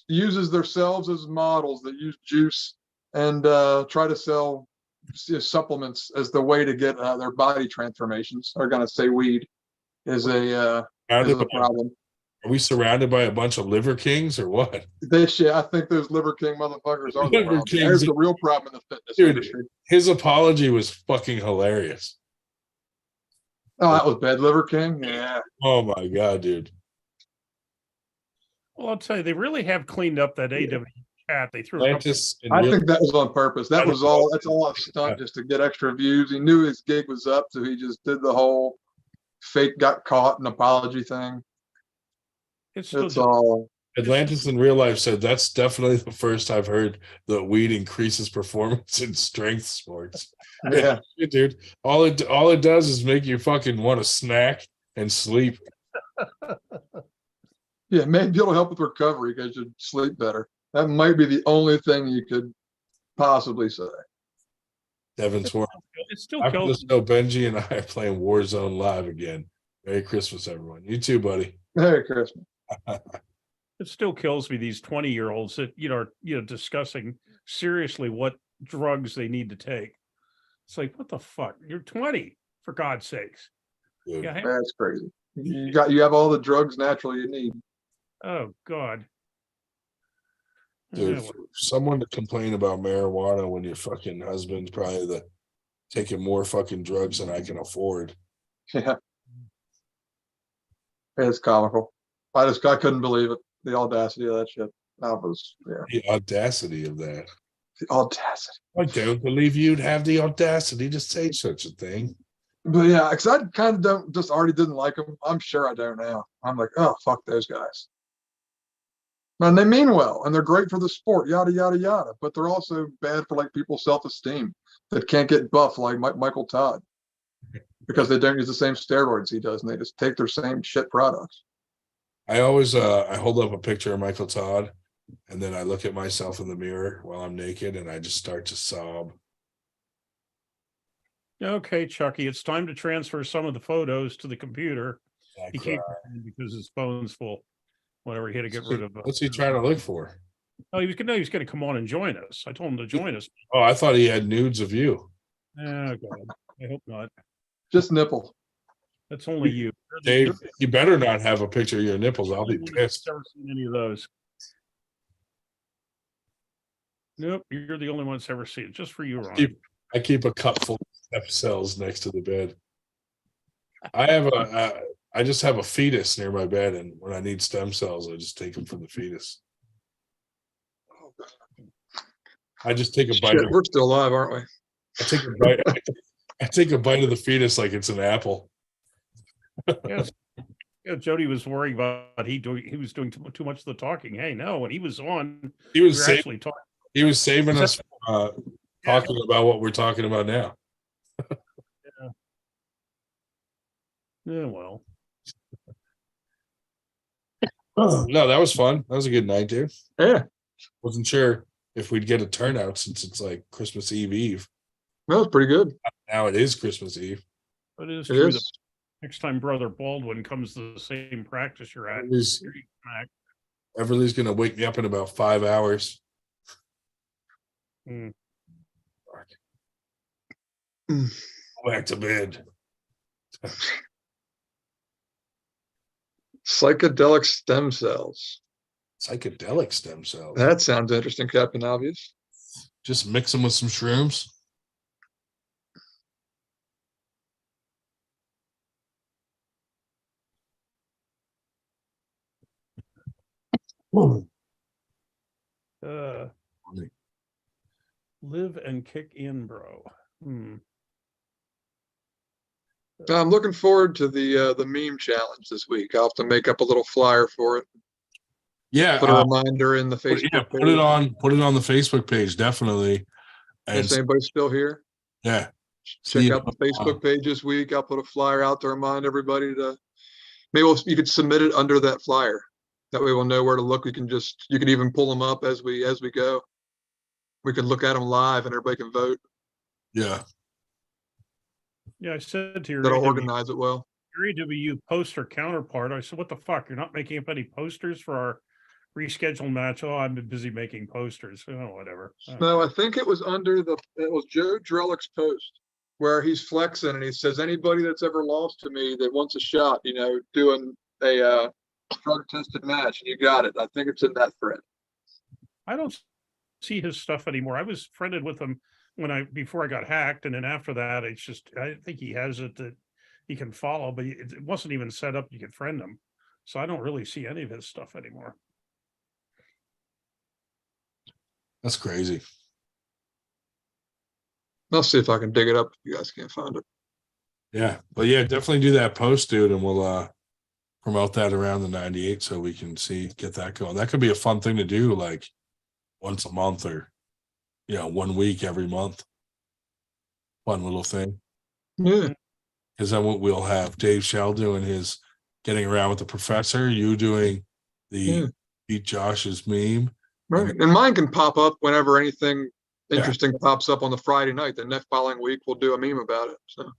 uses themselves as models that use juice and try to sell supplements as the way to get their body transformations, are going to say weed is a problem. Are we surrounded by a bunch of liver kings or what? I think those liver king motherfuckers are the problem. There's the real problem in the fitness industry. His apology was fucking hilarious. Oh, that was bad, Liver King. Yeah. Oh my God, dude. Well, I'll tell you, they really have cleaned up that AW chat. They threw. I think that was on purpose. That's all a stunt just to get extra views. He knew his gig was up, so he just did the whole fake got caught and apology thing. It's all. Atlantis in real life said that's definitely the first I've heard that weed increases performance in strength sports. Yeah, dude. All it does is make you fucking want to snack and sleep. Yeah, maybe it'll help with recovery because you sleep better. That might be the only thing you could possibly say. Devin Swarm. It still kills. So Benji and I are playing Warzone live again. Merry Christmas, everyone. You too, buddy. Merry Christmas. It still kills me, these 20-year-olds that are discussing seriously what drugs they need to take. It's like, what the fuck? You're 20, for God's sakes. Yeah, that's crazy. You have all the drugs naturally you need. Oh God. Dude, for someone to complain about marijuana when your fucking husband's probably taking more fucking drugs than I can afford. Yeah. It's comical. I couldn't believe it. The audacity of that shit. The audacity of that. The audacity. I don't believe you'd have the audacity to say such a thing. But yeah, because I kind of already didn't like them. I'm sure I don't now. I'm like, oh, fuck those guys. And they mean well, and they're great for the sport, yada, yada, yada. But they're also bad for like people's self-esteem that can't get buff like Michael Todd because they don't use the same steroids he does, and they just take their same shit products. I always I hold up a picture of Michael Todd, and then I look at myself in the mirror while I'm naked, and I just start to sob. Okay, Chucky, it's time to transfer some of the photos to the computer. He can't because his phone's full. Whatever, he had to get rid of. What's he trying to look for? Oh, he was going to come on and join us. I told him to join us. Oh, I thought he had nudes of you. Oh God, I hope not. Just nipple. That's only you, Dave. You better not have a picture of your nipples. I'll be pissed. Never seen any of those. Nope, you're the only one that's ever seen it. Just for you, Ron. I keep a cup full of stem cells next to the bed. I just have a fetus near my bed, and when I need stem cells, I just take them from the fetus. I just take a bite. We're still alive, aren't we? I take a bite. I take a bite of the fetus like it's an apple. Yes. Yeah, Jody was worried about he was doing too much of the talking. Hey, no, when he was on, he was actually talking. He was saving us talking about what we're talking about now. Yeah, well. No, that was fun. That was a good night, dude. Yeah, Wasn't sure if we'd get a turnout since it's like Christmas Eve. that was pretty good. Now it is Christmas Eve. But it is It true that is. next time Brother Baldwin comes to the same practice you're at, Everly's, you're back. Everly's gonna wake me up in about 5 hours. Mm. Mm. Go back to bed. Psychedelic stem cells. Psychedelic stem cells. That sounds interesting, Captain Obvious. Just mix them with some shrooms. Live and kick in, bro. I'm looking forward to the meme challenge this week. I'll have to make up a little flyer for it. Yeah, Put a reminder in the Facebook page. put it on the Facebook page, definitely. And Is anybody still here? yeah, Check out the Facebook page this week. I'll put a flyer out to remind everybody to. Maybe you could submit it under that flyer. That way we'll know where to look. You can even pull them up as we go. We can look at them live and everybody can vote. Yeah. Yeah, I said to your That'll organize it well. Your AWU poster counterpart, I said, what the fuck? You're not making up any posters for our rescheduled match? Oh, I've been busy making posters. Oh, whatever. No, I think it was it was Joe Drellick's post where he's flexing and he says, anybody that's ever lost to me that wants a shot, doing a drug tested match, and you got it. I think it's in that thread. I don't see his stuff anymore. I was friended with him before I got hacked, and then after that, it's just I think he has it that he can follow, but it wasn't even set up you could friend him. So I don't really see any of his stuff anymore. That's crazy. I'll see if I can dig it up if you guys can't find it. Yeah, but yeah, definitely do that post, dude, and we'll promote that around the 98 so we can get that going. That could be a fun thing to do, like once a month or 1 week every month. Fun little thing. Yeah. Because then we'll have Dave Shell doing his getting around with the professor, you doing the Beat Josh's meme. Right. And mine can pop up whenever anything interesting pops up on the Friday night. The next following week we'll do a meme about it. So.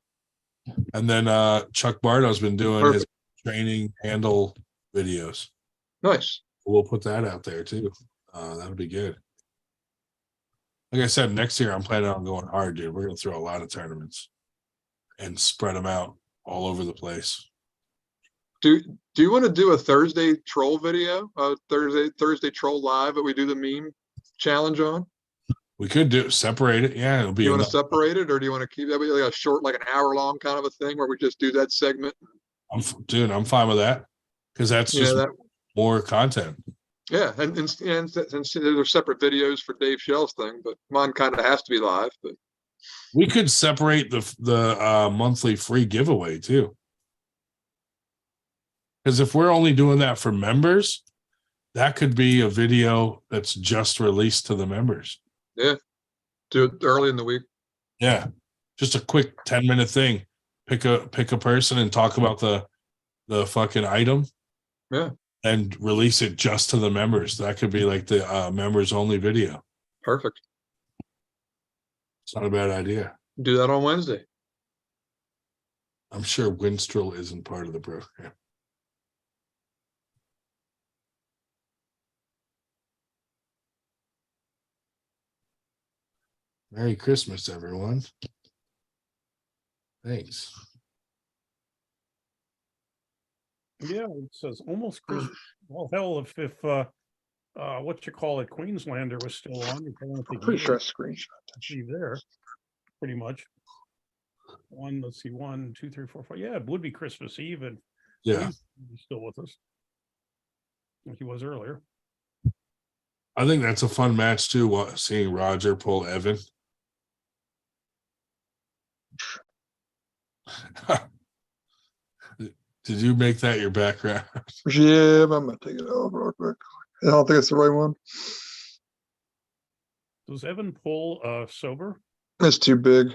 And then Chuck Bardo's been doing his training handle videos. Nice. We'll put that out there too. That'll be good. Like I said, next year I'm planning on going hard, dude. We're gonna throw a lot of tournaments and spread them out all over the place. Do you want to do a Thursday troll video? Thursday troll live that we do the meme challenge on? We could separate it. Yeah, it'll be. You want to separate it, or do you want to keep that like a short, like an hour long kind of a thing where we just do that segment? I'm fine with that because that's just more content. Yeah, and there's separate videos for Dave Shell's thing, but mine kind of has to be live. But we could separate the monthly free giveaway too, because if we're only doing that for members, that could be a video that's just released to the members. Yeah, do it early in the week. Yeah, just a quick 10-minute thing. Pick a person and talk about the fucking item. Yeah. And release it just to the members. That could be like the members only video. Perfect. It's not a bad idea. Do that on Wednesday. I'm sure Winstrel isn't part of the program. Merry Christmas, everyone. Thanks. Yeah, it says almost Christmas. Well, hell, if what you call it, Queenslander was still on. I'm pretty sure I screenshot see there, pretty much. Let's see, 1, 2, 3, 4, 5. Yeah, it would be Christmas Eve, and yeah, he's still with us, like he was earlier. I think that's a fun match too. Seeing Roger pull Evan. Did you make that your background? Yeah, but I'm gonna take it off real quick. I don't think it's the right one. Does Evan pull sober? It's too big.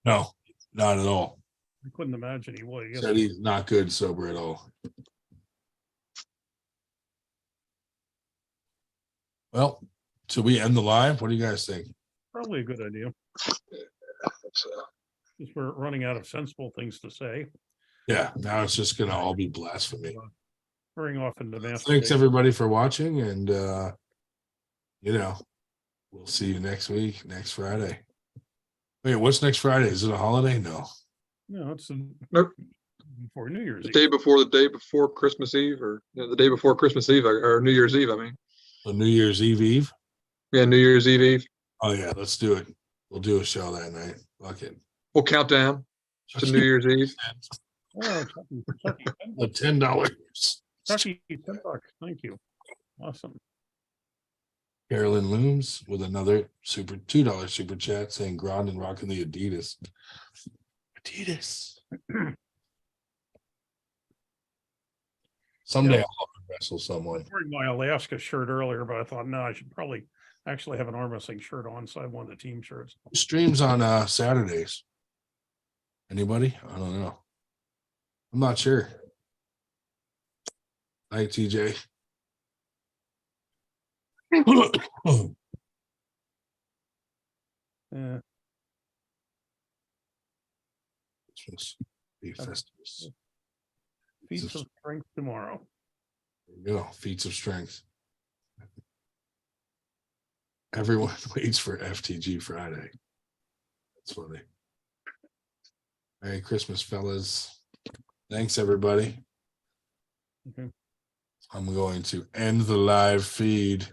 No, not at all. I couldn't imagine he would. Said he's not good sober at all. Well, should we end the live? What do you guys think? Probably a good idea. So, Because we're running out of sensible things to say. Yeah, now it's just gonna all be blasphemy. Veering off into Thanks masturbation. everybody for watching, and we'll see you next week, next Friday. Wait, what's next Friday? Is it a holiday? No. No, it's Nope. before New Year's the Eve. day before Christmas Eve, or the day before Christmas Eve, or New Year's Eve. I mean, So New Year's Eve. yeah, New Year's Eve. Oh yeah, let's do it. We'll do a show that night. Fuck it. We'll count down to New Year's Eve. Oh, Chucky, The $10. Chucky, $10. Thank you. Awesome. Carolyn Looms with another $2 super chat saying Grand and rocking the Adidas. Someday I'll wrestle someone. I was wearing my Alaska shirt earlier, but I thought, no, I should probably actually have an arm wrestling shirt on. So I wanted the team shirts. Streams on Saturdays. Anybody? I don't know. I'm not sure. Night, TJ. Yeah. Christmas. Be Festivus. Feats of strength tomorrow. There you go. Feats of strength. Everyone waits for FTG Friday. That's funny. Merry Christmas, fellas. Thanks, everybody. Okay. I'm going to end the live feed.